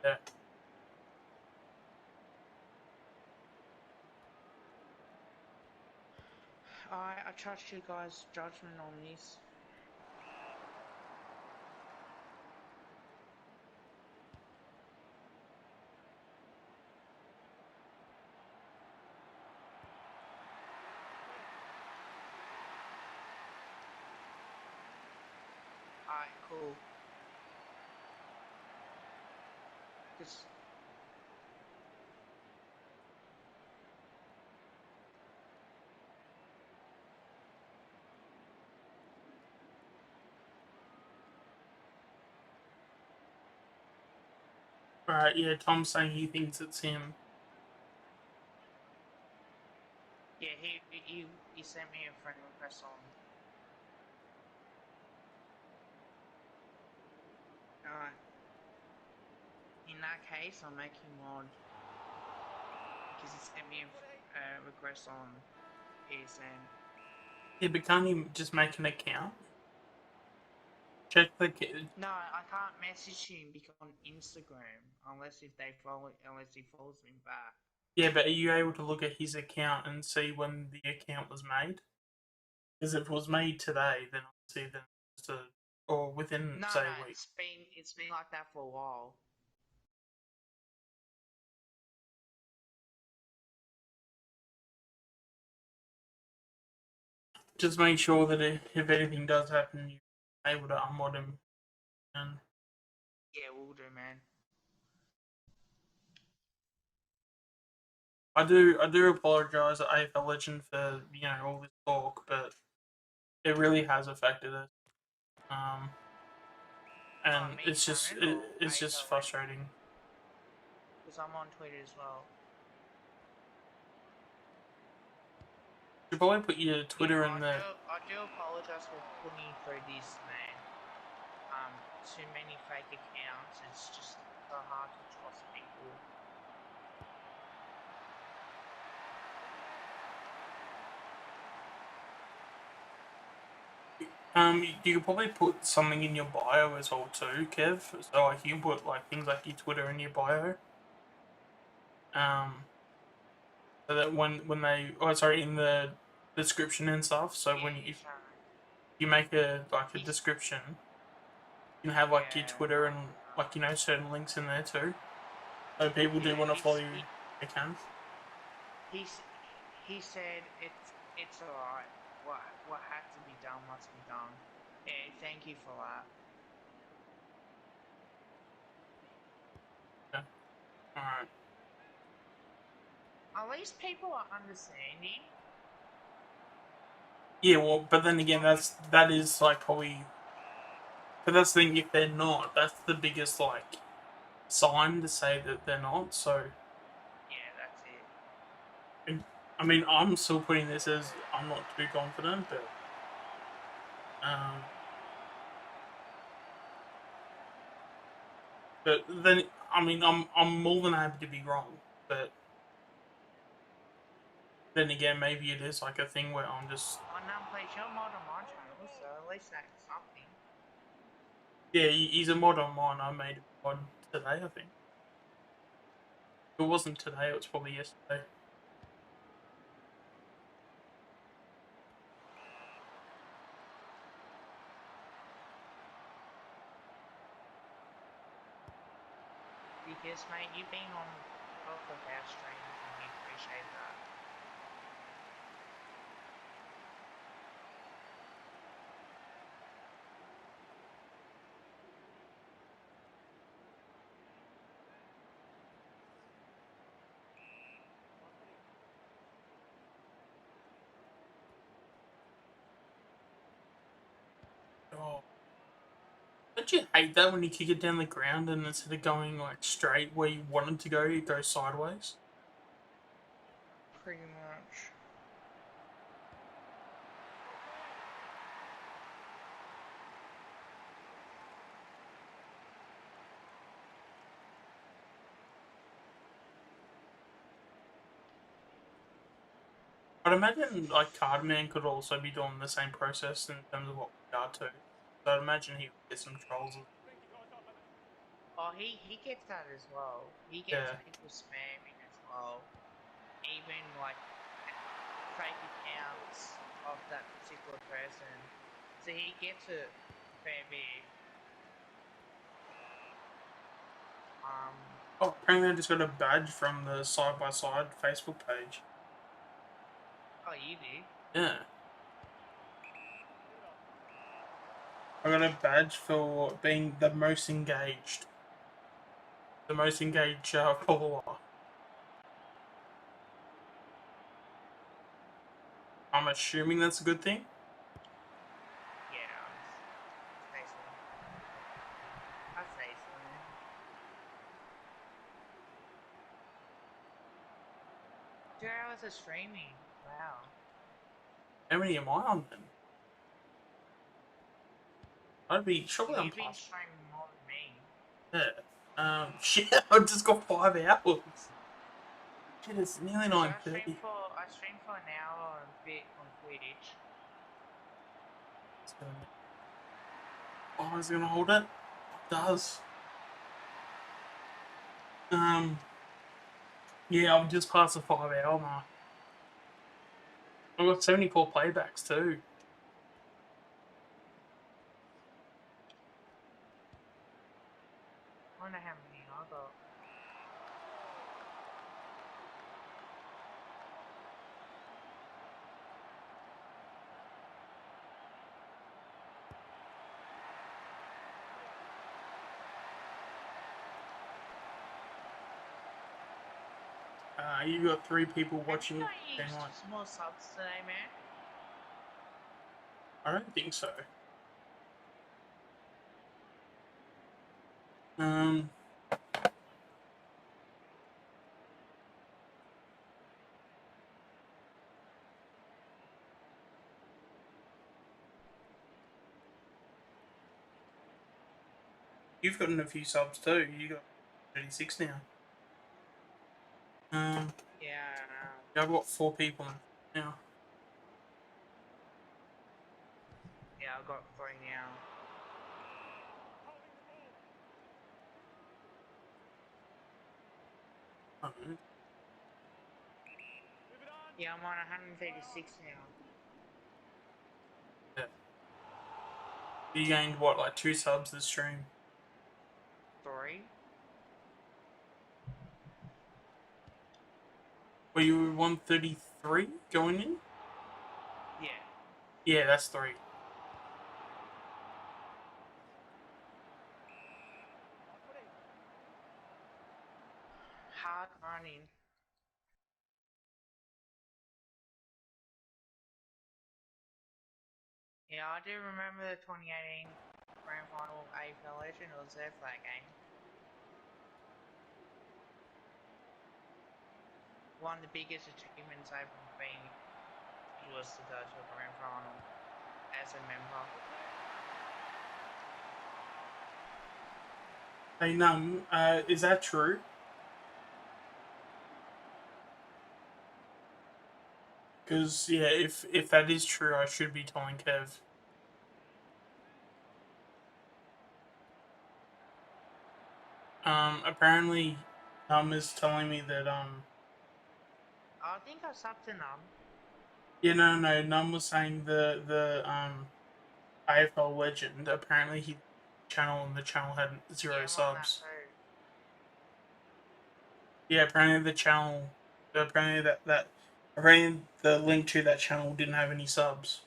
Yeah. I trust you guys' judgment on this. Alright, cool. Just Right, yeah, Tom's saying he thinks it's him. yeah, he sent me a friend request on. Alright. In that case, I'll make him mod because he sent me a request on PSN. Yeah, but can't he just make an account? Check the. No, I can't message him on Instagram unless he follows me back. Yeah, but are you able to look at his account and see when the account was made? Because if it was made today, then obviously then it's or within No, say no, a week. it's been like that for a while. Just make sure that if anything does happen, you're able to unmod him. And Yeah, we'll do, man. I do apologise to AFL Legend for all this talk, but it really has affected us. And Me, it's just Cameron, or it's just AFL Legend? frustrating. Because I'm on Twitter as well. You probably put your Twitter Yeah, in the. I do apologize for putting you through this, man. Too many fake accounts. It's just so hard to trust people. You could probably put something in your bio as well too, Kev. So like you can put like things like your Twitter in your bio. So that when they in the description and stuff. So Yeah, when he's if trying. you make a He's description, you can have like your yeah. Twitter and certain links in there too. So people do Yeah, want to follow you, they can. he's he said it's alright. What had to be done must be done. Yeah, thank you for that. Yeah. All right. At least people are understanding. Yeah, well, but then again, that is like probably. But that's the thing. If they're not, that's the biggest like sign to say that they're not. So, Yeah, that's it. I mean, I'm still putting this as I'm not too confident, um, but then I mean, I'm more than happy to be wrong. But then again, maybe it is like a thing where I'm just Oh no, please, you're mod on my channel, so at least that's something. yeah. He's a mod on mine. I made a mod today, I think. If it wasn't today, it was probably yesterday. Because mate, you've been on both of our streams and we appreciate that. Oh. Don't you hate that when you kick it down the ground and instead of going like straight where you want it to go, it goes sideways? Pretty much. I'd imagine like Cardman could also be doing the same process in terms of what we are too. So I'd imagine he would get some trolls. Oh, he gets that as well. He gets Yeah. people spamming as well. Even like fake accounts. of that particular person, so he gets a fair bit. Oh, apparently I just got a badge from the Side by Side Facebook page. Oh, you did? Yeah. I got a badge for being the most engaged. The most engaged follower. I'm assuming that's a good thing. Yeah, I'd say so. I'd say so. Two hours of streaming. Wow. How many am I on then? I'd be surely I'm You've been past. streaming more than me. Yeah. Shit, I just got 5 hours. Shit, it's nearly So 9:30. I streamed for an hour and a bit on Twitch. Oh, is it gonna hold it? It does. Yeah, I'm just past the 5 hour mark. I've got 74 playbacks too. I wonder how many I got. You got 3 people Have you watching. got any small subs today, man? I don't think so. Um, you've gotten a few subs too. You got 36 now. Yeah, I've got 4 people now. yeah, I've got 3 now. Yeah, I'm on 136 now. Yeah. You gained what, like 2 subs this stream? 3? Were you 133 going in? Yeah. Yeah, that's 3. Hard running. Yeah, I do remember the 2018 Grand Final AFL Evolution. I was there for that game. One of the biggest achievements I've been was to go to a Grand Final as a member. Hey, Num, is that true? Because, yeah, if that is true, I should be telling Kev. Apparently, Num is telling me that, I think I subbed to Num. yeah, no, Num was saying the AFL Legend, apparently he channel and the channel had 0 Yeah, I'm on that subs. too. Yeah, apparently the channel, apparently the link to that channel didn't have any subs.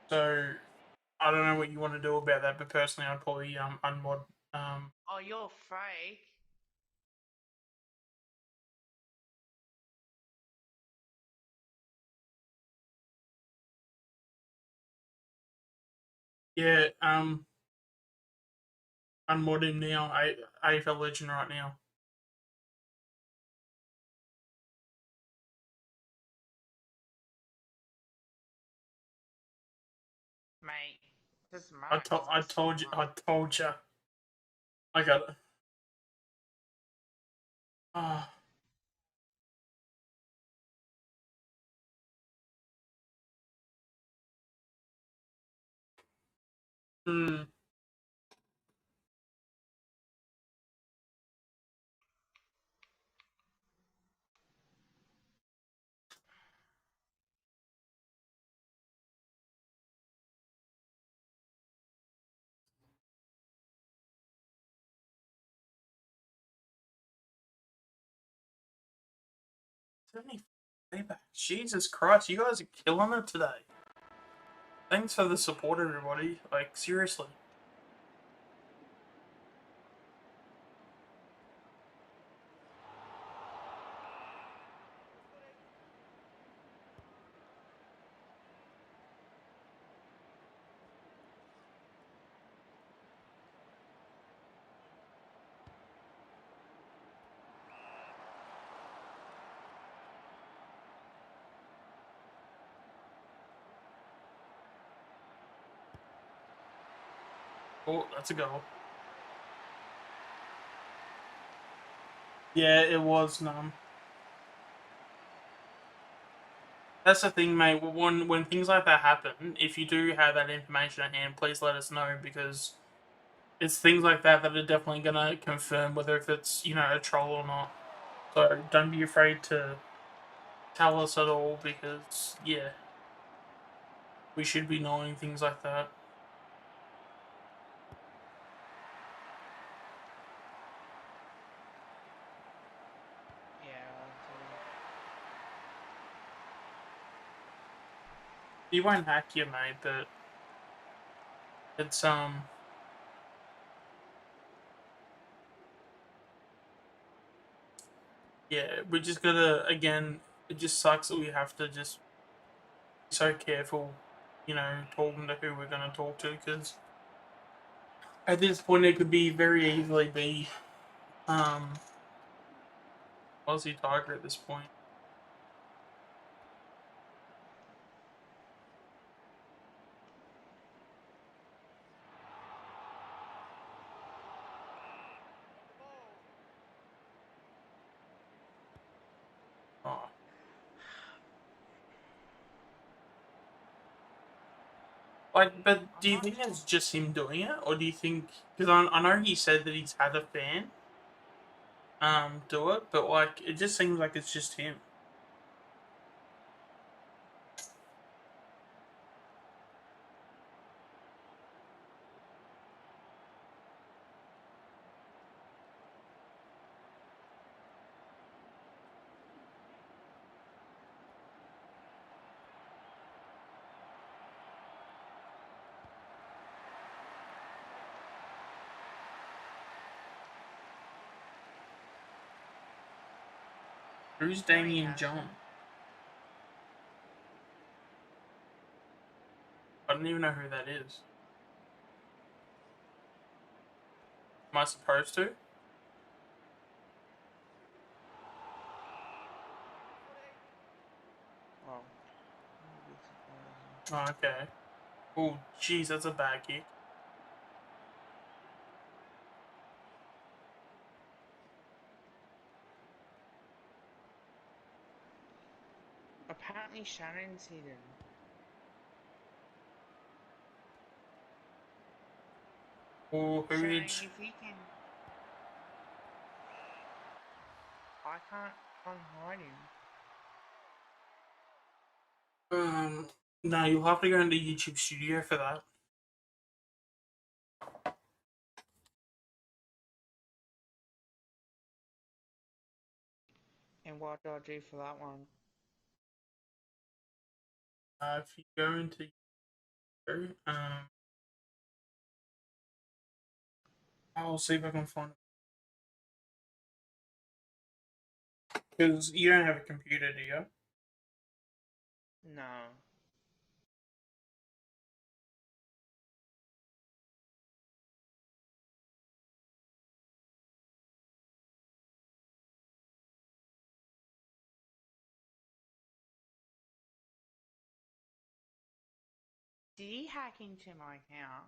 So I don't know what you want to do about that, but personally, I'd probably unmod. Oh, you're fake. Yeah, unmod him now. AFL Legend right now. Mate, this I much. told I told you I told you. I got it. Ah. Hmm. 70 payback. Jesus Christ, you guys are killing it today. Thanks for the support, everybody. Like, seriously. Oh, that's a goal. Yeah, it was numb. That's the thing, mate. When things like that happen, if you do have that information at hand, please let us know, because it's things like that that are definitely gonna confirm whether if it's, you know, a troll or not. So don't be afraid to tell us at all, because yeah, we should be knowing things like that. Yeah, He won't hack you, mate, but it's yeah, we just gotta, again, it just sucks that we have to just be so careful, you know, talking to who we're gonna talk to, because at this point it could be very easily be Aussie Tiger at this point. Oh. Like, but do you think it's just him doing it, or do you think? Because I know he said that he's had a fan do it, but like it just seems like it's just him. Who's no, he Damien hasn't. John? I don't even know who that is. Am I supposed to? Well, Oh, okay. Oh, jeez, that's a bad kick. apparently Shannon's hidden. Oh, who Shannon, did? if you can, I can't hide him. No, you'll have to go into YouTube Studio for that. And what do I do for that one? If you go into I'll see if I can find it, because you don't have a computer, do you? No. Did he hack into my account?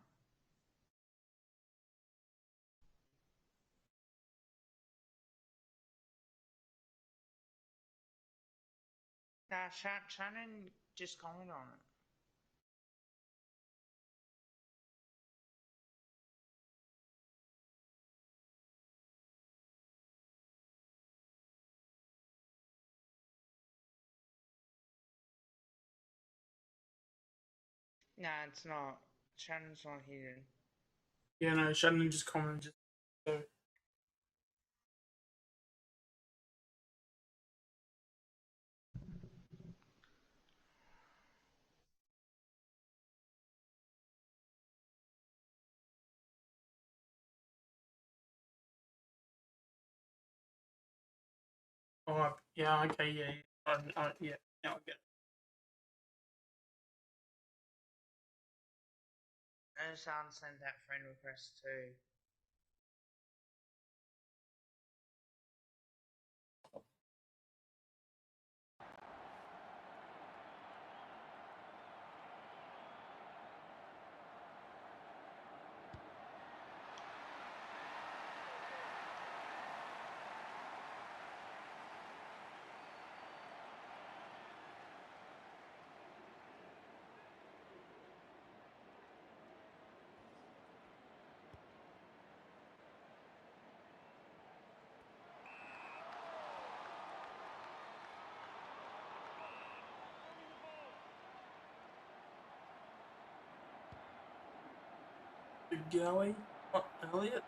Nah, Shannon just commented on it. Nah, it's not. Shannon's not hidden. Yeah, no, Shannon just commented. So. Oh, yeah, okay, yeah. Yeah, now I get it. And someone sent that friend request too. Goey? What, Elliot?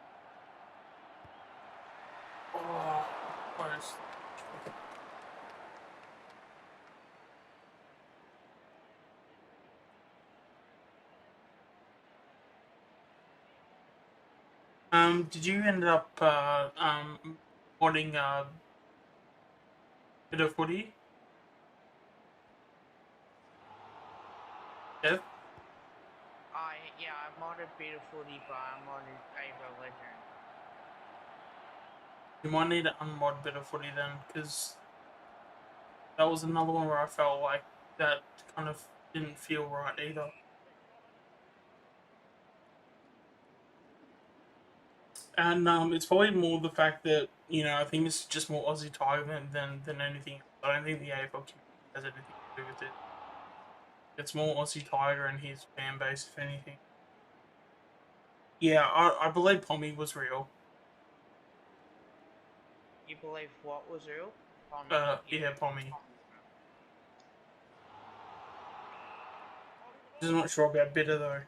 Oh, close. Did you end up wanting a bit of footy? Yeah. Yeah, I modded Beta Footy, but I modded AFL Legend. You might need to unmod bit of footy then, because that was another one where I felt like that kind of didn't feel right either. And it's probably more the fact that, I think it's just more Aussie Tiger than anything else. I don't think the AFL community has anything to do with it. It's more Aussie Tiger and his fan base, if anything. Yeah, I believe Pommy was real. You believe what was real? Yeah, Pommy. Just not sure about Bitter though.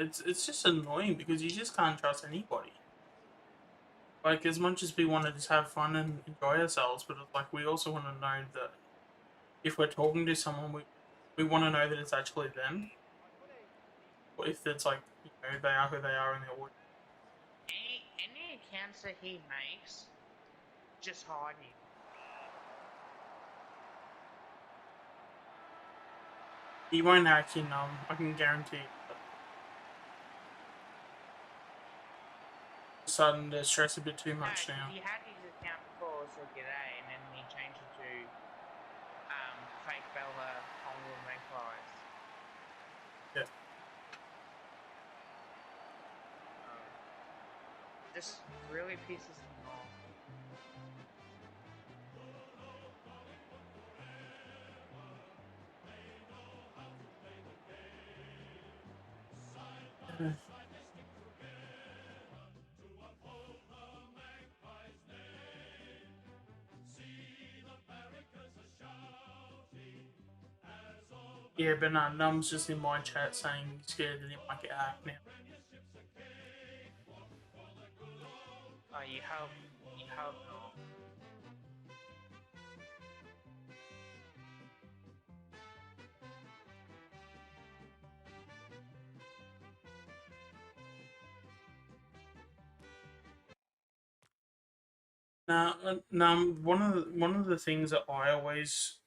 It's just annoying because you just can't trust anybody. Like, as much as we want to just have fun and enjoy ourselves, but it's like we also want to know that if we're talking to someone, we want to know that it's actually them. Or if it's like, they are who they are in the audience. Any accounts that he makes, just hide him. He won't act in, I can guarantee it. Sudden to stress a bit too much No, now. he had his account before, so g'day, and then he changed it to fake Bella Collingwood Magpies. Yeah. This really pisses me off. Yeah, but no, Num's just in my chat saying he's scared that he might get hacked now. You hope not. Now, one of the things that I always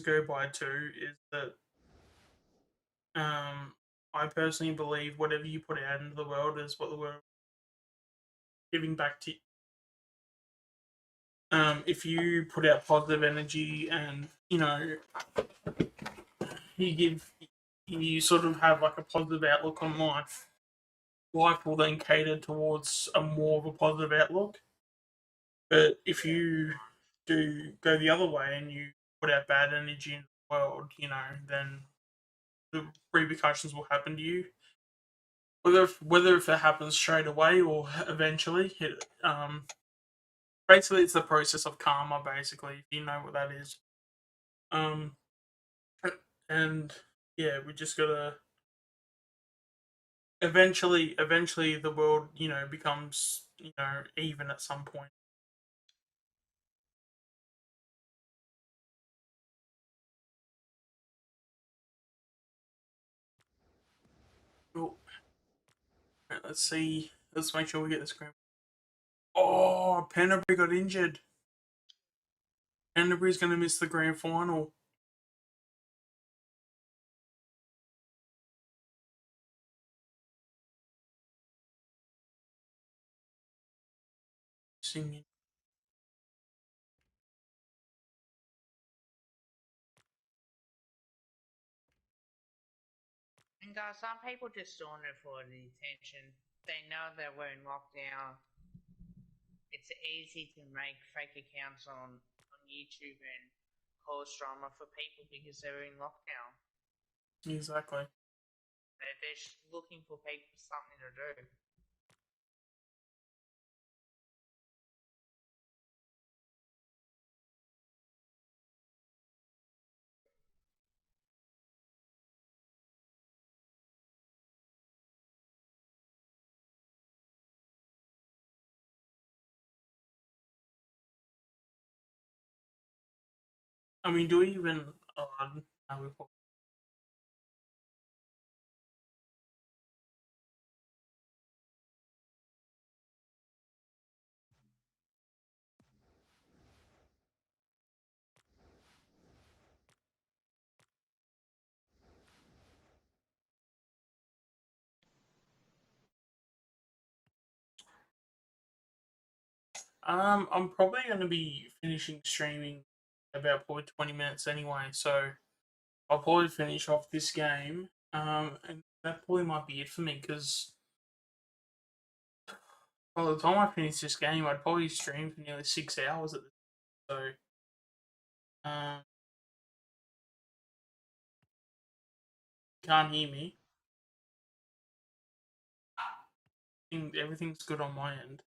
go by too is that I personally believe whatever you put out into the world is what the world is giving back to you. If you put out positive energy and you sort of have like a positive outlook on life, life will then cater towards a more of a positive outlook. But if you do go the other way and you put out bad energy in the world, then the repercussions will happen to you. Whether if it happens straight away or eventually, basically it's the process of karma. Basically, if you know what that is, um, and yeah, we just gotta eventually the world becomes even at some point. Cool. Right, let's see. Let's make sure we get this grand. Oh, Penderbury got injured. Penderbury's going to miss the grand final. Singing. And guys, some people just doing it for the attention. They know that we're in lockdown. It's easy to make fake accounts on YouTube and cause drama for people because they're in lockdown. Exactly. They're just looking for people something to do. I mean, do we even? I'm probably going to be finishing streaming about probably 20 minutes anyway, so I'll probably finish off this game. And that probably might be it for me because by the time I finish this game, I'd probably stream for nearly 6 hours at this. So, can't hear me. Everything's good on my end.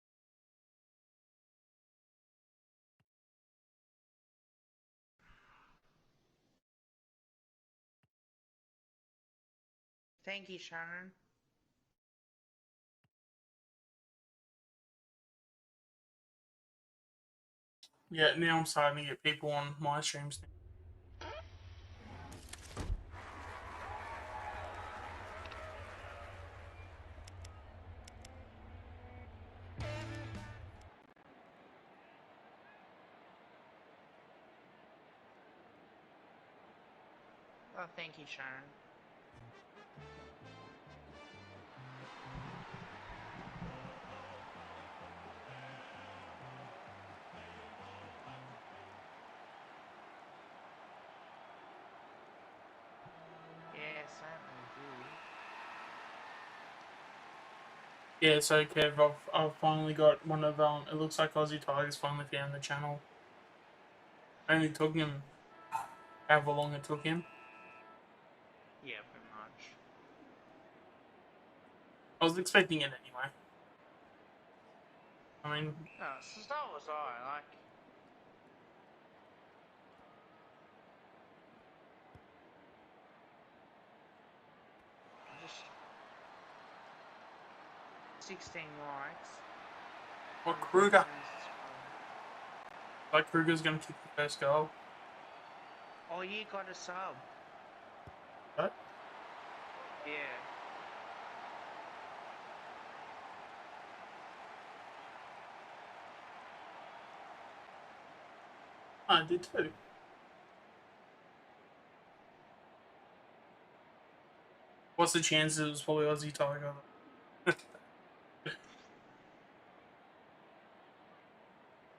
Thank you, Shannon. Yeah, now I'm starting to get people on my streams. Oh, thank you, Shannon. Yeah, certainly do. Yeah, so Kev, I've finally got one of it looks like Aussie Tigers finally found the channel. Only took him however long it took him. Yeah, pretty much. I was expecting it anyway. I mean, So was I. Like, just 16 likes. what Kruger? Like Kruger's gonna kick the first goal. Oh, you got a sub. What? Yeah. I did too. What's the chances it was probably Aussie Tiger?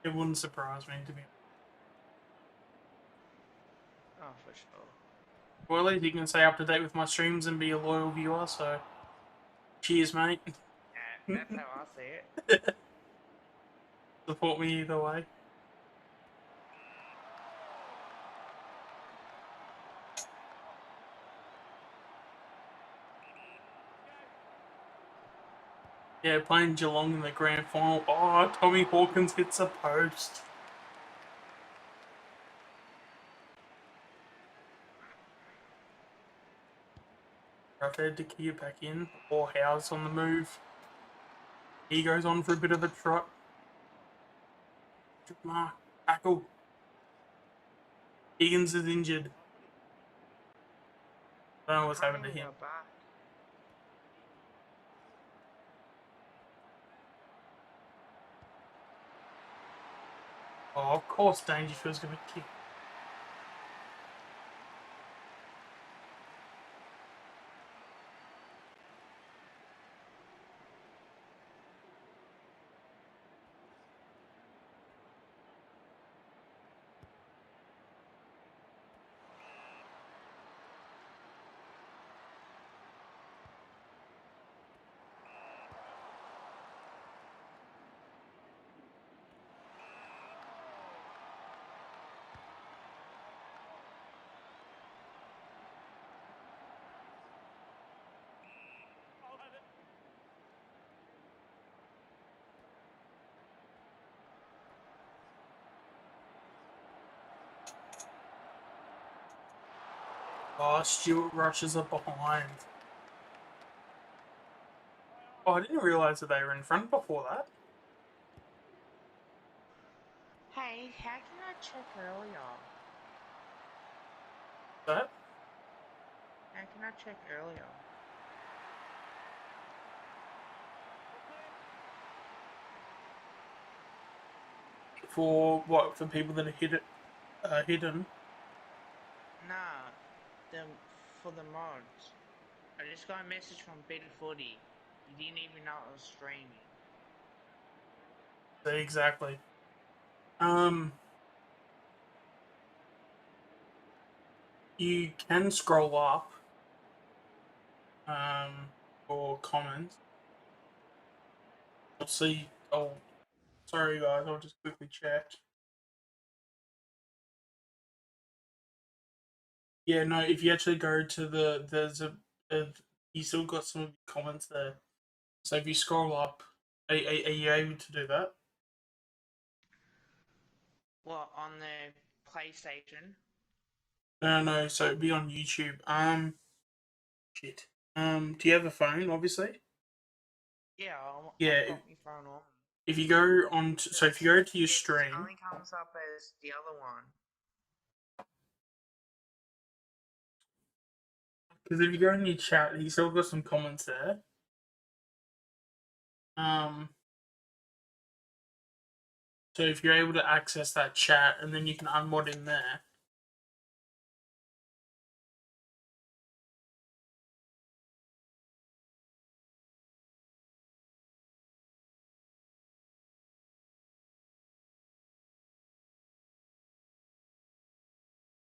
It wouldn't surprise me to be. Oh, for sure. Well, at least you can stay up to date with my streams and be a loyal viewer. So, cheers, mate. Yeah, that's how I see it. Support me either way. Yeah, playing Geelong in the grand final. Oh, Tommy Hawkins hits a post. Right there to key it back in. Or Howe's on the move. He goes on for a bit of a trot. Good mark. Tackle. Higgins is injured. I don't know what's happened to him. Oh, of course Dangerfield's going to kick. Oh, Stewart rushes up behind. Oh, I didn't realise that they were in front before that. Hey, how can I check earlier? That? How can I check earlier? For what? For people that are hidden? Nah, for the mods. I just got a message from Better Footy. You didn't even know it was streaming. Exactly. You can scroll up for comments. You'll see. Oh, sorry guys, I'll just quickly check. Yeah, no, if you actually go to there's you still got some of your comments there. So if you scroll up, are you able to do that? What, on the PlayStation? No, so it'd be on YouTube. Shit. Do you have a phone, obviously? Yeah, Yeah, I've got my phone on. if you go on, so if you go to your It stream, only comes up as the other one. because if you go in your chat, you still got some comments there. So if you're able to access that chat, and then you can unmod in there.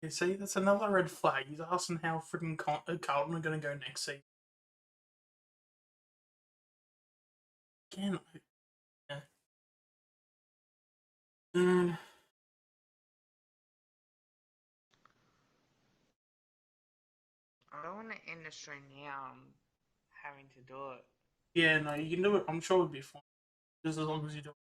You see, that's another red flag. He's asking how freaking Carlton are going to go next season. Again, yeah. I don't want to end the stream now. I'm having to do it. Yeah, no, you can do it. I'm sure it'll be fine. Just as long as you do it.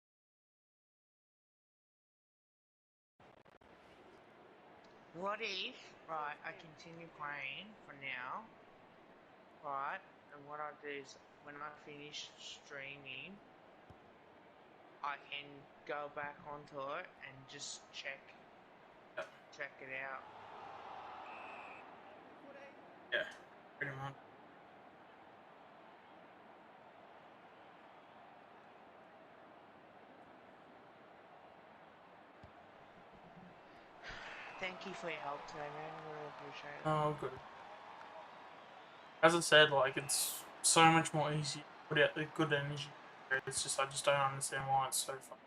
What if, right, I continue playing for now, right, and what I do is when I finish streaming, I can go back onto it and just check it out. Yeah, pretty much. Thank you for your help today, man. I really appreciate it. Oh, good. As I said, like, it's so much more easy to put out the good energy. It's just, I just don't understand why it's so fun.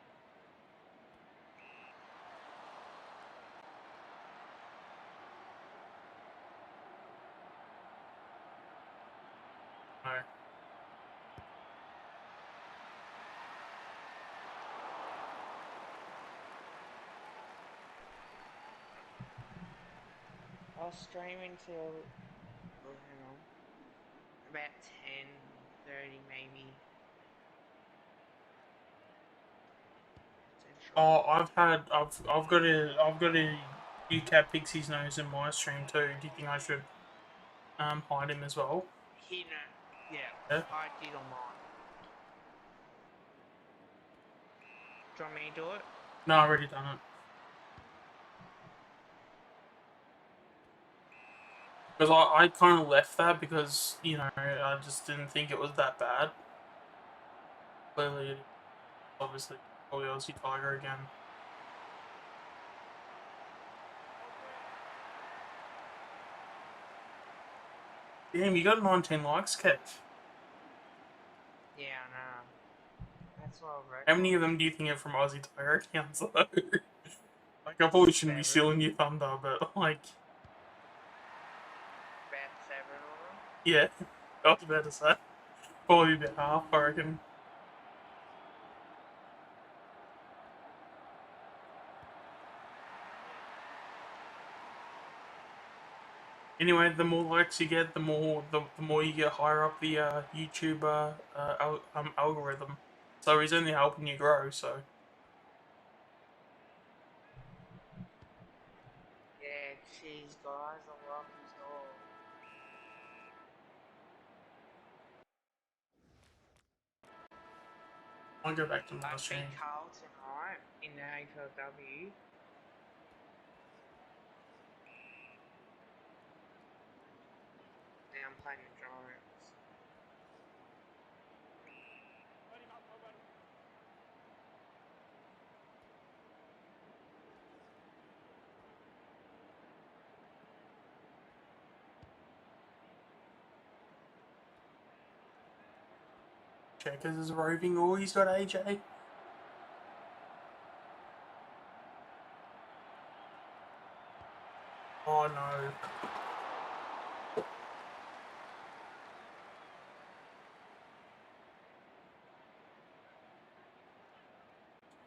No. I'll stream until, oh, hang on, about 10:30 maybe. Oh, I've got a UCAT Pixie's nose in my stream too. Do you think I should hide him as well? He know. Yeah, Yeah. I did on mine. Do you want me to do it? No, I already done it. Because I kind of left that because, you know, I just didn't think it was that bad. Clearly, obviously, probably Aussie Tiger again. Damn, you got 19 likes, Kev. Yeah, I know. That's what I reckon. How many of them do you think are from Aussie Tiger accounts, though? Like, I probably shouldn't be stealing your thunder, but, like... About 7 of them? Yeah, I was about to say. Probably about half, I reckon. Anyway, the more likes you get, the more you get higher up the YouTube algorithm. So he's only helping you grow. So Yeah, cheese, guys. I love this dog. I'll go back to my I stream. beat Carl tonight in the AFLW. Now I'm playing the Giants. Checkers is roving. Oh, he's got AJ. Oh no.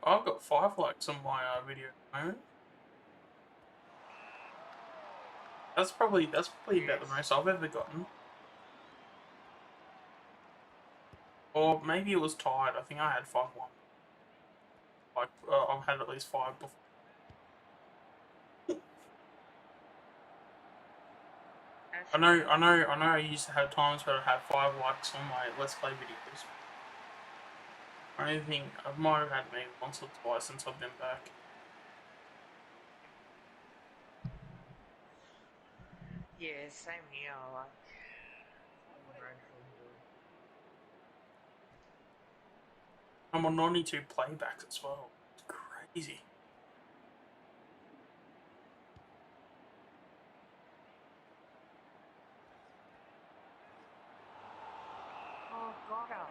I've got 5 likes on my video at the moment. That's probably about the most I've ever gotten. Or maybe it was tied. I think I had 5 1. Like I've had at least 5 before. I know. I used to have times where I had 5 likes on my Let's Play videos. I don't think I might have had maybe once or twice since I've been back. Yeah, same here. Like, I'm grateful. I'm on 92 playbacks as well. It's crazy. Oh, got him.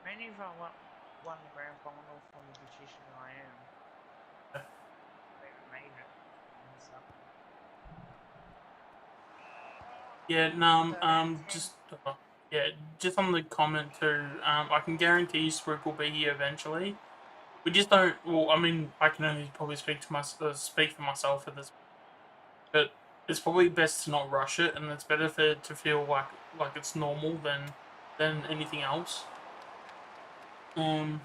Many if I won the grand final from the position I am. Yeah. I made it. Yeah, no, just on the comment too. I can guarantee Swoop will be here eventually. We just don't. Well, I mean, I can only probably speak for myself at this, but it's probably best to not rush it, and it's better for it to feel like it's normal than anything else. So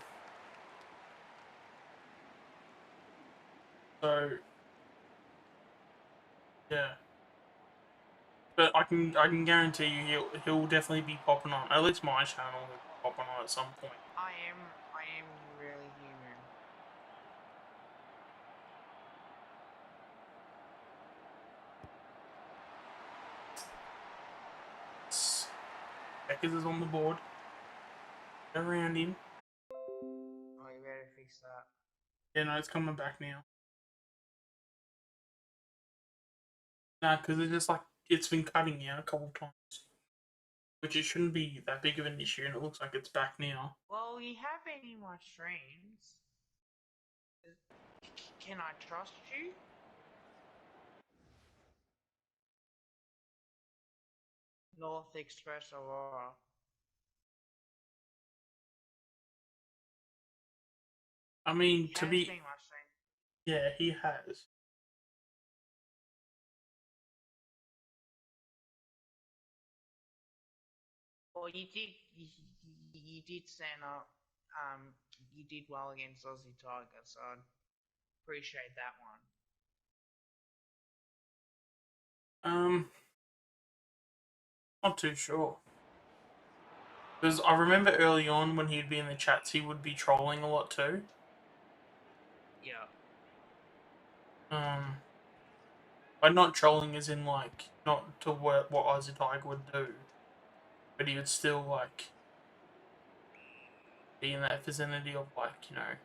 yeah. But I can guarantee you he'll definitely be popping on. At least my channel will be popping on at some point. I am really human. Checkers is on the board. Go around him. Oh, you better fix that. Yeah, no, it's coming back now. Nah, because it's just like it's been cutting out a couple of times, which it shouldn't be that big of an issue, and it looks like it's back now. Well, you have been in my streams. Can I trust you? North Express Aurora. I mean, He has been my stream. yeah, he has. Well, you did stand up. You did well against Aussie Tiger, so I appreciate that one. Not too sure. Because I remember early on when he'd be in the chats, he would be trolling a lot too. Yeah. But not trolling as in like not to what Aussie Tiger would do, but he would still like be in that vicinity of like, you know,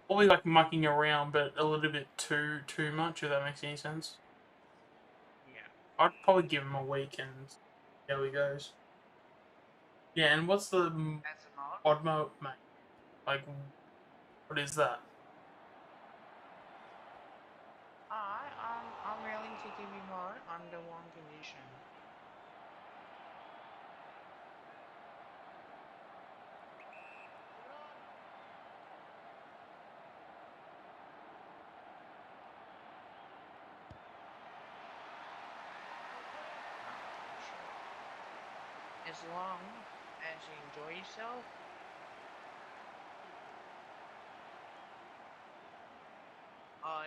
probably like mucking around, but a little bit too much. If that makes any sense. Yeah. I'd probably give him a week and see how he goes. Yeah, and what's the As a mod, odd mode, mate? Like, what is that? I'm willing to give you mod under one condition. As long as you enjoy yourself.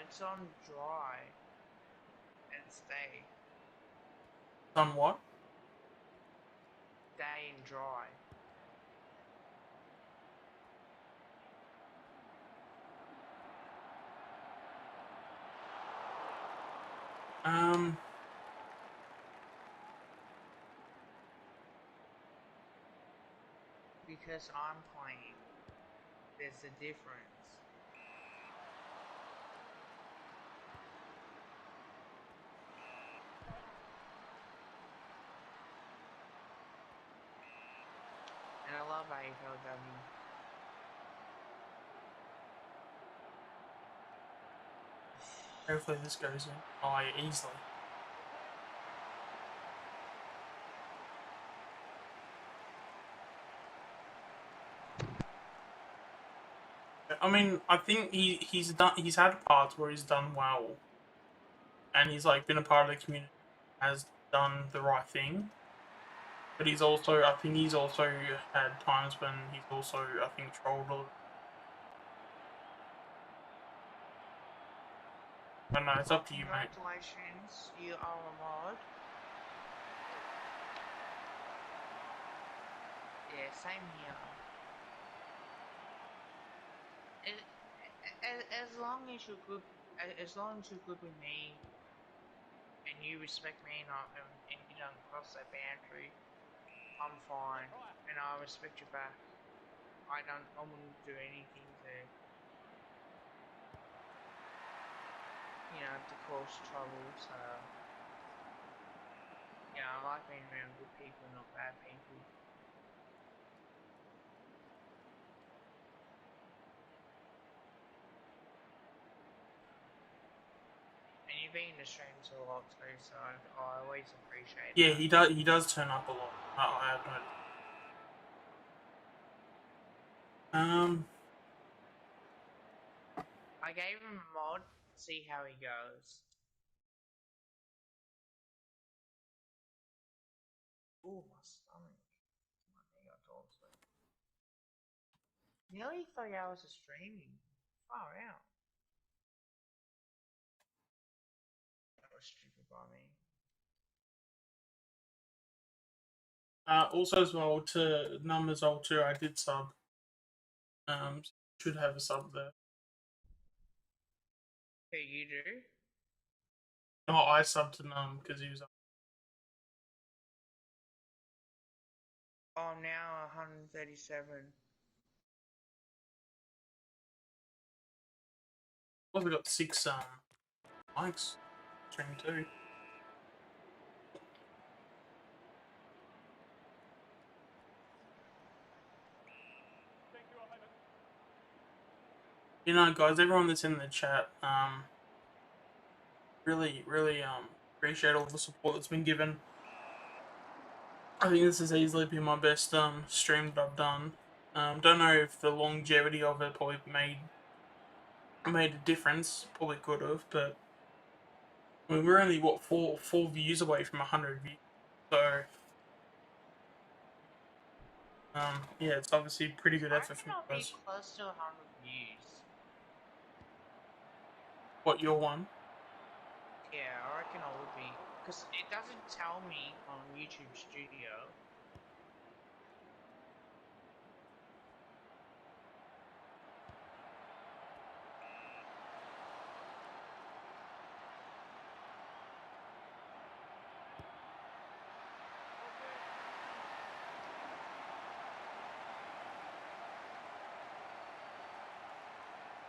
It's on dry and stay. On what? Day and dry. Because I'm playing. There's a difference. And I love AFLW. Hopefully this goes in. Oh, yeah, easily. I mean, I think he's had parts where he's done well, and he's like been a part of the community, has done the right thing. But he's also, I think he's also had times when he's also, I think, trolled a little. But no, it's up to you, mate. Congratulations, you are a mod. Yeah, same here. As long as you're good, as long as you're good with me, and you respect me, and you don't cross that boundary, I'm fine, and I respect you back. I wouldn't do anything to, to cause trouble. So, I like being around good people, not bad people. And you've been in the streams a lot too, so I always appreciate Yeah, that. he does turn up a lot. I have noticed. I gave him a mod, see how he goes. Ooh, my stomach. I think I told you. Nearly 3 hours of streaming. Far out. That was stupid by me. Also as well to numbers all too, I did sub. Should have a sub there. Who, you do? Oh, I subbed to Num because he was up. Oh, now 137. Well, we got 6 likes. Stream 2. You know, guys, everyone that's in the chat, really appreciate all the support that's been given. I think this has easily been my best stream that I've done. Don't know if the longevity of it probably made a difference. Probably could have, but I mean, we're only what four views away from 100 views. So Yeah, it's obviously pretty good I effort reckon from I'll you be guys. close to 100 views. What, your one? Yeah, I reckon I would be. Because it doesn't tell me on YouTube Studio.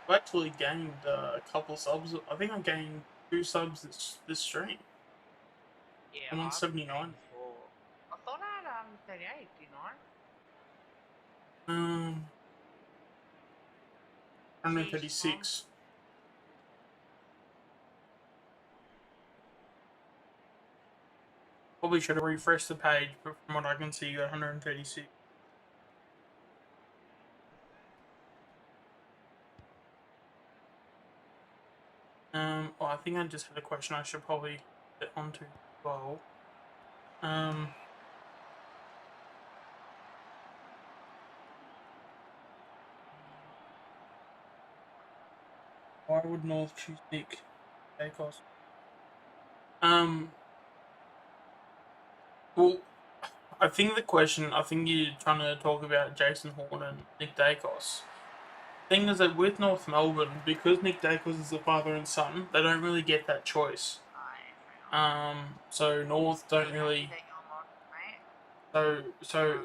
I actually gained a couple subs. I think I gained 2 subs this stream. Yeah, I'm on I've gained 79. 4. I thought I had 38, didn't I? Um, Jeez, Tom. 136. Probably should have refreshed the page, but from what I can see, you got 136. Well, I think I just had a question I should probably get onto as well. Why would North choose Nick Dacos? Well, I think you're trying to talk about Jason Horn and Nick Dacos. Thing is that with North Melbourne, because Nick Dacos is the father and son, they don't really get that choice. So North Are don't you happy really. that you're unlocked, mate? So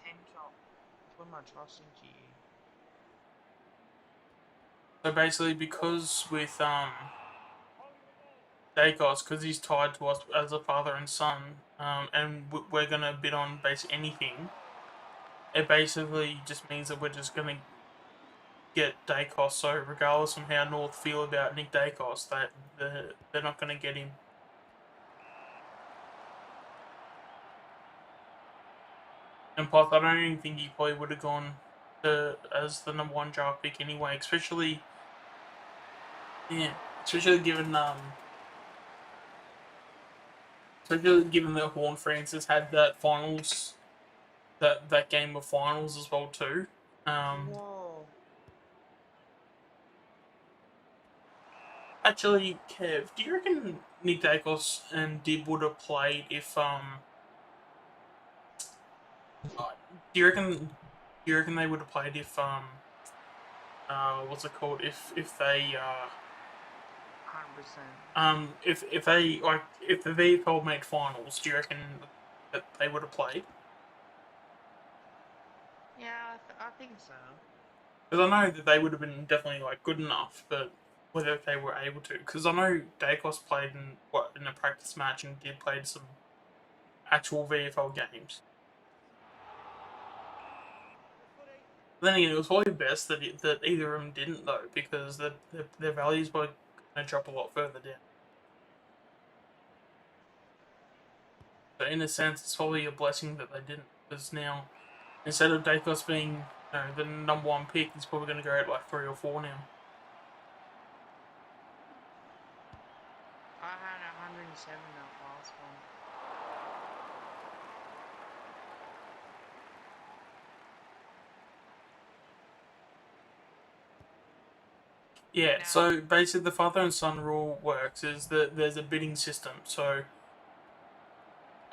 10 top. Put my trust into you. basically, because with Dacos, because he's tied to us as a father and son, and we're gonna bid on basically anything. It basically just means that we're just gonna get Dacos. So regardless of how North feel about Nick Dacos, that they're not gonna get him. And plus, I don't even think he probably would have gone as the #1 draft pick anyway. Especially given that Horn Francis had that finals, that game of finals as well too. Whoa. Actually, Kev, do you reckon Nick Dacos and Dib would have played if do you reckon they would have played if what's it called, if they 100%. if they like if the VFL made finals, do you reckon that they would have played? Yeah, I think so. Because I know that they would have been definitely like good enough, but whether they were able to, because I know Dacos played in a practice match and did play some actual VFL games. Then again, it was probably best that either of them didn't though, because their values were going to drop a lot further down. So in a sense, it's probably a blessing that they didn't, because now instead of Dacos being the #1 pick, he's probably going to go at like 3 or 4 now. I had 107 that last one. Yeah, Now, so basically the father and son rule works is that there's a bidding system. So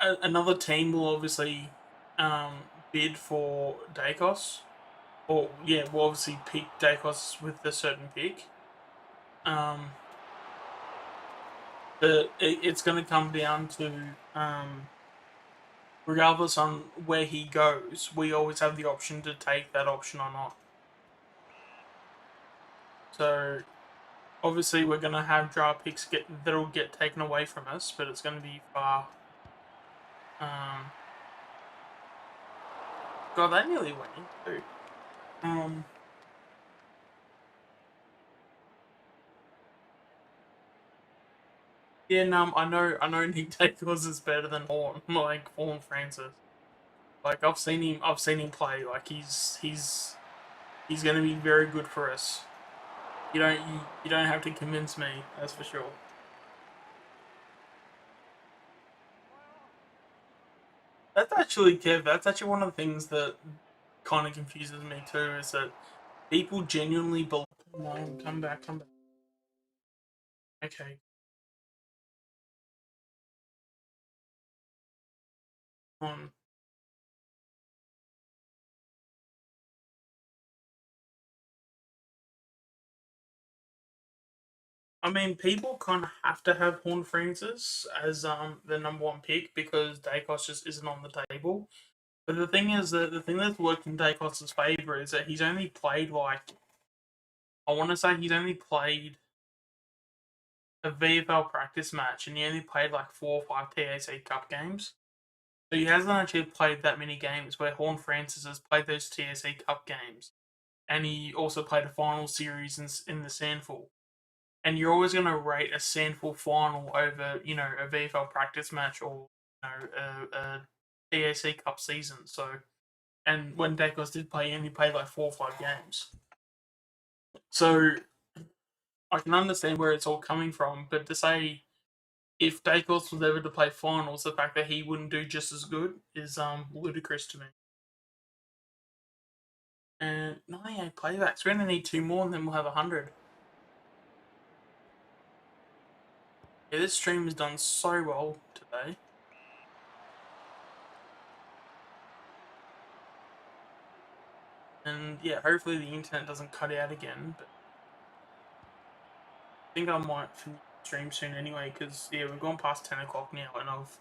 another team will obviously bid for Dacos, or yeah, will obviously pick Dacos with a certain pick. Um, but it's going to come down to regardless on where he goes, we always have the option to take that option or not. So obviously we're going to have draft picks that'll get taken away from us, but it's going to be far. God, that nearly went in too. Yeah, no, I know Nick Dacos is better than Horn, like Horn Francis. Like I've seen him play. Like he's going to be very good for us. You don't have to convince me. That's for sure. That's actually Kev. That's actually one of the things that kind of confuses me too is that people genuinely believe. Come back. Okay. On. I mean, people kind of have to have Horn Francis as the number one pick because Dacos just isn't on the table. But the thing is that the thing that's worked in Dacos' favor is that he's only played I want to say he's only played a VFL practice match and he only played like 4 or 5 TAC Cup games. So he hasn't actually played that many games where Horn Francis has played those TAC Cup games. And he also played a final series in the Sandful. And you're always going to rate a Sandful final over, a VFL practice match or, a TAC Cup season. So, and when Dacos did play, he only played like 4 or 5 games. So I can understand where it's all coming from, but to say if Dacos was ever to play finals, the fact that he wouldn't do just as good is ludicrous to me. And 98 playbacks. We're going to need 2 more and then we'll have 100. Yeah, this stream has done so well today. And yeah, hopefully the internet doesn't cut out again. But I think I might finish the stream soon anyway, because yeah, we've gone past 10 o'clock now and I've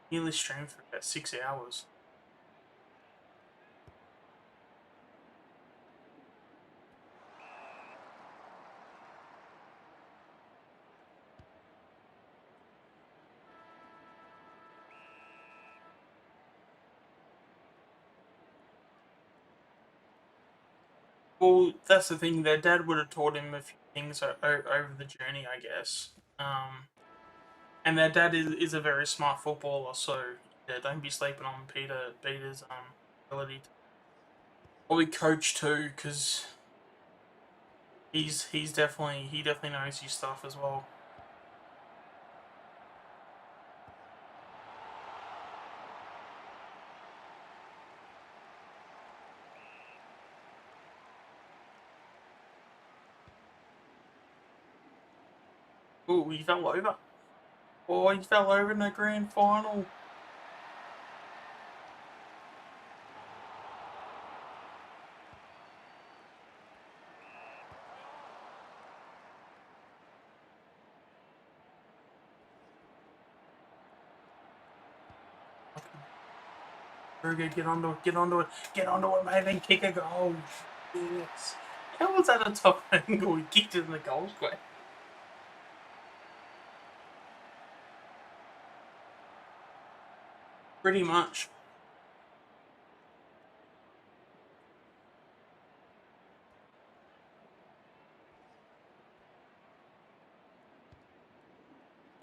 nearly streamed for about 6 hours. Well, that's the thing. Their dad would have taught him a few things over the journey, I guess. And their dad is a very smart footballer, so yeah, don't be sleeping on Peter's ability to probably coach too, because he definitely knows his stuff as well. Oh, he fell over. Oh, he fell over in the grand final. Very good. Get onto it, mate. Then kick a goal. Yes. How was that a top angle? He kicked it in the goal square. Pretty much.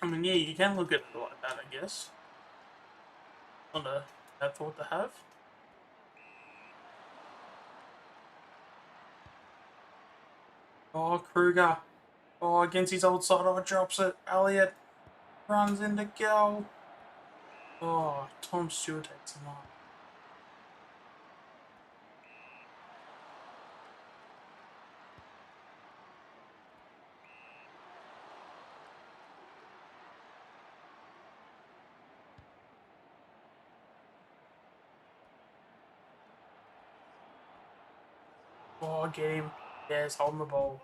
I mean, yeah, you can look at it like that, I guess. Not a bad thought to have. Oh, Kruger. Oh, against his old side, drops it. Elliott runs into goal. Oh, Tom Stewart takes him on. Oh, get him. Yes, holding the ball.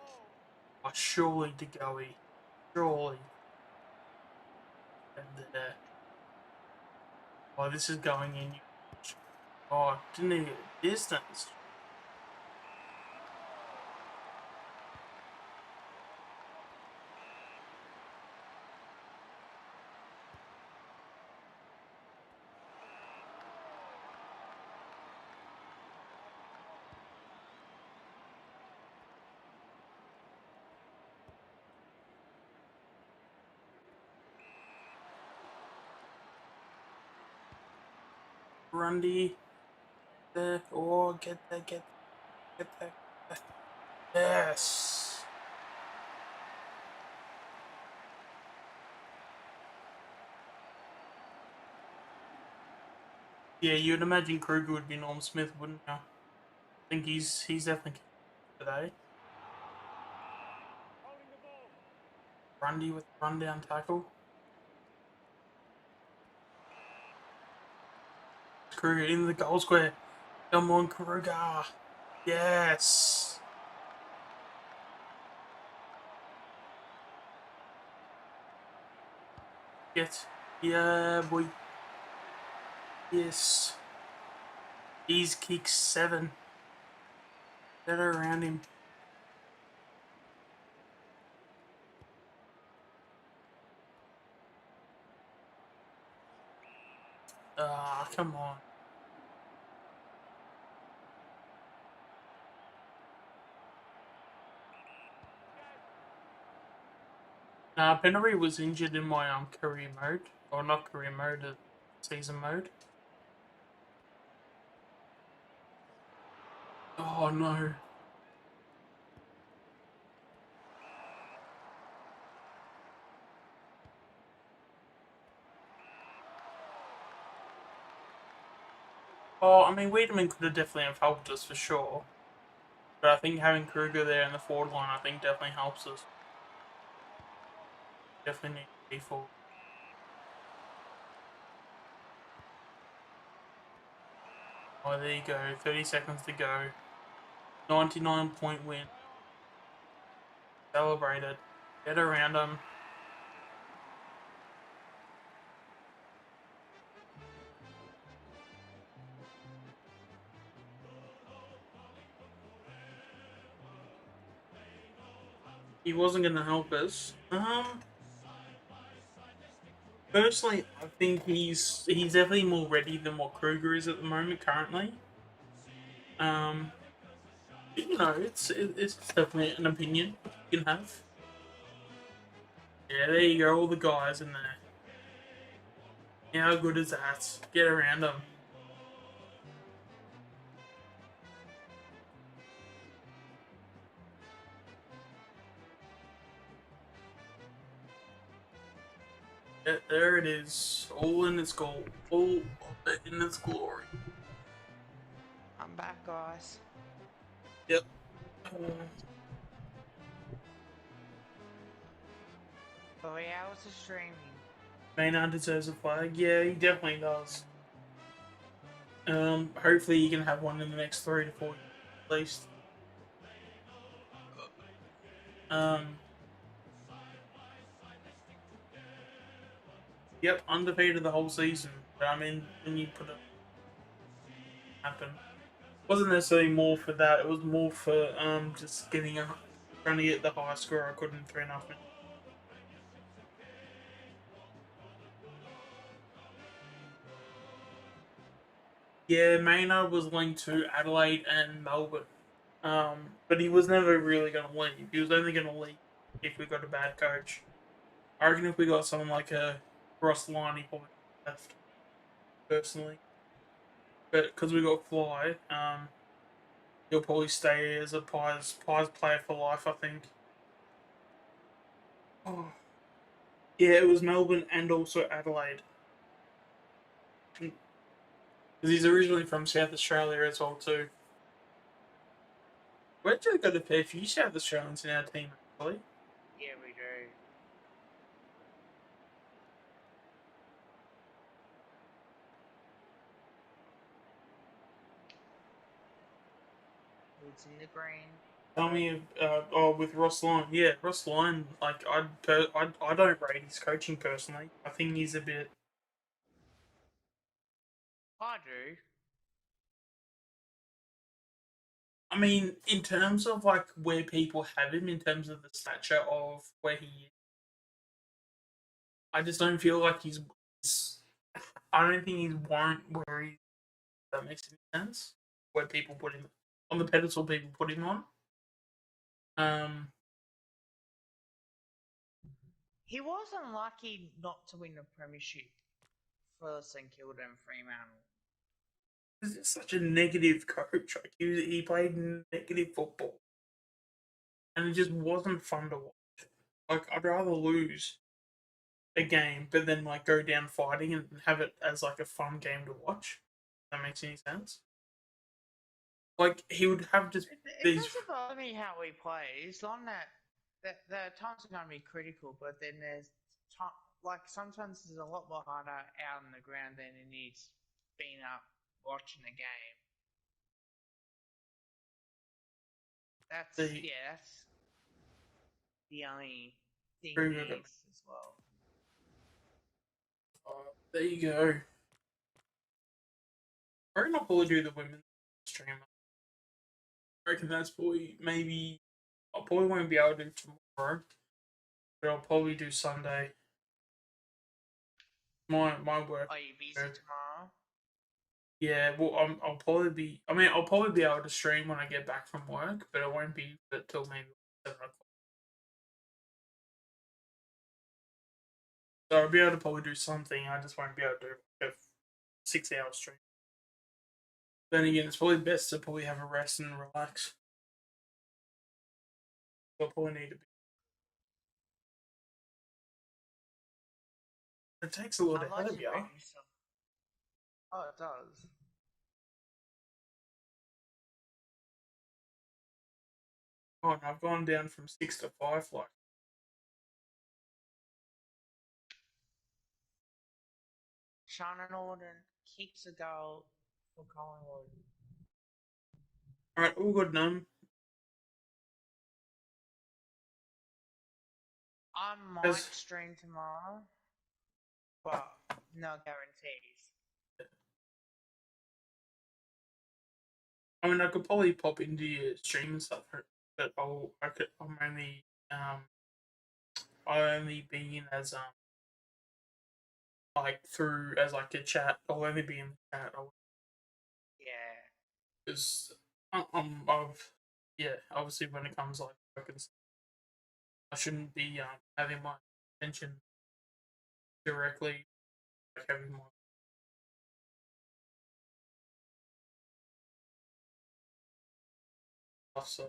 Oh, surely to Goey. Surely. And oh, this is going in. Oh, didn't even get a distance. Grundy. There. Oh, get that. Yes. Yeah, you'd imagine Kruger would be Norm Smith, wouldn't you? think he's definitely today. Grundy with the rundown tackle. Kruger in the goal square. Come on, Kruger. Yes. Get. Yeah, boy. Yes. He's kicked 7. Get around him. Ah, come on. Pennery was injured in my career mode. Or not career mode, season mode. Oh no. Oh, I mean, Wiedemann could have definitely have helped us for sure. But I think having Kruger there in the forward line, I think definitely helps us. Definitely need to be forward. Oh, there you go. 30 seconds to go. 99-point win. Celebrated. Get around him. He wasn't going to help us. Personally, I think he's definitely more ready than what Kruger is at the moment currently. It's definitely an opinion you can have. Yeah, there you go, all the guys in there. Yeah, how good is that? Get around them. There it is, all in its gold, all in its glory. I'm back, guys. Yep. Oh yeah, I was streaming. Maynard deserves a flag. Yeah, he definitely does. Hopefully he can have one in the next 3 to 4 years at least. Yep, undefeated the whole season. But I mean, when you put it happen, wasn't necessarily more for that. It was more for just trying to get the high score. I couldn't 3.5 minutes. Yeah, Maynard was linked to Adelaide and Melbourne, but he was never really going to leave. He was only going to leave if we got a bad coach. I reckon if we got someone like a Ross Lyon, he probably left personally. But because we got Fly, he'll probably stay as a Pies player for life, I think. Oh. Yeah, it was Melbourne and also Adelaide. Because he's originally from South Australia as well too. We actually got a fair few South Australians in our team, actually. Yeah, we do. Who's in the green? Tell me, with Ross Lyon. Yeah, Ross Lyon. Like, I don't rate his coaching personally. I think he's a bit. I do. I mean, in terms of like where people have him, in terms of the stature of where he is, I just don't feel like he's. I don't think he's warrant where he. That makes any sense. Where people put him on the pedestal, people put him on. Um, He was unlucky not to win the premiership for St Kilda and Fremantle. he's just such a negative coach. Like he played negative football, and it just wasn't fun to watch. Like I'd rather lose a game, but then like go down fighting and have it as like a fun game to watch. If that makes any sense. Like he would have just It these. doesn't bother me how he plays. On that there are times are going to be critical, but then there's like sometimes it's a lot more harder out on the ground than it is being up watching the game. The That's the only thing there is as well. you go. I reckon I'll probably do the women's stream. I reckon that's probably maybe I probably won't be able to do tomorrow, but I'll probably do Sunday. My work. Are you busy tomorrow? Yeah, well, I'll probably be. I mean, I'll probably be able to stream when I get back from work, but it won't be until maybe 7 o'clock. So I'll be able to probably do something. I just won't be able to do like a 6 hour stream. Then again, it's probably best to probably have a rest and relax. I'll probably need to be. It takes a lot I'd out like of to you. make some. Oh, it does. Oh, and I've gone down from 6 to 5. Like, Shannon Orden kicks a goal for Collingwood. all right, all good, num. I might As stream tomorrow, but no guarantees. I mean, I could probably pop into your stream and stuff, but I'm only I only be in as like through as like a chat. I'll only be in the chat. Yeah. Because I've yeah, obviously when it comes like work and stuff, I shouldn't be having my attention directly like having my stuff. So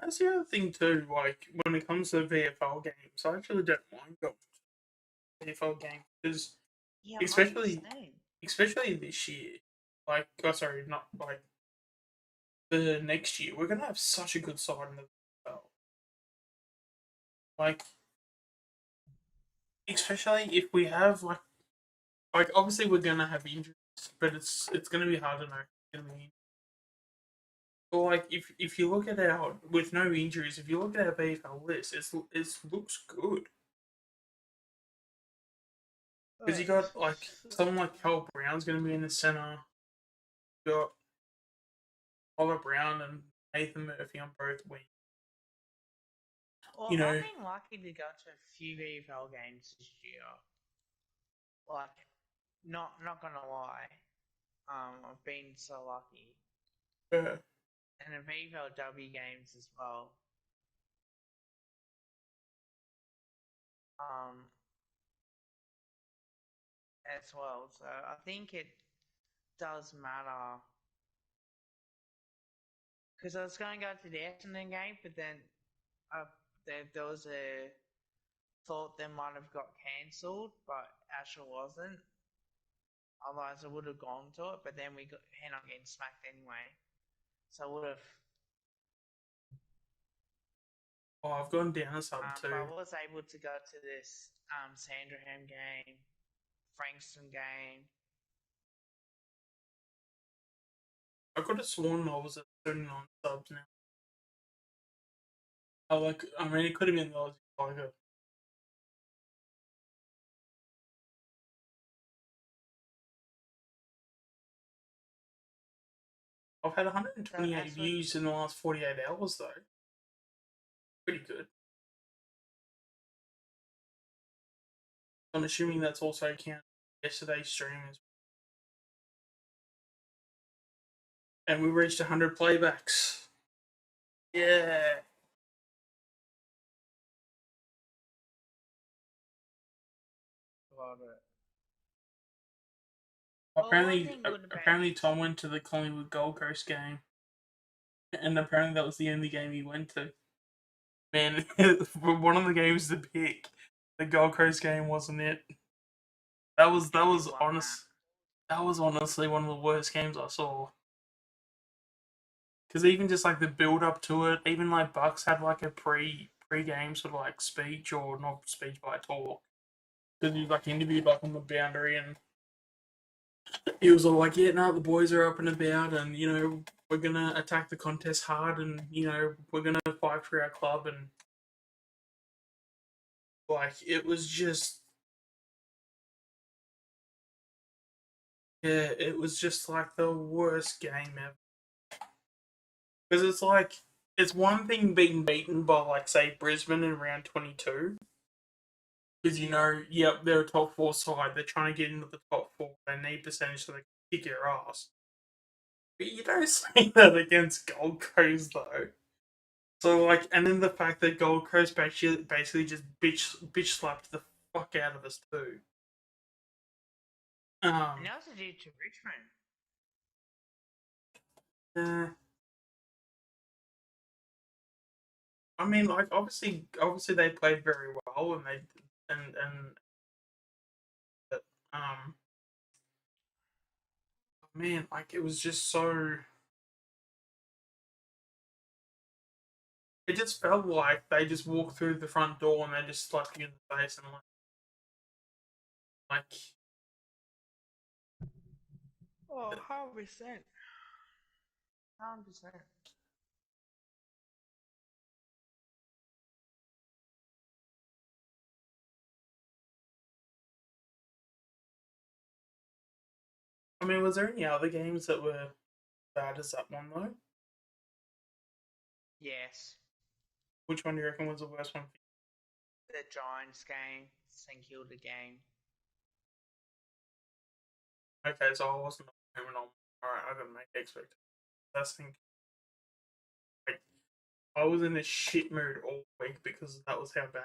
that's the other thing too. Like when it comes to VFL games, I actually don't mind going to VFL games because Yeah, I'm the especially same. especially this year. Like, oh, sorry, not like the next year. We're gonna have such a good side in the VFL. Like, especially if we have like obviously we're gonna have injuries, but it's gonna be hard to know. But like if you look at our with no injuries, if you look at our VFL list, it looks good because you got like someone like Cal Brown's gonna be in the center. You got Oliver Brown and Nathan Murphy on both wings. Well, You I've know, been lucky to go to a few VFL games this year. Like, not gonna lie, I've been so lucky, uh, and the VFLW games as well. Um, as well. So I think it does matter because I was going to go to the Essendon game, but then there was a thought they might have got cancelled, but actually wasn't. Otherwise, I would have gone to it, but then we end up getting smacked anyway. So I would have. oh, I've gone down a sub But too. I was able to go to this Sandringham game, Frankston game. I could have sworn I was at 39 subs now. I mean, it could have been the Aussie Tiger. I've had So 128 views in the last 48 hours though. Pretty good. I'm assuming that's also counted yesterday's stream as well. And we reached 100 playbacks. Yeah. love it. Well, I think would about Apparently Tom went to the Collingwood Gold Coast game, and apparently that was the only game he went to. Man, for one of the games to pick, the Gold Coast game wasn't it. That he was won that. honest. That was honestly one of the worst games I saw. Because even just like the build up to it, even like Bucks had like a pre game sort of like speech or not speech but talk. Because he like interviewed like on the boundary and he was all like, "Yeah, no, the boys are up and about, and you know we're gonna attack the contest hard, and you know we're gonna fight for our club." And like it was just, yeah, it was just like the worst game ever. Because it's like it's one thing being beaten by like say Brisbane in round 22. Because you know, yep, they're a top four side. They're trying to get into the top four. They need percentage so they can kick your ass. But you don't say that against Gold Coast though. So like, and then the fact that Gold Coast basically just bitch slapped the fuck out of us too. And Um, they also did to Richmond. uh, I mean, like obviously they played very well, and but, man, like it was just so. It just felt like they just walked through the front door and they just slapped you in the face and like Oh, 100%. 100%. I mean, was there any other games that were bad as that one though? Yes. Which one do you reckon was the worst one? The Giants game, St Kilda game. Okay, so I wasn't moving on. All right, I gotta make expectations. That's thing. Like, I was in a shit mood all week because that was how bad.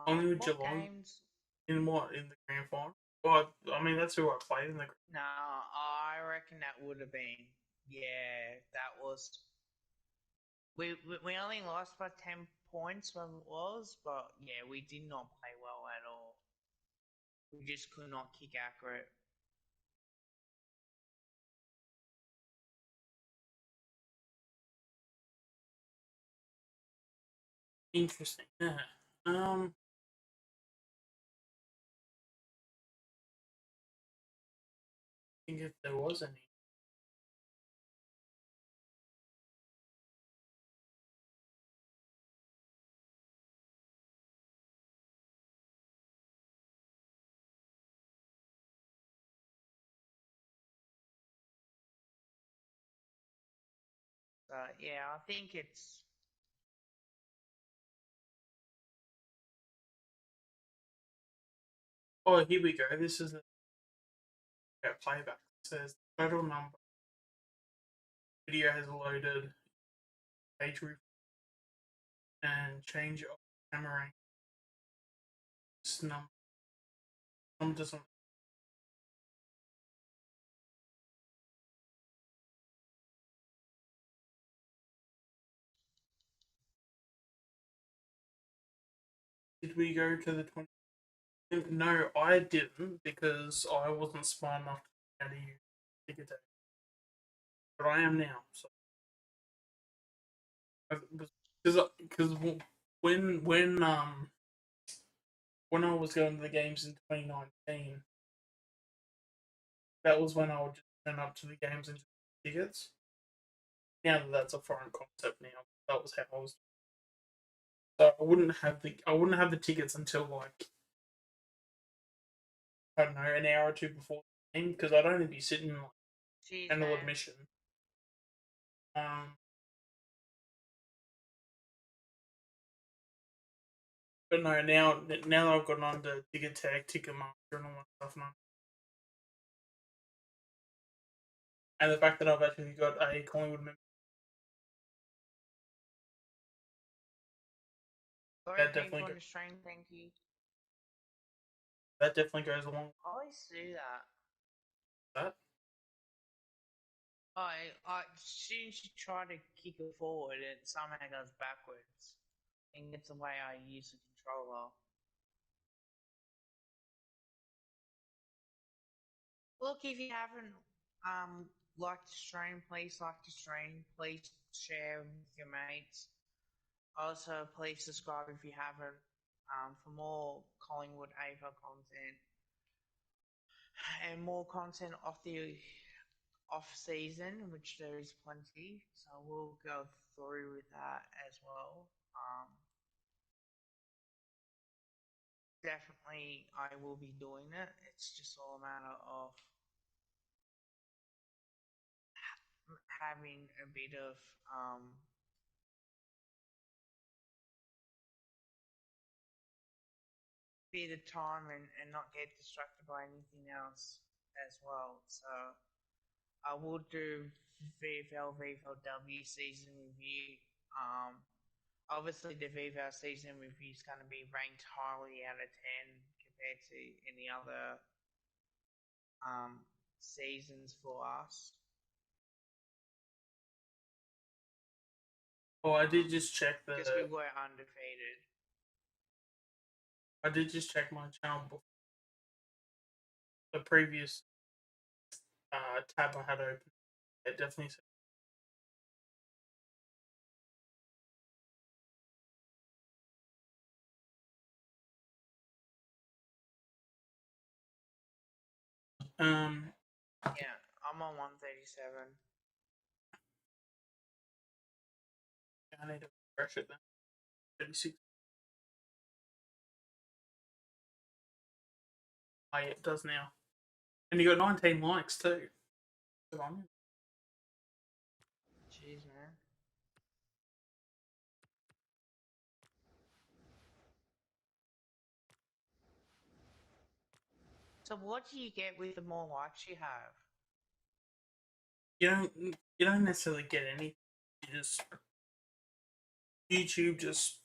Only with What Geelong games? in what in the grand final. Well, I mean that's who I played in the. No, I reckon that would have been. Yeah, that was. We only lost by 10 points when it was, but yeah, we did not play well at all. We just could not kick accurate. Interesting. Yeah. I think if there was any. So yeah, I think it's. Oh, here we go. This is the playback. It says total number. Video has loaded. Page roof and change of camera angle. Number doesn't. Did we go to the 20? No, I didn't because I wasn't smart enough to know how to use ticket tape. But I am now. So because when I was going to the games in 2019, that was when I would just turn up to the games and just tickets. Now that that's a foreign concept now, that was how I was. So I wouldn't have the tickets until like I don't know an hour or two before the game because I'd only be sitting like Cheers, general man. admission. Um, but no, now that I've gotten on to Ticket Tag, Ticketmaster, and all that stuff now, and the fact that I've actually got a Collingwood member, Three That people definitely on the stream, thank you. that definitely goes along I always do that. with that. As soon as you try to kick it forward, it somehow goes backwards. I think it's the way I use the controller. Look, if you haven't liked the stream, please like the stream. Please share with your mates. Also, please subscribe if you haven't for more Collingwood AFL content and more content off the off season, which there is plenty. So we'll go through with that as well. Definitely, I will be doing it. It's just all a matter of having a bit of time and not get distracted by anything else as well. So I will do VFLW season review. Obviously the VFL season review is going to be ranked highly out of 10 compared to any other seasons for us. Oh, I did just check because we were undefeated. I did just check my channel before the previous tab I had open. It definitely said. Yeah, I'm on 137. I need to refresh it then. 36. Oh, yeah, it does now. And you got 19 likes too. Good on you. Jeez, man. So what do you get with the more likes you have? You don't necessarily get any. You just YouTube just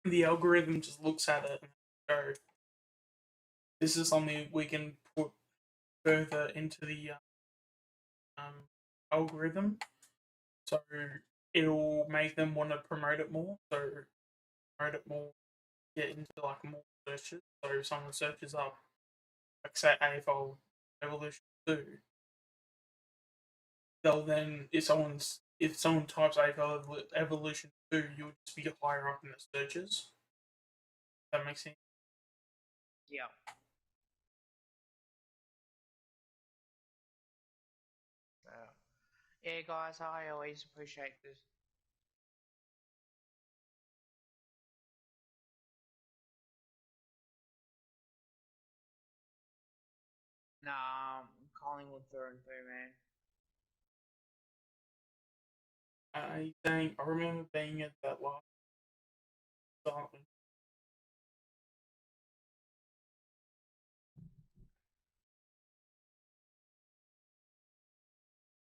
the algorithm just looks at it and go, this is something we can put further into the algorithm, so it'll make them want to promote it more. So promote it more, get into like more searches. So if someone searches up, like say AFL Evolution 2, they'll then if someone types AFL Evolution 2, you'll just be higher up in the searches. That makes sense. Yeah. So, yeah, guys, I always appreciate this. Nah, Collingwood through and through, man. I remember being at that last start.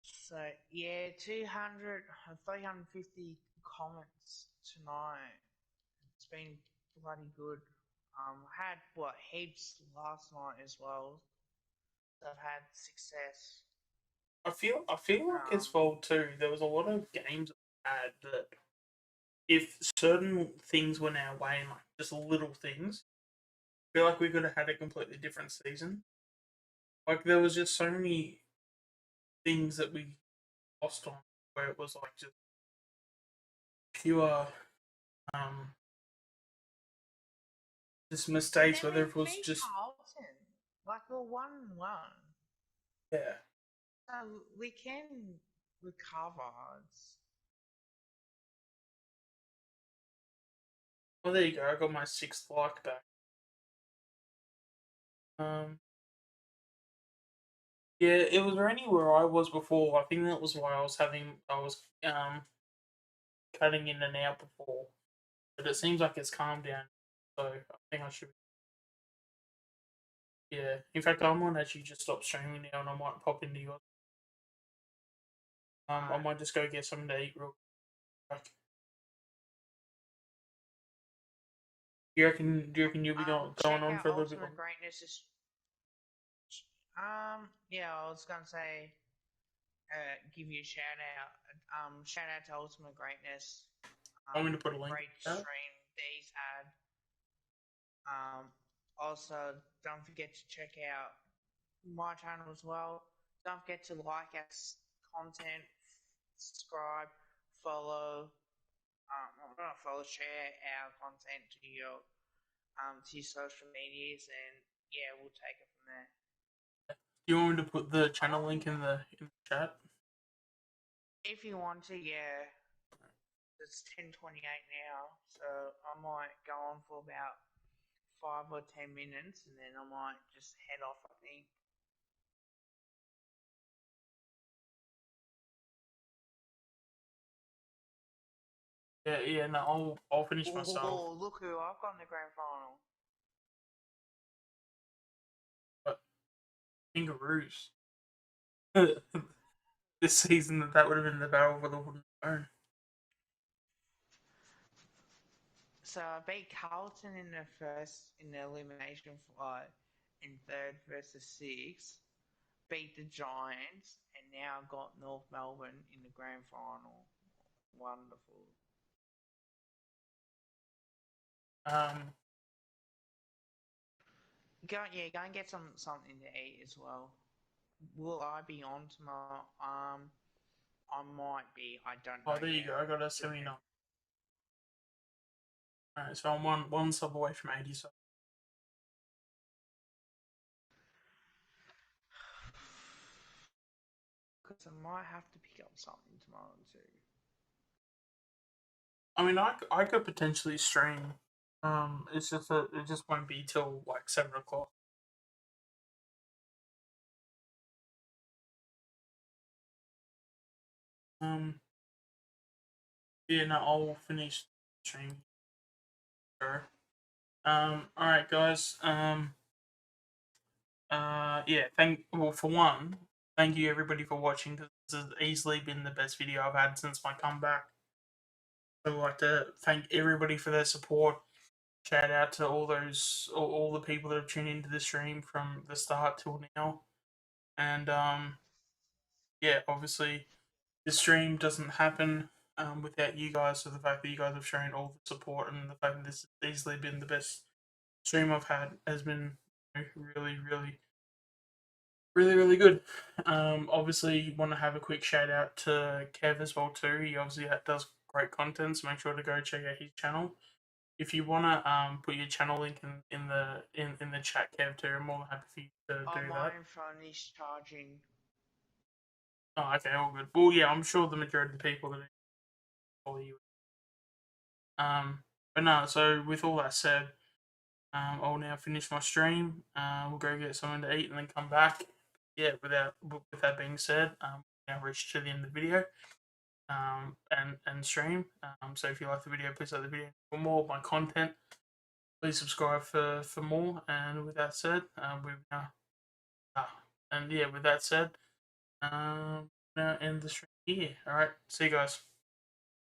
So, yeah, 200, 350 comments tonight. It's been bloody good. Had what heaps last night as well. So I've had success. I feel like as well too. There was a lot of games had that if certain things went our way, and like just little things, I feel like we could have had a completely different season. Like there was just so many things that we lost on where it was like just pure just mistakes, whether it was just Carlton, like a 1-1. yeah. So we can recover. Well, there you go. I got my 6th like back. Yeah, it was raining where I was before. I think that was why I was cutting in and out before. But it seems like it's calmed down, so I think I should. Yeah, in fact, I might actually just stop streaming now, and I might pop into yours. I might just go get something to eat real quick. Do you reckon you'll be going Check on out for a little bit Ultimate longer? Greatness is yeah, I was gonna say give you a shout out. Shout out to Ultimate Greatness. I'm going to put a link in Great the chat. stream D's had. Also, don't forget to check out my channel as well. Don't forget to like our content, subscribe, follow, not follow, share our content to your social medias, and yeah, we'll take it from there. Do you want me to put the channel Um, link in the chat? if you want to, yeah. It's 10:28 now, so I might go on for about 5 or 10 minutes, and then I might just head off. I think. Yeah. No, I'll finish myself. Oh, look who I've got in the grand final. But Kangaroos. This season, that would have been the battle for the wooden spoon. So I beat Carlton in the elimination fight, in third versus six. Beat the Giants, and now got North Melbourne in the grand final. Wonderful. Go and get something to eat as well. Will I be on tomorrow? I might be. I don't know Oh, there you yet. go. I got a 79. Alright, so I'm one sub away from 80. So Because I might have to pick up something tomorrow too. I mean, I could potentially stream. It's just that it just won't be till like 7 o'clock. Yeah, no, I'll finish the stream. Sure. Alright, guys. Yeah. For one, thank you everybody for watching. Because this has easily been the best video I've had since my comeback. I'd like to thank everybody for their support. Shout out to all the people that have tuned into the stream from the start till now. And yeah, obviously the stream doesn't happen without you guys. So the fact that you guys have shown all the support and the fact that this has easily been the best stream I've had has been really, really, really, really good. Obviously, want to have a quick shout out to Kev as well too. He obviously does great content, so make sure to go check out his channel. If you wanna put your channel link in the chat, Kev, too, I'm more than happy for you to do My that. phone is charging. Oh, okay, all good. Well, yeah, I'm sure the majority of the people that follow you. But no. So with all that said, I'll now finish my stream. We'll go get something to eat and then come back. Yeah. With that being said, now reached to the end of the video. And stream. So if you like the video, please like the video. For more of my content, please subscribe for more. And with that said, with that said, now end the stream here. All right, see you guys.